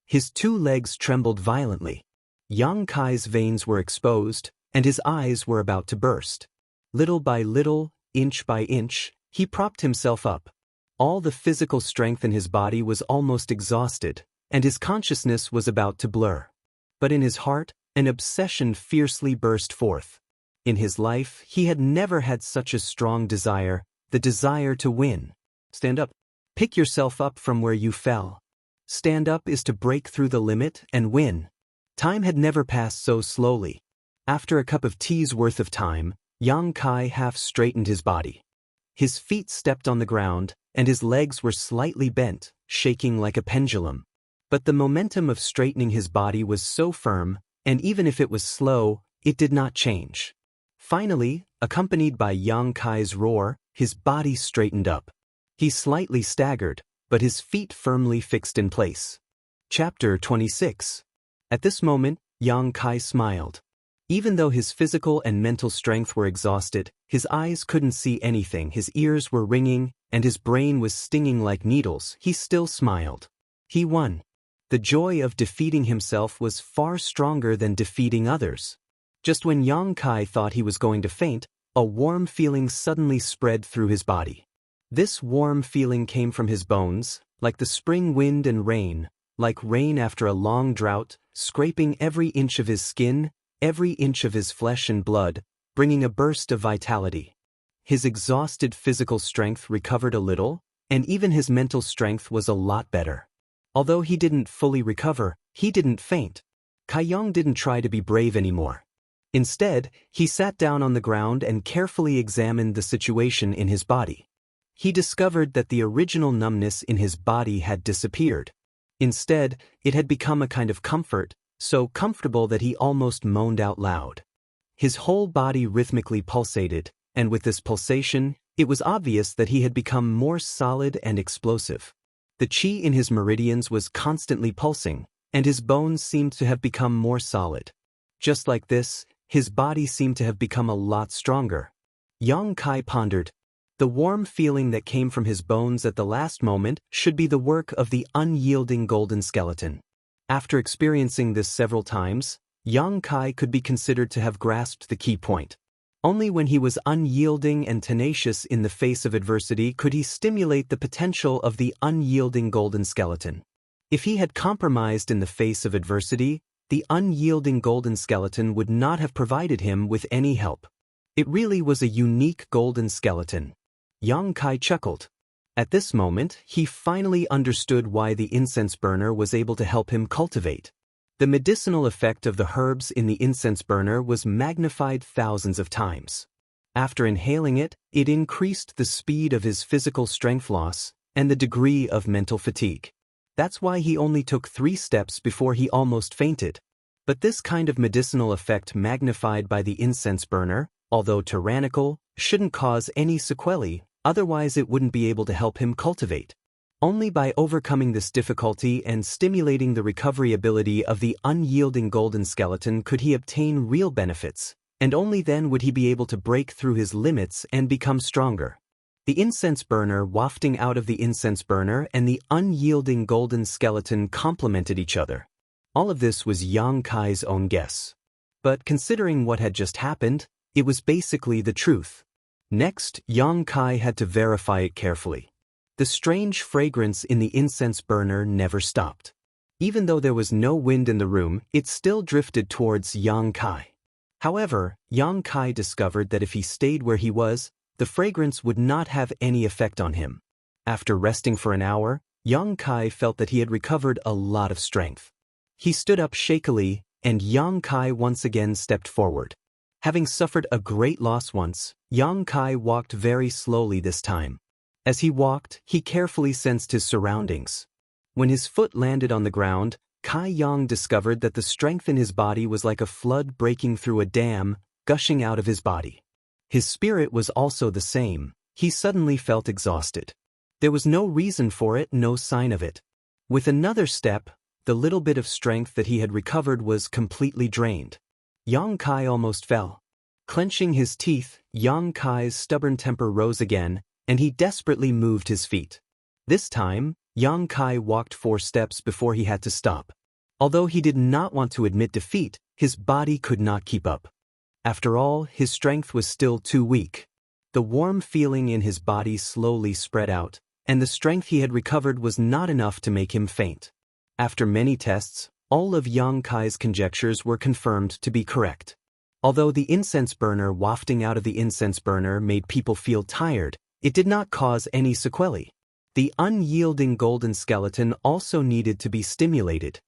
His 2 legs trembled violently. Yang Kai's veins were exposed, and his eyes were about to burst. Little by little, inch by inch, he propped himself up. All the physical strength in his body was almost exhausted, and his consciousness was about to blur. But in his heart, an obsession fiercely burst forth. In his life, he had never had such a strong desire, the desire to win. Stand up. Pick yourself up from where you fell. Stand up is to break through the limit and win. Time had never passed so slowly. After a cup of tea's worth of time, Yang Kai half straightened his body. His feet stepped on the ground, and his legs were slightly bent, shaking like a pendulum. But the momentum of straightening his body was so firm, and even if it was slow, it did not change. Finally, accompanied by Yang Kai's roar, his body straightened up. He slightly staggered, but his feet firmly fixed in place. Chapter 26. At this moment, Yang Kai smiled. Even though his physical and mental strength were exhausted, his eyes couldn't see anything, his ears were ringing, and his brain was stinging like needles, he still smiled. He won. The joy of defeating himself was far stronger than defeating others. Just when Yang Kai thought he was going to faint, a warm feeling suddenly spread through his body. This warm feeling came from his bones, like the spring wind and rain, like rain after a long drought, scraping every inch of his skin, every inch of his flesh and blood, bringing a burst of vitality. His exhausted physical strength recovered a little, and even his mental strength was a lot better. Although he didn't fully recover, he didn't faint. Kaiyong didn't try to be brave anymore. Instead, he sat down on the ground and carefully examined the situation in his body. He discovered that the original numbness in his body had disappeared. Instead, it had become a kind of comfort, so comfortable that he almost moaned out loud. His whole body rhythmically pulsated, and with this pulsation, it was obvious that he had become more solid and explosive. The qi in his meridians was constantly pulsing, and his bones seemed to have become more solid. Just like this, his body seemed to have become a lot stronger. Yang Kai pondered. The warm feeling that came from his bones at the last moment should be the work of the unyielding golden skeleton. After experiencing this several times, Yang Kai could be considered to have grasped the key point. Only when he was unyielding and tenacious in the face of adversity could he stimulate the potential of the unyielding golden skeleton. If he had compromised in the face of adversity, the unyielding golden skeleton would not have provided him with any help. It really was a unique golden skeleton. Yang Kai chuckled. At this moment, he finally understood why the incense burner was able to help him cultivate. The medicinal effect of the herbs in the incense burner was magnified thousands of times. After inhaling it, it increased the speed of his physical strength loss and the degree of mental fatigue. That's why he only took 3 steps before he almost fainted. But this kind of medicinal effect magnified by the incense burner, although tyrannical, shouldn't cause any sequelae, otherwise it wouldn't be able to help him cultivate. Only by overcoming this difficulty and stimulating the recovery ability of the unyielding golden skeleton could he obtain real benefits, and only then would he be able to break through his limits and become stronger. The incense burner wafting out of the incense burner and the unyielding golden skeleton complemented each other. All of this was Yang Kai's own guess. But considering what had just happened, it was basically the truth. Next, Yang Kai had to verify it carefully. The strange fragrance in the incense burner never stopped. Even though there was no wind in the room, it still drifted towards Yang Kai. However, Yang Kai discovered that if he stayed where he was, the fragrance would not have any effect on him. After resting for an hour, Yang Kai felt that he had recovered a lot of strength. He stood up shakily, and Yang Kai once again stepped forward. Having suffered a great loss once, Yang Kai walked very slowly this time. As he walked, he carefully sensed his surroundings. When his foot landed on the ground, Kai Yang discovered that the strength in his body was like a flood breaking through a dam, gushing out of his body. His spirit was also the same. He suddenly felt exhausted. There was no reason for it, no sign of it. With another step, the little bit of strength that he had recovered was completely drained. Yang Kai almost fell. Clenching his teeth, Yang Kai's stubborn temper rose again, and he desperately moved his feet. This time, Yang Kai walked 4 steps before he had to stop. Although he did not want to admit defeat, his body could not keep up. After all, his strength was still too weak. The warm feeling in his body slowly spread out, and the strength he had recovered was not enough to make him faint. After many tests, all of Yang Kai's conjectures were confirmed to be correct. Although the incense burner wafting out of the incense burner made people feel tired, it did not cause any sequelae. The unyielding golden skeleton also needed to be stimulated.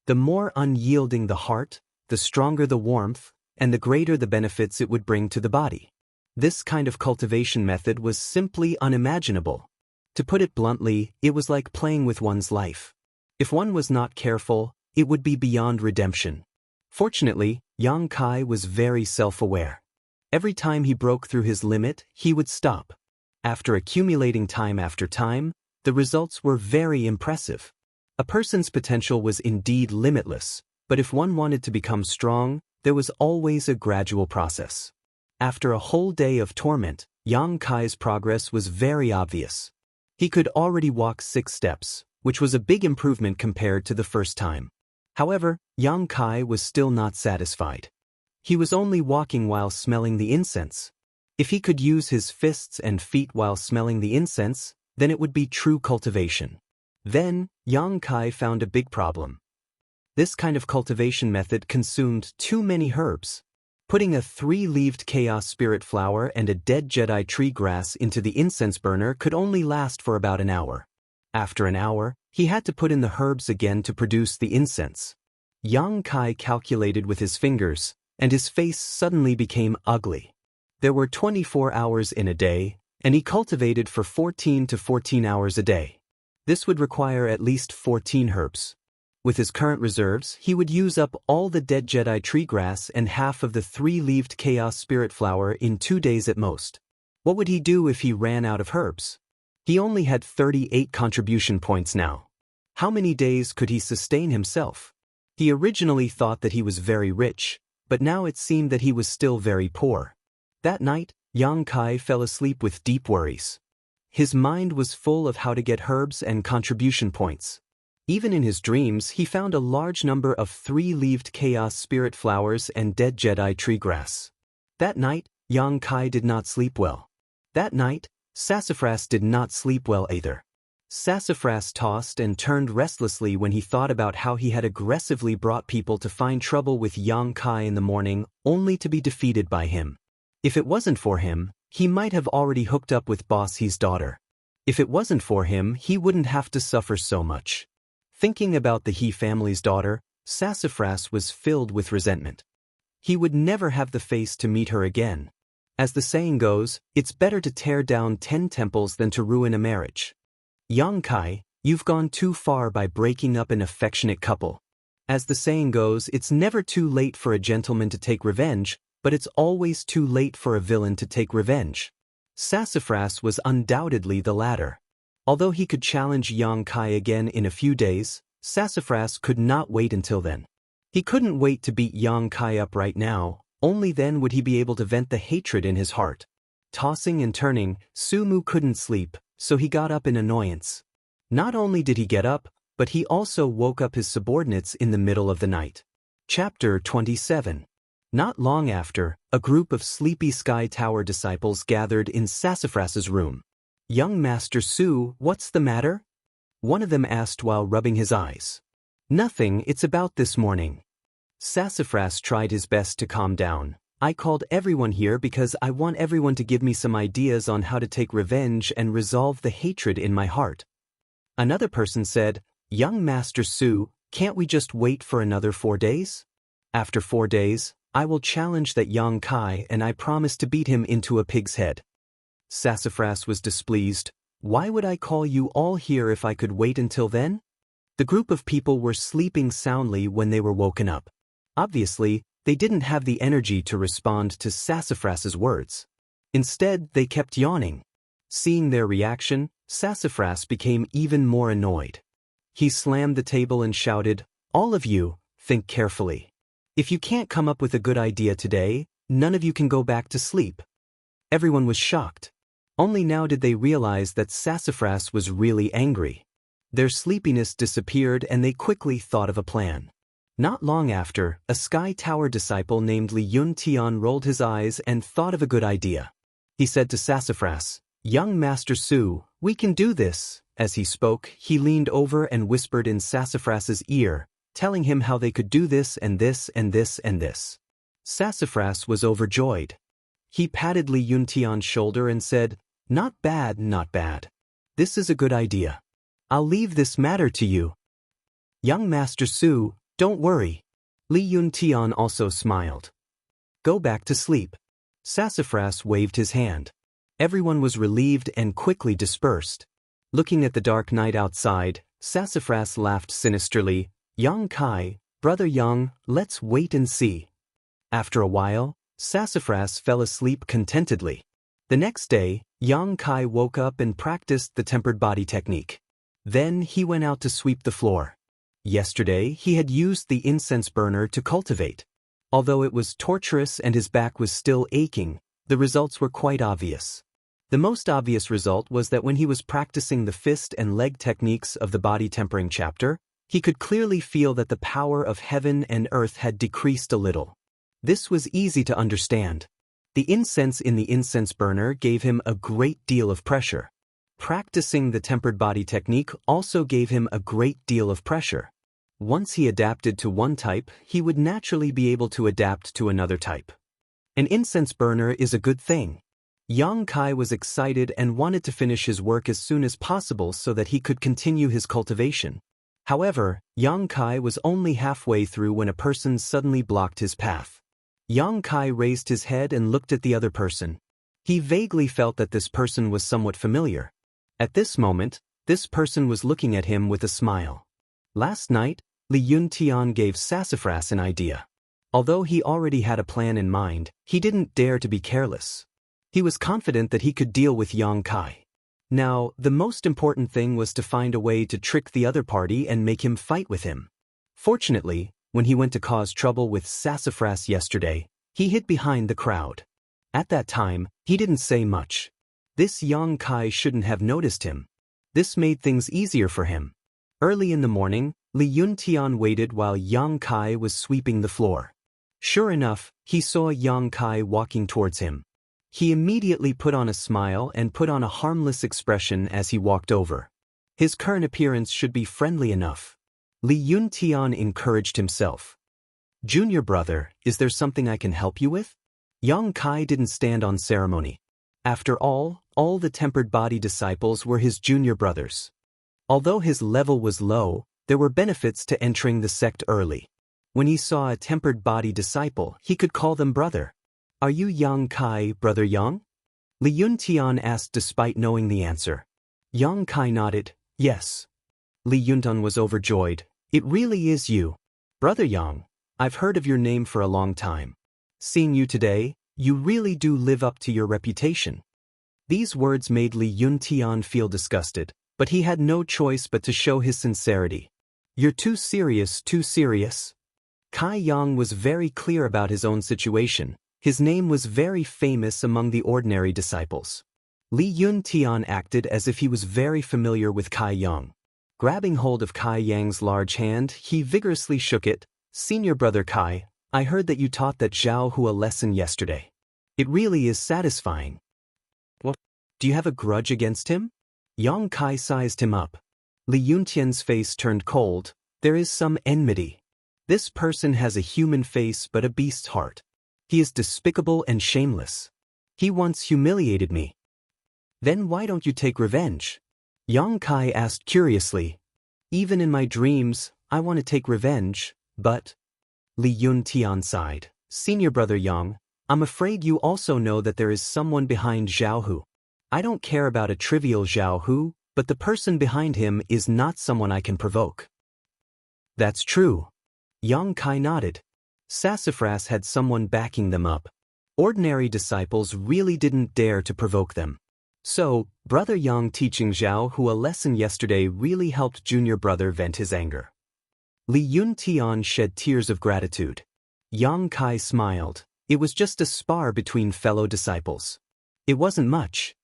The more unyielding the heart, the stronger the warmth, and the greater the benefits it would bring to the body. This kind of cultivation method was simply unimaginable. To put it bluntly, it was like playing with one's life. If one was not careful, it would be beyond redemption. Fortunately, Yang Kai was very self-aware. Every time he broke through his limit, he would stop. After accumulating time after time, the results were very impressive. A person's potential was indeed limitless, but if one wanted to become strong, there was always a gradual process. After a whole day of torment, Yang Kai's progress was very obvious. He could already walk 6 steps, which was a big improvement compared to the first time. However, Yang Kai was still not satisfied. He was only walking while smelling the incense. If he could use his fists and feet while smelling the incense, then it would be true cultivation. Then, Yang Kai found a big problem. This kind of cultivation method consumed too many herbs. Putting a 3-leaved chaos spirit flower and a dead Jedi tree grass into the incense burner could only last for about an hour. After an hour, he had to put in the herbs again to produce the incense. Yang Kai calculated with his fingers, and his face suddenly became ugly. There were 24 hours in a day, and he cultivated for 14 to 14 hours a day. This would require at least 14 herbs. With his current reserves, he would use up all the dead Jedi tree grass and half of the 3-leaved chaos spirit flower in 2 days at most. What would he do if he ran out of herbs? He only had 38 contribution points now. How many days could he sustain himself? He originally thought that he was very rich, but now it seemed that he was still very poor. That night, Yang Kai fell asleep with deep worries. His mind was full of how to get herbs and contribution points. Even in his dreams, he found a large number of 3-leaved chaos spirit flowers and dead Jedi tree grass. That night, Yang Kai did not sleep well. That night, Sassafras did not sleep well either. Sassafras tossed and turned restlessly when he thought about how he had aggressively brought people to find trouble with Yang Kai in the morning, only to be defeated by him. If it wasn't for him, he might have already hooked up with Boss He's daughter. If it wasn't for him, he wouldn't have to suffer so much. Thinking about the He family's daughter, Sassafras was filled with resentment. He would never have the face to meet her again. As the saying goes, it's better to tear down 10 temples than to ruin a marriage. Yang Kai, you've gone too far by breaking up an affectionate couple. As the saying goes, it's never too late for a gentleman to take revenge, but it's always too late for a villain to take revenge. Sassafras was undoubtedly the latter. Although he could challenge Yang Kai again in a few days, Sassafras could not wait until then. He couldn't wait to beat Yang Kai up right now, only then would he be able to vent the hatred in his heart. Tossing and turning, Sumu couldn't sleep, so he got up in annoyance. Not only did he get up, but he also woke up his subordinates in the middle of the night. Chapter 27. Not long after, a group of sleepy Sky Tower disciples gathered in Sassafras's room. "Young Master Su, what's the matter?" one of them asked while rubbing his eyes. "Nothing, it's about this morning." Sassafras tried his best to calm down. "I called everyone here because I want everyone to give me some ideas on how to take revenge and resolve the hatred in my heart." Another person said, "Young Master Su, can't we just wait for another 4 days? After 4 days, I will challenge that Yang Kai and I promise to beat him into a pig's head." Sassafras was displeased. "Why would I call you all here if I could wait until then?" The group of people were sleeping soundly when they were woken up. Obviously, they didn't have the energy to respond to Sassafras's words. Instead, they kept yawning. Seeing their reaction, Sassafras became even more annoyed. He slammed the table and shouted, "All of you, think carefully. If you can't come up with a good idea today, none of you can go back to sleep." Everyone was shocked. Only now did they realize that Sassafras was really angry. Their sleepiness disappeared and they quickly thought of a plan. Not long after, a Sky Tower disciple named Li Yun Tian rolled his eyes and thought of a good idea. He said to Sassafras, "Young Master Su, we can do this." As he spoke, he leaned over and whispered in Sassafras's ear, telling him how they could do this and this and this and this. Sassafras was overjoyed. He patted Li Yun Tian's shoulder and said, "Not bad, not bad. This is a good idea. I'll leave this matter to you." "Young Master Su, don't worry." Li Yun Tian also smiled. "Go back to sleep." Sassafras waved his hand. Everyone was relieved and quickly dispersed. Looking at the dark night outside, Sassafras laughed sinisterly. "Yang Kai, brother Yang, let's wait and see." After a while, Sassafras fell asleep contentedly. The next day, Yang Kai woke up and practiced the tempered body technique. Then he went out to sweep the floor. Yesterday, he had used the incense burner to cultivate. Although it was torturous and his back was still aching, the results were quite obvious. The most obvious result was that when he was practicing the fist and leg techniques of the body tempering chapter, he could clearly feel that the power of heaven and earth had decreased a little. This was easy to understand. The incense in the incense burner gave him a great deal of pressure. Practicing the tempered body technique also gave him a great deal of pressure. Once he adapted to one type, he would naturally be able to adapt to another type. An incense burner is a good thing. Yang Kai was excited and wanted to finish his work as soon as possible so that he could continue his cultivation. However, Yang Kai was only halfway through when a person suddenly blocked his path. Yang Kai raised his head and looked at the other person. He vaguely felt that this person was somewhat familiar. At this moment, this person was looking at him with a smile. Last night, Li Yun Tian gave Sassafras an idea. Although he already had a plan in mind, he didn't dare to be careless. He was confident that he could deal with Yang Kai. Now, the most important thing was to find a way to trick the other party and make him fight with him. Fortunately, when he went to cause trouble with Sassafras yesterday, he hid behind the crowd. At that time, he didn't say much. This Yang Kai shouldn't have noticed him. This made things easier for him. Early in the morning, Li Yun Tian waited while Yang Kai was sweeping the floor. Sure enough, he saw Yang Kai walking towards him. He immediately put on a smile and put on a harmless expression as he walked over. His current appearance should be friendly enough. Li Yun Tian encouraged himself. "Junior brother, is there something I can help you with?" Yang Kai didn't stand on ceremony. After all the tempered body disciples were his junior brothers. Although his level was low, there were benefits to entering the sect early. When he saw a tempered body disciple, he could call them brother. "Are you Yang Kai, brother Yang?" Li Yun Tian asked despite knowing the answer. Yang Kai nodded, "Yes." Li Yun Tian was overjoyed. "It really is you." Brother Yang, I've heard of your name for a long time. Seeing you today, you really do live up to your reputation. These words made Li Yuntian feel disgusted, but he had no choice but to show his sincerity. You're too serious, too serious. Kai Yang was very clear about his own situation. His name was very famous among the ordinary disciples. Li Yuntian acted as if he was very familiar with Kai Yang. Grabbing hold of Kai Yang's large hand, he vigorously shook it. Senior brother Kai, I heard that you taught that Zhao Hu a lesson yesterday. It really is satisfying. What? Do you have a grudge against him? Yang Kai sized him up. Li Yuntian's face turned cold. There is some enmity. This person has a human face but a beast's heart. He is despicable and shameless. He once humiliated me. Then why don't you take revenge? Yang Kai asked curiously. Even in my dreams, I want to take revenge, but... Li Yuntian sighed. Senior brother Yang, I'm afraid you also know that there is someone behind Zhao Hu. I don't care about a trivial Zhao Hu, but the person behind him is not someone I can provoke. That's true. Yang Kai nodded. Sassafras had someone backing them up. Ordinary disciples really didn't dare to provoke them. So, Brother Yang teaching Zhao Hu a lesson yesterday really helped junior brother vent his anger. Li Yuntian shed tears of gratitude. Yang Kai smiled. It was just a spar between fellow disciples. It wasn't much.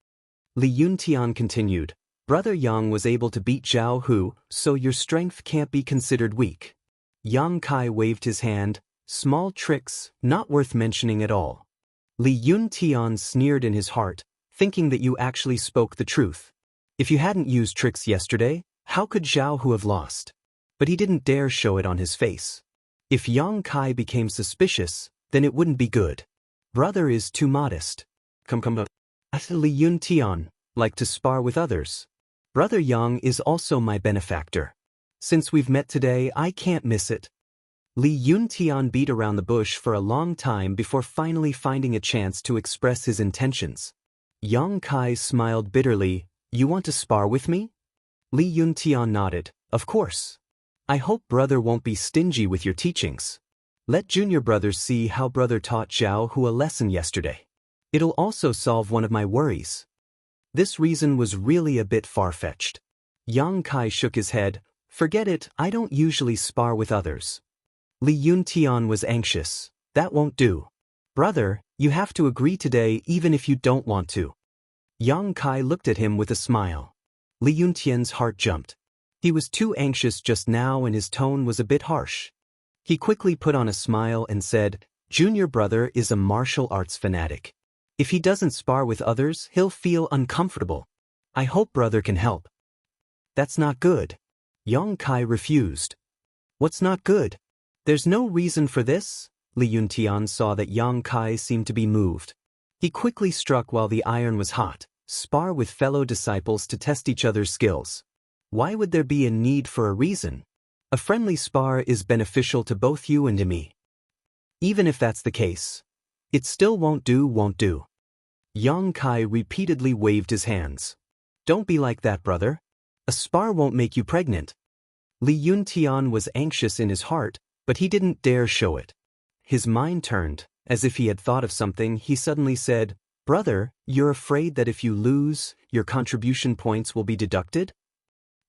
Li Yuntian continued. Brother Yang was able to beat Zhao Hu, so your strength can't be considered weak. Yang Kai waved his hand. Small tricks, not worth mentioning at all. Li Yuntian sneered in his heart, thinking that you actually spoke the truth. If you hadn't used tricks yesterday, how could Zhao Hu have lost? But he didn't dare show it on his face. If Yang Kai became suspicious, then it wouldn't be good. Brother is too modest. Come. Li Yuntian, like to spar with others. Brother Yang is also my benefactor. Since we've met today, I can't miss it. Li Yuntian beat around the bush for a long time before finally finding a chance to express his intentions. Yang Kai smiled bitterly. You want to spar with me? Li Yuntian nodded. Of course. I hope brother won't be stingy with your teachings. Let junior brothers see how brother taught Zhao Hu a lesson yesterday. It'll also solve one of my worries. This reason was really a bit far-fetched. Yang Kai shook his head. Forget it, I don't usually spar with others. Li Yuntian was anxious. That won't do. Brother, you have to agree today even if you don't want to. Yang Kai looked at him with a smile. Li Yuntian's heart jumped. He was too anxious just now and his tone was a bit harsh. He quickly put on a smile and said, Junior brother is a martial arts fanatic. If he doesn't spar with others, he'll feel uncomfortable. I hope brother can help. That's not good. Yang Kai refused. What's not good? There's no reason for this. Li Yuntian saw that Yang Kai seemed to be moved. He quickly struck while the iron was hot. Spar with fellow disciples to test each other's skills. Why would there be a need for a reason? A friendly spar is beneficial to both you and to me. Even if that's the case, it still won't do. Yang Kai repeatedly waved his hands. Don't be like that, brother. A spar won't make you pregnant. Li Yuntian was anxious in his heart, but he didn't dare show it. His mind turned. As if he had thought of something, he suddenly said, Brother, you're afraid that if you lose, your contribution points will be deducted?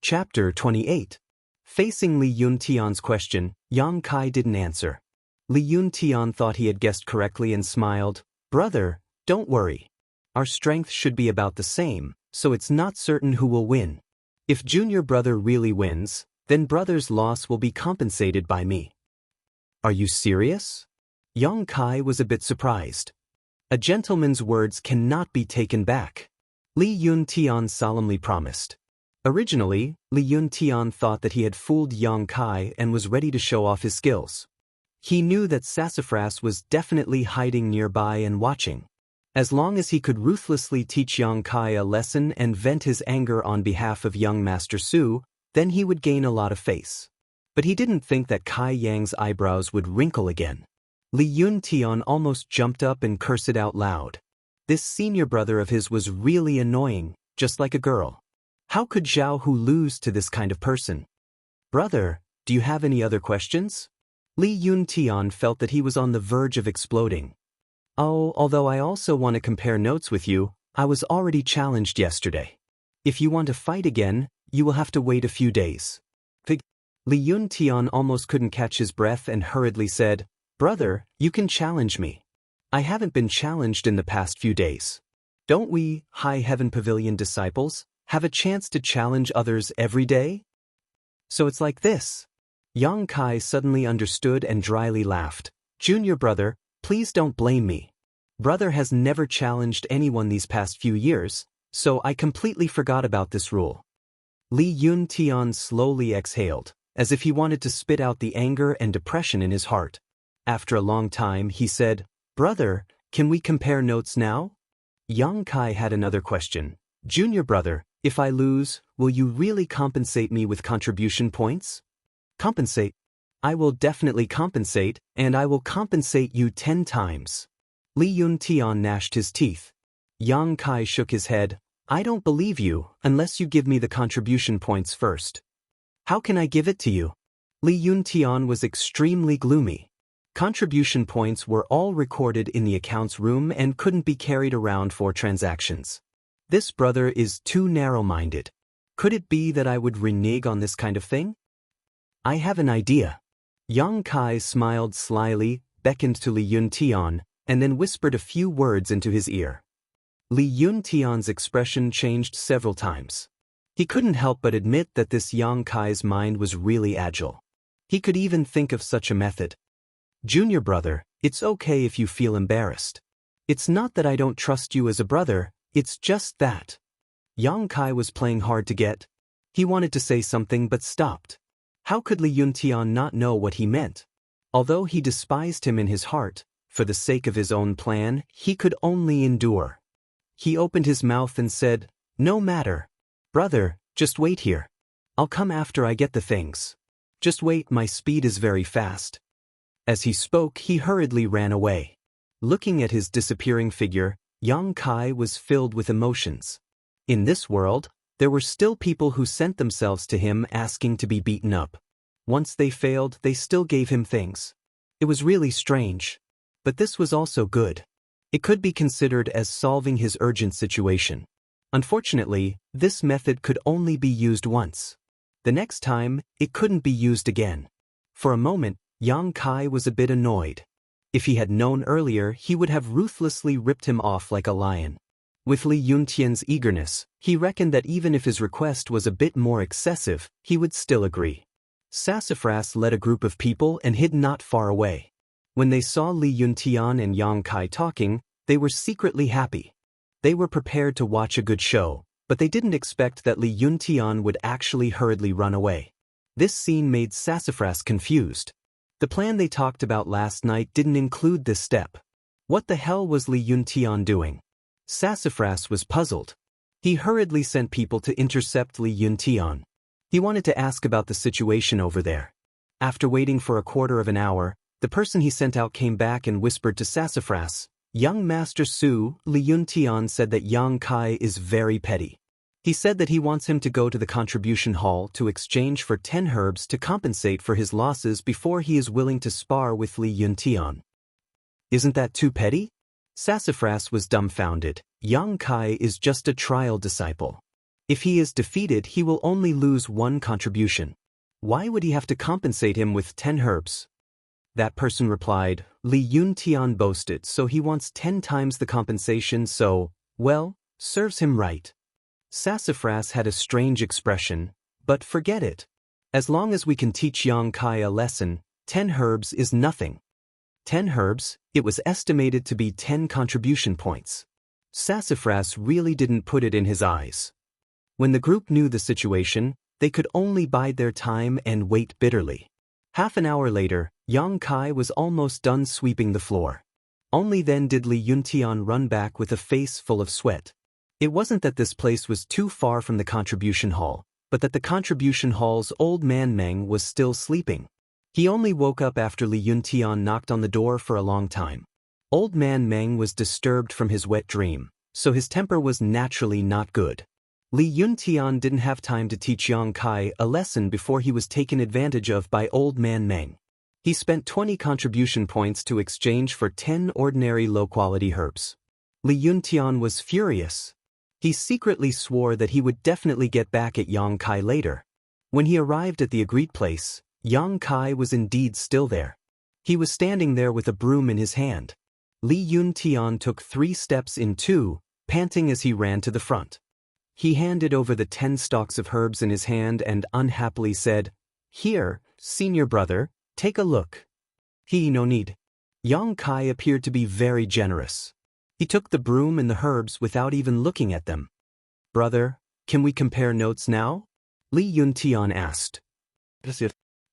Chapter 28. Facing Li Yuntian's question, Yang Kai didn't answer. Li Yuntian thought he had guessed correctly and smiled. Brother, don't worry. Our strength should be about the same, so it's not certain who will win. If junior brother really wins, then brother's loss will be compensated by me. Are you serious? Yang Kai was a bit surprised. A gentleman's words cannot be taken back. Li Yuntian solemnly promised. Originally, Li Yuntian thought that he had fooled Yang Kai and was ready to show off his skills. He knew that Sassafras was definitely hiding nearby and watching. As long as he could ruthlessly teach Yang Kai a lesson and vent his anger on behalf of young Master Su, then he would gain a lot of face. But he didn't think that Kai Yang's eyebrows would wrinkle again. Li Yuntian almost jumped up and cursed it out loud. This senior brother of his was really annoying, just like a girl. How could Zhao Hu lose to this kind of person? Brother, do you have any other questions? Li Yuntian felt that he was on the verge of exploding. Oh, although I also want to compare notes with you, I was already challenged yesterday. If you want to fight again, you will have to wait a few days. Li Yuntian almost couldn't catch his breath and hurriedly said, Brother, you can challenge me. I haven't been challenged in the past few days. Don't we, High Heaven Pavilion disciples, have a chance to challenge others every day? So it's like this. Yang Kai suddenly understood and dryly laughed. Junior brother, please don't blame me. Brother has never challenged anyone these past few years, so I completely forgot about this rule. Li Yuntian slowly exhaled, as if he wanted to spit out the anger and depression in his heart. After a long time, he said, Brother, can we compare notes now? Yang Kai had another question. Junior brother, if I lose, will you really compensate me with contribution points? Compensate? I will definitely compensate, and I will compensate you 10 times. Li Yuntian gnashed his teeth. Yang Kai shook his head. I don't believe you, unless you give me the contribution points first. How can I give it to you? Li Yuntian was extremely gloomy. Contribution points were all recorded in the accounts room and couldn't be carried around for transactions. This brother is too narrow-minded. Could it be that I would renege on this kind of thing? I have an idea. Yang Kai smiled slyly, beckoned to Li Yuntian, and then whispered a few words into his ear. Li Yuntian's expression changed several times. He couldn't help but admit that this Yang Kai's mind was really agile. He could even think of such a method. Junior brother, it's okay if you feel embarrassed. It's not that I don't trust you as a brother, it's just that. Yang Kai was playing hard to get. He wanted to say something but stopped. How could Li Yuntian not know what he meant? Although he despised him in his heart, for the sake of his own plan, he could only endure. He opened his mouth and said, No matter. Brother, just wait here. I'll come after I get the things. Just wait, my speed is very fast. As he spoke, he hurriedly ran away. Looking at his disappearing figure, Yang Kai was filled with emotions. In this world, there were still people who sent themselves to him asking to be beaten up. Once they failed, they still gave him things. It was really strange. But this was also good. It could be considered as solving his urgent situation. Unfortunately, this method could only be used once. The next time, it couldn't be used again. For a moment, Yang Kai was a bit annoyed. If he had known earlier, he would have ruthlessly ripped him off like a lion. With Li Yuntian's eagerness, he reckoned that even if his request was a bit more excessive, he would still agree. Sassafras led a group of people and hid not far away. When they saw Li Yuntian and Yang Kai talking, they were secretly happy. They were prepared to watch a good show, but they didn't expect that Li Yuntian would actually hurriedly run away. This scene made Sassafras confused. The plan they talked about last night didn't include this step. What the hell was Li Yuntian doing? Sassafras was puzzled. He hurriedly sent people to intercept Li Yuntian. He wanted to ask about the situation over there. After waiting for a quarter of an hour, the person he sent out came back and whispered to Sassafras, Young Master Su, Li Yuntian said that Yang Kai is very petty. He said that he wants him to go to the contribution hall to exchange for 10 herbs to compensate for his losses before he is willing to spar with Li Yuntian. Isn't that too petty? Sassafras was dumbfounded. Yang Kai is just a trial disciple. If he is defeated, he will only lose 1 contribution. Why would he have to compensate him with 10 herbs? That person replied, Li Yuntian boasted, so he wants 10 times the compensation, so, well, serves him right. Sassafras had a strange expression, but forget it. As long as we can teach Yang Kai a lesson, 10 herbs is nothing. 10 herbs, it was estimated to be 10 contribution points. Sassafras really didn't put it in his eyes. When the group knew the situation, they could only bide their time and wait bitterly. Half an hour later, Yang Kai was almost done sweeping the floor. Only then did Li Yuntian run back with a face full of sweat. It wasn't that this place was too far from the contribution hall, but that the contribution hall's old man Meng was still sleeping. He only woke up after Li Yuntian knocked on the door for a long time. Old man Meng was disturbed from his wet dream, so his temper was naturally not good. Li Yuntian didn't have time to teach Yang Kai a lesson before he was taken advantage of by old man Meng. He spent 20 contribution points to exchange for 10 ordinary low-quality herbs. Li Yuntian was furious. He secretly swore that he would definitely get back at Yang Kai later. When he arrived at the agreed place, Yang Kai was indeed still there. He was standing there with a broom in his hand. Li Yuntian took 3 steps in 2, panting as he ran to the front. He handed over the 10 stalks of herbs in his hand and unhappily said, "Here, senior brother, take a look." No need. Yang Kai appeared to be very generous. He took the broom and the herbs without even looking at them. "Brother, can we compare notes now?" Li Yuntian asked.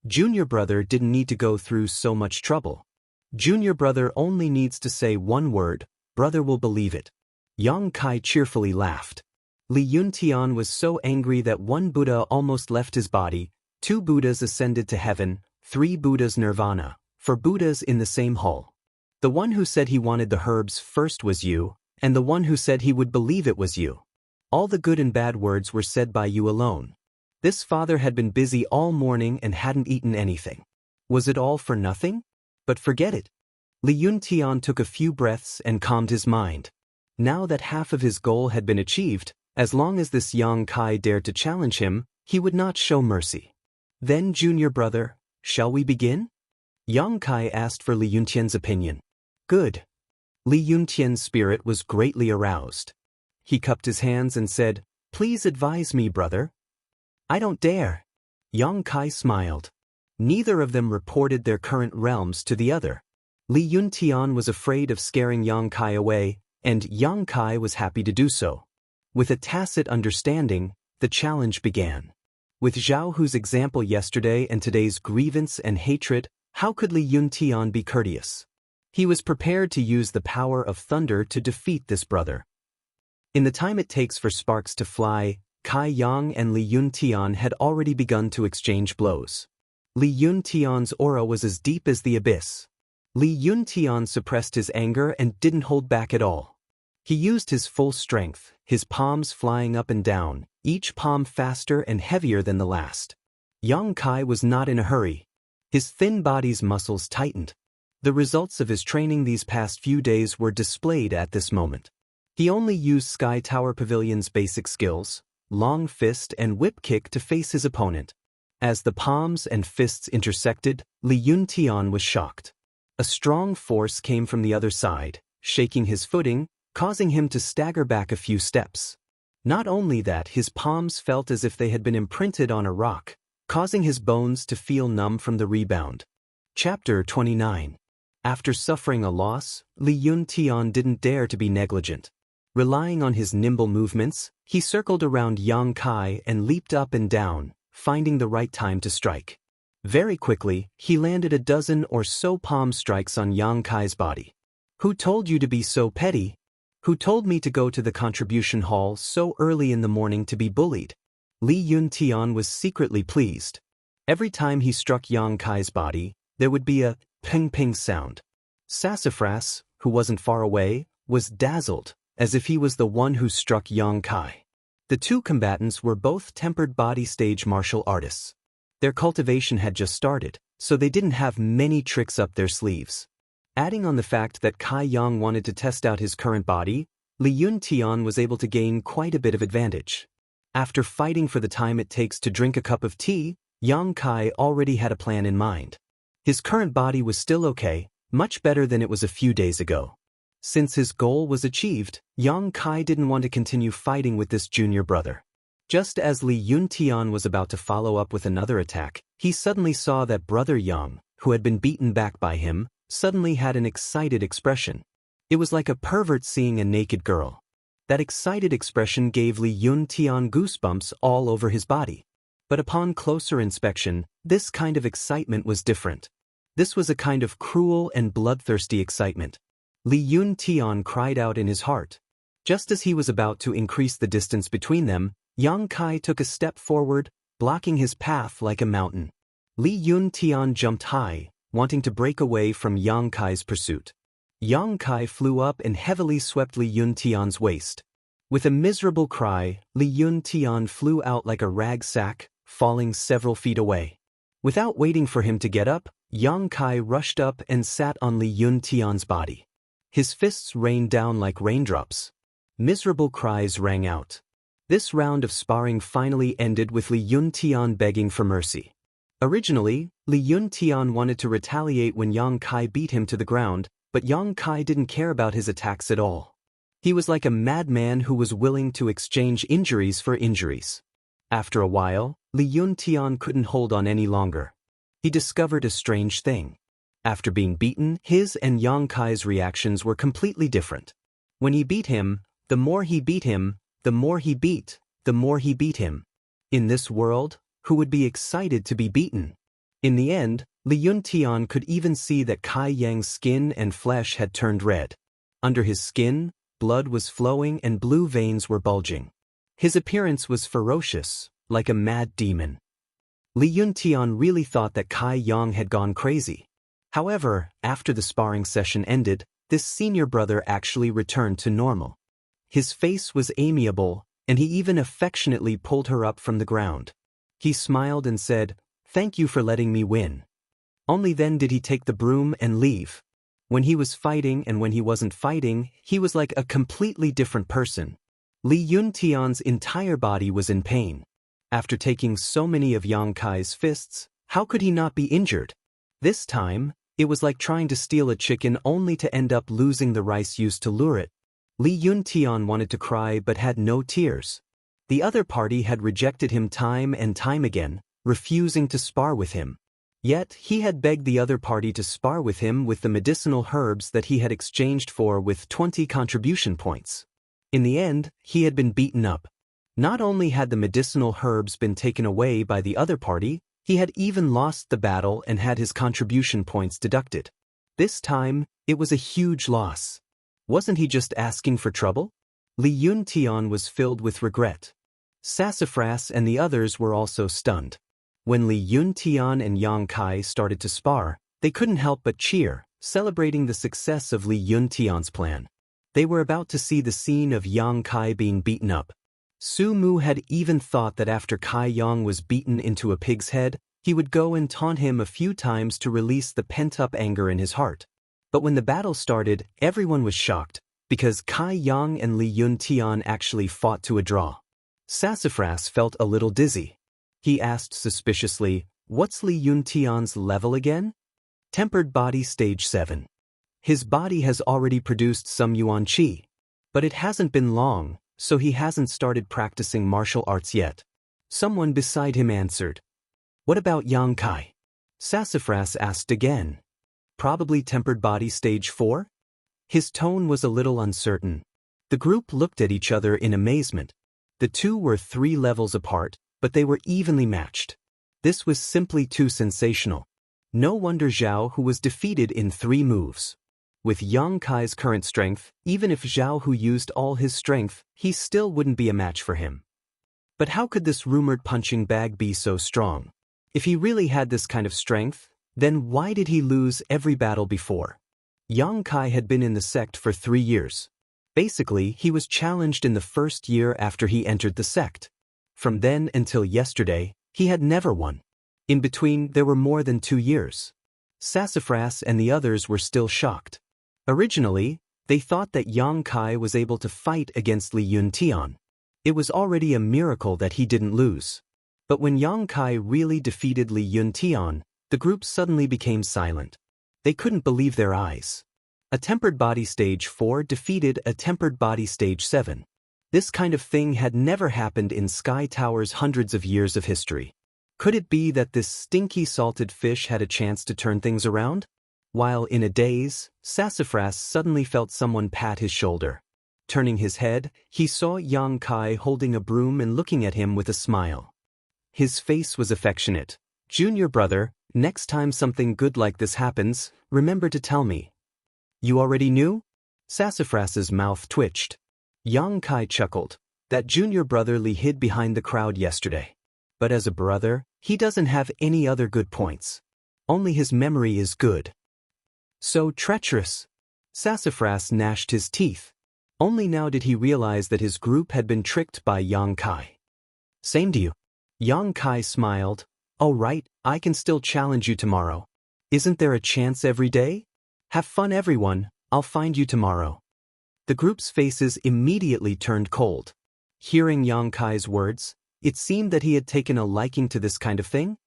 Junior brother didn't need to go through so much trouble. Junior brother only needs to say one word, brother will believe it. Yang Kai cheerfully laughed. Li Yuntian was so angry that 1 Buddha almost left his body, 2 Buddhas ascended to heaven, 3 Buddhas nirvana, 4 Buddhas in the same hall. The one who said he wanted the herbs first was you, and the one who said he would believe it was you. All the good and bad words were said by you alone. This father had been busy all morning and hadn't eaten anything. Was it all for nothing? But forget it. Li Yuntian took a few breaths and calmed his mind. Now that half of his goal had been achieved, as long as this Yang Kai dared to challenge him, he would not show mercy. "Then, junior brother, shall we begin?" Yang Kai asked for Li Yuntian's opinion. "Good." Li Yuntian's spirit was greatly aroused. He cupped his hands and said, "Please advise me, brother." "I don't dare." Yang Kai smiled. Neither of them reported their current realms to the other. Li Yuntian was afraid of scaring Yang Kai away, and Yang Kai was happy to do so. With a tacit understanding, the challenge began. With Zhao Hu's example yesterday and today's grievance and hatred, how could Li Yuntian be courteous? He was prepared to use the power of thunder to defeat this brother. In the time it takes for sparks to fly, Kai Yang and Li Yuntian had already begun to exchange blows. Li Yuntian's aura was as deep as the abyss. Li Yuntian suppressed his anger and didn't hold back at all. He used his full strength, his palms flying up and down, each palm faster and heavier than the last. Yang Kai was not in a hurry. His thin body's muscles tightened. The results of his training these past few days were displayed at this moment. He only used Sky Tower Pavilion's basic skills, long fist and whip kick to face his opponent. As the palms and fists intersected, Li Yuntian was shocked. A strong force came from the other side, shaking his footing, causing him to stagger back a few steps. Not only that, his palms felt as if they had been imprinted on a rock, causing his bones to feel numb from the rebound. Chapter 29. After suffering a loss, Li Yuntian didn't dare to be negligent. Relying on his nimble movements, he circled around Yang Kai and leaped up and down, finding the right time to strike. Very quickly, he landed a dozen or so palm strikes on Yang Kai's body. "Who told you to be so petty? Who told me to go to the contribution hall so early in the morning to be bullied?" Li Yuntian was secretly pleased. Every time he struck Yang Kai's body, there would be a ping-ping sound. Sassafras, who wasn't far away, was dazzled, as if he was the one who struck Yang Kai. The two combatants were both tempered body stage martial artists. Their cultivation had just started, so they didn't have many tricks up their sleeves. Adding on the fact that Kai Yang wanted to test out his current body, Li Yuntian was able to gain quite a bit of advantage. After fighting for the time it takes to drink a cup of tea, Yang Kai already had a plan in mind. His current body was still okay, much better than it was a few days ago. Since his goal was achieved, Yang Kai didn't want to continue fighting with this junior brother. Just as Li Yuntian was about to follow up with another attack, he suddenly saw that brother Yang, who had been beaten back by him, suddenly had an excited expression. It was like a pervert seeing a naked girl. That excited expression gave Li Yuntian goosebumps all over his body. But upon closer inspection, this kind of excitement was different. This was a kind of cruel and bloodthirsty excitement. Li Yuntian cried out in his heart. Just as he was about to increase the distance between them, Yang Kai took a step forward, blocking his path like a mountain. Li Yuntian jumped high, wanting to break away from Yang Kai's pursuit. Yang Kai flew up and heavily swept Li Yuntian's waist. With a miserable cry, Li Yuntian flew out like a rag sack, falling several feet away. Without waiting for him to get up, Yang Kai rushed up and sat on Li Yuntian's body. His fists rained down like raindrops. Miserable cries rang out. This round of sparring finally ended with Li Yuntian begging for mercy. Originally, Li Yuntian wanted to retaliate when Yang Kai beat him to the ground, but Yang Kai didn't care about his attacks at all. He was like a madman who was willing to exchange injuries for injuries. After a while, Li Yuntian couldn't hold on any longer. He discovered a strange thing. After being beaten, his and Yang Kai's reactions were completely different. When he beat him, the more he beat him, the more he beat, the more he beat him. In this world, who would be excited to be beaten? In the end, Li Yuntian could even see that Kai Yang's skin and flesh had turned red. Under his skin, blood was flowing and blue veins were bulging. His appearance was ferocious, like a mad demon. Li Yuntian really thought that Kai Yang had gone crazy. However, after the sparring session ended, this senior brother actually returned to normal. His face was amiable, and he even affectionately pulled her up from the ground. He smiled and said, "Thank you for letting me win." Only then did he take the broom and leave. When he was fighting and when he wasn't fighting, he was like a completely different person. Li Yuntian's entire body was in pain. After taking so many of Yang Kai's fists, how could he not be injured? This time, it was like trying to steal a chicken only to end up losing the rice used to lure it. Li Yuntian wanted to cry but had no tears. The other party had rejected him time and time again, refusing to spar with him. Yet, he had begged the other party to spar with him with the medicinal herbs that he had exchanged for with 20 contribution points. In the end, he had been beaten up. Not only had the medicinal herbs been taken away by the other party, he had even lost the battle and had his contribution points deducted. This time, it was a huge loss. Wasn't he just asking for trouble? Li Yuntian was filled with regret. Sassafras and the others were also stunned. When Li Yuntian and Yang Kai started to spar, they couldn't help but cheer, celebrating the success of Li Yuntian's plan. They were about to see the scene of Yang Kai being beaten up. Su Mu had even thought that after Kai Yang was beaten into a pig's head, he would go and taunt him a few times to release the pent-up anger in his heart. But when the battle started, everyone was shocked, because Kai Yang and Li Yuntian actually fought to a draw. Sassafras felt a little dizzy. He asked suspiciously, "What's Li Yuntian's level again?" Tempered body stage 7. His body has already produced some yuan qi. But it hasn't been long, so he hasn't started practicing martial arts yet. Someone beside him answered. "What about Yang Kai?" Sassafras asked again. "Probably tempered body stage 4? His tone was a little uncertain. The group looked at each other in amazement. The two were 3 levels apart, but they were evenly matched. This was simply too sensational. No wonder Zhao Hu was defeated in 3 moves. With Yang Kai's current strength, even if Zhao Hu used all his strength, he still wouldn't be a match for him. But how could this rumored punching bag be so strong? If he really had this kind of strength, then why did he lose every battle before? Yang Kai had been in the sect for 3 years. Basically, he was challenged in the first year after he entered the sect. From then until yesterday, he had never won. In between, there were more than 2 years. Sassafras and the others were still shocked. Originally, they thought that Yang Kai was able to fight against Li Yuntian. It was already a miracle that he didn't lose. But when Yang Kai really defeated Li Yuntian, the group suddenly became silent. They couldn't believe their eyes. A tempered body stage 4 defeated a tempered body stage 7. This kind of thing had never happened in Sky Tower's hundreds of years of history. Could it be that this stinky salted fish had a chance to turn things around? While in a daze, Sassafras suddenly felt someone pat his shoulder. Turning his head, he saw Yang Kai holding a broom and looking at him with a smile. His face was affectionate. "Junior brother, next time something good like this happens, remember to tell me." "You already knew?" Sassafras's mouth twitched. Yang Kai chuckled. "That junior brotherly hid behind the crowd yesterday. But as a brother, he doesn't have any other good points. Only his memory is good." "So treacherous." Sassafras gnashed his teeth. Only now did he realize that his group had been tricked by Yang Kai. "Same to you." Yang Kai smiled. "Oh right, I can still challenge you tomorrow." Isn't there a chance every day? Have fun everyone, I'll find you tomorrow. The group's faces immediately turned cold. Hearing Yang Kai's words, it seemed that he had taken a liking to this kind of thing.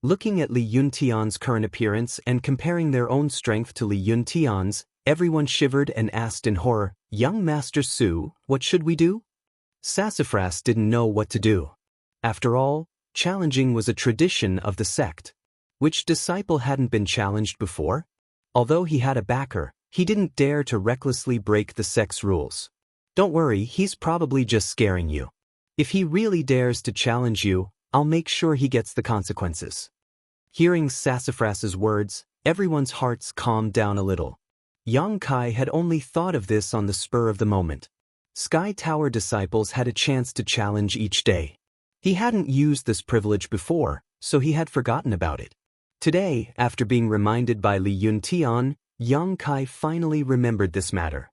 Looking at Li Yuntian's current appearance and comparing their own strength to Li Yuntian's, everyone shivered and asked in horror, "Young Master Su, what should we do?" Sassafras didn't know what to do. After all, challenging was a tradition of the sect. Which disciple hadn't been challenged before? Although he had a backer, he didn't dare to recklessly break the sect's rules. Don't worry, he's probably just scaring you. If he really dares to challenge you, I'll make sure he gets the consequences. Hearing Sassafras's words, everyone's hearts calmed down a little. Yang Kai had only thought of this on the spur of the moment. Sky Tower disciples had a chance to challenge each day. He hadn't used this privilege before, so he had forgotten about it. Today, after being reminded by Li Yuntian, Yang Kai finally remembered this matter.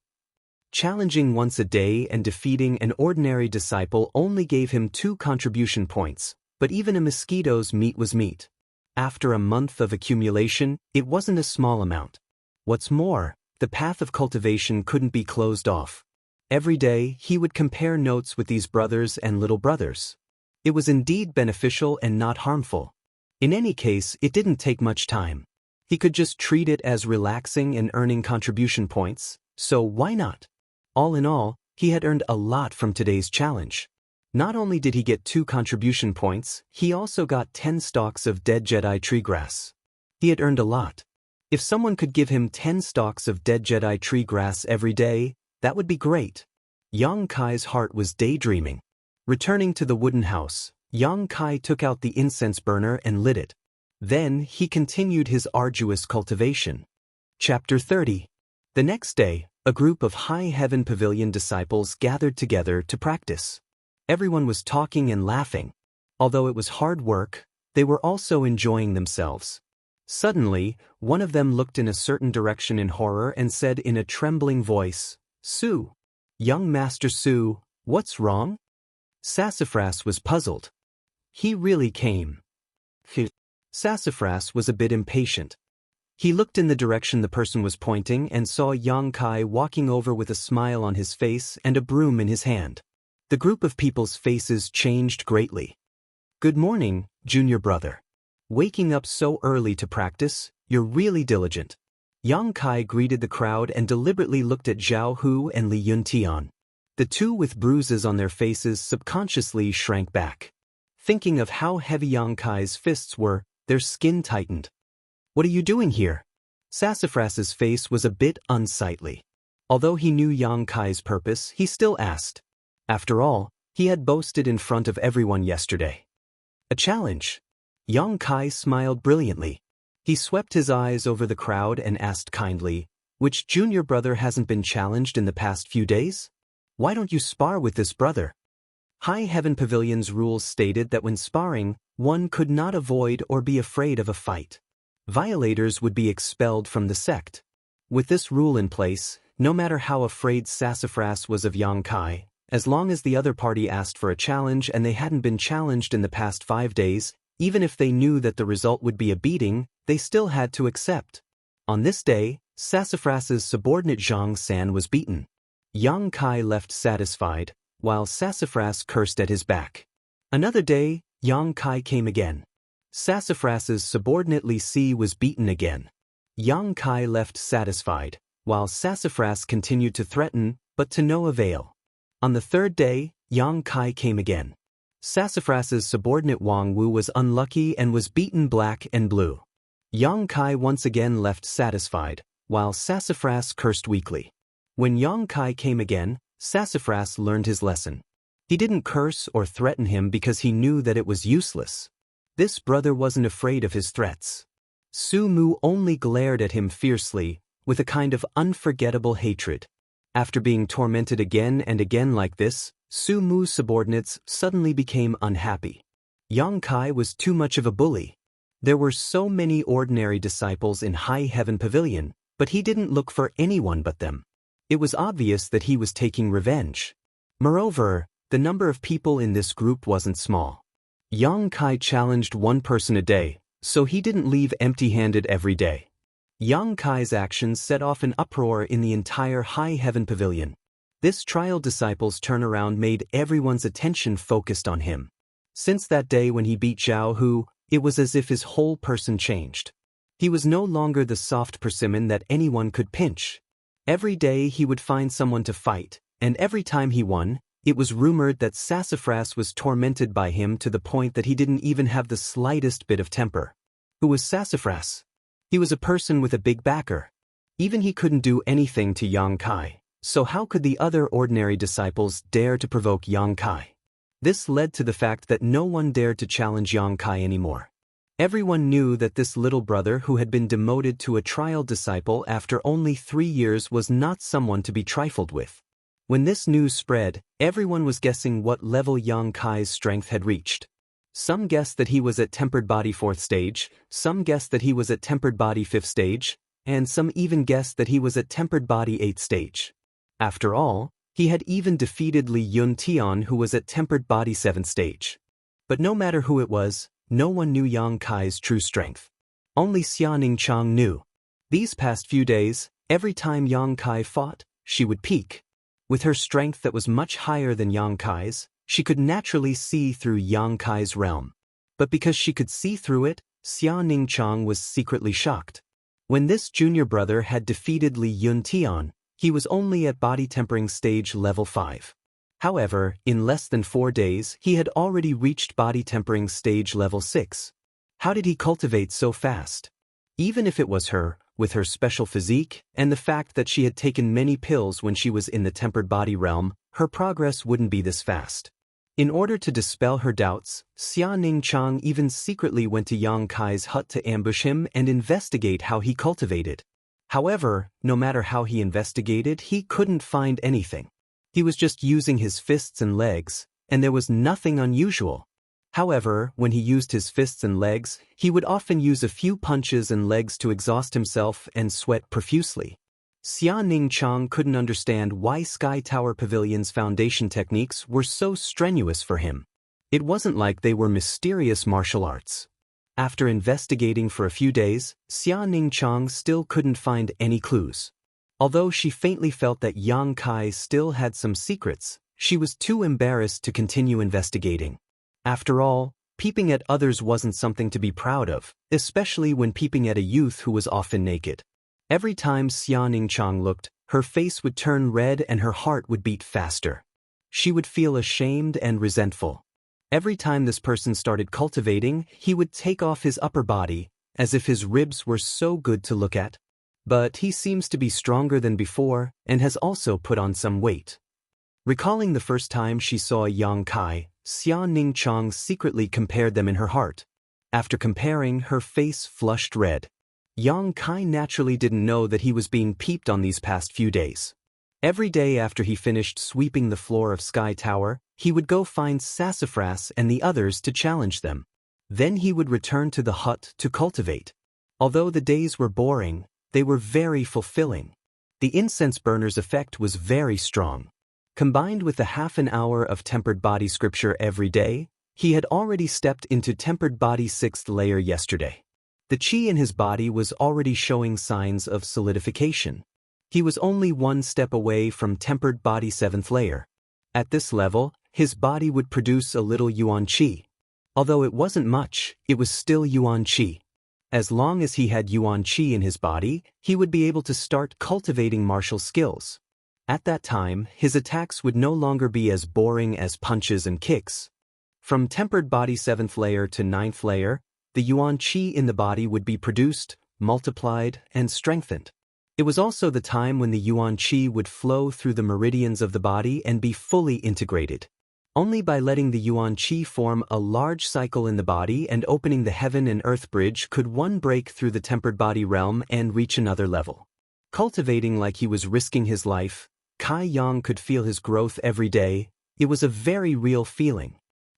Challenging once a day and defeating an ordinary disciple only gave him 2 contribution points, but even a mosquito's meat was meat. After a month of accumulation, it wasn't a small amount. What's more, the path of cultivation couldn't be closed off. Every day, he would compare notes with these brothers and little brothers. It was indeed beneficial and not harmful. In any case, it didn't take much time. He could just treat it as relaxing and earning contribution points, so why not? All in all, he had earned a lot from today's challenge. Not only did he get 2 contribution points, he also got 10 stalks of dead Jedi tree grass. He had earned a lot. If someone could give him 10 stalks of dead Jedi tree grass every day, that would be great. Yang Kai's heart was daydreaming. Returning to the wooden house, Yang Kai took out the incense burner and lit it. Then he continued his arduous cultivation. Chapter 30. The next day, a group of High Heaven Pavilion disciples gathered together to practice. Everyone was talking and laughing. Although it was hard work, they were also enjoying themselves. Suddenly, one of them looked in a certain direction in horror and said in a trembling voice, "Su! Young Master Su, what's wrong?" Sassafras was puzzled. He really came. Sassafras was a bit impatient. He looked in the direction the person was pointing and saw Yang Kai walking over with a smile on his face and a broom in his hand. The group of people's faces changed greatly. "Good morning, junior brother. Waking up so early to practice, you're really diligent." Yang Kai greeted the crowd and deliberately looked at Zhao Hu and Li Yuntian. The two with bruises on their faces subconsciously shrank back. Thinking of how heavy Yang Kai's fists were, their skin tightened. "What are you doing here?" Sassafras's face was a bit unsightly. Although he knew Yang Kai's purpose, he still asked. After all, he had boasted in front of everyone yesterday. "A challenge." Yang Kai smiled brilliantly. He swept his eyes over the crowd and asked kindly, "Which junior brother hasn't been challenged in the past few days? Why don't you spar with this brother?" High Heaven Pavilion's rules stated that when sparring, one could not avoid or be afraid of a fight. Violators would be expelled from the sect. With this rule in place, no matter how afraid Sassafras was of Yang Kai, as long as the other party asked for a challenge and they hadn't been challenged in the past 5 days, even if they knew that the result would be a beating, they still had to accept. On this day, Sassafras's subordinate Zhang San was beaten. Yang Kai left satisfied, while Sassafras cursed at his back. Another day, Yang Kai came again. Sassafras's subordinate Li Si was beaten again. Yang Kai left satisfied, while Sassafras continued to threaten, but to no avail. On the 3rd day, Yang Kai came again. Sassafras's subordinate Wang Wu was unlucky and was beaten black and blue. Yang Kai once again left satisfied, while Sassafras cursed weakly. When Yang Kai came again, Sassafras learned his lesson. He didn't curse or threaten him because he knew that it was useless. This brother wasn't afraid of his threats. Su Mu only glared at him fiercely, with a kind of unforgettable hatred. After being tormented again and again like this, Su Mu's subordinates suddenly became unhappy. Yang Kai was too much of a bully. There were so many ordinary disciples in High Heaven Pavilion, but he didn't look for anyone but them. It was obvious that he was taking revenge. Moreover, the number of people in this group wasn't small. Yang Kai challenged one person a day, so he didn't leave empty-handed every day. Yang Kai's actions set off an uproar in the entire High Heaven Pavilion. This trial disciple's turnaround made everyone's attention focused on him. Since that day when he beat Zhao Hu, it was as if his whole person changed. He was no longer the soft persimmon that anyone could pinch. Every day he would find someone to fight, and every time he won, it was rumored that Sassafras was tormented by him to the point that he didn't even have the slightest bit of temper. Who was Sassafras? He was a person with a big backer. Even he couldn't do anything to Yang Kai, so how could the other ordinary disciples dare to provoke Yang Kai? This led to the fact that no one dared to challenge Yang Kai anymore. Everyone knew that this little brother who had been demoted to a trial disciple after only 3 years was not someone to be trifled with. When this news spread, everyone was guessing what level Yang Kai's strength had reached. Some guessed that he was at Tempered Body 4th stage, some guessed that he was at Tempered Body 5th stage, and some even guessed that he was at Tempered Body 8th stage. After all, he had even defeated Li Yun Tian, who was at Tempered Body 7th stage. But no matter who it was, no one knew Yang Kai's true strength. Only Xia Ningchang knew. These past few days, every time Yang Kai fought, she would peak. With her strength that was much higher than Yang Kai's, she could naturally see through Yang Kai's realm. But because she could see through it, Xia Ningchang was secretly shocked. When this junior brother had defeated Li Yun Tian, he was only at body tempering stage level 5. However, in less than 4 days, he had already reached body tempering stage level 6. How did he cultivate so fast? Even if it was her, with her special physique, and the fact that she had taken many pills when she was in the tempered body realm, her progress wouldn't be this fast. In order to dispel her doubts, Xia Ningchang even secretly went to Yang Kai's hut to ambush him and investigate how he cultivated. However, no matter how he investigated, he couldn't find anything. He was just using his fists and legs, and there was nothing unusual. However, when he used his fists and legs, he would often use a few punches and legs to exhaust himself and sweat profusely. Xia Ningchang couldn't understand why Sky Tower Pavilion's foundation techniques were so strenuous for him. It wasn't like they were mysterious martial arts. After investigating for a few days, Xia Ningchang still couldn't find any clues. Although she faintly felt that Yang Kai still had some secrets, she was too embarrassed to continue investigating. After all, peeping at others wasn't something to be proud of, especially when peeping at a youth who was often naked. Every time Xia Ningchang looked, her face would turn red and her heart would beat faster. She would feel ashamed and resentful. Every time this person started cultivating, he would take off his upper body, as if his ribs were so good to look at. But he seems to be stronger than before and has also put on some weight. Recalling the first time she saw Yang Kai, Xia Ningchang secretly compared them in her heart. After comparing, her face flushed red. Yang Kai naturally didn't know that he was being peeped on these past few days. Every day after he finished sweeping the floor of Sky Tower, he would go find Sassafras and the others to challenge them. Then he would return to the hut to cultivate. Although the days were boring, they were very fulfilling. The incense burner's effect was very strong. Combined with the half an hour of tempered body scripture every day, he had already stepped into tempered body 6th layer yesterday. The chi in his body was already showing signs of solidification. He was only 1 step away from tempered body 7th layer. At this level, his body would produce a little yuan chi. Although it wasn't much, it was still yuan chi. As long as he had yuan chi in his body, he would be able to start cultivating martial skills. At that time, his attacks would no longer be as boring as punches and kicks. From tempered body 7th layer to 9th layer, the yuan chi in the body would be produced, multiplied, and strengthened. It was also the time when the yuan chi would flow through the meridians of the body and be fully integrated. Only by letting the yuan chi form a large cycle in the body and opening the heaven and earth bridge could one break through the tempered body realm and reach another level. Cultivating like he was risking his life, Kai Yang could feel his growth every day. It was a very real feeling.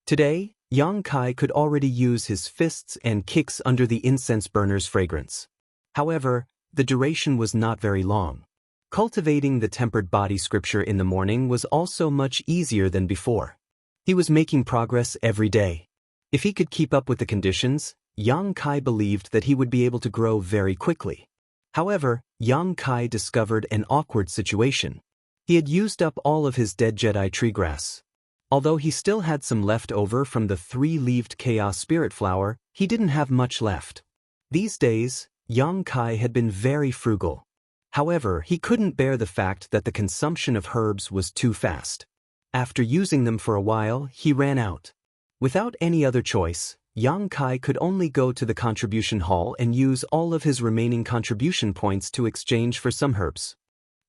Today, Yang Kai could already use his fists and kicks under the incense burner's fragrance. However, the duration was not very long. Cultivating the tempered body scripture in the morning was also much easier than before. He was making progress every day. If he could keep up with the conditions, Yang Kai believed that he would be able to grow very quickly. However, Yang Kai discovered an awkward situation. He had used up all of his dead Jedi tree grass. Although he still had some left over from the 3-leaved Chaos Spirit Flower, he didn't have much left. These days, Yang Kai had been very frugal. However, he couldn't bear the fact that the consumption of herbs was too fast. After using them for a while, he ran out. Without any other choice, Yang Kai could only go to the contribution hall and use all of his remaining contribution points to exchange for some herbs.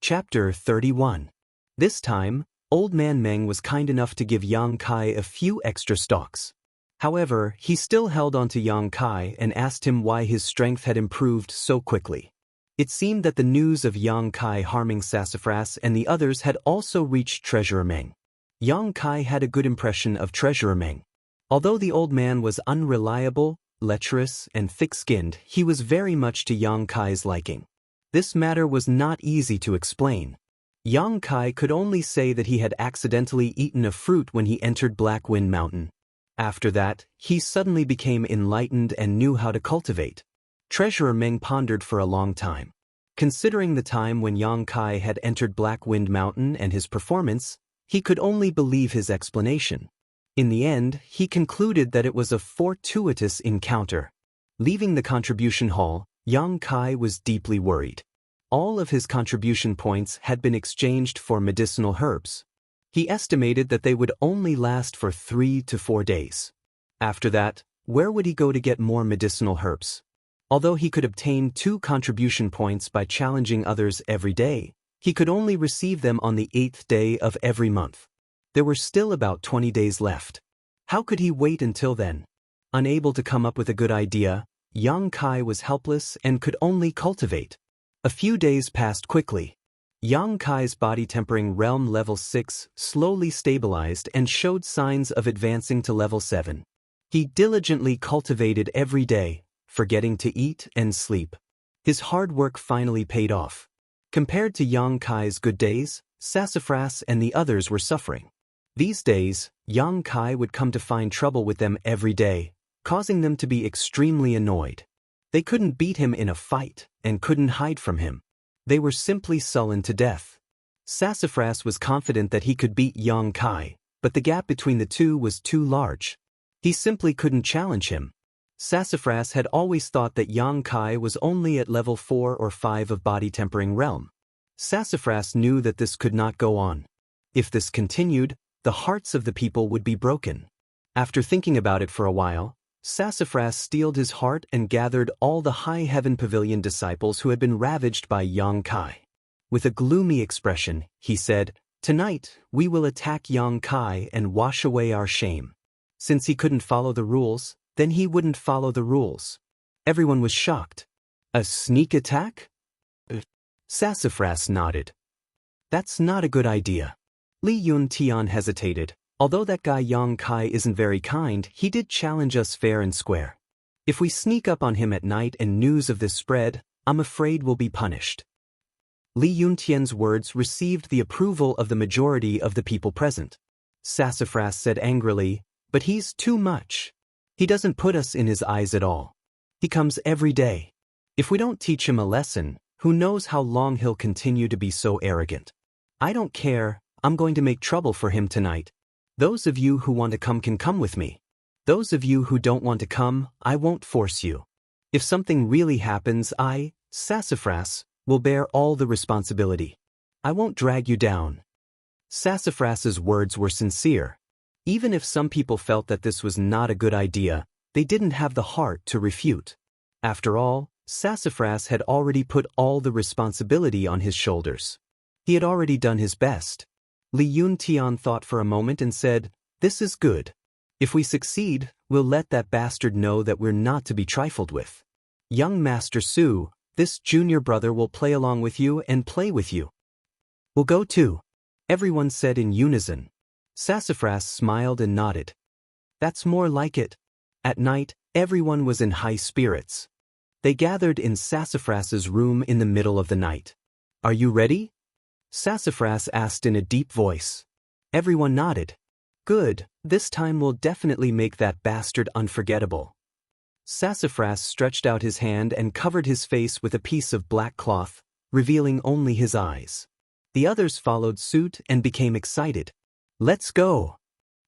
Chapter 31. This time, Old Man Meng was kind enough to give Yang Kai a few extra stalks. However, he still held on to Yang Kai and asked him why his strength had improved so quickly. It seemed that the news of Yang Kai harming Sassafras and the others had also reached Treasurer Meng. Yang Kai had a good impression of Treasurer Meng. Although the old man was unreliable, lecherous, and thick-skinned, he was very much to Yang Kai's liking. This matter was not easy to explain. Yang Kai could only say that he had accidentally eaten a fruit when he entered Black Wind Mountain. After that, he suddenly became enlightened and knew how to cultivate. Treasurer Meng pondered for a long time. Considering the time when Yang Kai had entered Black Wind Mountain and his performance, he could only believe his explanation. In the end, he concluded that it was a fortuitous encounter. Leaving the contribution hall, Yang Kai was deeply worried. All of his contribution points had been exchanged for medicinal herbs. He estimated that they would only last for 3 to 4 days. After that, where would he go to get more medicinal herbs? Although he could obtain 2 contribution points by challenging others every day, he could only receive them on the 8th day of every month. There were still about 20 days left. How could he wait until then? Unable to come up with a good idea, Yang Kai was helpless and could only cultivate. A few days passed quickly. Yang Kai's body tempering realm level 6 slowly stabilized and showed signs of advancing to level 7. He diligently cultivated every day, forgetting to eat and sleep. His hard work finally paid off. Compared to Yang Kai's good days, Sassafras and the others were suffering. These days, Yang Kai would come to find trouble with them every day, causing them to be extremely annoyed. They couldn't beat him in a fight and couldn't hide from him. They were simply sullen to death. Sassafras was confident that he could beat Yang Kai, but the gap between the two was too large. He simply couldn't challenge him. Sassafras had always thought that Yang Kai was only at level 4 or 5 of body tempering realm. Sassafras knew that this could not go on. If this continued, the hearts of the people would be broken. After thinking about it for a while, Sassafras steeled his heart and gathered all the High Heaven Pavilion disciples who had been ravaged by Yang Kai. With a gloomy expression, he said, "Tonight, we will attack Yang Kai and wash away our shame." Since he couldn't follow the rules, then he wouldn't follow the rules. Everyone was shocked. A sneak attack? Sassafras nodded. That's not a good idea. Li Yun Tian hesitated. Although that guy Yang Kai isn't very kind, he did challenge us fair and square. If we sneak up on him at night and news of this spread, I'm afraid we'll be punished. Li Yun Tian's words received the approval of the majority of the people present. Sassafras said angrily, "But he's too much. He doesn't put us in his eyes at all. He comes every day. If we don't teach him a lesson, who knows how long he'll continue to be so arrogant. I don't care, I'm going to make trouble for him tonight. Those of you who want to come can come with me. Those of you who don't want to come, I won't force you. If something really happens, I, Sassafras, will bear all the responsibility. I won't drag you down." Sassafras's words were sincere. Even if some people felt that this was not a good idea, they didn't have the heart to refute. After all, Sassafras had already put all the responsibility on his shoulders. He had already done his best. Li Yun Tian thought for a moment and said, "This is good. If we succeed, we'll let that bastard know that we're not to be trifled with. Young Master Su, this junior brother will play along with you and play with you." "We'll go too," everyone said in unison. Sassafras smiled and nodded. "That's more like it." At night, everyone was in high spirits. They gathered in Sassafras's room in the middle of the night. "Are you ready?" Sassafras asked in a deep voice. Everyone nodded. "Good, this time we'll definitely make that bastard unforgettable." Sassafras stretched out his hand and covered his face with a piece of black cloth, revealing only his eyes. The others followed suit and became excited. "Let's go!"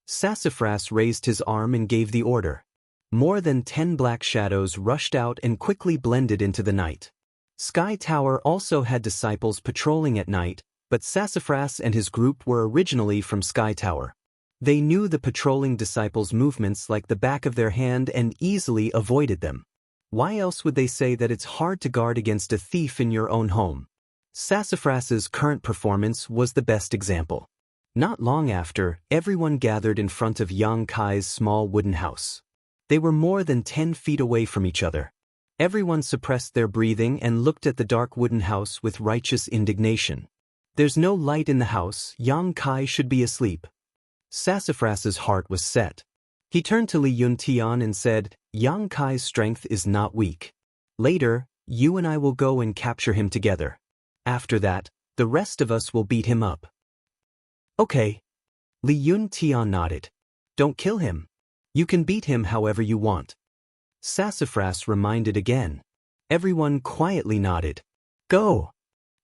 Sassafras raised his arm and gave the order. More than 10 black shadows rushed out and quickly blended into the night. Sky Tower also had disciples patrolling at night, but Sassafras and his group were originally from Sky Tower. They knew the patrolling disciples' movements like the back of their hand and easily avoided them. Why else would they say that it's hard to guard against a thief in your own home? Sassafras's current performance was the best example. Not long after, everyone gathered in front of Yang Kai's small wooden house. They were more than 10 feet away from each other. Everyone suppressed their breathing and looked at the dark wooden house with righteous indignation. "There's no light in the house, Yang Kai should be asleep." Sassafras's heart was set. He turned to Li Yuntian and said, "Yang Kai's strength is not weak. Later, you and I will go and capture him together. After that, the rest of us will beat him up." "Okay." Li Yuntian nodded. "Don't kill him. You can beat him however you want." Sassafras reminded again. Everyone quietly nodded. "Go!"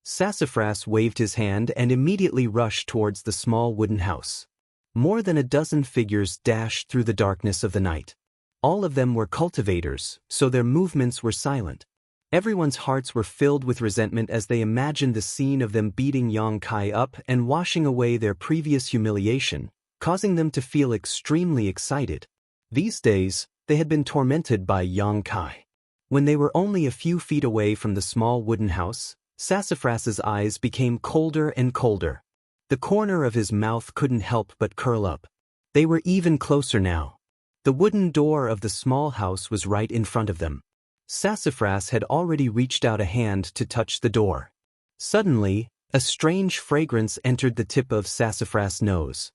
Sassafras waved his hand and immediately rushed towards the small wooden house. More than a dozen figures dashed through the darkness of the night. All of them were cultivators, so their movements were silent. Everyone's hearts were filled with resentment as they imagined the scene of them beating Yang Kai up and washing away their previous humiliation, causing them to feel extremely excited. These days, they had been tormented by Yang Kai. When they were only a few feet away from the small wooden house, Sassafras's eyes became colder and colder. The corner of his mouth couldn't help but curl up. They were even closer now. The wooden door of the small house was right in front of them. Sassafras had already reached out a hand to touch the door. Suddenly, a strange fragrance entered the tip of Sassafras' nose.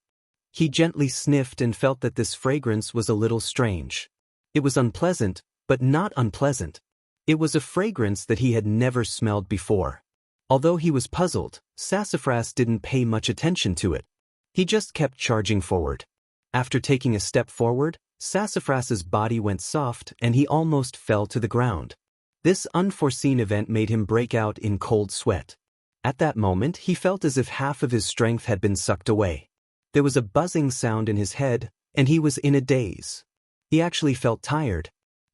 He gently sniffed and felt that this fragrance was a little strange. It was unpleasant, but not unpleasant. It was a fragrance that he had never smelled before. Although he was puzzled, Sassafras didn't pay much attention to it. He just kept charging forward. After taking a step forward, Sassafras's body went soft and he almost fell to the ground. This unforeseen event made him break out in cold sweat. At that moment, he felt as if half of his strength had been sucked away. There was a buzzing sound in his head, and he was in a daze. He actually felt tired.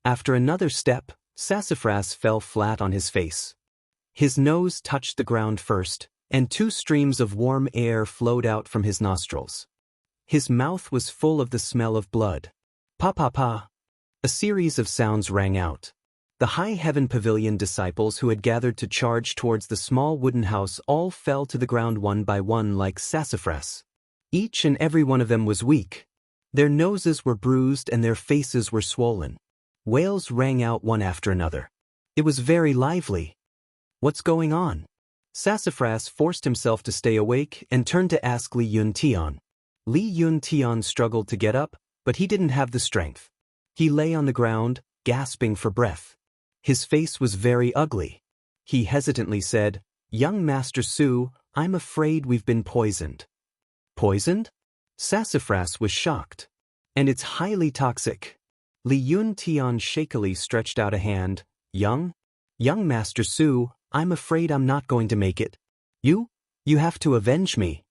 After another step, Sassafras fell flat on his face. His nose touched the ground first, and 2 streams of warm air flowed out from his nostrils. His mouth was full of the smell of blood. Pa pa pa. A series of sounds rang out. The High Heaven Pavilion disciples who had gathered to charge towards the small wooden house all fell to the ground one by one like Sassafras. Each and every one of them was weak. Their noses were bruised and their faces were swollen. Wails rang out one after another. It was very lively. "What's going on?" Sassafras forced himself to stay awake and turned to ask Li Yuntian. Li Yuntian struggled to get up, but he didn't have the strength. He lay on the ground, gasping for breath. His face was very ugly. He hesitantly said, "Young Master Su, I'm afraid we've been poisoned." "Poisoned?" Sassafras was shocked. "And it's highly toxic." Li Yuntian shakily stretched out a hand. Young Master Su, I'm afraid I'm not going to make it. You have to avenge me."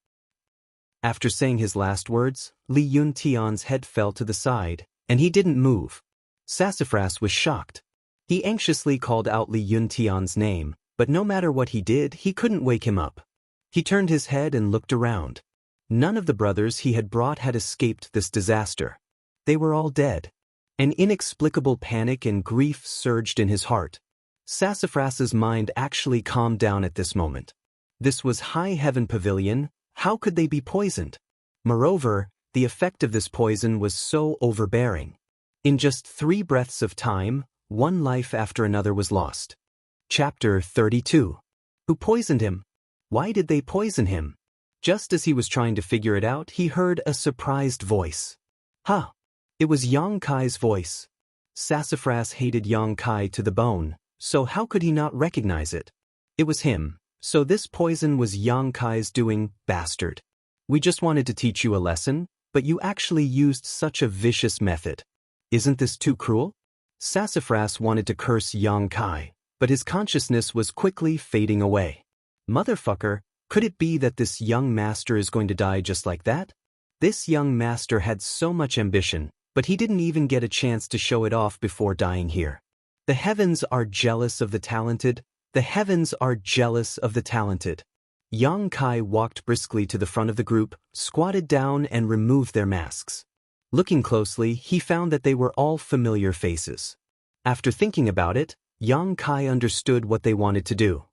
After saying his last words, Li Yuntian's head fell to the side, and he didn't move. Sassafras was shocked. He anxiously called out Li Yuntian's name, but no matter what he did, he couldn't wake him up. He turned his head and looked around. None of the brothers he had brought had escaped this disaster. They were all dead. An inexplicable panic and grief surged in his heart. Sassafras's mind actually calmed down at this moment. This was High Heaven Pavilion. How could they be poisoned? Moreover, the effect of this poison was so overbearing. In just 3 breaths of time, one life after another was lost. Chapter 32. Who poisoned him? Why did they poison him? Just as he was trying to figure it out, he heard a surprised voice. Ha! It was Yang Kai's voice. Sassafras hated Yang Kai to the bone, so how could he not recognize it? It was him. So this poison was Yang Kai's doing, bastard. We just wanted to teach you a lesson, but you actually used such a vicious method. Isn't this too cruel? Sassafras wanted to curse Yang Kai, but his consciousness was quickly fading away. Motherfucker, could it be that this young master is going to die just like that? This young master had so much ambition, but he didn't even get a chance to show it off before dying here. The heavens are jealous of the talented. The heavens are jealous of the talented. Yang Kai walked briskly to the front of the group, squatted down and removed their masks. Looking closely, he found that they were all familiar faces. After thinking about it, Yang Kai understood what they wanted to do.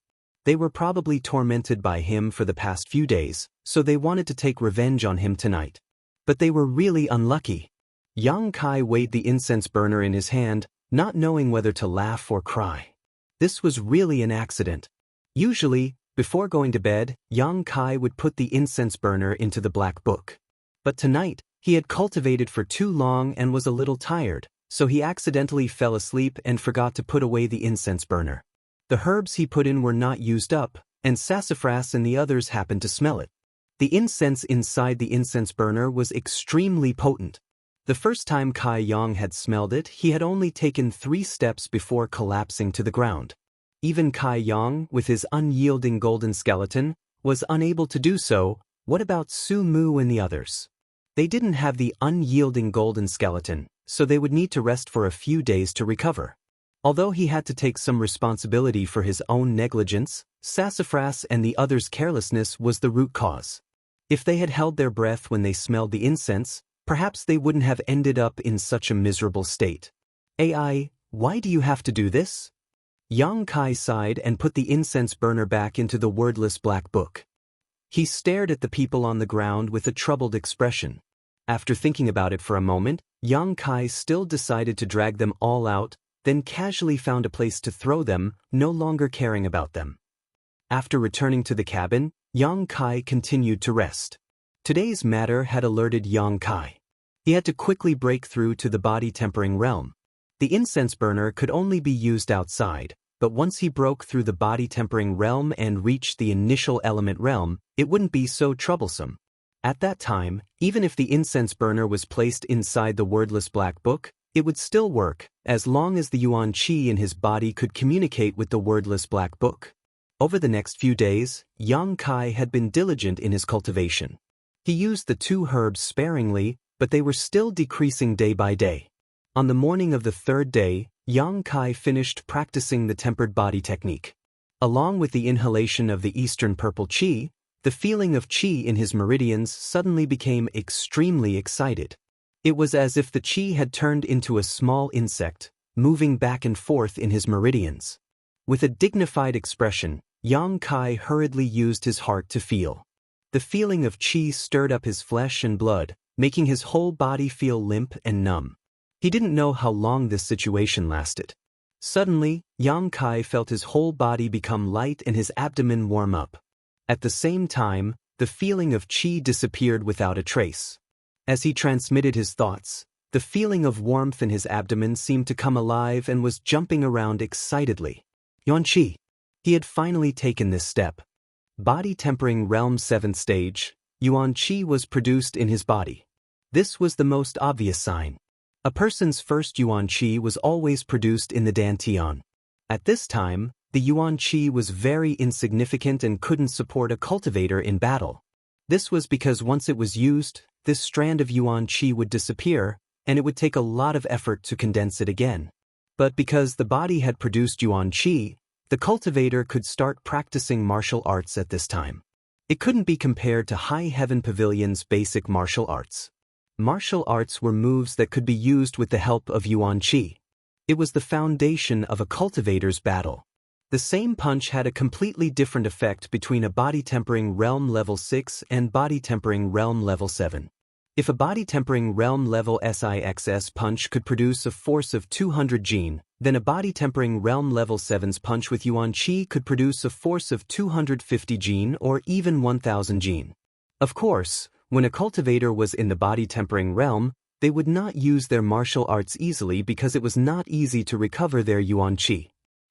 They were probably tormented by him for the past few days, so they wanted to take revenge on him tonight. But they were really unlucky. Yang Kai weighed the incense burner in his hand, not knowing whether to laugh or cry. This was really an accident. Usually, before going to bed, Yang Kai would put the incense burner into the black book. But tonight, he had cultivated for too long and was a little tired, so he accidentally fell asleep and forgot to put away the incense burner. The herbs he put in were not used up, and Sassafras and the others happened to smell it. The incense inside the incense burner was extremely potent. The first time Kai Yang had smelled it, he had only taken 3 steps before collapsing to the ground. Even Kai Yang, with his unyielding golden skeleton, was unable to do so. What about Su Mu and the others? They didn't have the unyielding golden skeleton, so they would need to rest for a few days to recover. Although he had to take some responsibility for his own negligence, Sassafras and the others' carelessness was the root cause. If they had held their breath when they smelled the incense, perhaps they wouldn't have ended up in such a miserable state. AI, why do you have to do this? Yang Kai sighed and put the incense burner back into the wordless black book. He stared at the people on the ground with a troubled expression. After thinking about it for a moment, Yang Kai still decided to drag them all out, then casually found a place to throw them, no longer caring about them. After returning to the cabin, Yang Kai continued to rest. Today's matter had alerted Yang Kai. He had to quickly break through to the body-tempering realm. The incense burner could only be used outside, but once he broke through the body-tempering realm and reached the initial element realm, it wouldn't be so troublesome. At that time, even if the incense burner was placed inside the wordless black book, it would still work, as long as the Yuan Qi in his body could communicate with the wordless black book. Over the next few days, Yang Kai had been diligent in his cultivation. He used the 2 herbs sparingly, but they were still decreasing day by day. On the morning of the 3rd day, Yang Kai finished practicing the tempered body technique. Along with the inhalation of the Eastern Purple Qi, the feeling of Qi in his meridians suddenly became extremely excited. It was as if the Qi had turned into a small insect, moving back and forth in his meridians. With a dignified expression, Yang Kai hurriedly used his heart to feel. The feeling of Qi stirred up his flesh and blood, making his whole body feel limp and numb. He didn't know how long this situation lasted. Suddenly, Yang Kai felt his whole body become light and his abdomen warm up. At the same time, the feeling of Qi disappeared without a trace. As he transmitted his thoughts, the feeling of warmth in his abdomen seemed to come alive and was jumping around excitedly. Yuan Qi. He had finally taken this step. Body tempering realm 7th stage, Yuan Qi was produced in his body. This was the most obvious sign. A person's first Yuan Qi was always produced in the Dantian. At this time, the Yuan Qi was very insignificant and couldn't support a cultivator in battle. This was because once it was used, this strand of Yuan Qi would disappear, and it would take a lot of effort to condense it again. But because the body had produced Yuan Qi, the cultivator could start practicing martial arts at this time. It couldn't be compared to High Heaven Pavilion's basic martial arts. Martial arts were moves that could be used with the help of Yuan Qi. It was the foundation of a cultivator's battle. The same punch had a completely different effect between a body tempering realm level 6 and body tempering realm level 7. If a body tempering realm level SIXS punch could produce a force of 200 Jin, then a body tempering realm level 7's punch with Yuan Qi could produce a force of 250 Jin or even 1000 Jin. Of course, when a cultivator was in the body tempering realm, they would not use their martial arts easily because it was not easy to recover their Yuan Qi.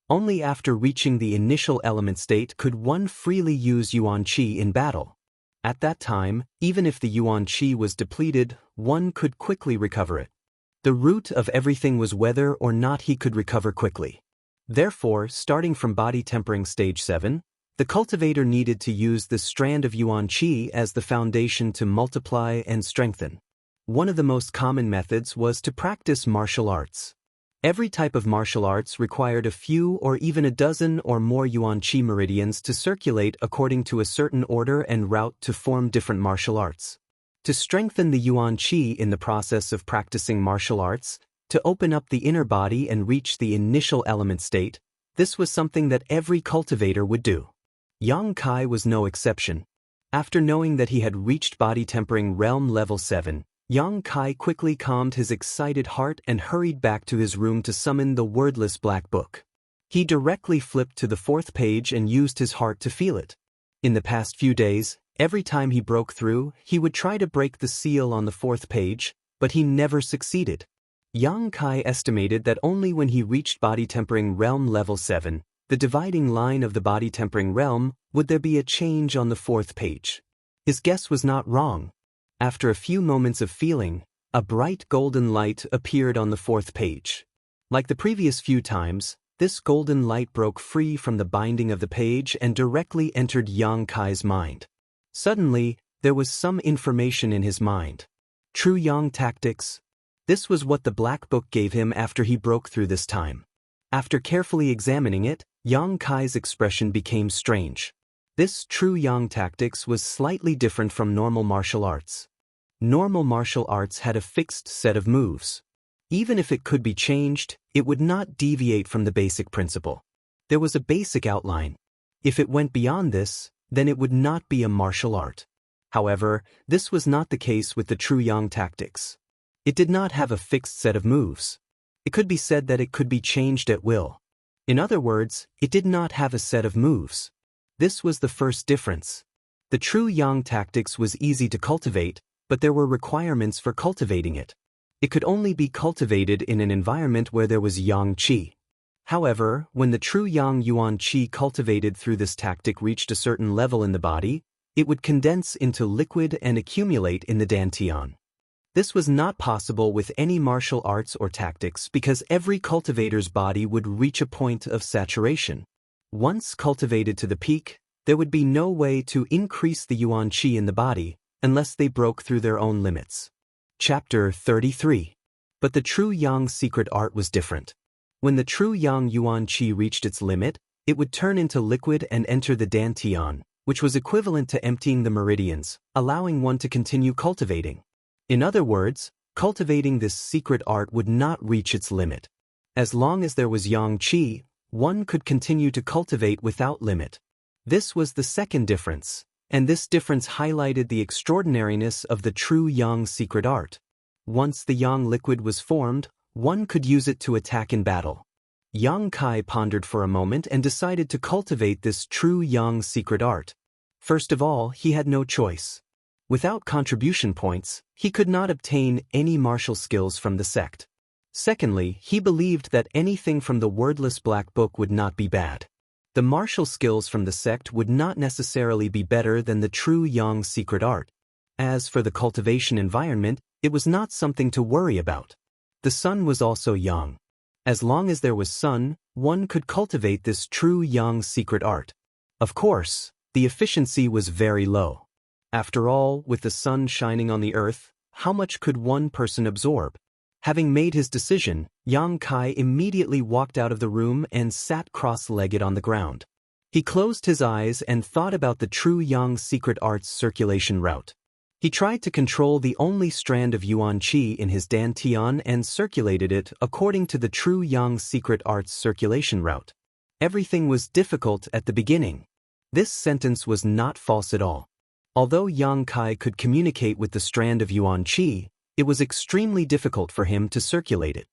Only after reaching the initial element state could one freely use Yuan Qi in battle. At that time, even if the Yuan Qi was depleted, one could quickly recover it. The root of everything was whether or not he could recover quickly. Therefore, starting from body tempering stage 7, the cultivator needed to use this strand of yuan qi as the foundation to multiply and strengthen. One of the most common methods was to practice martial arts. Every type of martial arts required a few or even a dozen or more yuan qi meridians to circulate according to a certain order and route to form different martial arts. To strengthen the yuan qi in the process of practicing martial arts, to open up the inner body and reach the initial element state, this was something that every cultivator would do. Yang Kai was no exception. After knowing that he had reached body tempering realm level 7, Yang Kai quickly calmed his excited heart and hurried back to his room to summon the wordless black book. He directly flipped to the 4th page and used his heart to feel it. In the past few days, every time he broke through, he would try to break the seal on the 4th page, but he never succeeded. Yang Kai estimated that only when he reached body tempering realm level 7, the dividing line of the body tempering realm, would there be a change on the 4th page. His guess was not wrong. After a few moments of feeling, a bright golden light appeared on the 4th page. Like the previous few times, this golden light broke free from the binding of the page and directly entered Yang Kai's mind. Suddenly, there was some information in his mind. True Yang tactics. This was what the black book gave him after he broke through this time. After carefully examining it, Yang Kai's expression became strange. This true Yang tactics was slightly different from normal martial arts. Normal martial arts had a fixed set of moves. Even if it could be changed, it would not deviate from the basic principle. There was a basic outline. If it went beyond this, then it would not be a martial art. However, this was not the case with the true Yang tactics. It did not have a fixed set of moves. It could be said that it could be changed at will. In other words, it did not have a set of moves. This was the first difference. The true Yang tactics was easy to cultivate, but there were requirements for cultivating it. It could only be cultivated in an environment where there was Yang Qi. However, when the true Yang Yuan Qi cultivated through this tactic reached a certain level in the body, it would condense into liquid and accumulate in the dantian. This was not possible with any martial arts or tactics because every cultivator's body would reach a point of saturation. Once cultivated to the peak, there would be no way to increase the Yuan Qi in the body unless they broke through their own limits. Chapter 33. But the true Yang secret art was different. When the true Yang Yuan Qi reached its limit, it would turn into liquid and enter the dantian, which was equivalent to emptying the meridians, allowing one to continue cultivating. In other words, cultivating this secret art would not reach its limit. As long as there was Yang Qi, one could continue to cultivate without limit. This was the second difference, and this difference highlighted the extraordinariness of the true Yang secret art. Once the Yang liquid was formed, one could use it to attack in battle. Yang Kai pondered for a moment and decided to cultivate this true Yang secret art. First of all, he had no choice. Without contribution points, he could not obtain any martial skills from the sect. Secondly, he believed that anything from the wordless black book would not be bad. The martial skills from the sect would not necessarily be better than the true Yang secret art. As for the cultivation environment, it was not something to worry about. The sun was also Yang. As long as there was sun, one could cultivate this true Yang secret art. Of course, the efficiency was very low. After all, with the sun shining on the earth, how much could one person absorb? Having made his decision, Yang Kai immediately walked out of the room and sat cross-legged on the ground. He closed his eyes and thought about the true Yang secret art's circulation route. He tried to control the only strand of Yuan Qi in his dantian and circulated it according to the true Yang secret art's circulation route. Everything was difficult at the beginning. This sentence was not false at all. Although Yang Kai could communicate with the strand of Yuan Qi, it was extremely difficult for him to circulate it.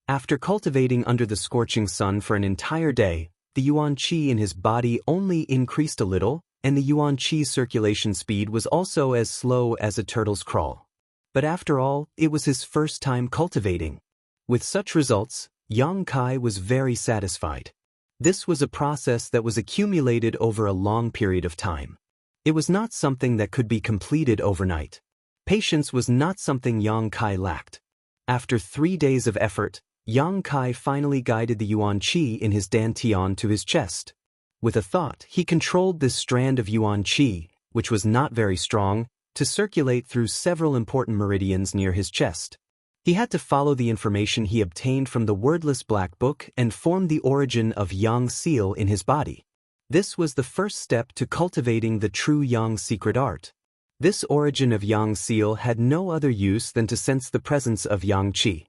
After cultivating under the scorching sun for an entire day, the Yuan Qi in his body only increased a little, and the Yuan Qi circulation speed was also as slow as a turtle's crawl. But after all, it was his first time cultivating. With such results, Yang Kai was very satisfied. This was a process that was accumulated over a long period of time. It was not something that could be completed overnight. Patience was not something Yang Kai lacked. After 3 days of effort, Yang Kai finally guided the Yuan Qi in his dantian to his chest. With a thought, he controlled this strand of Yuan Qi, which was not very strong, to circulate through several important meridians near his chest. He had to follow the information he obtained from the wordless black book and form the origin of Yang Seal in his body. This was the first step to cultivating the true Yang secret art. This origin of Yang Seal had no other use than to sense the presence of Yang Qi.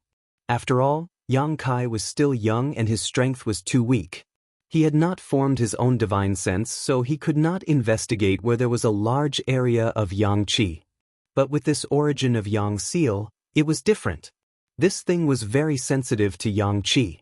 After all, Yang Kai was still young and his strength was too weak. He had not formed his own divine sense, so he could not investigate where there was a large area of Yang Qi. But with this origin of Yang Seal, it was different. This thing was very sensitive to Yang Qi.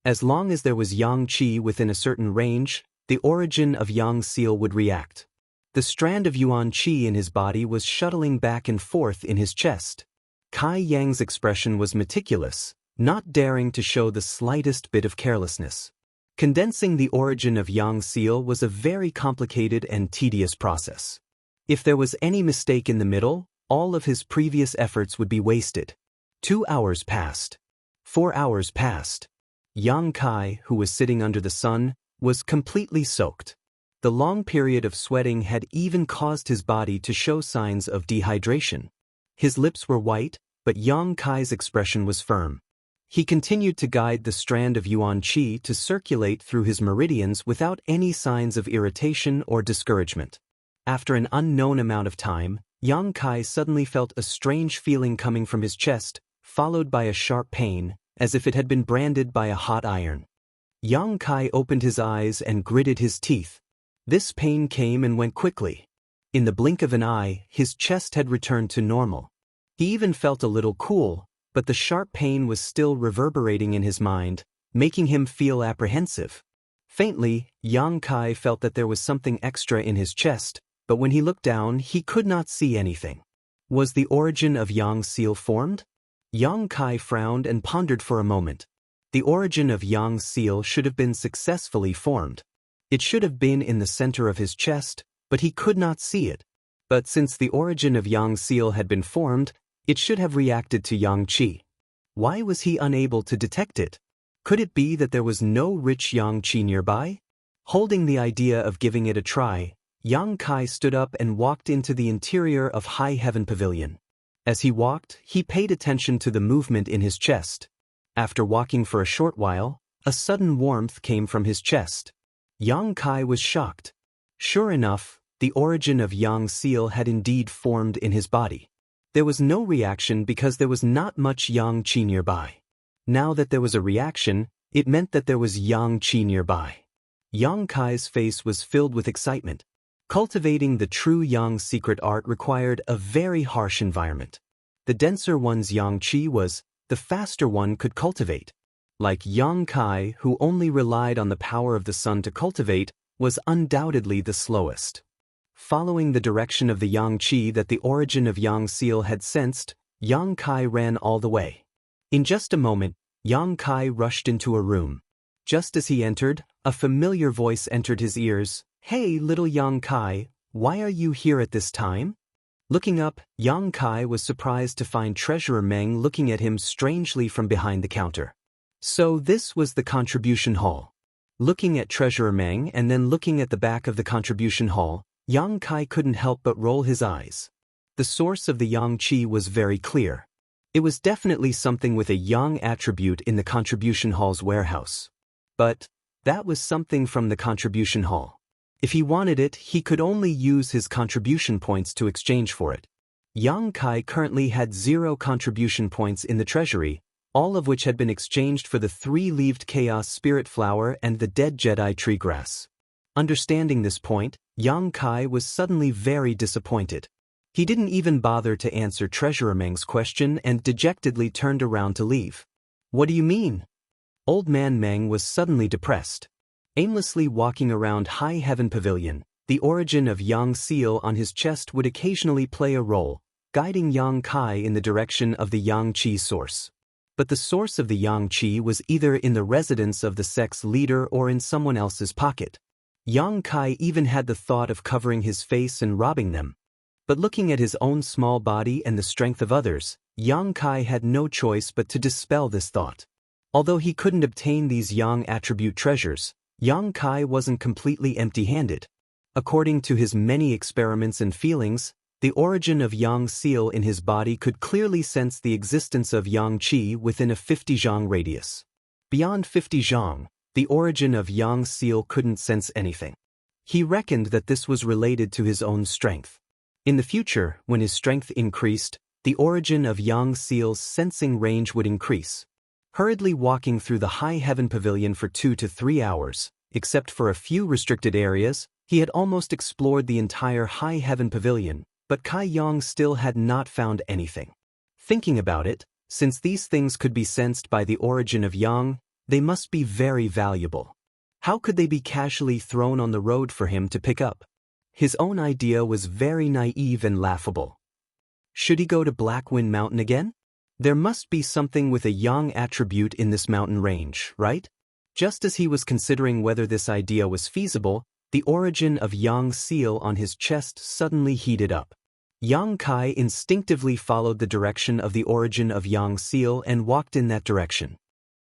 As long as there was Yang Qi within a certain range, the origin of Yang Seal would react. The strand of Yuan Qi in his body was shuttling back and forth in his chest. Kai Yang's expression was meticulous, not daring to show the slightest bit of carelessness. Condensing the origin of Yang Seal was a very complicated and tedious process. If there was any mistake in the middle, all of his previous efforts would be wasted. 2 hours passed. 4 hours passed. Yang Kai, who was sitting under the sun, was completely soaked. The long period of sweating had even caused his body to show signs of dehydration. His lips were white, but Yang Kai's expression was firm. He continued to guide the strand of Yuan Qi to circulate through his meridians without any signs of irritation or discouragement. After an unknown amount of time, Yang Kai suddenly felt a strange feeling coming from his chest, followed by a sharp pain, as if it had been branded by a hot iron. Yang Kai opened his eyes and gritted his teeth. This pain came and went quickly. In the blink of an eye, his chest had returned to normal. He even felt a little cool, but the sharp pain was still reverberating in his mind, making him feel apprehensive. Faintly, Yang Kai felt that there was something extra in his chest, but when he looked down, he could not see anything. Was the origin of Yang Seal formed? Yang Kai frowned and pondered for a moment. The origin of Yang Seal should have been successfully formed. It should have been in the center of his chest, but he could not see it. But since the origin of Yang Seal had been formed, it should have reacted to Yang Qi. Why was he unable to detect it? Could it be that there was no rich Yang Qi nearby? Holding the idea of giving it a try, Yang Kai stood up and walked into the interior of High Heaven Pavilion. As he walked, he paid attention to the movement in his chest. After walking for a short while, a sudden warmth came from his chest. Yang Kai was shocked. Sure enough, the origin of Yang Seal had indeed formed in his body. There was no reaction because there was not much Yang Qi nearby. Now that there was a reaction, it meant that there was Yang Qi nearby. Yang Kai's face was filled with excitement. Cultivating the true Yang secret art required a very harsh environment. The denser one's Yang Qi was, the faster one could cultivate. Like Yang Kai, who only relied on the power of the sun to cultivate, was undoubtedly the slowest. Following the direction of the Yang Qi that the origin of Yang Seal had sensed, Yang Kai ran all the way. In just a moment, Yang Kai rushed into a room. Just as he entered, a familiar voice entered his ears. "Hey, little Yang Kai, why are you here at this time?" Looking up, Yang Kai was surprised to find Treasurer Meng looking at him strangely from behind the counter. So this was the contribution hall. Looking at Treasurer Meng and then looking at the back of the contribution hall, Yang Kai couldn't help but roll his eyes. The source of the Yang Qi was very clear. It was definitely something with a Yang attribute in the contribution hall's warehouse. But that was something from the contribution hall. If he wanted it, he could only use his contribution points to exchange for it. Yang Kai currently had 0 contribution points in the treasury, all of which had been exchanged for the 3-leaved Chaos Spirit Flower and the Dead Jedi Tree Grass. Understanding this point, Yang Kai was suddenly very disappointed. He didn't even bother to answer Treasurer Meng's question and dejectedly turned around to leave. "What do you mean?" Old Man Meng was suddenly depressed. Aimlessly walking around High Heaven Pavilion, the origin of Yang Seal on his chest would occasionally play a role, guiding Yang Kai in the direction of the Yang Qi source. But the source of the Yang Qi was either in the residence of the sect's leader or in someone else's pocket. Yang Kai even had the thought of covering his face and robbing them. But looking at his own small body and the strength of others, Yang Kai had no choice but to dispel this thought. Although he couldn't obtain these Yang attribute treasures, Yang Kai wasn't completely empty-handed. According to his many experiments and feelings, the origin of Yang seal in his body could clearly sense the existence of Yang Qi within a 50 zhang radius. Beyond 50 zhang, the origin of Yang seal couldn't sense anything. He reckoned that this was related to his own strength. In the future, when his strength increased, the origin of Yang seal's sensing range would increase. Hurriedly walking through the High Heaven Pavilion for 2 to 3 hours, except for a few restricted areas, he had almost explored the entire High Heaven Pavilion, but Kai Yang still had not found anything. Thinking about it, since these things could be sensed by the origin of Yang, they must be very valuable. How could they be casually thrown on the road for him to pick up? His own idea was very naive and laughable. Should he go to Blackwind Mountain again? There must be something with a Yang attribute in this mountain range, right? Just as he was considering whether this idea was feasible, the origin of Yang seal on his chest suddenly heated up. Yang Kai instinctively followed the direction of the origin of Yang seal and walked in that direction.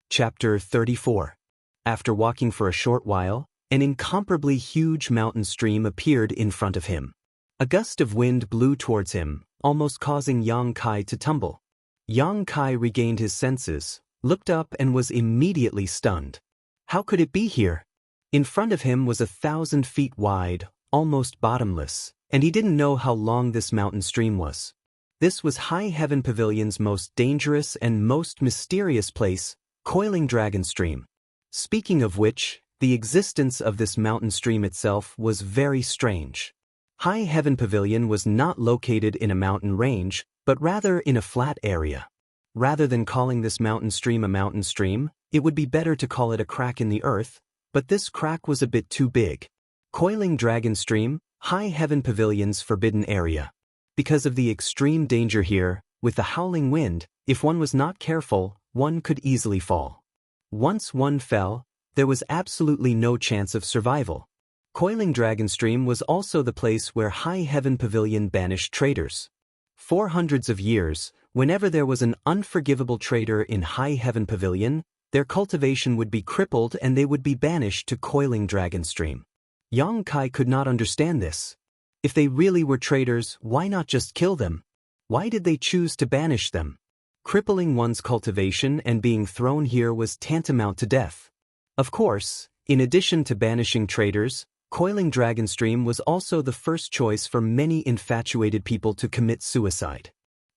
Chapter 34. After walking for a short while, an incomparably huge mountain stream appeared in front of him. A gust of wind blew towards him, almost causing Yang Kai to tumble. Yang Kai regained his senses, looked up and was immediately stunned. How could it be here? In front of him was 1,000 feet wide, almost bottomless, and he didn't know how long this mountain stream was. This was High Heaven Pavilion's most dangerous and most mysterious place, Coiling Dragon Stream. Speaking of which, the existence of this mountain stream itself was very strange. High Heaven Pavilion was not located in a mountain range, but rather in a flat area. Rather than calling this mountain stream, it would be better to call it a crack in the earth, but this crack was a bit too big. Coiling Dragon Stream, High Heaven Pavilion's forbidden area. Because of the extreme danger here, with the howling wind, if one was not careful, one could easily fall. Once one fell, there was absolutely no chance of survival. Coiling Dragon Stream was also the place where High Heaven Pavilion banished traitors. For hundreds of years, whenever there was an unforgivable traitor in High Heaven Pavilion, their cultivation would be crippled and they would be banished to Coiling Dragon Stream. Yang Kai could not understand this. If they really were traitors, why not just kill them? Why did they choose to banish them? Crippling one's cultivation and being thrown here was tantamount to death. Of course, in addition to banishing traitors, Coiling Dragon Stream was also the first choice for many infatuated people to commit suicide.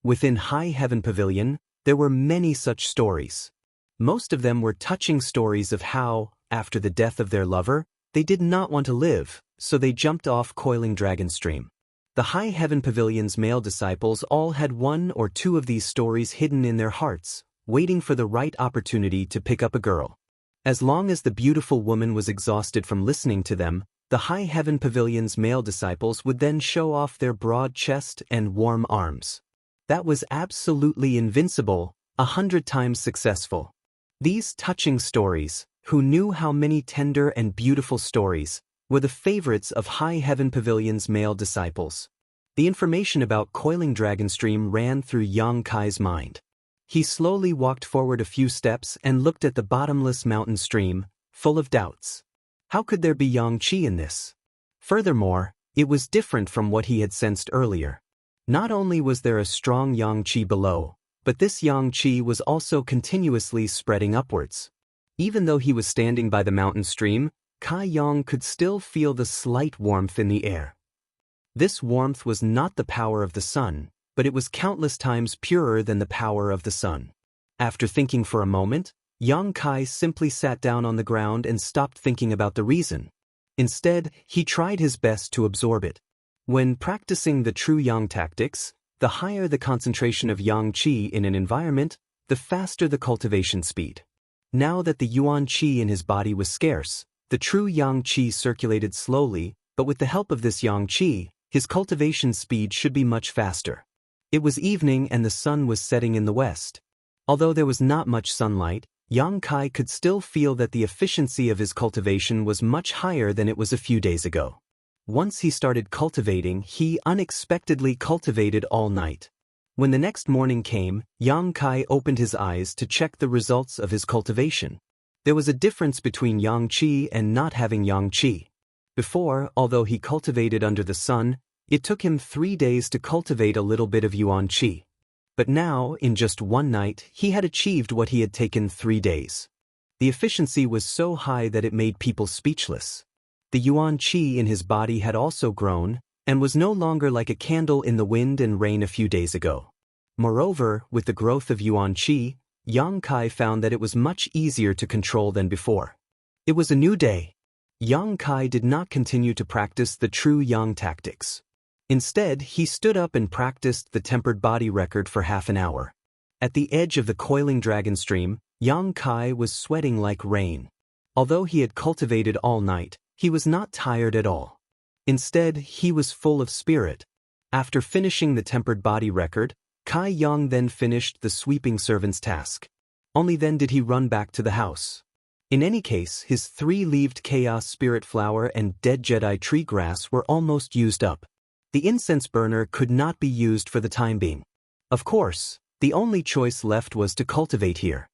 Within High Heaven Pavilion, there were many such stories. Most of them were touching stories of how, after the death of their lover, they did not want to live, so they jumped off Coiling Dragon Stream. The High Heaven Pavilion's male disciples all had one or two of these stories hidden in their hearts, waiting for the right opportunity to pick up a girl. As long as the beautiful woman was exhausted from listening to them, the High Heaven Pavilion's male disciples would then show off their broad chest and warm arms. That was absolutely invincible, 100 times successful. These touching stories, who knew how many tender and beautiful stories, were the favorites of High Heaven Pavilion's male disciples. The information about Coiling Dragon Stream ran through Yang Kai's mind. He slowly walked forward a few steps and looked at the bottomless mountain stream, full of doubts. How could there be Yang Qi in this? Furthermore, it was different from what he had sensed earlier. Not only was there a strong Yang Qi below, but this Yang Qi was also continuously spreading upwards. Even though he was standing by the mountain stream, Kai Yang could still feel the slight warmth in the air. This warmth was not the power of the sun, but it was countless times purer than the power of the sun. After thinking for a moment, Yang Kai simply sat down on the ground and stopped thinking about the reason. Instead, he tried his best to absorb it. When practicing the true Yang tactics, the higher the concentration of Yang Qi in an environment, the faster the cultivation speed. Now that the Yuan Qi in his body was scarce, the true Yang Qi circulated slowly, but with the help of this Yang Qi, his cultivation speed should be much faster. It was evening and the sun was setting in the west. Although there was not much sunlight, Yang Kai could still feel that the efficiency of his cultivation was much higher than it was a few days ago. Once he started cultivating, he unexpectedly cultivated all night. When the next morning came, Yang Kai opened his eyes to check the results of his cultivation. There was a difference between Yang Qi and not having Yang Qi. Before, although he cultivated under the sun, it took him 3 days to cultivate a little bit of Yuan Qi. But now, in just one night, he had achieved what he had taken 3 days. The efficiency was so high that it made people speechless. The Yuan Qi in his body had also grown, and was no longer like a candle in the wind and rain a few days ago. Moreover, with the growth of Yuan Qi, Yang Kai found that it was much easier to control than before. It was a new day. Yang Kai did not continue to practice the true Yang tactics. Instead, he stood up and practiced the tempered body record for half an hour. At the edge of the coiling dragon stream, Yang Kai was sweating like rain. Although he had cultivated all night, he was not tired at all. Instead, he was full of spirit. After finishing the tempered body record, Kai Yang then finished the sweeping servant's task. Only then did he run back to the house. In any case, his 3-leaved chaos spirit flower and dead Jedi tree grass were almost used up. The incense burner could not be used for the time being. Of course, the only choice left was to cultivate here.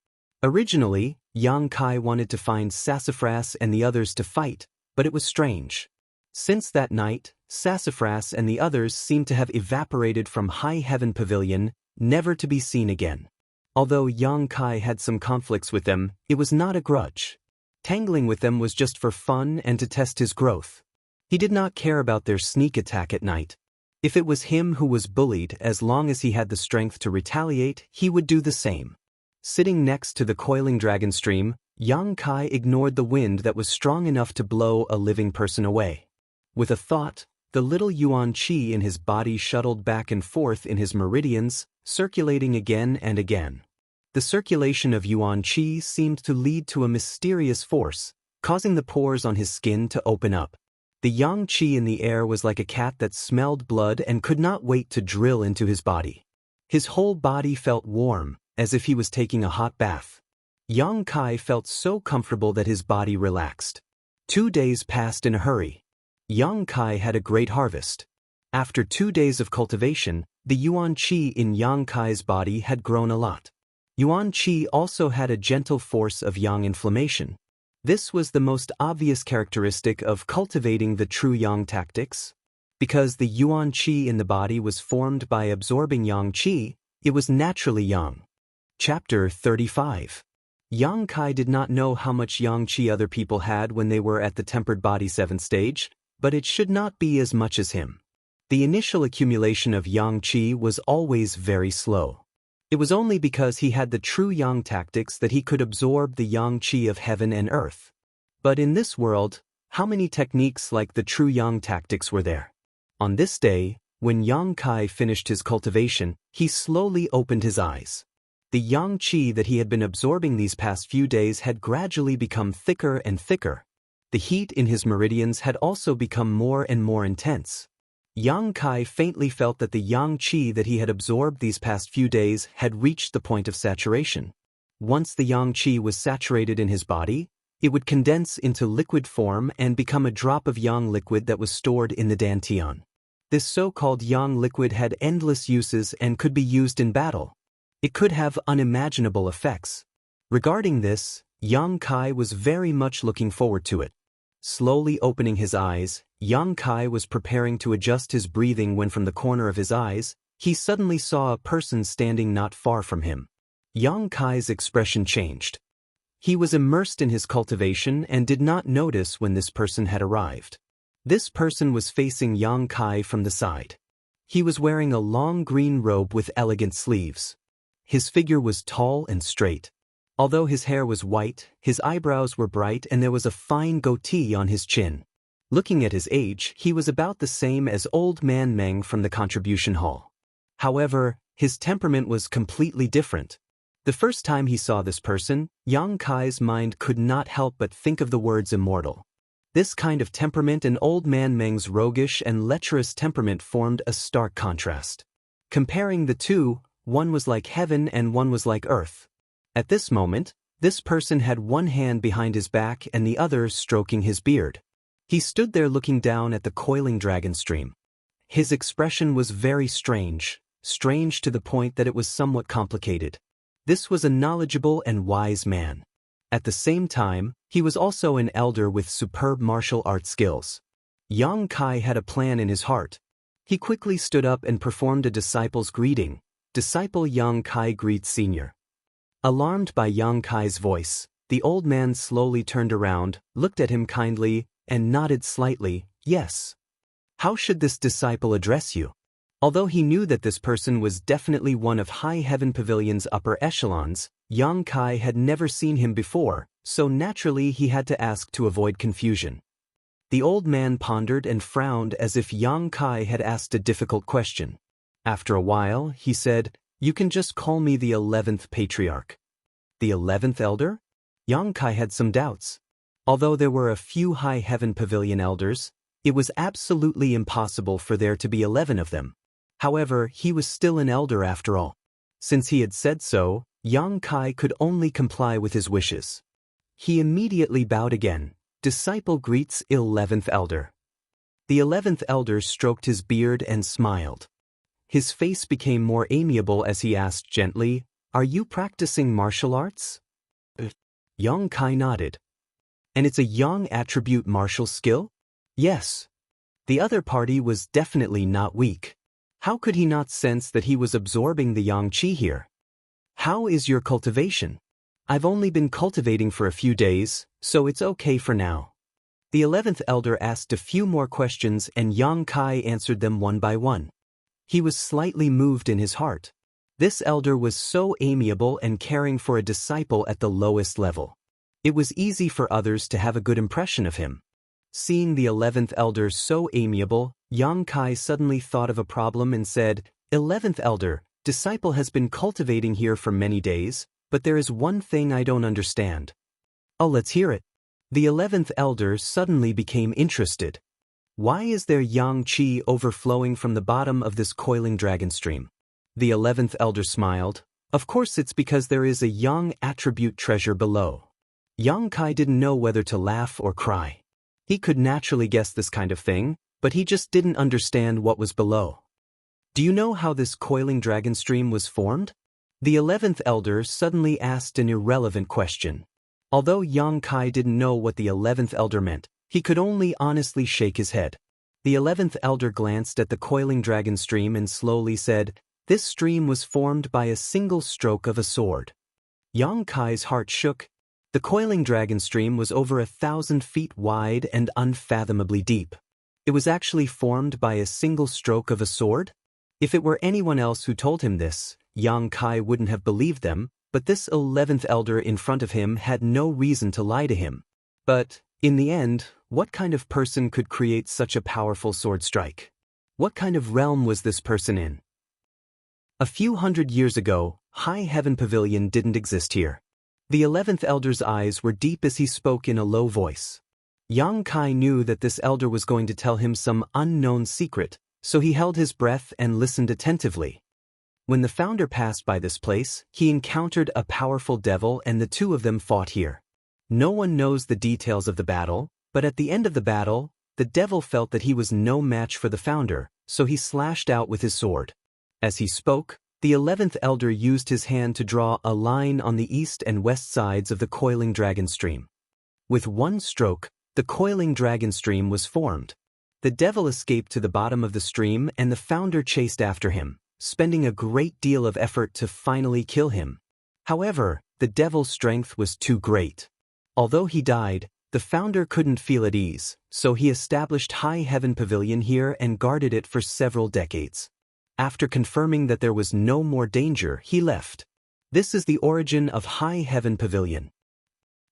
Originally, Yang Kai wanted to find Sassafras and the others to fight, but it was strange. Since that night, Sassafras and the others seemed to have evaporated from High Heaven Pavilion, never to be seen again. Although Yang Kai had some conflicts with them, it was not a grudge. Tangling with them was just for fun and to test his growth. He did not care about their sneak attack at night. If it was him who was bullied, as long as he had the strength to retaliate, he would do the same. Sitting next to the coiling dragon stream, Yang Kai ignored the wind that was strong enough to blow a living person away. With a thought, the little Yuan Qi in his body shuttled back and forth in his meridians, circulating again and again. The circulation of Yuan Qi seemed to lead to a mysterious force, causing the pores on his skin to open up. The Yang Qi in the air was like a cat that smelled blood and could not wait to drill into his body. His whole body felt warm, as if he was taking a hot bath. Yang Kai felt so comfortable that his body relaxed. 2 days passed in a hurry. Yang Kai had a great harvest. After 2 days of cultivation, the Yuan Qi in Yang Kai's body had grown a lot. Yuan Qi also had a gentle force of Yang inflammation. This was the most obvious characteristic of cultivating the true Yang tactics. Because the Yuan Qi in the body was formed by absorbing Yang Qi, it was naturally Yang. Chapter 35. Yang Kai did not know how much Yang Qi other people had when they were at the tempered body 7th stage, but it should not be as much as him. The initial accumulation of Yang Qi was always very slow. It was only because he had the true Yang tactics that he could absorb the Yang Qi of heaven and earth. But in this world, how many techniques like the true Yang tactics were there? On this day, when Yang Kai finished his cultivation, he slowly opened his eyes. The Yang Qi that he had been absorbing these past few days had gradually become thicker and thicker. The heat in his meridians had also become more and more intense. Yang Kai faintly felt that the Yang Qi that he had absorbed these past few days had reached the point of saturation. Once the Yang Qi was saturated in his body, it would condense into liquid form and become a drop of Yang liquid that was stored in the Dantian. This so-called Yang liquid had endless uses and could be used in battle. It could have unimaginable effects. Regarding this, Yang Kai was very much looking forward to it. Slowly opening his eyes, Yang Kai was preparing to adjust his breathing when from the corner of his eyes, he suddenly saw a person standing not far from him. Yang Kai's expression changed. He was immersed in his cultivation and did not notice when this person had arrived. This person was facing Yang Kai from the side. He was wearing a long green robe with elegant sleeves. His figure was tall and straight. Although his hair was white, his eyebrows were bright and there was a fine goatee on his chin. Looking at his age, he was about the same as Old Man Meng from the contribution hall. However, his temperament was completely different. The first time he saw this person, Yang Kai's mind could not help but think of the words immortal. This kind of temperament and Old Man Meng's roguish and lecherous temperament formed a stark contrast. Comparing the two, one was like heaven and one was like earth. At this moment, this person had one hand behind his back and the other stroking his beard. He stood there looking down at the coiling dragon stream. His expression was very strange to the point that it was somewhat complicated. This was a knowledgeable and wise man. At the same time, he was also an elder with superb martial arts skills. Yang Kai had a plan in his heart. He quickly stood up and performed a disciple's greeting. Disciple Yang Kai greets Senior. Alarmed by Yang Kai's voice, the old man slowly turned around, looked at him kindly, and nodded slightly, yes. How should this disciple address you? Although he knew that this person was definitely one of High Heaven Pavilion's upper echelons, Yang Kai had never seen him before, so naturally he had to ask to avoid confusion. The old man pondered and frowned as if Yang Kai had asked a difficult question. After a while, he said, "You can just call me the 11th Patriarch." The 11th Elder? Yang Kai had some doubts. Although there were a few High Heaven Pavilion elders, it was absolutely impossible for there to be 11 of them. However, he was still an elder after all. Since he had said so, Yang Kai could only comply with his wishes. He immediately bowed again. Disciple greets 11th Elder. The 11th Elder stroked his beard and smiled. His face became more amiable as he asked gently, "Are you practicing martial arts?" Yang Kai nodded. "And it's a Yang attribute martial skill?" "Yes." The other party was definitely not weak. How could he not sense that he was absorbing the Yang Qi here? "How is your cultivation?" "I've only been cultivating for a few days, so it's okay for now." The 11th Elder asked a few more questions and Yang Kai answered them one by one. He was slightly moved in his heart. This elder was so amiable and caring for a disciple at the lowest level. It was easy for others to have a good impression of him. Seeing the 11th Elder so amiable, Yang Kai suddenly thought of a problem and said, "11th Elder, disciple has been cultivating here for many days, but there is one thing I don't understand." "Oh, let's hear it." The 11th Elder suddenly became interested. "Why is there Yang Qi overflowing from the bottom of this coiling dragon stream?" The 11th Elder smiled. "Of course it's because there is a Yang attribute treasure below." Yang Kai didn't know whether to laugh or cry. He could naturally guess this kind of thing, but he just didn't understand what was below. "Do you know how this coiling dragon stream was formed?" The 11th Elder suddenly asked an irrelevant question. Although Yang Kai didn't know what the 11th Elder meant, he could only honestly shake his head. The 11th Elder glanced at the coiling dragon stream and slowly said, "This stream was formed by a single stroke of a sword." Yang Kai's heart shook. The coiling dragon stream was over 1,000 feet wide and unfathomably deep. It was actually formed by a single stroke of a sword? If it were anyone else who told him this, Yang Kai wouldn't have believed them, but this 11th Elder in front of him had no reason to lie to him. But, in the end, what kind of person could create such a powerful sword strike? What kind of realm was this person in? A few hundred years ago, High Heaven Pavilion didn't exist here. The 11th Elder's eyes were deep as he spoke in a low voice. Yang Kai knew that this elder was going to tell him some unknown secret, so he held his breath and listened attentively. When the founder passed by this place, he encountered a powerful devil and the two of them fought here. No one knows the details of the battle, but at the end of the battle, the devil felt that he was no match for the founder, so he slashed out with his sword. As he spoke, the 11th Elder used his hand to draw a line on the east and west sides of the coiling dragon stream. With one stroke, the coiling dragon stream was formed. The devil escaped to the bottom of the stream and the founder chased after him, spending a great deal of effort to finally kill him. However, the devil's strength was too great. Although he died, the founder couldn't feel at ease, so he established High Heaven Pavilion here and guarded it for several decades. After confirming that there was no more danger, he left. This is the origin of High Heaven Pavilion.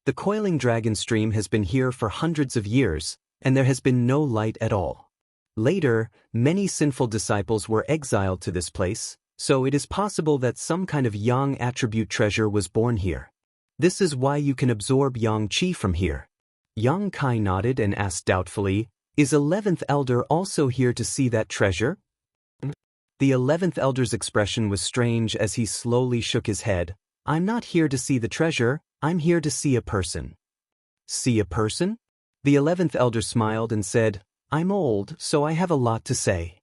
The coiling dragon stream has been here for hundreds of years, and there has been no light at all. Later, many sinful disciples were exiled to this place, so it is possible that some kind of Yang attribute treasure was born here. This is why you can absorb Yang Qi from here. Yang Kai nodded and asked doubtfully, "Is 11th Elder also here to see that treasure?" The 11th Elder's expression was strange as he slowly shook his head. "I'm not here to see the treasure, I'm here to see a person." "See a person?" The 11th elder smiled and said, I'm old, so I have a lot to say.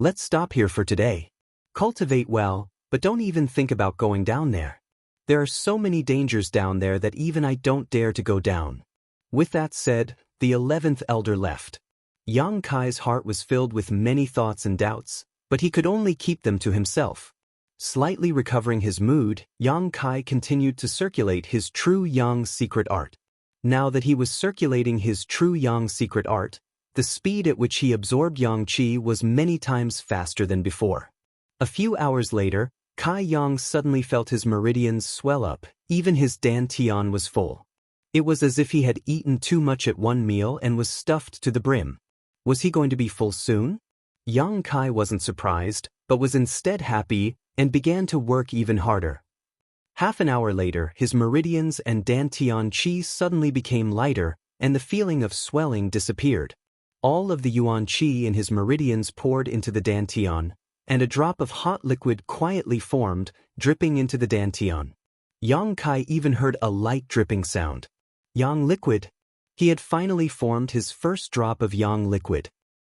Let's stop here for today. Cultivate well, but don't even think about going down there. There are so many dangers down there that even I don't dare to go down. With that said, the 11th elder left. Yang Kai's heart was filled with many thoughts and doubts, but he could only keep them to himself. Slightly recovering his mood, Yang Kai continued to circulate his true Yang secret art. Now that he was circulating his true Yang secret art, the speed at which he absorbed Yang Qi was many times faster than before. A few hours later, Kai Yang suddenly felt his meridians swell up, even his dantian was full. It was as if he had eaten too much at one meal and was stuffed to the brim. Was he going to be full soon? Yang Kai wasn't surprised, but was instead happy and began to work even harder. Half an hour later, his meridians and dantian qi suddenly became lighter, and the feeling of swelling disappeared. All of the yuan qi in his meridians poured into the dantian, and a drop of hot liquid quietly formed, dripping into the dantian. Yang Kai even heard a light dripping sound. Yang liquid. He had finally formed his first drop of yang liquid.